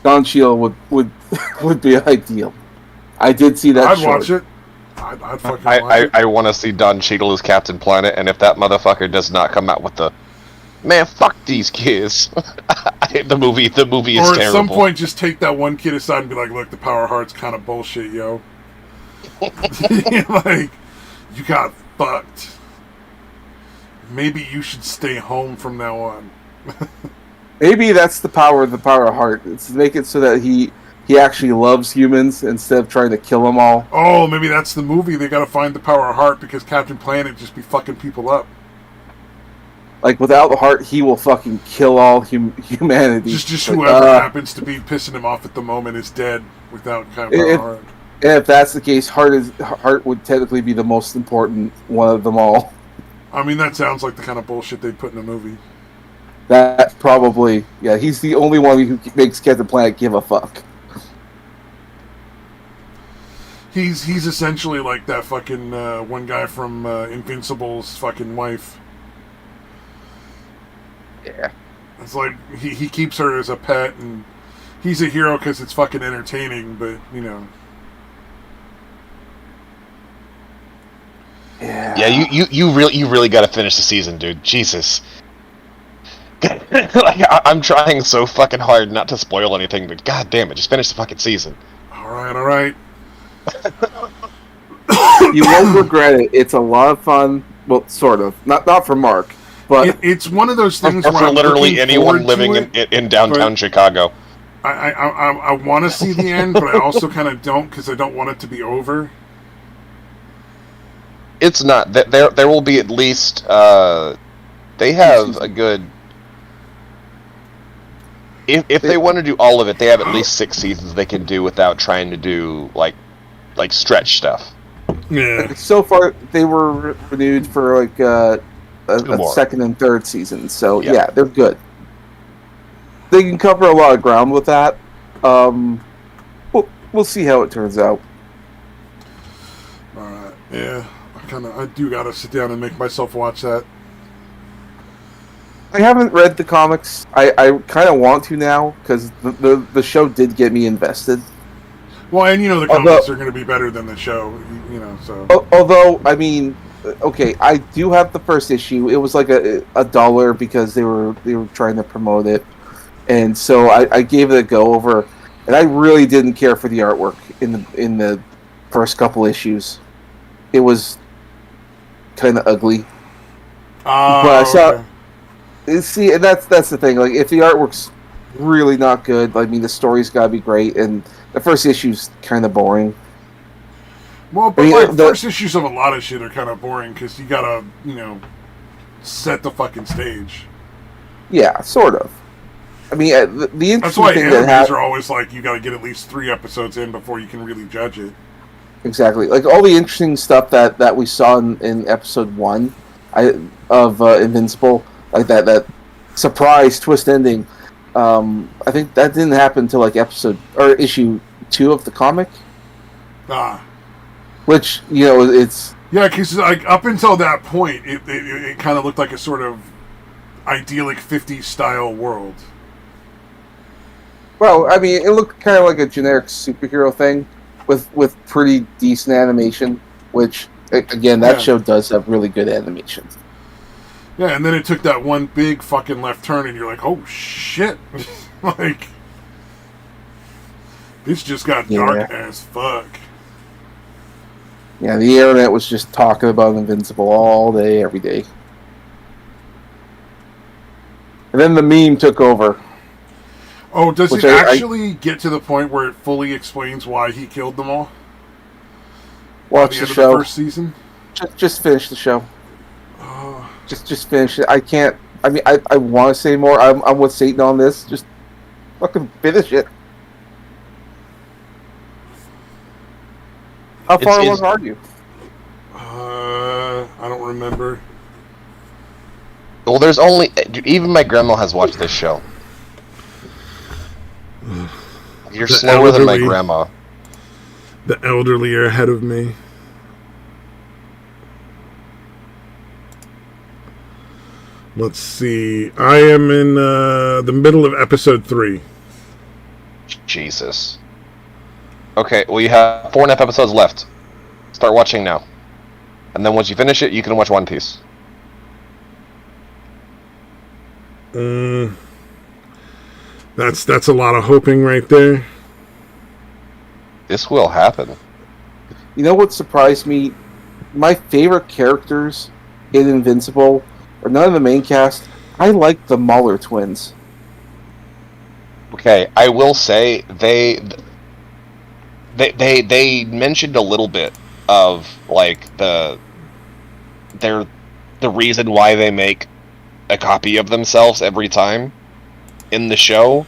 Speaker 4: Don Cheadle would be ideal. I did see that.
Speaker 1: I'd watch it. I'd fucking watch it.
Speaker 3: I want to see Don Cheadle as Captain Planet, and if that motherfucker does not come out with the man, fuck these kids. the movie is terrible.
Speaker 1: Or at some point, just take that one kid aside and be like, "Look, the Power Heart's kind of bullshit, yo." Like, you got fucked. Maybe you should stay home from now on.
Speaker 4: Maybe that's the power of the Power Heart. It's to make it so that he actually loves humans instead of trying to kill them all.
Speaker 1: Oh, maybe that's the movie. They gotta find the Power Heart because Captain Planet just be fucking people up.
Speaker 4: Like, without the heart, he will fucking kill all humanity.
Speaker 1: Just whoever happens to be pissing him off at the moment is dead without Power Heart.
Speaker 4: And if that's the case, Heart would technically be the most important one of them all.
Speaker 1: I mean, that sounds like the kind of bullshit they'd put in a movie.
Speaker 4: That probably, yeah, he's the only one who makes Captain Planet give a fuck.
Speaker 1: He's essentially like that fucking one guy from Invincible's fucking wife.
Speaker 4: Yeah.
Speaker 1: It's like, he keeps her as a pet, and he's a hero because it's fucking entertaining, but, you know.
Speaker 3: Yeah, you really got to finish the season, dude. Jesus. Like, I'm trying so fucking hard not to spoil anything, but god damn it, just finish the fucking season.
Speaker 1: Alright.
Speaker 4: You won't regret it. It's a lot of fun. Well, sort of. Not for Mark, but...
Speaker 1: It's one of those things
Speaker 3: where for literally anyone living in downtown Chicago.
Speaker 1: I want to see the end, but I also kind of don't, because I don't want it to be over.
Speaker 3: It's not. There will be at least... they have a good... If they want to do all of it, they have at least 6 seasons they can do without trying to do, like stretch stuff.
Speaker 1: Yeah.
Speaker 4: So far, they were renewed for, like, a second and third season, so, yeah, they're good. They can cover a lot of ground with that. We'll see how it turns out.
Speaker 1: Alright, yeah. I do gotta sit down and make myself watch that.
Speaker 4: I haven't read the comics. I kind of want to now, because the show did get me invested.
Speaker 1: Well, and you know the comics are going to be better than the show, you know, so...
Speaker 4: Although, I mean, okay, I do have the first issue. It was like $1 because they were trying to promote it. and so I gave it a go over, and I really didn't care for the artwork in the first couple issues. It was kind of ugly. But I saw. Okay. See, and that's the thing. Like, if the artwork's really not good, I mean, the story's got to be great, and the first issue's kind of boring.
Speaker 1: Well, but first issues of a lot of shit are kind of boring because you gotta, set the fucking stage.
Speaker 4: Yeah, sort of. I mean, the interesting
Speaker 1: that's why
Speaker 4: thing
Speaker 1: animes are always like you gotta get at least 3 episodes in before you can really judge it.
Speaker 4: Exactly. Like, all the interesting stuff that we saw in episode 1 of Invincible, like that surprise twist ending, I think that didn't happen until like issue 2 of the comic. Which, it's...
Speaker 1: Yeah, because like, up until that point, it kind of looked like a sort of idyllic 50s style world.
Speaker 4: Well, I mean, it looked kind of like a generic superhero thing with pretty decent animation, which, again, that show does have really good animation.
Speaker 1: Yeah, and then it took that one big fucking left turn, and you're like, oh, shit. Like, this just got dark as fuck.
Speaker 4: Yeah, the internet was just talking about Invincible all day, every day. And then the meme took over.
Speaker 1: Oh, does it actually get to the point where it fully explains why he killed them all?
Speaker 4: Watch the show.
Speaker 1: The first season?
Speaker 4: Just finish the show. Just finish it. I can't... I mean, I want to say more. I'm with Satan on this. Just fucking finish it. How far along are you?
Speaker 1: I don't remember.
Speaker 3: Well, there's only... Even my grandma has watched this show. You're slower than my grandma.
Speaker 1: The elderly are ahead of me. Let's see. I am in the middle of episode 3.
Speaker 3: Jesus. Okay, well, you have 4.5 episodes left. Start watching now. And then once you finish it, you can watch One Piece.
Speaker 1: That's a lot of hoping right there.
Speaker 3: This will happen.
Speaker 4: You know what surprised me? My favorite characters in Invincible are none of the main cast. I like the Muller twins.
Speaker 3: Okay, I will say they mentioned a little bit of like the reason why they make a copy of themselves every time in the show,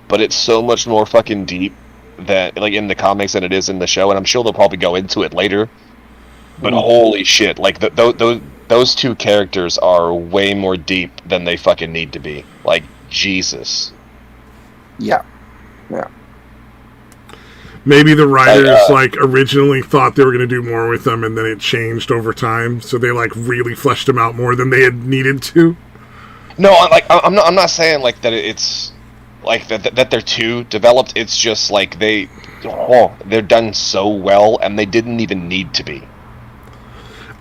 Speaker 3: but it's so much more fucking deep that like in the comics than it is in the show, and I'm sure they'll probably go into it later. But holy shit, like those two characters are way more deep than they fucking need to be. Like, Jesus.
Speaker 4: Yeah.
Speaker 1: Maybe the writers originally thought they were going to do more with them, and then it changed over time, so they like really fleshed them out more than they had needed to.
Speaker 3: No, I'm not saying like that it's like that they're too developed. It's just like they're done so well, and they didn't even need to be.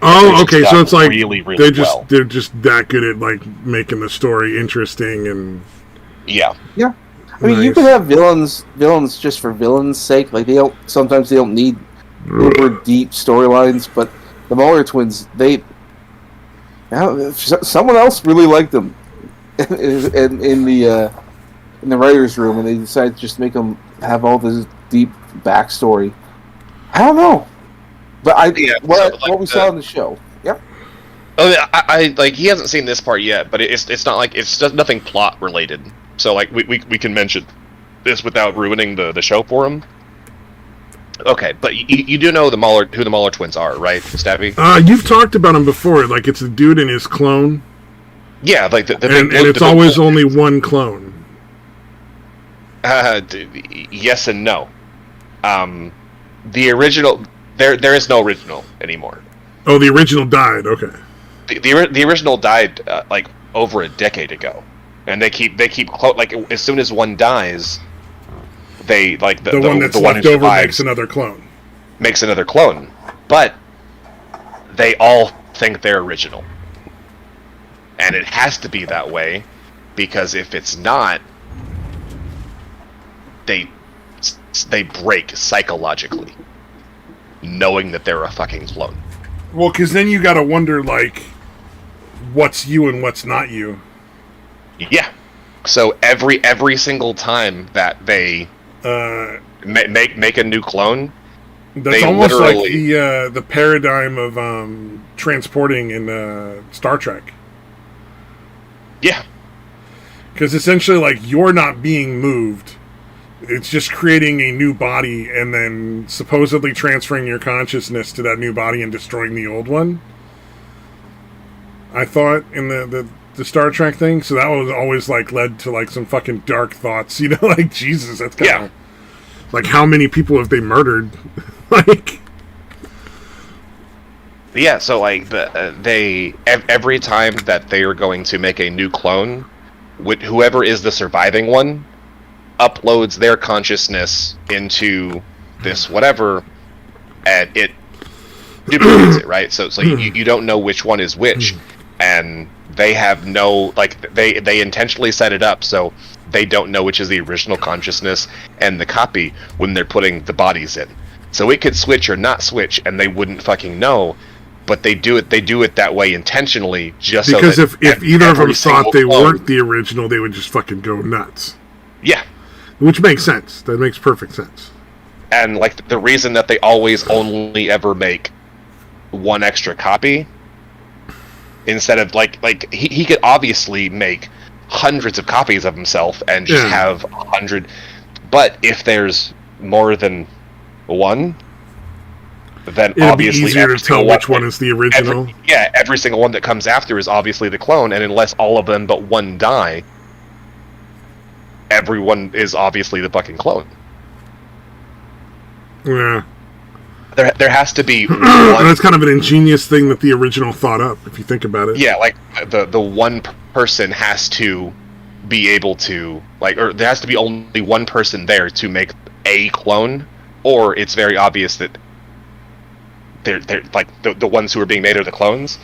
Speaker 1: Oh, okay. So it's like
Speaker 3: really, really
Speaker 1: they're just that good at like making the story interesting and
Speaker 3: yeah.
Speaker 4: I mean, you can have villains just for villains' sake. Like sometimes they don't need super deep storylines. But the Muller twins, someone else really liked them in the writers' room, and they decided to just make them have all this deep backstory. I don't know. But what we saw in the show, yep.
Speaker 3: Oh, yeah, I like he hasn't seen this part yet, but it's not like it's just nothing plot related. So like we can mention this without ruining the show for him. Okay, but you do know who the Muller twins are, right, Stabby?
Speaker 1: You've talked about them before. Like it's a dude and his clone.
Speaker 3: Yeah, like
Speaker 1: and it's always only one clone.
Speaker 3: Yes and no. The original. There is no original anymore.
Speaker 1: Oh, the original died. Okay.
Speaker 3: The original died like over a decade ago, and they keep like as soon as one dies, they like
Speaker 1: the one that's left over makes another clone.
Speaker 3: Makes another clone, but they all think they're original, and it has to be that way because if it's not, they break psychologically, knowing that they're a fucking clone.
Speaker 1: Well, because then you gotta wonder, like, what's you and what's not you.
Speaker 3: Yeah. So every single time that they make a new clone,
Speaker 1: that's almost like the paradigm of transporting in Star Trek.
Speaker 3: Yeah.
Speaker 1: Because essentially, like, you're not being moved. It's just creating a new body and then supposedly transferring your consciousness to that new body and destroying the old one. I thought in the Star Trek thing. So that was always, like, led to, like, some fucking dark thoughts. You know, like, Jesus, that's kind of... Like, how many people have they murdered? Like...
Speaker 3: Yeah, so, like, every time that they are going to make a new clone, whoever is the surviving one uploads their consciousness into this whatever, and it duplicates it, right? So you don't know which one is which, and they have no, like, they intentionally set it up so they don't know which is the original consciousness and the copy when they're putting the bodies in. So it could switch or not switch, and they wouldn't fucking know. But they do it that way intentionally, just
Speaker 1: because
Speaker 3: so that
Speaker 1: if either of them thought they weren't the original, they would just fucking go nuts.
Speaker 3: Yeah.
Speaker 1: Which makes sense. That makes perfect sense.
Speaker 3: And, like, the reason that they always only ever make one extra copy, instead of, like he could obviously make hundreds of copies of himself and just have 100. But if there's more than one, then
Speaker 1: it'd
Speaker 3: obviously
Speaker 1: be easier to tell which one is the original.
Speaker 3: Every single one that comes after is obviously the clone, and unless all of them but one die, everyone is obviously the fucking clone.
Speaker 1: Yeah.
Speaker 3: There has to be one...
Speaker 1: That's kind of an ingenious thing that the original thought up, if you think about it.
Speaker 3: Yeah, like, the one person has to be able to, like, or there has to be only one person there to make a clone, or it's very obvious that they're like, the ones who are being made are the clones.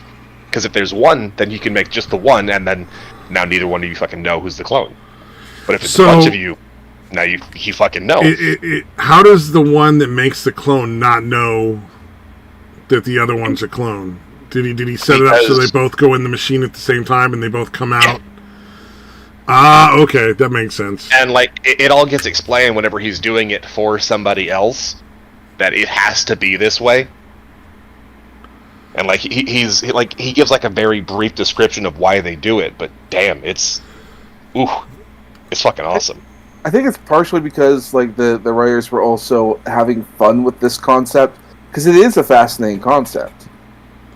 Speaker 3: Because if there's one, then you can make just the one, and then now neither one of you fucking know who's the clone. But if it's a bunch of you, now you fucking know.
Speaker 1: How does the one that makes the clone not know that the other one's a clone? Did he set it up so they both go in the machine at the same time and they both come out? Okay, that makes sense.
Speaker 3: And, like, it all gets explained whenever he's doing it for somebody else, that it has to be this way. And, like, he gives, like, a very brief description of why they do it, but damn, it's fucking awesome.
Speaker 4: I think it's partially because, like, the writers were also having fun with this concept, because it is a fascinating concept.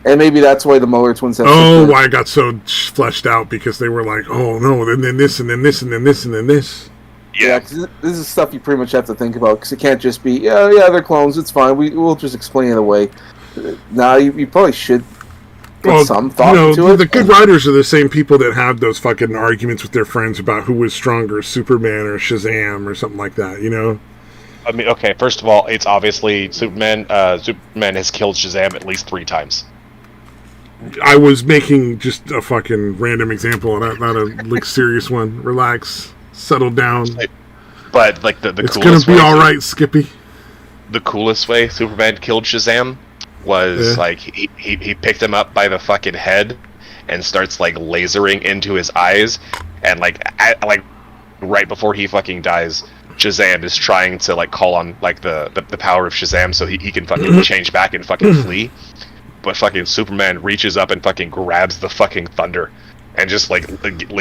Speaker 4: And maybe that's why the Muller twins have...
Speaker 1: why it got so fleshed out, because they were like, oh no, and then this, and then this, and then this, and then this.
Speaker 4: Yeah, cause this is stuff you pretty much have to think about, because it can't just be, yeah, they're clones, it's fine, we'll just explain it away. Now, you probably should put some thought into it.
Speaker 1: The good writers are the same people that have those fucking arguments with their friends about who was stronger, Superman or Shazam or something like that, you know?
Speaker 3: I mean, okay, first of all, it's obviously Superman. Superman has killed Shazam at least 3 times.
Speaker 1: I was making just a fucking random example, not a like serious one. Relax, settle down.
Speaker 3: But, like, the
Speaker 1: it's
Speaker 3: coolest
Speaker 1: gonna be all right, Skippy.
Speaker 3: The coolest way Superman killed Shazam was like he picked him up by the fucking head and starts, like, lasering into his eyes, and like right before he fucking dies, Shazam is trying to, like, call on, like, the power of Shazam so he can fucking change back and fucking flee. But fucking Superman reaches up and fucking grabs the fucking thunder and just like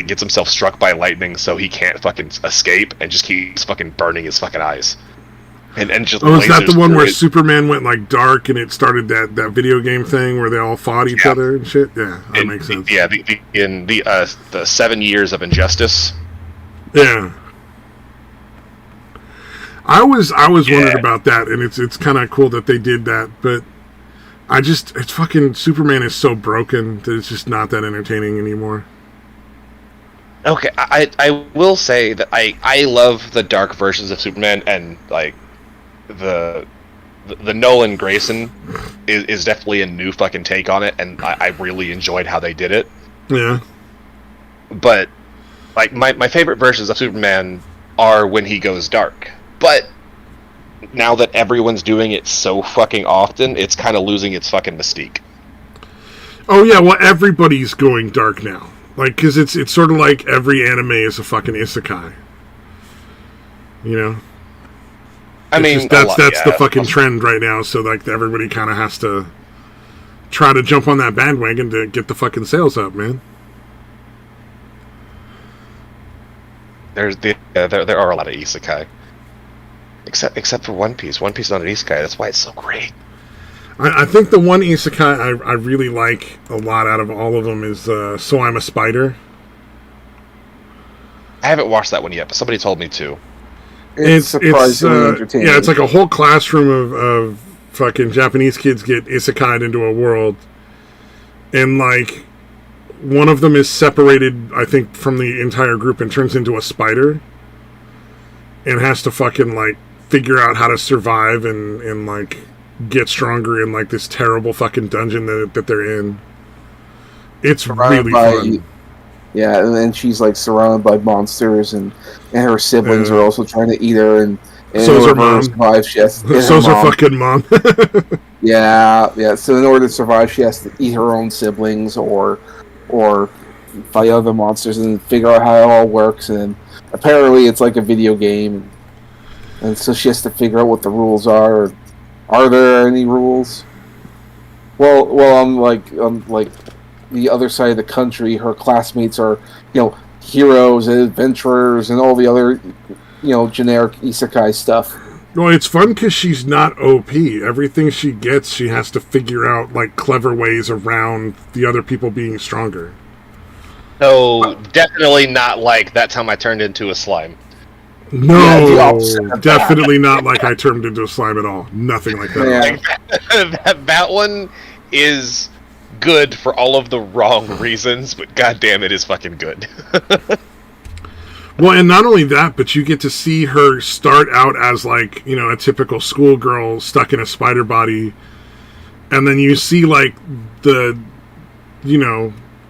Speaker 3: gets himself struck by lightning so he can't fucking escape, and just keeps fucking burning his fucking eyes. And just
Speaker 1: is that the one where Superman went, like, dark and it started that video game thing where they all fought each other and shit? Yeah, that makes sense.
Speaker 3: Yeah, in the 7 years of Injustice.
Speaker 1: Yeah. I was wondering about that, and it's kind of cool that they did that, but it's fucking, Superman is so broken that it's just not that entertaining anymore.
Speaker 3: Okay, I will say that I love the dark versions of Superman, and, like, the Nolan Grayson is definitely a new fucking take on it, and I really enjoyed how they did it.
Speaker 1: Yeah.
Speaker 3: But, like, my favorite versions of Superman are when he goes dark. But now that everyone's doing it so fucking often, it's kind of losing its fucking mystique.
Speaker 1: Oh yeah, well everybody's going dark now. Like, because it's sort of like every anime is a fucking isekai. You know?
Speaker 3: I mean,
Speaker 1: that's the fucking trend right now, so like everybody kind of has to try to jump on that bandwagon to get the fucking sales up, man.
Speaker 3: There are a lot of isekai. Except for One Piece. One Piece is not an isekai, that's why it's so great.
Speaker 1: I think the one isekai I really like a lot out of all of them is So I'm a Spider.
Speaker 3: I haven't watched that one yet, but somebody told me to.
Speaker 4: It's surprisingly entertaining.
Speaker 1: Yeah, it's like a whole classroom of fucking Japanese kids get isekai'd into a world. And like, one of them is separated, I think, from the entire group and turns into a spider. And has to fucking like figure out how to survive and like get stronger in like this terrible fucking dungeon that they're in. It's really fun.
Speaker 4: Yeah, and then she's like surrounded by monsters, and her siblings are also trying to eat her, and
Speaker 1: so's her mom.
Speaker 4: Survive, she has
Speaker 1: so's her fucking mom.
Speaker 4: yeah. So in order to survive, she has to eat her own siblings or fight other monsters and figure out how it all works. And apparently, it's like a video game, and so she has to figure out what the rules are. Are there any rules? Well, on like the other side of the country, her classmates are, heroes and adventurers and all the other, generic isekai stuff.
Speaker 1: Well, it's fun because she's not OP. Everything she gets, she has to figure out like clever ways around the other people being stronger.
Speaker 3: So definitely not like that time I turned into a slime.
Speaker 1: No, definitely not like I turned into a slime at all. Nothing like that.
Speaker 3: Yeah. That one is good for all of the wrong reasons, but goddamn, it is fucking good.
Speaker 1: Well, and not only that, but you get to see her start out as like, a typical schoolgirl stuck in a spider body, and then you see like the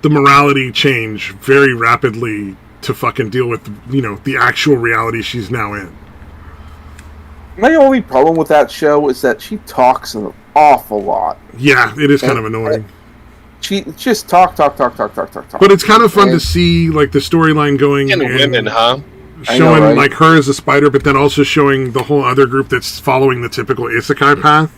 Speaker 1: morality change very rapidly to fucking deal with, the actual reality she's now in.
Speaker 4: My only problem with that show is that she talks an awful lot.
Speaker 1: Yeah, it is kind of annoying.
Speaker 4: She just talk.
Speaker 1: But it's kind of fun to see, like, the storyline going
Speaker 3: and women, huh?
Speaker 1: Showing, right? Like, her as a spider, but then also showing the whole other group that's following the typical isekai path.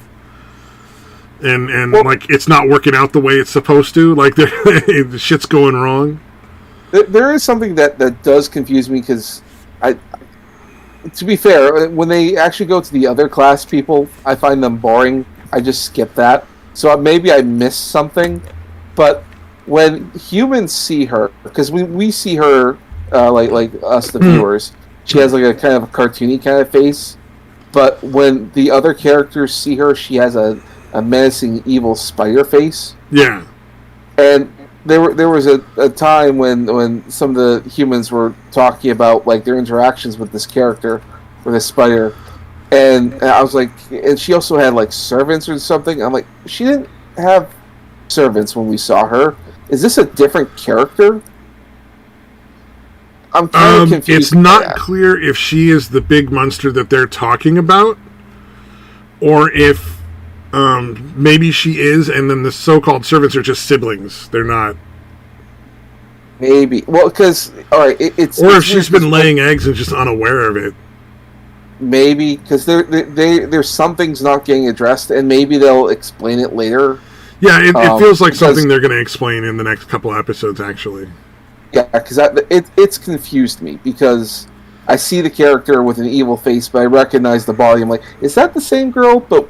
Speaker 1: And like, it's not working out the way it's supposed to. Like, the shit's going wrong.
Speaker 4: There is something that does confuse me, because to be fair, when they actually go to the other class people, I find them boring. I just skip that. So maybe I missed something. But when humans see her, because we see her, like us, the viewers, she has like a kind of a cartoony kind of face. But when the other characters see her, she has a menacing, evil spider face.
Speaker 1: Yeah.
Speaker 4: And there was a time when some of the humans were talking about like their interactions with this character, with this spider, and I was like, and she also had like servants or something. I'm like, she didn't have servants when we saw her. Is this a different character? I'm kind of confused.
Speaker 1: It's not clear if she is the big monster that they're talking about, or if maybe she is, and then the so-called servants are just siblings. They're not.
Speaker 4: Maybe. Well, because all right, it's.
Speaker 1: Or if she's been laying eggs and just unaware of it.
Speaker 4: Maybe, because there's some things not getting addressed, and maybe they'll explain it later.
Speaker 1: Yeah, it feels like something they're going to explain in the next couple episodes, actually.
Speaker 4: Yeah, because it's confused me, because I see the character with an evil face, but I recognize the body. I'm like, is that the same girl? But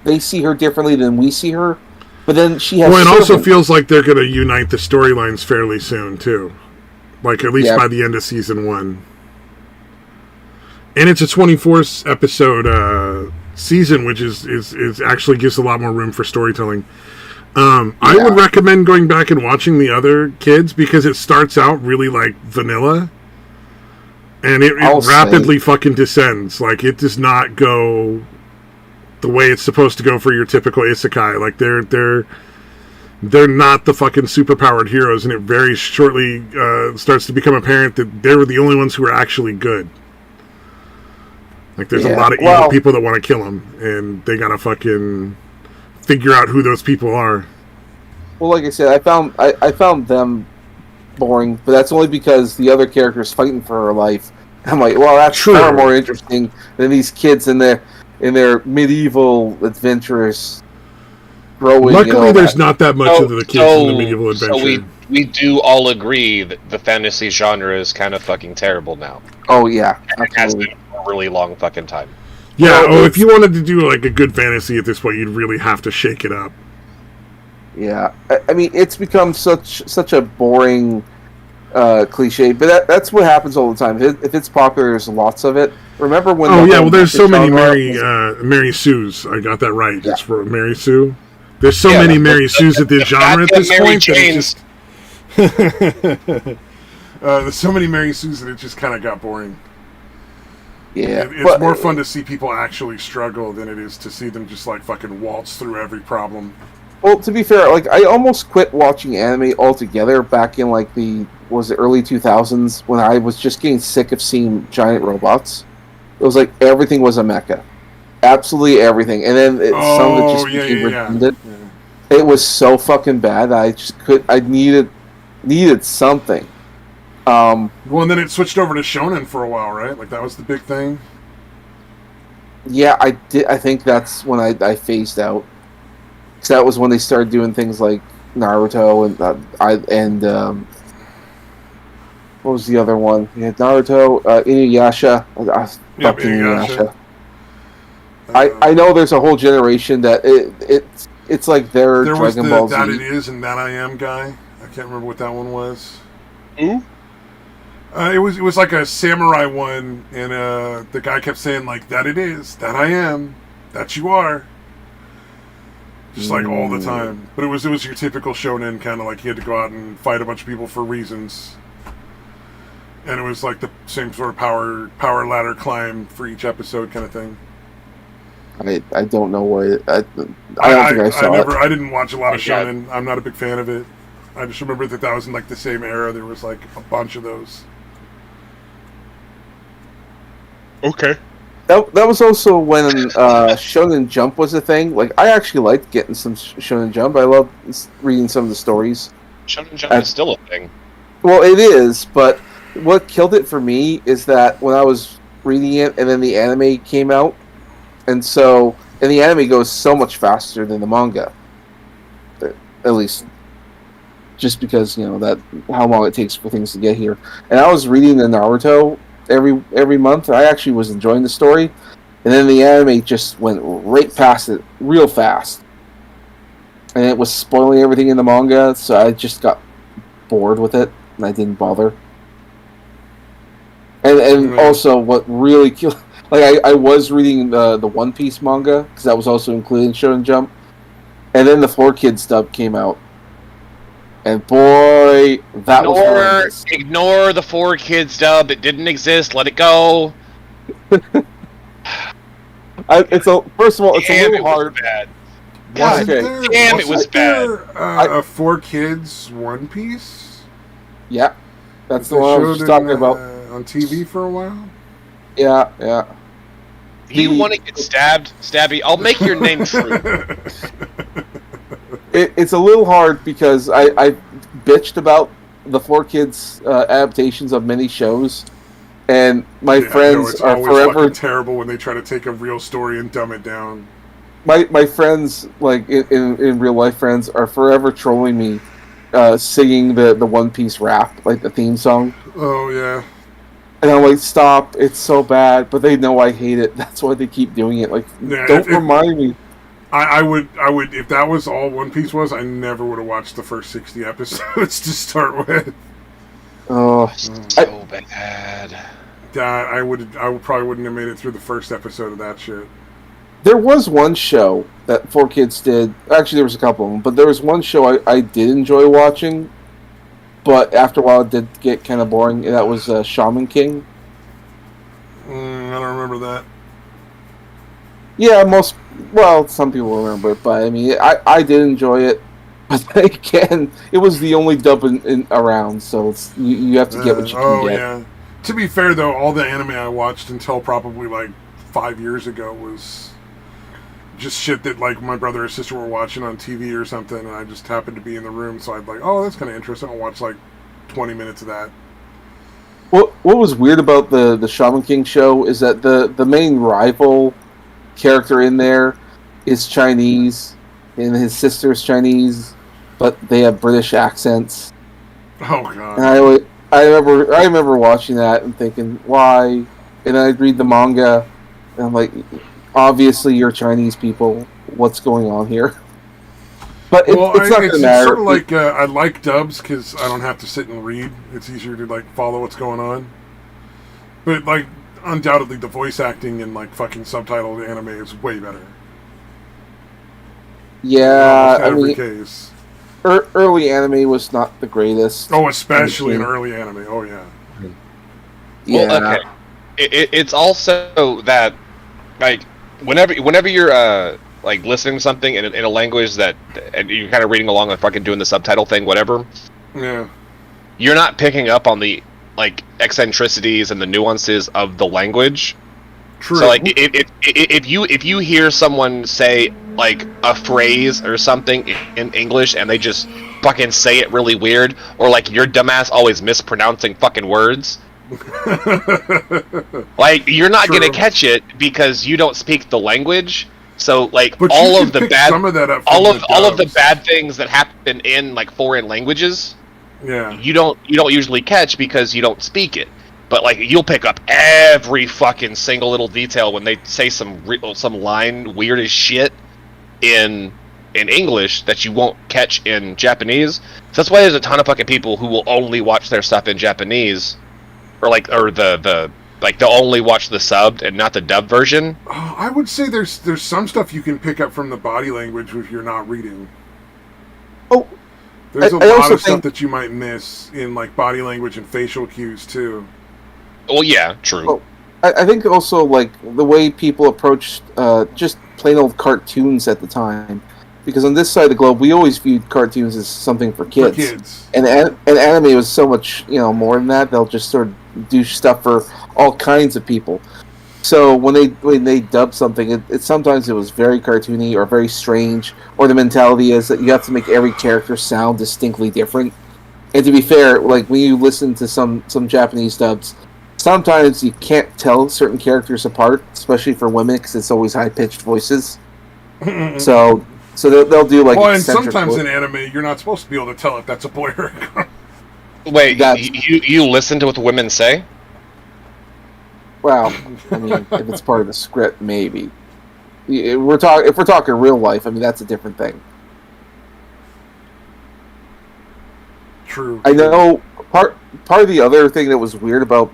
Speaker 4: they see her differently than we see her. But then she has.
Speaker 1: Well, it also feels like they're going to unite the storylines fairly soon too, like at least by the end of season 1. And it's a 24 episode season, which is actually gives a lot more room for storytelling. I would recommend going back and watching the other kids, because it starts out really like vanilla, and it rapidly fucking descends. Like, it does not go the way it's supposed to go for your typical isekai. Like, they're not the fucking superpowered heroes, and it very shortly starts to become apparent that they were the only ones who were actually good. Like, there's a lot of evil people that want to kill him, and they gotta fucking figure out who those people are.
Speaker 4: Well, like I said, I found them boring, but that's only because the other character's fighting for her life. I'm like, well, that's far more interesting than these kids in their medieval adventurous growing.
Speaker 1: Luckily, there's not that much of the kids in the medieval adventure.
Speaker 3: So we do all agree that the fantasy genre is kind of fucking terrible now.
Speaker 4: Oh yeah,
Speaker 3: it has been for a really long fucking time.
Speaker 1: Yeah, if you wanted to do like a good fantasy at this point, you'd really have to shake it up.
Speaker 4: Yeah, I mean, it's become such a boring cliche, but that's what happens all the time. If it's popular, there's lots of it. Remember when?
Speaker 1: Oh yeah, well, there's so many Mary Sues. I got that right. Yeah. It's for Mary Sue. There's so many Mary Sues at this genre at this point that it just. There's so many Mary Sues that it just kind of got boring.
Speaker 4: Yeah,
Speaker 1: it's more fun to see people actually struggle than it is to see them just like fucking waltz through every problem.
Speaker 4: Well, to be fair, like I almost quit watching anime altogether back in like the early 2000s when I was just getting sick of seeing giant robots. It was like everything was a mecha, absolutely everything, and then some of it just became redundant. Yeah. It was so fucking bad. I needed something.
Speaker 1: Well, and then it switched over to shonen for a while, right? Like that was the big thing.
Speaker 4: Yeah, I did. I think that's when I phased out. Because that was when they started doing things like Naruto and what was the other one? You had Naruto, Inuyasha.
Speaker 1: Inuyasha.
Speaker 4: I know there's a whole generation that it's like their Dragon Ball Z.
Speaker 1: That It Is and That I Am guy. I can't remember what that one was.
Speaker 4: Who?
Speaker 1: It was like a samurai one, and the guy kept saying like, "That it is, that I am, that you are." Just like all the time. But it was your typical shonen kind of like you had to go out and fight a bunch of people for reasons. And it was like the same sort of power ladder climb for each episode kind of thing.
Speaker 4: I don't know what I don't think I saw it.
Speaker 1: I didn't watch a lot of shonen. I'm not a big fan of it. I just remember that was in like the same era. There was like a bunch of those.
Speaker 3: Okay.
Speaker 4: That was also when Shonen Jump was a thing. Like, I actually liked getting some Shonen Jump. I love reading some of the stories.
Speaker 3: Shonen Jump is still a thing.
Speaker 4: Well, it is, but what killed it for me is that when I was reading it and then the anime came out, and the anime goes so much faster than the manga. At least, just because, that how long it takes for things to get here. And I was reading the Naruto every month. I actually was enjoying the story, and then the anime just went right past it real fast, and it was spoiling everything in the manga, so I just got bored with it and I didn't bother. And also what really killed, like I was reading the One Piece manga because that was also included in Shonen Jump, and then the 4Kids dub came out. And boy, that was horrendous.
Speaker 3: Ignore the 4Kids dub. It didn't exist. Let it go.
Speaker 4: First of all, it's a little hard.
Speaker 3: Bad.
Speaker 1: God,
Speaker 3: damn, it was bad.
Speaker 1: A 4Kids One Piece?
Speaker 4: Yeah, that's the one I was talking about.
Speaker 1: On TV for a while?
Speaker 4: Yeah.
Speaker 3: You want to get stabbed, Stabby? I'll make your name true.
Speaker 4: It's a little hard because I bitched about the 4Kids adaptations of many shows, and my friends are forever
Speaker 1: terrible when they try to take a real story and dumb it down.
Speaker 4: My friends, like in real life friends, are forever trolling me, singing the One Piece rap, like the theme song.
Speaker 1: Oh yeah.
Speaker 4: And I'm like, stop! It's so bad, but they know I hate it. That's why they keep doing it. Like, don't remind me.
Speaker 1: I would, if that was all One Piece was, I never would have watched the first 60 episodes to start with.
Speaker 4: Oh,
Speaker 3: so bad.
Speaker 1: I probably wouldn't have made it through the first episode of that shit.
Speaker 4: There was one show that 4Kids did. Actually, there was a couple of them, but there was one show I did enjoy watching, but after a while it did get kind of boring, and that was Shaman King.
Speaker 1: I don't remember that.
Speaker 4: Yeah, some people remember it, but I mean, I did enjoy it. But again, it was the only dub around, so you have to get what you can get.
Speaker 1: Yeah. To be fair, though, all the anime I watched until probably like 5 years ago was just shit that like my brother or sister were watching on TV or something, and I just happened to be in the room, so I'd like, oh, that's kind of interesting. I'll watch like 20 minutes of that.
Speaker 4: What was weird about the Shaman King show is that the main rival character in there is Chinese, and his sister's Chinese, but they have British accents.
Speaker 1: Oh god!
Speaker 4: And I remember watching that and thinking, why? And I'd read the manga, and I'm like, obviously you're Chinese people. What's going on here? But it's not going to matter.
Speaker 1: Sort of like I like dubs because I don't have to sit and read. It's easier to like follow what's going on. But like, undoubtedly, the voice acting in like fucking subtitled anime is way better.
Speaker 4: Yeah, I mean,
Speaker 1: case.
Speaker 4: Early anime was not the greatest.
Speaker 1: Oh, especially in early anime. Oh yeah.
Speaker 4: Yeah.
Speaker 3: Well, okay. It's also that like whenever you're like listening to something in a language that and you're kind of reading along and fucking doing the subtitle thing, whatever.
Speaker 1: Yeah.
Speaker 3: You're not picking up on the like eccentricities and the nuances of the language.
Speaker 1: True.
Speaker 3: So like if you hear someone say like a phrase or something in English and they just fucking say it really weird, or like your dumbass always mispronouncing fucking words. Like you're not
Speaker 1: True.
Speaker 3: gonna catch it because you don't speak the language. So like
Speaker 1: but
Speaker 3: all of the bad,
Speaker 1: some of that up
Speaker 3: all of the bad things that happen in like foreign languages,
Speaker 1: yeah,
Speaker 3: you don't usually catch because you don't speak it. But like you'll pick up every fucking single little detail when they say some line weird as shit in English that you won't catch in Japanese. So that's why there's a ton of fucking people who will only watch their stuff in Japanese, or they'll only watch the subbed and not the dubbed version.
Speaker 1: I would say there's some stuff you can pick up from the body language if you're not reading.
Speaker 4: Oh,
Speaker 1: there's a lot of stuff that you might miss in like body language and facial cues too.
Speaker 3: Well, yeah, true.
Speaker 4: Oh, I think also like the way people approached just plain old cartoons at the time, because on this side of the globe we always viewed cartoons as something for kids. And anime was so much more than that. They'll just sort of do stuff for all kinds of people. So when they dub something, it sometimes it was very cartoony or very strange, or the mentality is that you have to make every character sound distinctly different. And to be fair, like when you listen to some Japanese dubs, sometimes you can't tell certain characters apart, especially for women, because it's always high-pitched voices. So they'll do like.
Speaker 1: Well, and sometimes in anime, you're not supposed to be able to tell if that's a boy or a girl.
Speaker 3: Wait, you listen to what the women say?
Speaker 4: Well, I mean, if it's part of the script, maybe. If we're talking real life, I mean, that's a different thing.
Speaker 1: True.
Speaker 4: I know part of the other thing that was weird about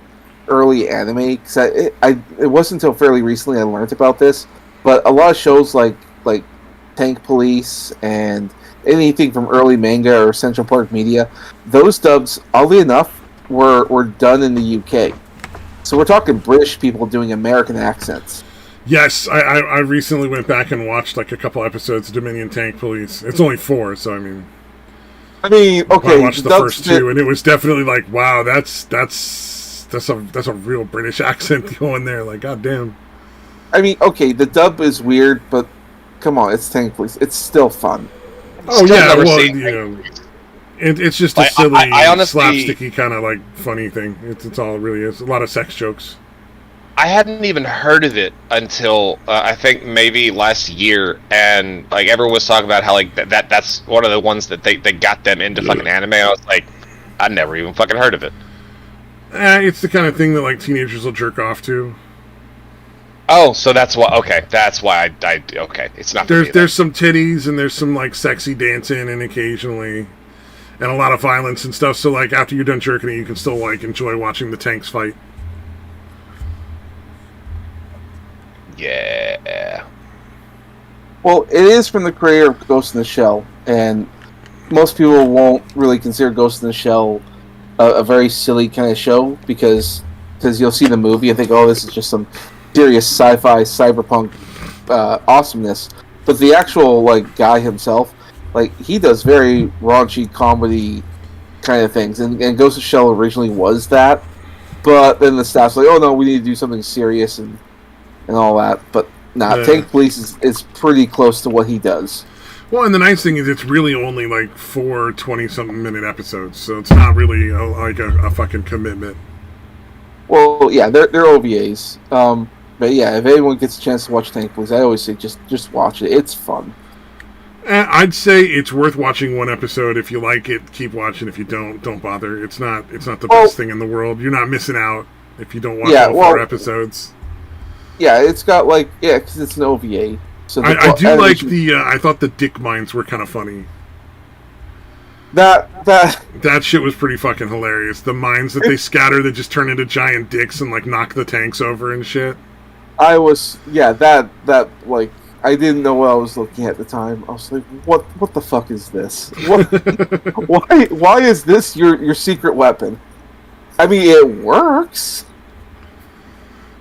Speaker 4: early anime, because it wasn't until fairly recently I learned about this, but a lot of shows like Tank Police and anything from early manga or Central Park Media, those dubs, oddly enough, were done in the UK. So we're talking British people doing American accents.
Speaker 1: Yes, I recently went back and watched like a couple episodes of Dominion Tank Police. It's only 4, so I mean,
Speaker 4: okay.
Speaker 1: I watched the first 2, and it was definitely like, wow, that's a real British accent going there. Like, goddamn.
Speaker 4: I mean, okay, the dub is weird, but come on, it's Tank Police. It's still fun.
Speaker 1: Oh yeah, well, it's just a silly,
Speaker 3: honestly,
Speaker 1: slapsticky kind of like funny thing. It's all it really is. A lot of sex jokes.
Speaker 3: I hadn't even heard of it until I think maybe last year, and like everyone was talking about how like that's one of the ones that they got them into fucking anime. I was like, I never even fucking heard of it.
Speaker 1: It's the kind of thing that like teenagers will jerk off to.
Speaker 3: Oh, so that's why. Okay, that's why I okay. It's not.
Speaker 1: There's some titties and there's some like sexy dancing and occasionally. And a lot of violence and stuff, so like after you're done jerking it, you can still like enjoy watching the tanks fight.
Speaker 3: Yeah.
Speaker 4: Well, it is from the creator of Ghost in the Shell, and most people won't really consider Ghost in the Shell a very silly kind of show because you'll see the movie and think, oh, this is just some serious sci-fi cyberpunk awesomeness. But the actual like guy himself, like, he does very raunchy comedy kind of things, and Ghost in the Shell originally was that, but then the staff's like, oh no, we need to do something serious, and and all that. But
Speaker 1: Yeah.
Speaker 4: Tank Police is pretty close to what he does.
Speaker 1: Well, and the nice thing is it's really only like 4 20-something minute episodes, so it's not really a fucking commitment.
Speaker 4: Well, yeah, they're OVAs. But yeah, if anyone gets a chance to watch Tank Police, I always say just watch it. It's fun.
Speaker 1: I'd say it's worth watching one episode. If you like it, keep watching. If you don't bother. It's not the best thing in the world. You're not missing out if you don't watch all 4 episodes.
Speaker 4: Yeah, it's got because it's an OVA. So
Speaker 1: I do like I thought the dick mines were kind of funny.
Speaker 4: That
Speaker 1: shit was pretty fucking hilarious. The mines that they scatter that just turn into giant dicks and like knock the tanks over and shit.
Speaker 4: I didn't know what I was looking at the time. I was like, what the fuck is this? Why is this your secret weapon? I mean, it works.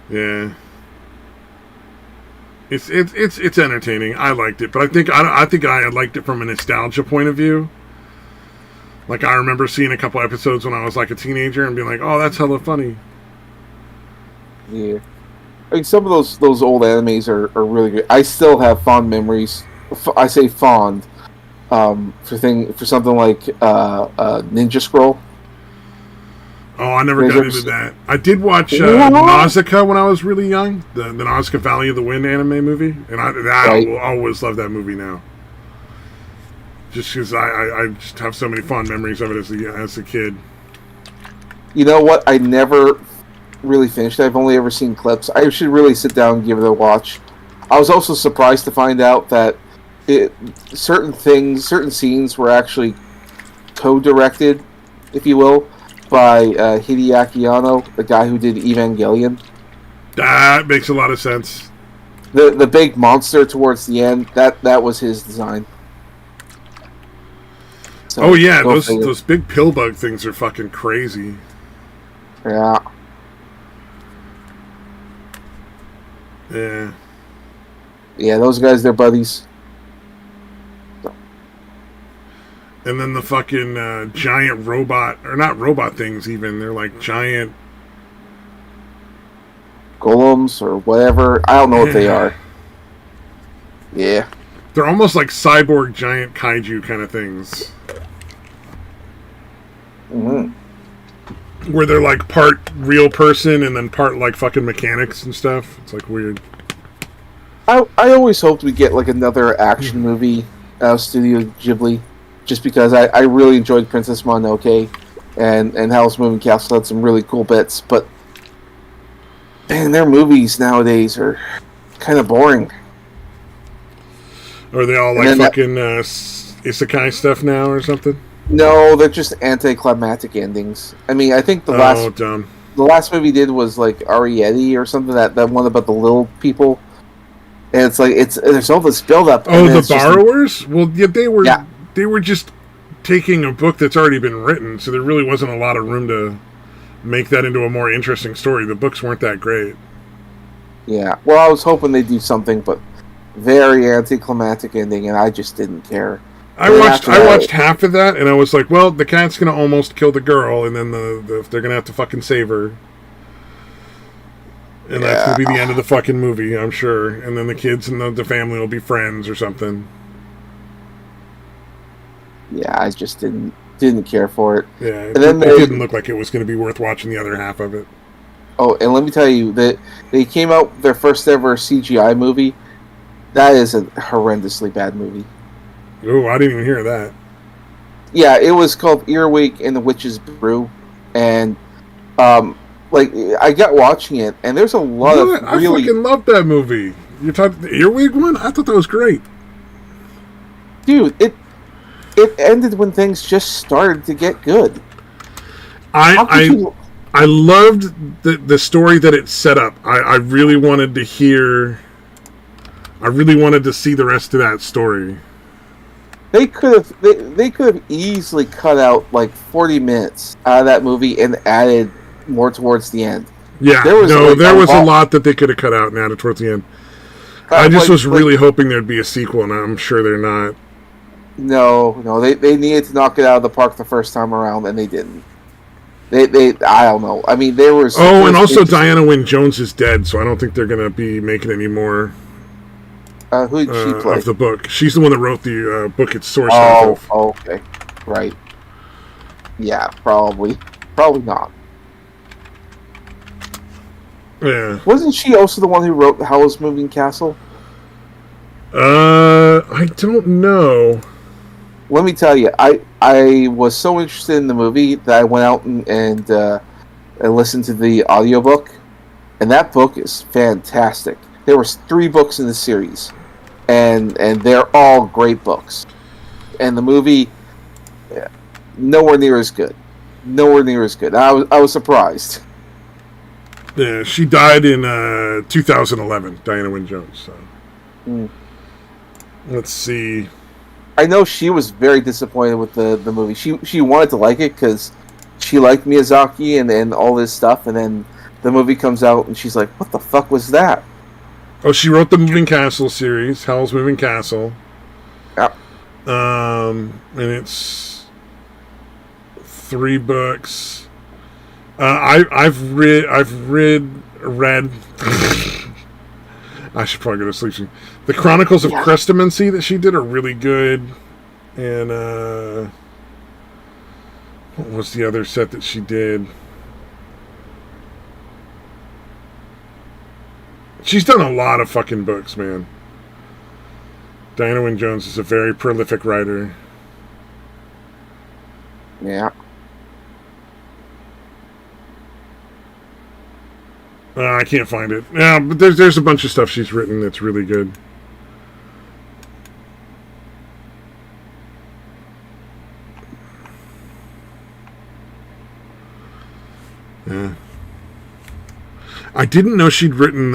Speaker 1: Yeah. It's entertaining. I liked it, but I think I liked it from a nostalgia point of view. Like, I remember seeing a couple episodes when I was like a teenager and being like, "Oh, that's hella funny."
Speaker 4: Yeah, I mean, some of those old animes are really good. I still have fond memories. I say fond for something like Ninja Scroll.
Speaker 1: Oh, I never got into that. I did watch Nausicaa when I was really young, the Nausicaa Valley of the Wind anime movie, and I will always love that movie now. Just because I just have so many fond memories of it as a kid.
Speaker 4: You know what? I never really finished it. I've only ever seen clips. I should really sit down and give it a watch. I was also surprised to find out that certain scenes were actually co-directed, if you will, by Hideaki Anno, the guy who did Evangelion.
Speaker 1: That makes a lot of sense.
Speaker 4: The big monster towards the end, that was his design. So,
Speaker 1: oh yeah, those big pill bug things are fucking crazy.
Speaker 4: Yeah.
Speaker 1: Yeah.
Speaker 4: Yeah, those guys, they're buddies.
Speaker 1: And then the fucking giant robot, or not robot things even, they're like giant
Speaker 4: golems or whatever. I don't know what they are. Yeah.
Speaker 1: They're almost like cyborg giant kaiju kind of things.
Speaker 4: Mm-hmm.
Speaker 1: Where they're like part real person and then part like fucking mechanics and stuff. It's like weird.
Speaker 4: I always hoped we'd get like another action movie out of Studio Ghibli. Just because I really enjoyed Princess Mononoke and Howl's Moving Castle had some really cool bits, but man, their movies nowadays are kind of boring.
Speaker 1: Are they all like fucking isekai stuff now or something?
Speaker 4: No, they're just anticlimactic endings. I mean, I think the last movie did was like Arrietty or something, that one about the little people, and it's like there's all this build up.
Speaker 1: Oh, the borrowers? Well, yeah, they were just taking a book that's already been written, so there really wasn't a lot of room to make that into a more interesting story. The books weren't that great.
Speaker 4: Yeah, well, I was hoping they'd do something, but very anticlimactic ending, and I just didn't care.
Speaker 1: I watched half of that, and I was like, well, the cat's gonna almost kill the girl, and then they're gonna have to fucking save her. And that's gonna be the end of the fucking movie, I'm sure. And then the kids and the family will be friends or something.
Speaker 4: Yeah, I just didn't care for it.
Speaker 1: Yeah, and then it didn't look like it was going to be worth watching the other half of it.
Speaker 4: Oh, and let me tell you that they came out with their first ever CGI movie. That is a horrendously bad movie.
Speaker 1: Oh, I didn't even hear that.
Speaker 4: Yeah, it was called Earwig and the Witch's Brew, and I got watching it, and there's a lot of really...
Speaker 1: I fucking loved that movie. You're talking the Earwig one? I thought that was great.
Speaker 4: Dude, it ended when things just started to get good.
Speaker 1: I loved the story that it set up. I really wanted to hear... I really wanted to see the rest of that story.
Speaker 4: They could have easily cut out like 40 minutes out of that movie and added more towards the end.
Speaker 1: Yeah, there was a lot that they could have cut out and added towards the end. I just was really hoping there'd be a sequel, and I'm sure they're not.
Speaker 4: No, they needed to knock it out of the park the first time around, and they didn't. I don't know. I mean, there was.
Speaker 1: Oh, and also Diana Wynne Jones is dead, so I don't think they're going to be making any more.
Speaker 4: Who did she play?
Speaker 1: Of the book? She's the one that wrote the book it's sourced
Speaker 4: out
Speaker 1: of.
Speaker 4: Oh, okay, right. Yeah, probably not.
Speaker 1: Yeah.
Speaker 4: Wasn't she also the one who wrote Howl's Moving Castle?
Speaker 1: I don't know.
Speaker 4: Let me tell you, I was so interested in the movie that I went out and listened to the audiobook, and that book is fantastic. There was 3 books in the series, and they're all great books. And the movie, nowhere near as good. Nowhere near as good. I was surprised.
Speaker 1: Yeah, she died in 2011, Diana Wynne Jones. So. Let's see.
Speaker 4: I know she was very disappointed with the movie. She wanted to like it because she liked Miyazaki and all this stuff, and then the movie comes out and she's like, "What the fuck was that?"
Speaker 1: Oh, she wrote the Moving Castle series, Howl's Moving Castle.
Speaker 4: Yeah.
Speaker 1: And it's 3 books. I've read. I should probably go to sleep soon. The Chronicles of Crestamancy that she did are really good. And what was the other set that she did? She's done a lot of fucking books, man. Diana Wynne Jones is a very prolific writer.
Speaker 4: Yeah.
Speaker 1: I can't find it. Yeah, but there's a bunch of stuff she's written that's really good. Yeah. I didn't know she'd written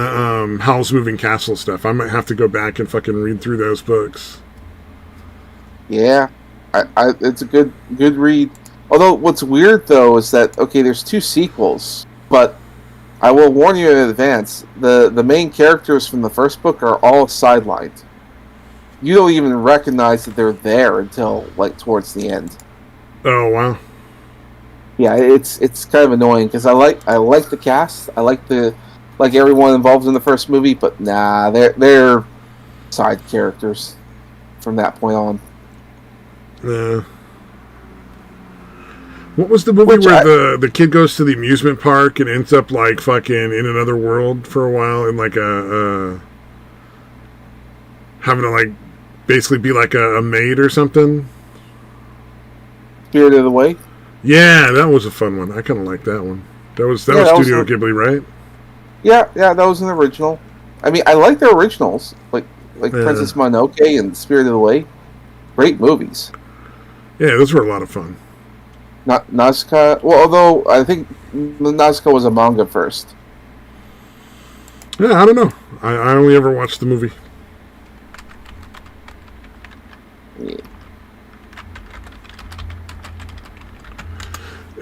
Speaker 1: Howl's Moving Castle stuff. I might have to go back and fucking read through those books.
Speaker 4: Yeah, it's a good read. Although what's weird though is that there's 2 sequels, but I will warn you in advance, the main characters from the first book are all sidelined. You don't even recognize that they're there until towards the end.
Speaker 1: Oh wow.
Speaker 4: Yeah, it's kind of annoying because I like the cast. I like everyone involved in the first movie, but nah, they're side characters from that point on.
Speaker 1: Yeah. What was the movie where the kid goes to the amusement park and ends up fucking in another world for a while and having to basically be a maid or something?
Speaker 4: Spirited Away?
Speaker 1: Yeah, that was a fun one. I kind of like that one. That was Studio Ghibli, right?
Speaker 4: Yeah, that was an original. I mean, I like the originals, like Princess Mononoke and Spirited Away. Great movies.
Speaker 1: Yeah, those were a lot of fun.
Speaker 4: Not Nausicaa. Well, although I think Nausicaa was a manga first.
Speaker 1: Yeah, I don't know. I only ever watched the movie.
Speaker 4: Yeah.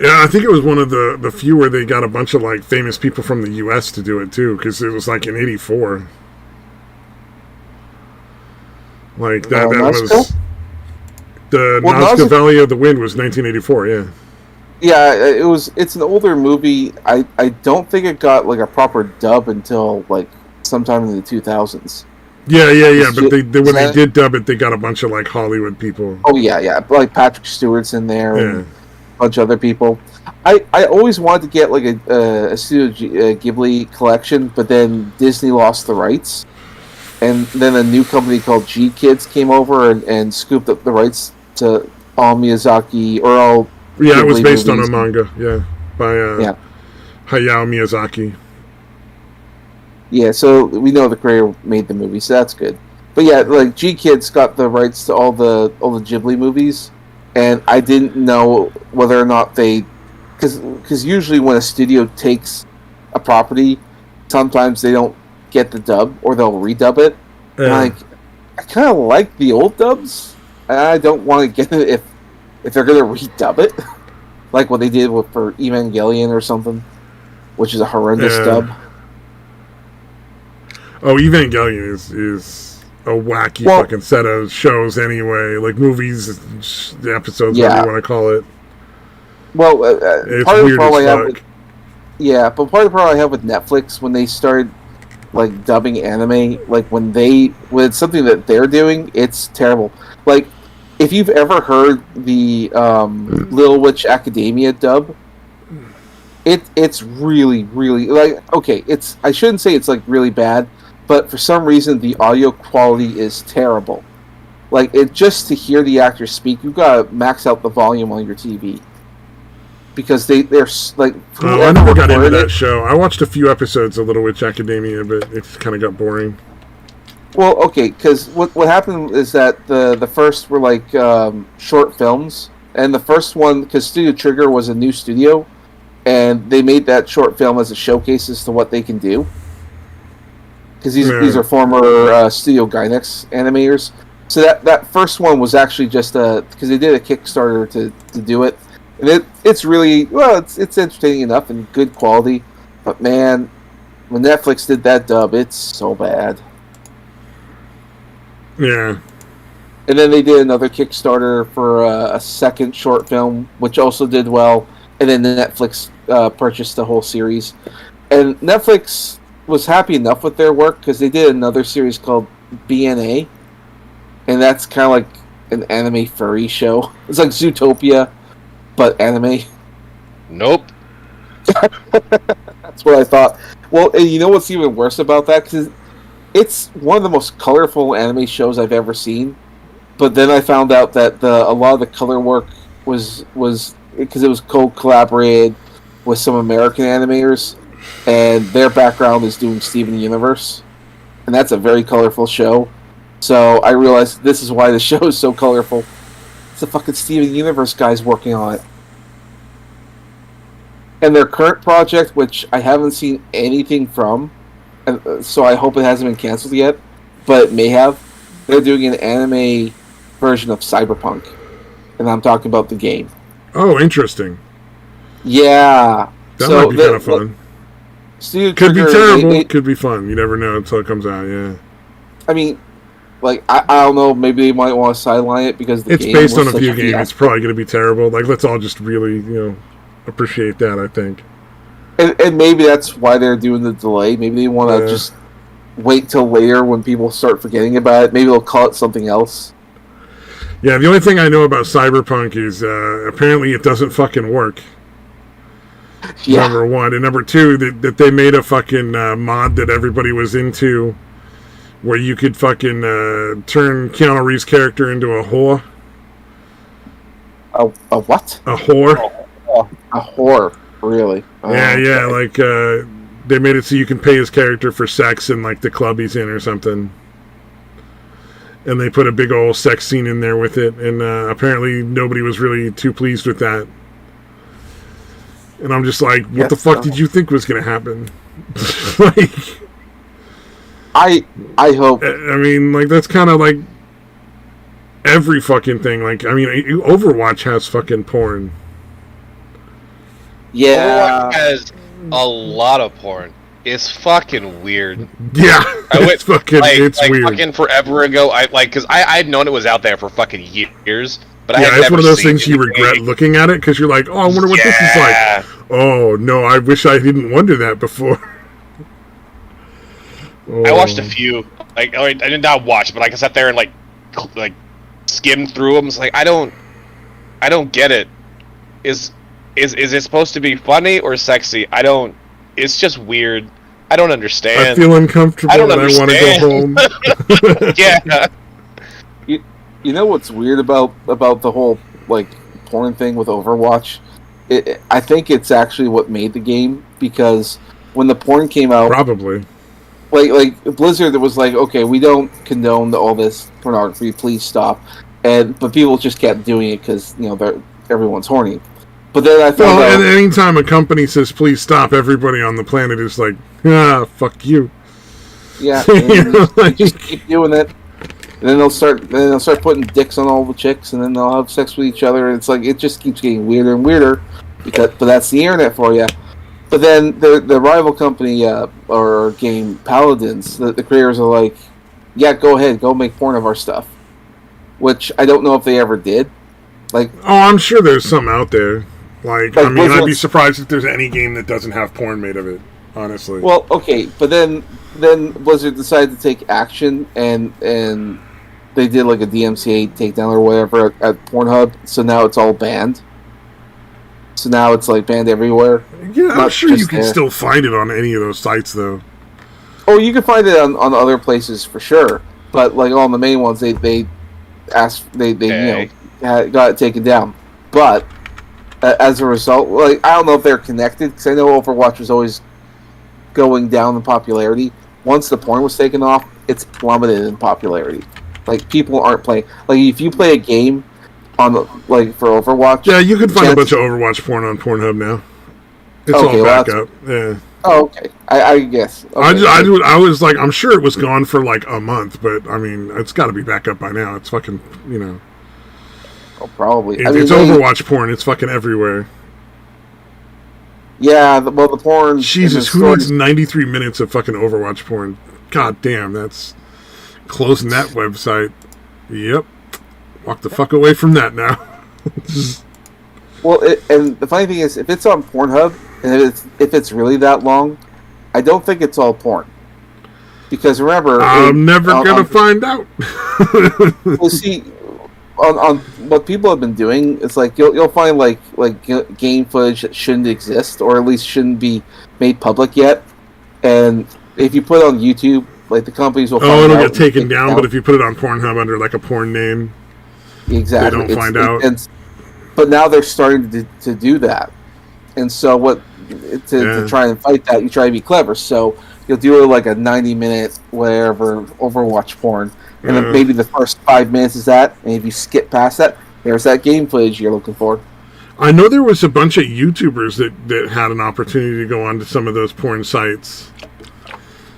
Speaker 1: Yeah, I think it was one of the few where they got a bunch of famous people from the U.S. to do it too, because it was in '84. That was the Nausicaa Valley of the Wind was 1984. Yeah.
Speaker 4: Yeah, it's an older movie. I don't think it got a proper dub until sometime in the 2000s.
Speaker 1: Yeah. But when they did dub it, they got a bunch of Hollywood people.
Speaker 4: Oh yeah. Patrick Stewart's in there and a bunch of other people. I always wanted to get a Studio Ghibli collection, but then Disney lost the rights, and then a new company called G Kids came over and scooped up the rights to all Miyazaki or all.
Speaker 1: Yeah, it was based on a manga. Yeah, by Hayao Miyazaki.
Speaker 4: Yeah, so we know the creator made the movie, so that's good. But yeah, G Kids got the rights to all the Ghibli movies, and I didn't know whether or not they, because usually when a studio takes a property, sometimes they don't get the dub or they'll redub it.
Speaker 1: Yeah.
Speaker 4: And I kind of like the old dubs, and I don't want to get it if they're gonna redub it, like what they did for Evangelion or something, which is a horrendous dub.
Speaker 1: Oh, Evangelion is a wacky fucking set of shows anyway, movies, episodes, whatever you want to call it.
Speaker 4: Well,
Speaker 1: It's
Speaker 4: part of the
Speaker 1: weird
Speaker 4: problem I
Speaker 1: as
Speaker 4: have
Speaker 1: fuck.
Speaker 4: with but part of the problem I have with Netflix when they started like dubbing anime, like when it's something that they're doing, it's terrible. Like if you've ever heard the Little Witch Academia dub, it's really really like okay. I shouldn't say it's like really bad, but for some reason the audio quality is terrible. Like it just to hear the actors speak, you've got to max out the volume on your TV because they're like.
Speaker 1: Oh, I never got into
Speaker 4: recorded
Speaker 1: that show. I watched a few episodes of Little Witch Academia, but it kind of got boring.
Speaker 4: Well, okay, because what happened is that the first were like short films, and the first one because Studio Trigger was a new studio, and they made that short film as a showcase as to what they can do. Because these are former Studio Gainax animators, so that first one was actually just because they did a Kickstarter to do it, and it's really it's entertaining enough and good quality, but man, when Netflix did that dub, it's so bad.
Speaker 1: Yeah.
Speaker 4: And then they did another Kickstarter for a second short film, which also did well. And then Netflix purchased the whole series. And Netflix was happy enough with their work because they did another series called BNA. And that's kind of like an anime furry show. It's like Zootopia, but anime.
Speaker 3: Nope.
Speaker 4: That's what I thought. Well, and you know what's even worse about that? Because it's one of the most colorful anime shows I've ever seen. But then I found out that a lot of the color work was because it was co-collaborated with some American animators, and their background is doing Steven Universe, and that's a very colorful show. So I realized this is why the show is so colorful. It's the fucking Steven Universe guys working on it. And their current project, which I haven't seen anything from, and so I hope it hasn't been canceled yet, but it may have. They're doing an anime version of Cyberpunk, and I'm talking about the game.
Speaker 1: Oh, interesting.
Speaker 4: Yeah,
Speaker 1: That might be kind of fun. Could be terrible, could be fun. You never know until it comes out, yeah.
Speaker 4: I mean, like, I don't know, maybe they might want to sideline it because
Speaker 1: it's based on a few games. It's probably going to be terrible. Like, let's all just really, appreciate that, I think.
Speaker 4: And maybe that's why they're doing the delay. Maybe they want to just wait till later when people start forgetting about it. Maybe they'll call it something else.
Speaker 1: Yeah, the only thing I know about Cyberpunk is apparently it doesn't fucking work. Yeah. Number one. And number two, that they made a fucking mod that everybody was into where you could fucking turn Keanu Reeves' character into a whore.
Speaker 4: A what?
Speaker 1: A whore.
Speaker 4: A whore, really?
Speaker 1: Yeah, like they made it so you can pay his character for sex in like the club he's in or something. And they put a big old sex scene in there with it, and apparently nobody was really too pleased with that. And I'm just like, what the fuck did you think was going to happen? Like,
Speaker 4: I hope.
Speaker 1: I mean, like, that's kind of like every fucking thing. Like, I mean, Overwatch has fucking porn.
Speaker 4: Yeah.
Speaker 3: Overwatch has a lot of porn. It's fucking weird.
Speaker 1: Yeah, it's fucking it's weird.
Speaker 3: Fucking forever ago, because I'd known it was out there for fucking years, but I had
Speaker 1: it's
Speaker 3: never
Speaker 1: one of those
Speaker 3: seen
Speaker 1: things you regret looking at it because you're like, oh, I wonder what this is like. Oh no, I wish I didn't wonder that before.
Speaker 3: I watched a few. Like, I did not watch, but I sat there and like skimmed through them. It's like I don't get it. Is it supposed to be funny or sexy? It's just weird. I don't understand.
Speaker 1: I feel uncomfortable and I want to go home.
Speaker 3: Yeah.
Speaker 4: You know what's weird about the whole like porn thing with Overwatch? I think it's actually what made the game, because when the porn came out,
Speaker 1: probably
Speaker 4: like Blizzard was like, okay, we don't condone all this pornography, please stop. But people just kept doing it because everyone's horny. But then I thought,
Speaker 1: and anytime a company says please stop, everybody on the planet is like, fuck you.
Speaker 4: Yeah, just keep doing it. And then they'll start putting dicks on all the chicks, and then they'll have sex with each other. And it's like it just keeps getting weirder and weirder. But that's the internet for you. But then the rival company or game Paladins, the creators are like, yeah, go ahead, go make porn of our stuff. Which I don't know if they ever did. Like,
Speaker 1: oh, I'm sure there's some out there. Like I mean, I'd be surprised if there's any game that doesn't have porn made of it. Honestly.
Speaker 4: Well, okay, but then Blizzard decided to take action, and they did like a DMCA takedown or whatever at Pornhub. So now it's all banned. So now it's like banned everywhere.
Speaker 1: Yeah, I'm sure you can still find it on any of those sites, though.
Speaker 4: Oh, you can find it on other places for sure. But like on the main ones, they asked got it taken down. But as a result, like I don't know if they're connected because I know Overwatch was always going down in popularity. Once the porn was taken off, it's plummeted in popularity. Like people aren't playing. Like if you play a game on like for Overwatch,
Speaker 1: yeah, you can find a bunch of Overwatch porn on Pornhub now. It's all back up. Yeah.
Speaker 4: Oh, okay. I guess. Okay.
Speaker 1: I was like, I'm sure it was gone for like a month, but I mean, it's got to be back up by now. It's fucking,
Speaker 4: Oh, probably.
Speaker 1: It's Overwatch porn. It's fucking everywhere.
Speaker 4: Yeah, the porn.
Speaker 1: Jesus, who needs 93 minutes of fucking Overwatch porn? God damn, that's closing that website. Yep. Walk the fuck away from that now.
Speaker 4: Well, and the funny thing is, if it's on Pornhub, and if it's really that long, I don't think it's all porn. Because remember...
Speaker 1: I'm never going to find out.
Speaker 4: Well, see, on what people have been doing, it's like you'll find like game footage that shouldn't exist, or at least shouldn't be made public yet. And if you put it on YouTube, like the companies will find out.
Speaker 1: Oh, it'll get taken down, but if you put it on Pornhub under like a porn name,
Speaker 4: exactly,
Speaker 1: they don't find out.
Speaker 4: But now they're starting to do that. And so to try and fight that, you try to be clever. So you'll do like a 90-minute whatever Overwatch porn, and then maybe the first 5 minutes is that, and if you skip past that, there's that game footage you're looking for.
Speaker 1: I know there was a bunch of YouTubers that had an opportunity to go onto some of those porn sites.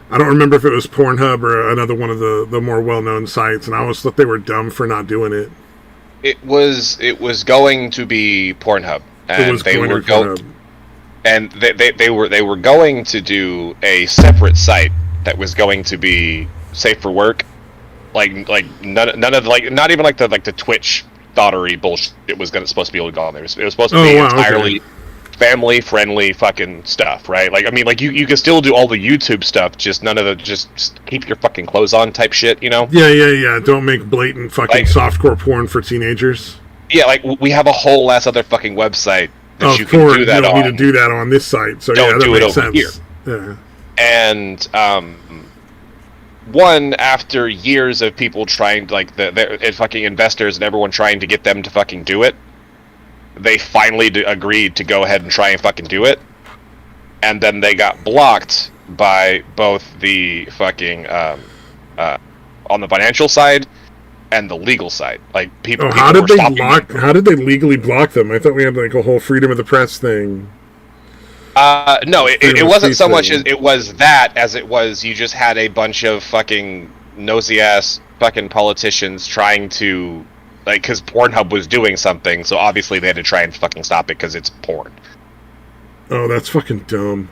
Speaker 1: I don't remember if it was Pornhub or another one of the more well-known sites, and I always thought they were dumb for not doing it.
Speaker 3: It was going to be Pornhub, and they were going to do a separate site that was going to be safe for work, like none of not even like the Twitch thottery bullshit. It was supposed to be able to go on there. It was supposed to be entirely family friendly fucking stuff, right? Like I mean, like you can still do all the YouTube stuff, just none of the just keep your fucking clothes on type shit,
Speaker 1: Yeah. Don't make blatant fucking softcore porn for teenagers.
Speaker 3: Yeah, like we have a whole ass other fucking website that you can do that on.
Speaker 1: You don't need to do that on this site, so
Speaker 3: don't
Speaker 1: that
Speaker 3: do
Speaker 1: makes
Speaker 3: it over
Speaker 1: sense.
Speaker 3: Here. Yeah. And one, after years of people trying, like the fucking investors and everyone trying to get them to fucking do it, they finally agreed to go ahead and try and fucking do it, and then they got blocked by both the fucking on the financial side and the legal side. Like people.
Speaker 1: How did they legally block them? I thought we had like a whole freedom of the press thing.
Speaker 3: No, it wasn't so much as it was that as it was you just had a bunch of fucking nosy ass fucking politicians trying to. Like, because Pornhub was doing something, so obviously they had to try and fucking stop it because it's porn.
Speaker 1: Oh, that's fucking dumb.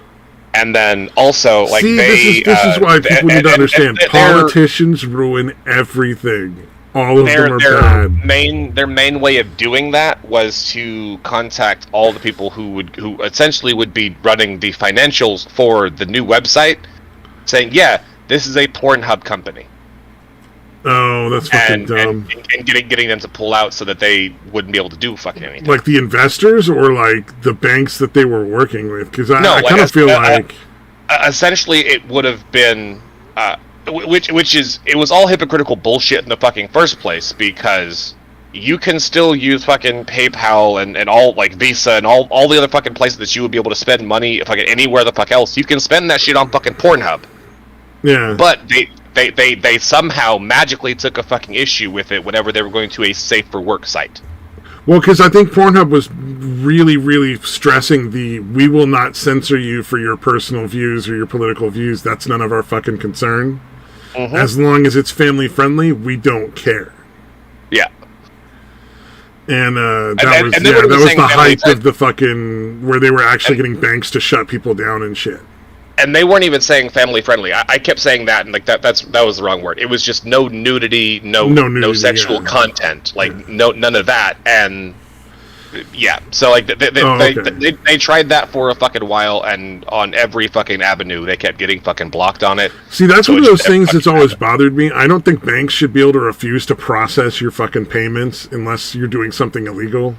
Speaker 3: And then also, like,
Speaker 1: this is why people need to understand. Politicians ruin everything. All of them are bad.
Speaker 3: Their main way of doing that was to contact all the people who essentially would be running the financials for the new website, saying, yeah, this is a Pornhub company.
Speaker 1: Oh, that's fucking dumb.
Speaker 3: And getting them to pull out so that they wouldn't be able to do fucking anything.
Speaker 1: Like the investors or like the banks that they were working with? Because I kind of feel like...
Speaker 3: Essentially, it would have been... it was all hypocritical bullshit in the fucking first place, because you can still use fucking PayPal and all, like, Visa and all the other fucking places that you would be able to spend money fucking anywhere the fuck else. You can spend that shit on fucking Pornhub.
Speaker 1: Yeah.
Speaker 3: But they somehow magically took a fucking issue with it whenever they were going to a safe for work site.
Speaker 1: Well, because I think Pornhub was really, really stressing we will not censor you for your personal views or your political views. That's none of our fucking concern. Mm-hmm. As long as it's family friendly, we don't care.
Speaker 3: Yeah.
Speaker 1: And that was the height of the fucking where they were actually getting banks to shut people down and shit.
Speaker 3: And they weren't even saying family friendly. I kept saying that, and like that was the wrong word. It was just no nudity, no sexual content, like none of that. And Yeah, so like
Speaker 1: okay.
Speaker 3: they tried that for a fucking while, and on every fucking avenue they kept getting fucking blocked on it.
Speaker 1: See, that's
Speaker 3: So
Speaker 1: one
Speaker 3: it
Speaker 1: of those
Speaker 3: just
Speaker 1: things
Speaker 3: never
Speaker 1: that's
Speaker 3: fucking
Speaker 1: always
Speaker 3: happened.
Speaker 1: bothered me. I don't think banks should be able to refuse to process your fucking payments unless you're doing something illegal.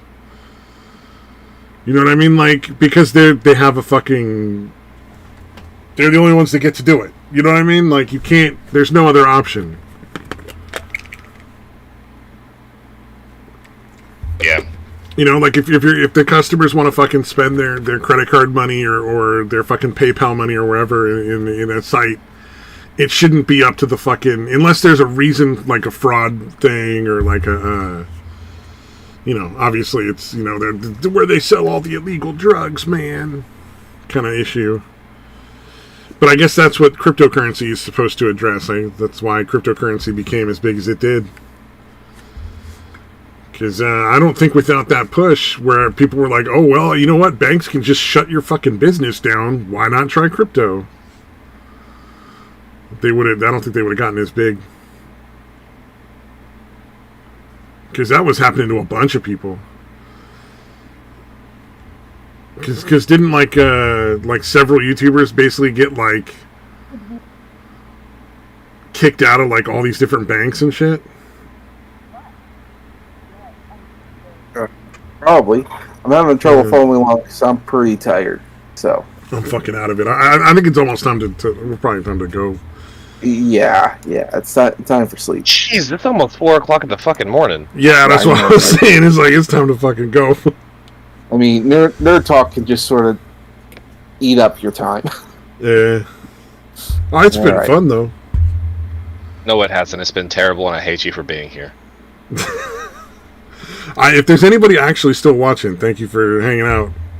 Speaker 1: You know what I mean? Like, because they have a fucking... They're the only ones that get to do it. You know what I mean? Like, you can't... There's no other option.
Speaker 3: Yeah.
Speaker 1: You know, like if the customers want to fucking spend their credit card money or their fucking PayPal money or wherever in a site, it shouldn't be up to the fucking, unless there's a reason, like a fraud thing or like a you know, obviously it's, you know, they're where they sell all the illegal drugs, man, kind of issue. But I guess that's what cryptocurrency is supposed to address. That's why cryptocurrency became as big as it did. Because I don't think without that push where people were like, oh, well, you know what? Banks can just shut your fucking business down. Why not try crypto? They would have. I don't think they would have gotten as big. Because that was happening to a bunch of people. Because didn't like several YouTubers basically get like kicked out of like all these different banks and shit?
Speaker 4: Probably. I'm having trouble following along because I'm pretty tired. So
Speaker 1: I'm fucking out of it. I think it's almost time to probably time to go.
Speaker 4: yeah, it's time for sleep.
Speaker 3: Jeez, it's almost 4 o'clock in the fucking morning.
Speaker 1: Yeah, that's what I was saying. It's like, it's time to fucking go.
Speaker 4: I mean, nerd talk can just sort of eat up your time.
Speaker 1: Yeah. Oh, it's been
Speaker 4: Alright.
Speaker 1: fun, though.
Speaker 3: No, it hasn't. It's been terrible, and I hate you for being here.
Speaker 1: If there's anybody actually still watching, thank you for hanging out.